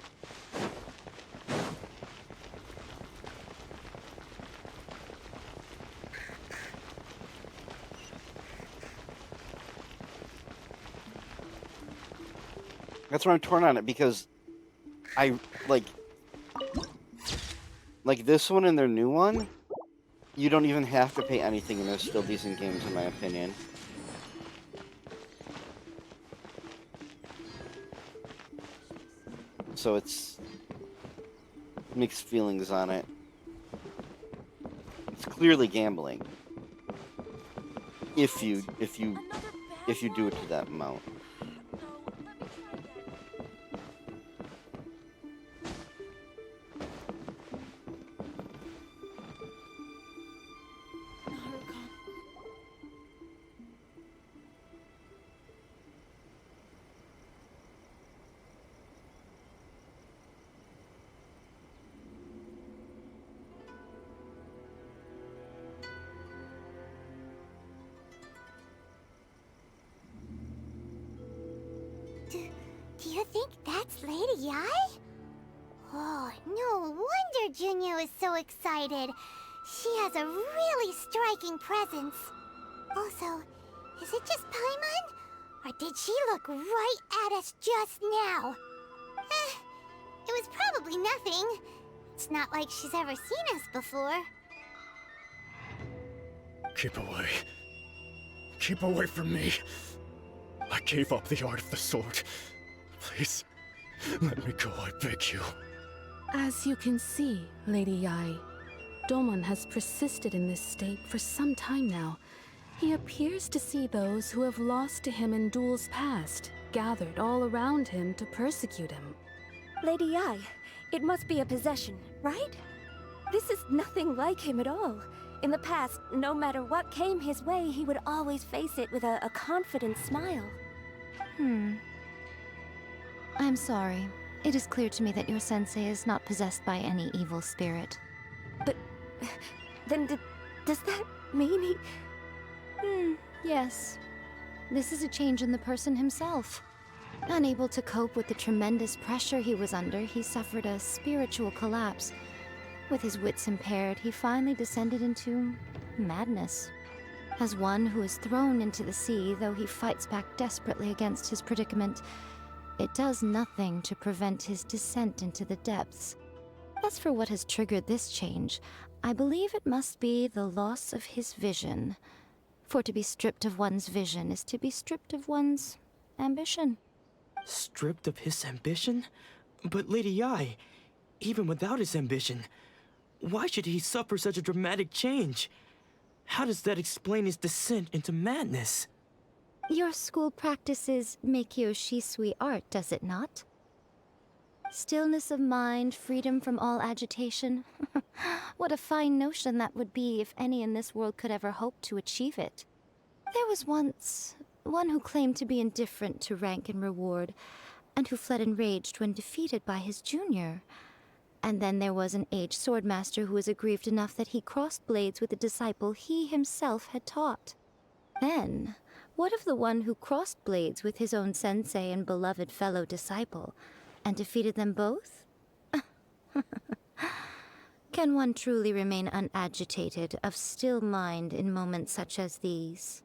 That's why I'm torn on it, because I like this one and their new one, you don't even have to pay anything and they're still decent games in my opinion. So it's mixed feelings on it. It's clearly gambling. If you do it to that amount. Do you think that's Lady Yai? Oh, no wonder Junyo is so excited. She has a really striking presence. Also, is it just Paimon? Or did she look right at us just now? It was probably nothing. It's not like she's ever seen us before. Keep away. Keep away from me. I gave up the art of the sword. Please, let me go, I beg you. As you can see, Lady Yai, Domon has persisted in this state for some time now. He appears to see those who have lost to him in duels past, gathered all around him to persecute him. Lady Yi, it must be a possession, right? This is nothing like him at all. In the past, no matter what came his way, he would always face it with a confident smile. I'm sorry. It is clear to me that your sensei is not possessed by any evil spirit. But then does that mean he... Yes. This is a change in the person himself. Unable to cope with the tremendous pressure he was under, he suffered a spiritual collapse. With his wits impaired, he finally descended into madness. As one who is thrown into the sea, though he fights back desperately against his predicament, it does nothing to prevent his descent into the depths. As for what has triggered this change, I believe it must be the loss of his vision. For to be stripped of one's vision is to be stripped of one's ambition. Stripped of his ambition? But Lady Yi, even without his ambition, why should he suffer such a dramatic change? How does that explain his descent into madness? Your school practices Meikyo Shisui art, does it not? Stillness of mind, freedom from all agitation. What a fine notion that would be if any in this world could ever hope to achieve it. There was once one who claimed to be indifferent to rank and reward, and who fled enraged when defeated by his junior. And then there was an aged swordmaster who was aggrieved enough that he crossed blades with a disciple he himself had taught. Then, what of the one who crossed blades with his own sensei and beloved fellow disciple, and defeated them both? Can one truly remain unagitated, of still mind in moments such as these?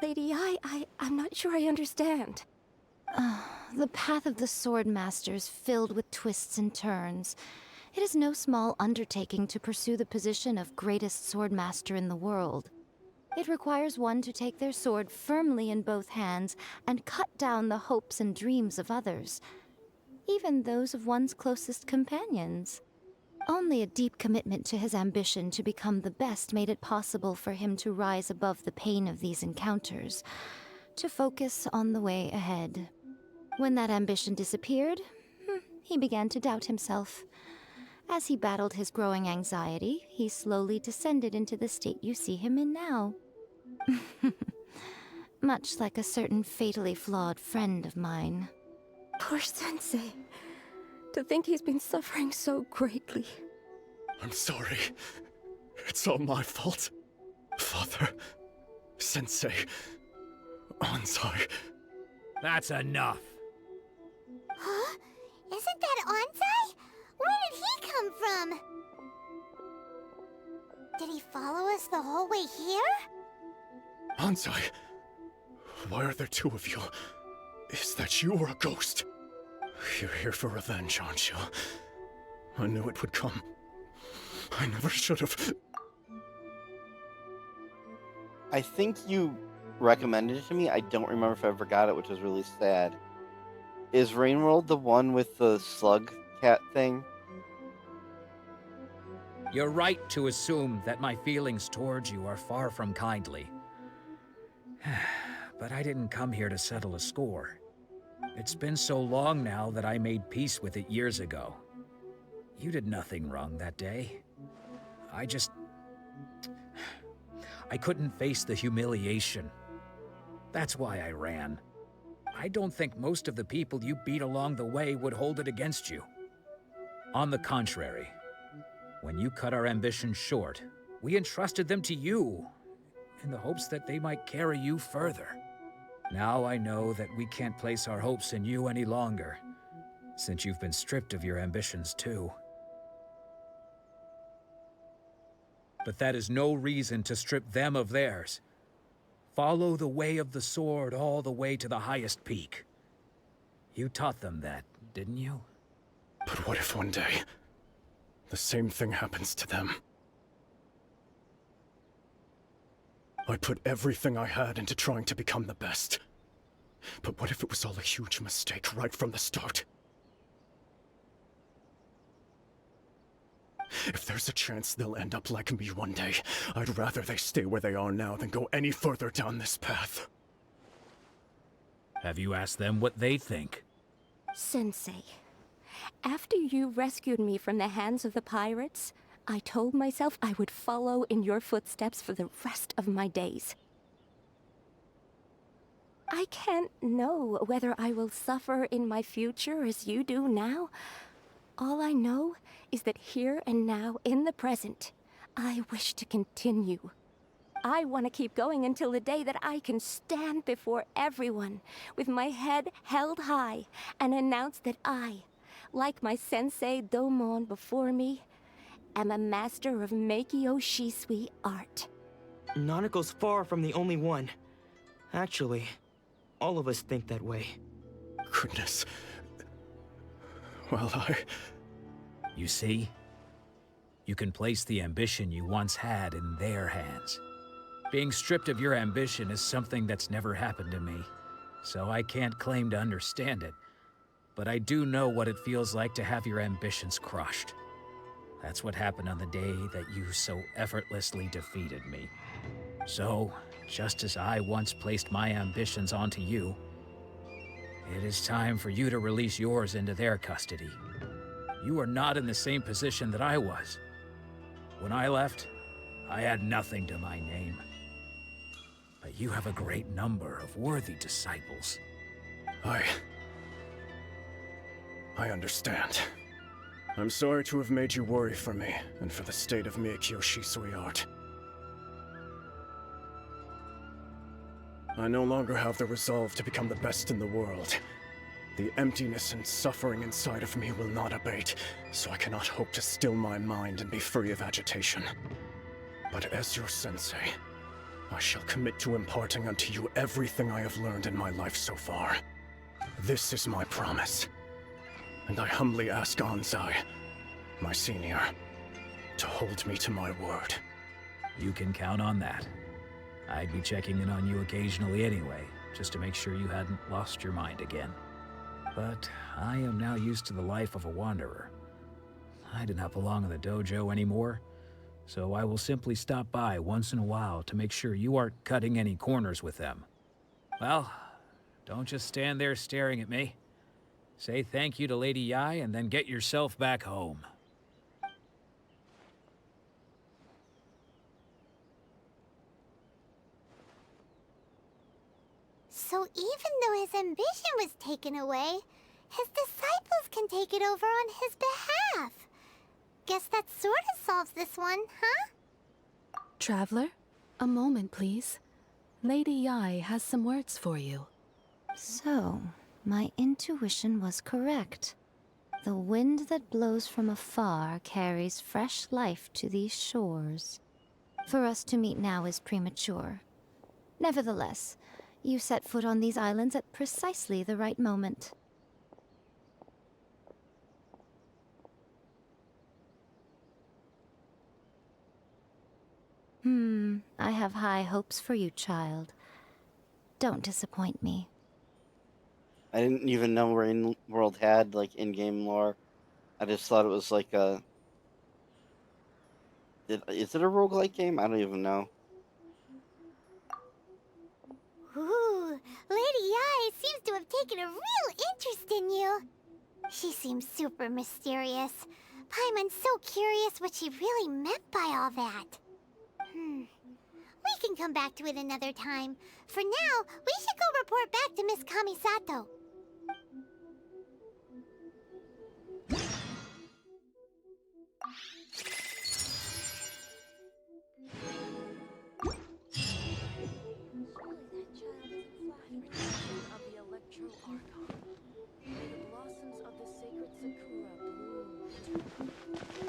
Lady Yi, I'm not sure I understand. The path of the Swordmaster is filled with twists and turns. It is no small undertaking to pursue the position of greatest Swordmaster in the world. It requires one to take their sword firmly in both hands and cut down the hopes and dreams of others, even those of one's closest companions. Only a deep commitment to his ambition to become the best made it possible for him to rise above the pain of these encounters, to focus on the way ahead. When that ambition disappeared, he began to doubt himself. As he battled his growing anxiety, he slowly descended into the state you see him in now. Much like a certain fatally flawed friend of mine. Poor Sensei. To think he's been suffering so greatly. I'm sorry. It's all my fault. Father, Sensei, Ansai. That's enough. Huh? Isn't that Ansai? Where did he come from? Did he follow us the whole way here? Ansai, why are there two of you? Is that you or a ghost? You're here for revenge, aren't you? I knew it would come. I never should have. I think you recommended it to me. I don't remember if I ever got it, which is really sad. Is Rainworld the one with the slug cat thing? You're right to assume that my feelings towards you are far from kindly. But I didn't come here to settle a score. It's been so long now that I made peace with it years ago. You did nothing wrong that day. I couldn't face the humiliation. That's why I ran. I don't think most of the people you beat along the way would hold it against you. On the contrary, when you cut our ambitions short, we entrusted them to you, in the hopes that they might carry you further. Now I know that we can't place our hopes in you any longer, since you've been stripped of your ambitions too. But that is no reason to strip them of theirs. Follow the way of the sword all the way to the highest peak. You taught them that, didn't you? But what if one day, the same thing happens to them? I put everything I had into trying to become the best. But what if it was all a huge mistake right from the start? If there's a chance they'll end up like me one day, I'd rather they stay where they are now than go any further down this path. Have you asked them what they think? Sensei, after you rescued me from the hands of the pirates, I told myself I would follow in your footsteps for the rest of my days. I can't know whether I will suffer in my future as you do now. All I know is that here and now, in the present, I wish to continue. I want to keep going until the day that I can stand before everyone with my head held high and announce that I, like my sensei Domon before me, am a master of Meikyo Shisui art. Nanako's far from the only one. Actually, all of us think that way. Goodness. Well, You see? You can place the ambition you once had in their hands. Being stripped of your ambition is something that's never happened to me, so I can't claim to understand it. But I do know what it feels like to have your ambitions crushed. That's what happened on the day that you so effortlessly defeated me. So, just as I once placed my ambitions onto you, it is time for you to release yours into their custody. You are not in the same position that I was. When I left, I had nothing to my name. But you have a great number of worthy disciples. I understand. I'm sorry to have made you worry for me, and for the state of Meikyo Shisui art. I no longer have the resolve to become the best in the world. The emptiness and suffering inside of me will not abate, so I cannot hope to still my mind and be free of agitation. But as your sensei, I shall commit to imparting unto you everything I have learned in my life so far. This is my promise. And I humbly ask Anzai, my senior, to hold me to my word. You can count on that. I'd be checking in on you occasionally anyway, just to make sure you hadn't lost your mind again. But I am now used to the life of a wanderer. I do not belong in the dojo anymore, so I will simply stop by once in a while to make sure you aren't cutting any corners with them. Well, don't just stand there staring at me. Say thank you to Lady Yai and then get yourself back home. So even though his ambition was taken away, his disciples can take it over on his behalf. Guess that sort of solves this one, huh? Traveler, a moment, please. Lady Yai has some words for you. So, my intuition was correct. The wind that blows from afar carries fresh life to these shores. For us to meet now is premature. Nevertheless, you set foot on these islands at precisely the right moment. I have high hopes for you, child. Don't disappoint me. I didn't even know Rain World had like in-game lore. I just thought it was like a. Is it a roguelike game? I don't even know. Ooh, Lady Yai seems to have taken a real interest in you. She seems super mysterious. Paimon's so curious what she really meant by all that. We can come back to it another time. For now, we should go report back to Miss Kamisato.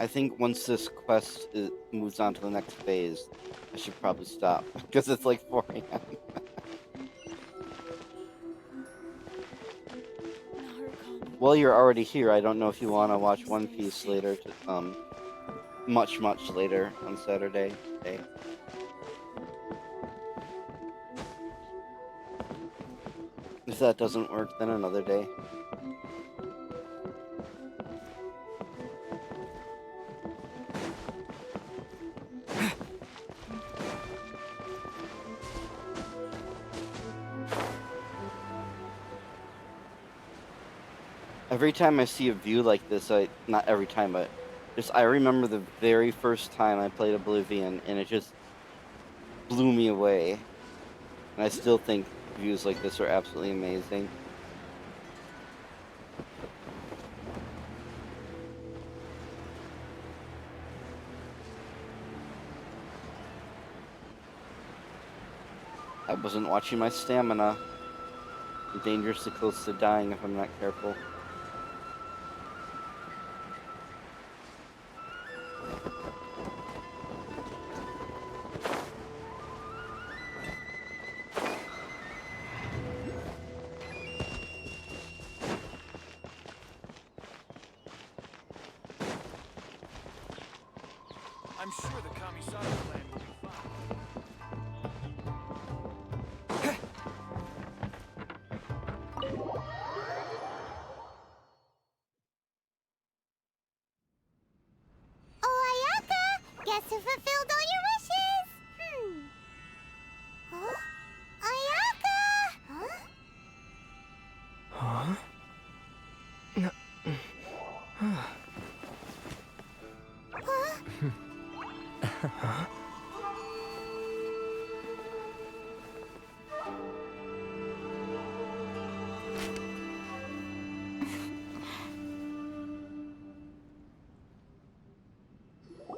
I think once this quest moves on to the next phase, I should probably stop because it's like 4 a.m. Well, you're already here. I don't know if you want to watch One Piece later, much later on Saturday. If that doesn't work, then another day. Every time I see a view like this, not every time, but just I remember the very first time I played Oblivion, and it just blew me away. And I still think views like this are absolutely amazing. I wasn't watching my stamina. I'm dangerously close to dying if I'm not careful. I'm sure the Kamisato plan will be fine. Oh, Ayaka! Guess who fulfilled all your wishes? Huh? Ayaka! Huh? Huh?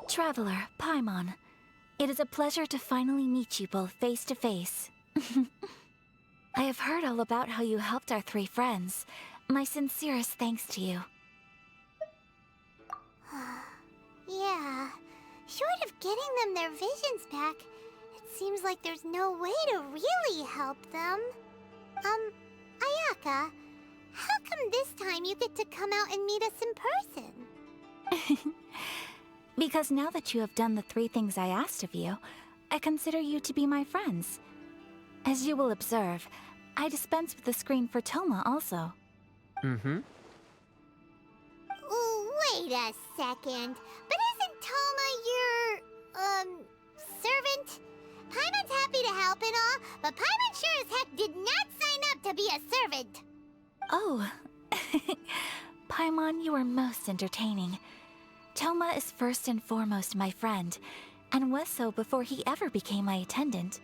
Traveler, Paimon, it is a pleasure to finally meet you both face to face. I have heard all about how you helped our three friends. My sincerest thanks to you. Yeah. Short of getting them their visions back, it seems like there's no way to really help them. Ayaka, how come this time you get to come out and meet us in person? Because now that you have done the three things I asked of you, I consider you to be my friends. As you will observe, I dispense with the screen for Toma also. Mm-hmm. Wait a second. But isn't Toma your, servant? Paimon's happy to help and all, but Paimon sure as heck did not sign up to be a servant. Oh. Paimon, you are most entertaining. Toma is first and foremost my friend, and was so before he ever became my attendant.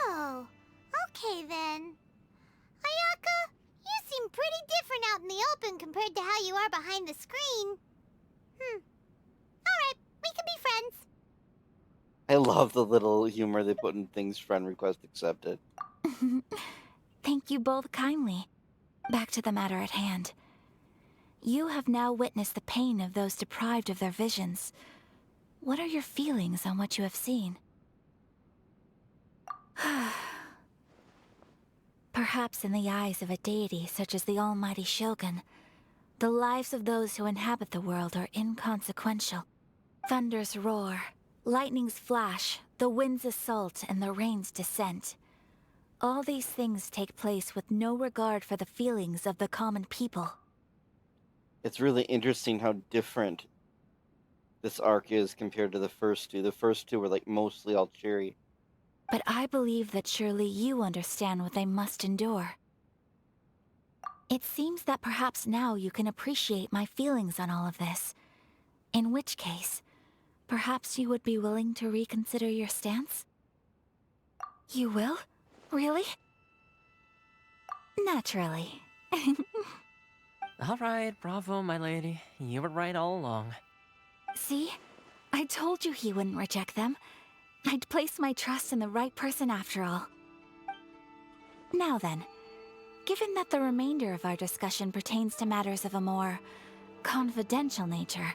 Oh, okay then. Ayaka, you seem pretty different out in the open compared to how you are behind the screen. Alright, we can be friends. I love the little humor they put in things. Friend request accepted. Thank you both kindly. Back to the matter at hand. You have now witnessed the pain of those deprived of their visions. What are your feelings on what you have seen? Perhaps in the eyes of a deity such as the almighty Shogun, the lives of those who inhabit the world are inconsequential. Thunders roar, lightnings flash, the winds assault, and the rains descent. All these things take place with no regard for the feelings of the common people. It's really interesting how different this arc is compared to the first two. The first two were like mostly all cheery. But I believe that surely you understand what they must endure. It seems that perhaps now you can appreciate my feelings on all of this. In which case, perhaps you would be willing to reconsider your stance? You will? Really? Naturally. All right, bravo, my lady. You were right all along. See? I told you he wouldn't reject them. I'd placed my trust in the right person after all. Now then, given that the remainder of our discussion pertains to matters of a more confidential nature,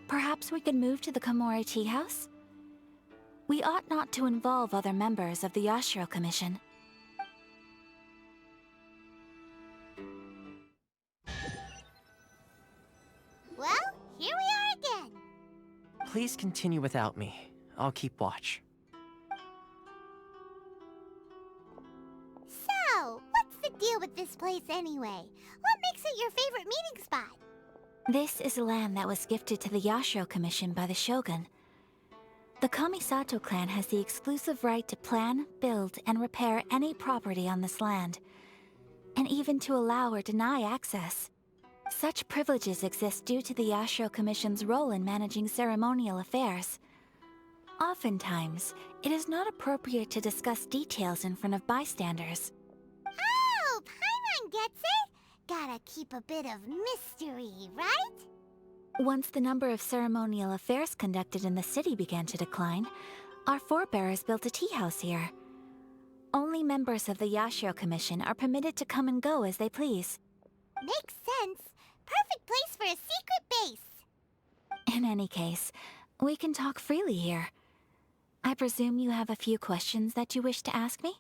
perhaps we could move to the Komori Tea House? We ought not to involve other members of the Yashiro Commission. Well, here we are again. Please continue without me. I'll keep watch. So, what's the deal with this place anyway? What makes it your favorite meeting spot? This is land that was gifted to the Yashiro Commission by the Shogun. The Kamisato clan has the exclusive right to plan, build, and repair any property on this land. and even to allow or deny access. Such privileges exist due to the Yashiro Commission's role in managing ceremonial affairs. Oftentimes, it is not appropriate to discuss details in front of bystanders. Oh, Paimon gets it! Gotta keep a bit of mystery, right? Once the number of ceremonial affairs conducted in the city began to decline, our forebears built a tea house here. Only members of the Yashiro Commission are permitted to come and go as they please. Makes sense. Perfect place for a secret base. In any case, we can talk freely here. I presume you have a few questions that you wish to ask me?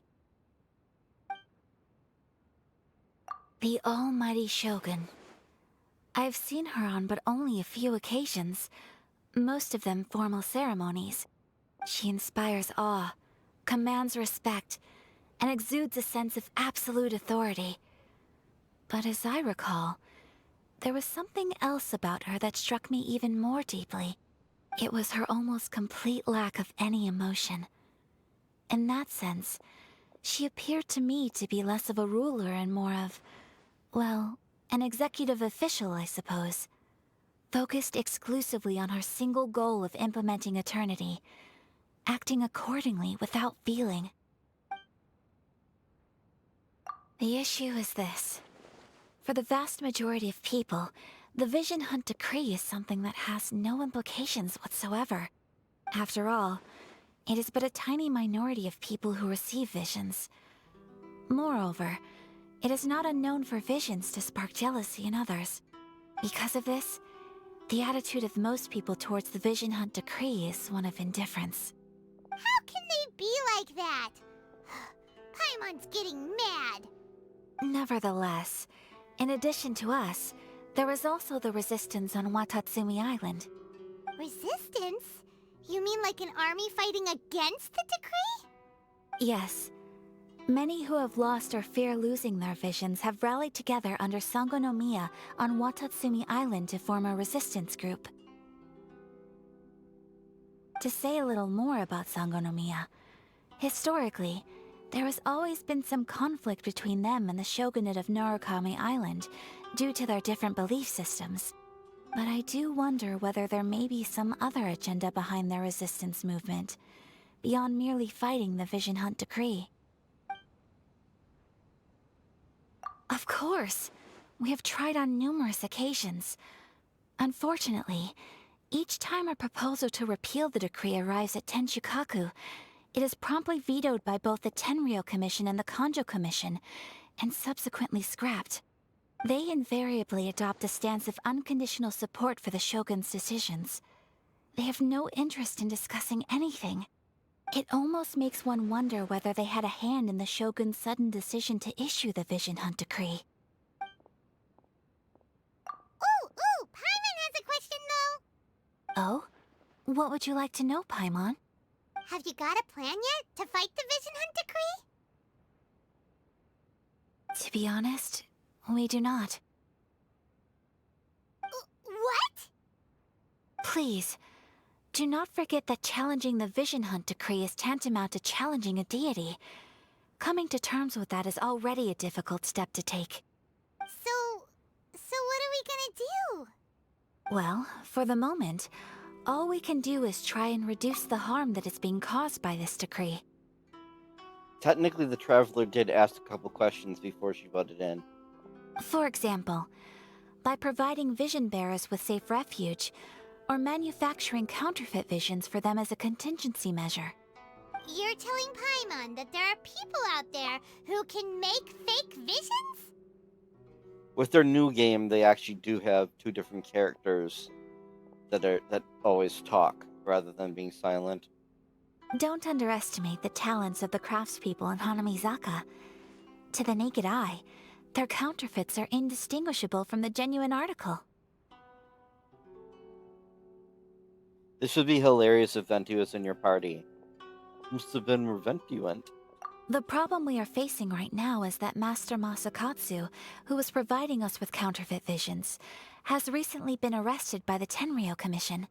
The almighty Shogun. I've seen her on but only a few occasions, most of them formal ceremonies. She inspires awe, commands respect, and exudes a sense of absolute authority. But as I recall, there was something else about her that struck me even more deeply. It was her almost complete lack of any emotion. In that sense, she appeared to me to be less of a ruler and more of, well, an executive official, I suppose. Focused exclusively on her single goal of implementing eternity, acting accordingly without feeling. The issue is this. For the vast majority of people, the Vision Hunt Decree is something that has no implications whatsoever. After all, it is but a tiny minority of people who receive visions. Moreover, it is not unknown for visions to spark jealousy in others. Because of this, the attitude of most people towards the Vision Hunt Decree is one of indifference. How can they be like that? Paimon's getting mad. Nevertheless, in addition to us, there is also the resistance on Watatsumi Island. Resistance? You mean like an army fighting against the decree? Yes. Many who have lost or fear losing their visions have rallied together under Sango no Miya on Watatsumi Island to form a resistance group. To say a little more about Sango no Miya, historically, there has always been some conflict between them and the shogunate of Narukami Island due to their different belief systems. But I do wonder whether there may be some other agenda behind their resistance movement, beyond merely fighting the Vision Hunt Decree. Of course! We have tried on numerous occasions. Unfortunately, each time a proposal to repeal the decree arrives at Tenshukaku, it is promptly vetoed by both the Tenryou Commission and the Kanjo Commission, and subsequently scrapped. They invariably adopt a stance of unconditional support for the Shogun's decisions. They have no interest in discussing anything. It almost makes one wonder whether they had a hand in the Shogun's sudden decision to issue the Vision Hunt Decree. Ooh, Paimon has a question though. Oh? What would you like to know, Paimon? Have you got a plan yet to fight the Vision Hunt Decree? To be honest, we do not. What? Please, do not forget that challenging the Vision Hunt Decree is tantamount to challenging a deity. Coming to terms with that is already a difficult step to take. So what are we gonna do? Well, for the moment, all we can do is try and reduce the harm that is being caused by this decree. Technically, the Traveler did ask a couple questions before she voted in. For example, by providing vision bearers with safe refuge, or manufacturing counterfeit visions for them as a contingency measure. You're telling Paimon that there are people out there who can make fake visions? With their new game, they actually do have two different characters that always talk rather than being silent. Don't underestimate the talents of the craftspeople in Hanamizaka. To the naked eye, their counterfeits are indistinguishable from the genuine article. This would be hilarious if Venti was in your party. Must have been where Venti went. The problem we are facing right now is that Master Masakatsu, who was providing us with counterfeit visions, has recently been arrested by the Tenryou Commission.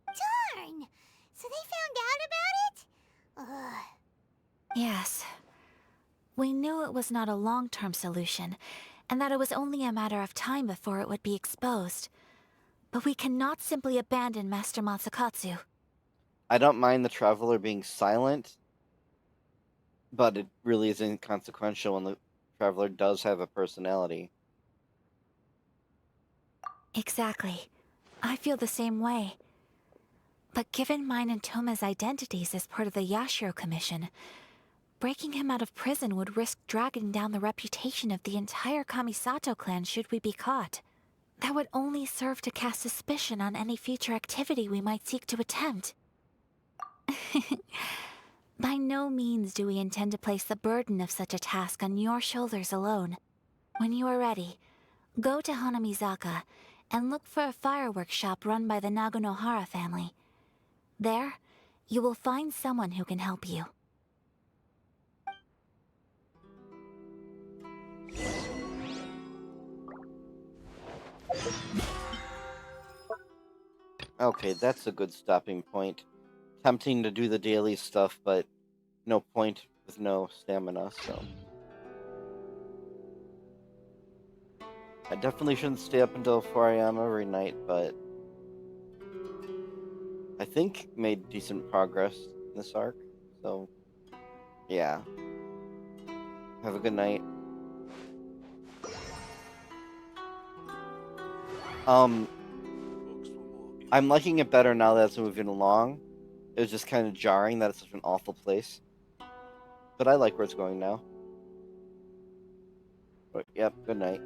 Darn! So they found out about it? Ugh. Yes. We knew it was not a long-term solution, and that it was only a matter of time before it would be exposed. But we cannot simply abandon Master Matsukatsu. I don't mind the Traveler being silent, but it really is inconsequential when the Traveler does have a personality. Exactly. I feel the same way. But given mine and Toma's identities as part of the Yashiro Commission, breaking him out of prison would risk dragging down the reputation of the entire Kamisato clan should we be caught. That would only serve to cast suspicion on any future activity we might seek to attempt. By no means do we intend to place the burden of such a task on your shoulders alone. When you are ready, go to Hanamizaka and look for a fireworks shop run by the Naganohara family. There, you will find someone who can help you. Okay, that's a good stopping point. Tempting to do the daily stuff, but no point with no stamina, so... I definitely shouldn't stay up until 4 AM every night, but... I think made decent progress in this arc, so... Yeah. Have a good night. I'm liking it better now that it's moving along. It was just kind of jarring that it's such an awful place. But I like where it's going now. But, yep, good night.